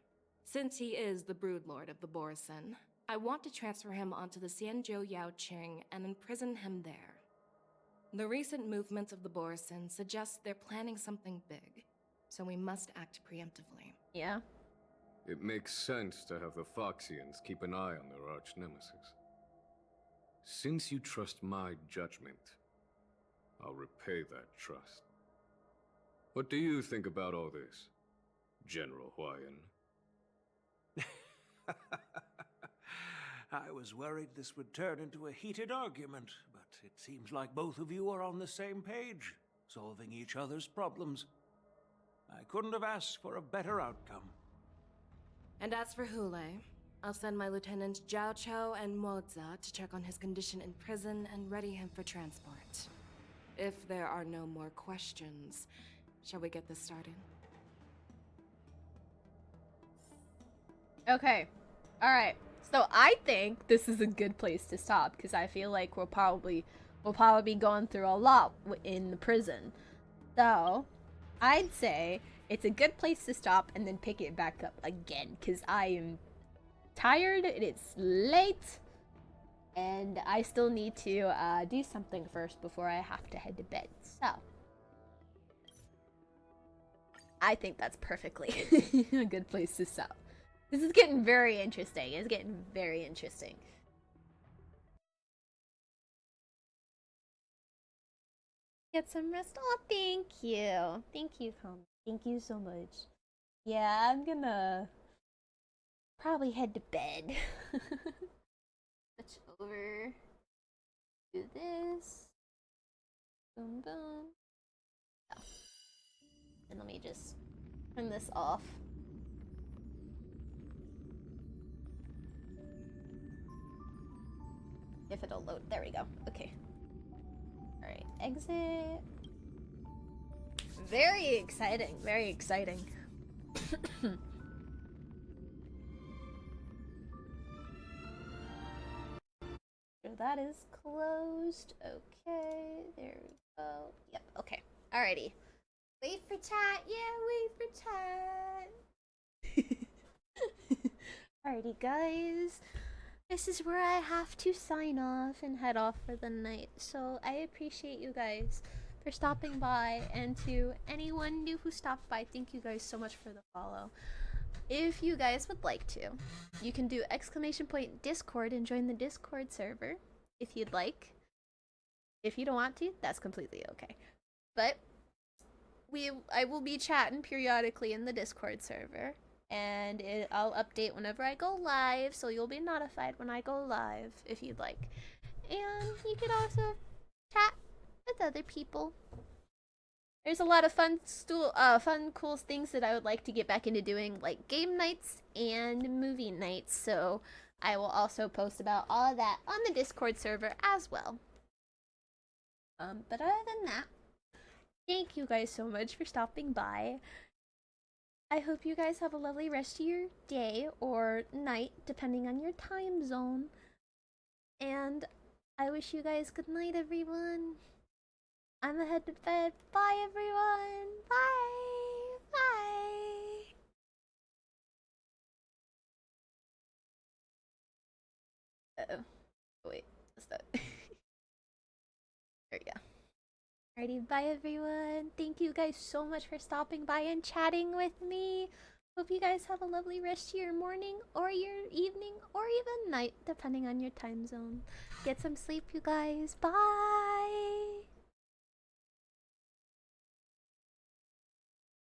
Since he is the Broodlord of the Borson, I want to transfer him onto the XIANZHOU Yaoqing and imprison him there. The recent movements of the Borson suggest they're planning something big, so we must act preemptively. Yeah. It makes sense to have the Foxians keep an eye on their arch-nemesis. Since you trust my judgment, I'll repay that trust. What do you think about all this, General Huayan? I was worried this would turn into a heated argument, but it seems like both of you are on the same page, solving each other's problems. I couldn't have asked for a better outcome. And as for Hule, I'll send my lieutenants Zhao Chou and Moza to check on his condition in prison and ready him for transport. If there are no more questions, shall we get this started? Okay. Alright. So I think this is a good place to stop, because I feel like we'll probably be going through a lot in the prison. So, I'd say it's a good place to stop and then pick it back up again, because I am tired and it's late, and I still need to do something first before I have to head to bed. So, I think that's perfectly a good place to stop. This is getting very interesting. It's getting very interesting. Get some rest. Oh, thank you. Thank you, Tom. Thank you so much. Yeah, I'm gonna probably head to bed. Switch over. Do this. Boom, boom. Oh. And let me just turn this off. If it'll load. There we go. Okay. Alright, exit. Very exciting. Very exciting. So that is closed. Okay, there we go. Yep, okay. Alrighty. Wait for chat. Yeah, wait for chat. Alrighty, guys. This is where I have to sign off and head off for the night. So I appreciate you guys for stopping by, and to anyone new who stopped by, thank you guys so much for the follow. If you guys would like to, you can do !Discord and join the Discord server if you'd like. If you don't want to, that's completely okay. But I will be chatting periodically in the Discord server, and I'll update whenever I go live, so you'll be notified when I go live if you'd like. And you can also chat with other people. There's a lot of fun, cool things that I would like to get back into doing, like game nights and movie nights. So I will also post about all of that on the Discord server as well. But other than that, thank you guys so much for stopping by. I hope you guys have a lovely rest of your day or night, depending on your time zone. And I wish you guys good night, everyone. I'm headed to bed. Bye, everyone. Bye. Bye. Uh-oh. Wait, what's that? There we go. Alrighty, bye, everyone. Thank you guys so much for stopping by and chatting with me. Hope you guys have a lovely rest of your morning or your evening or even night, depending on your time zone. Get some sleep, you guys. Bye.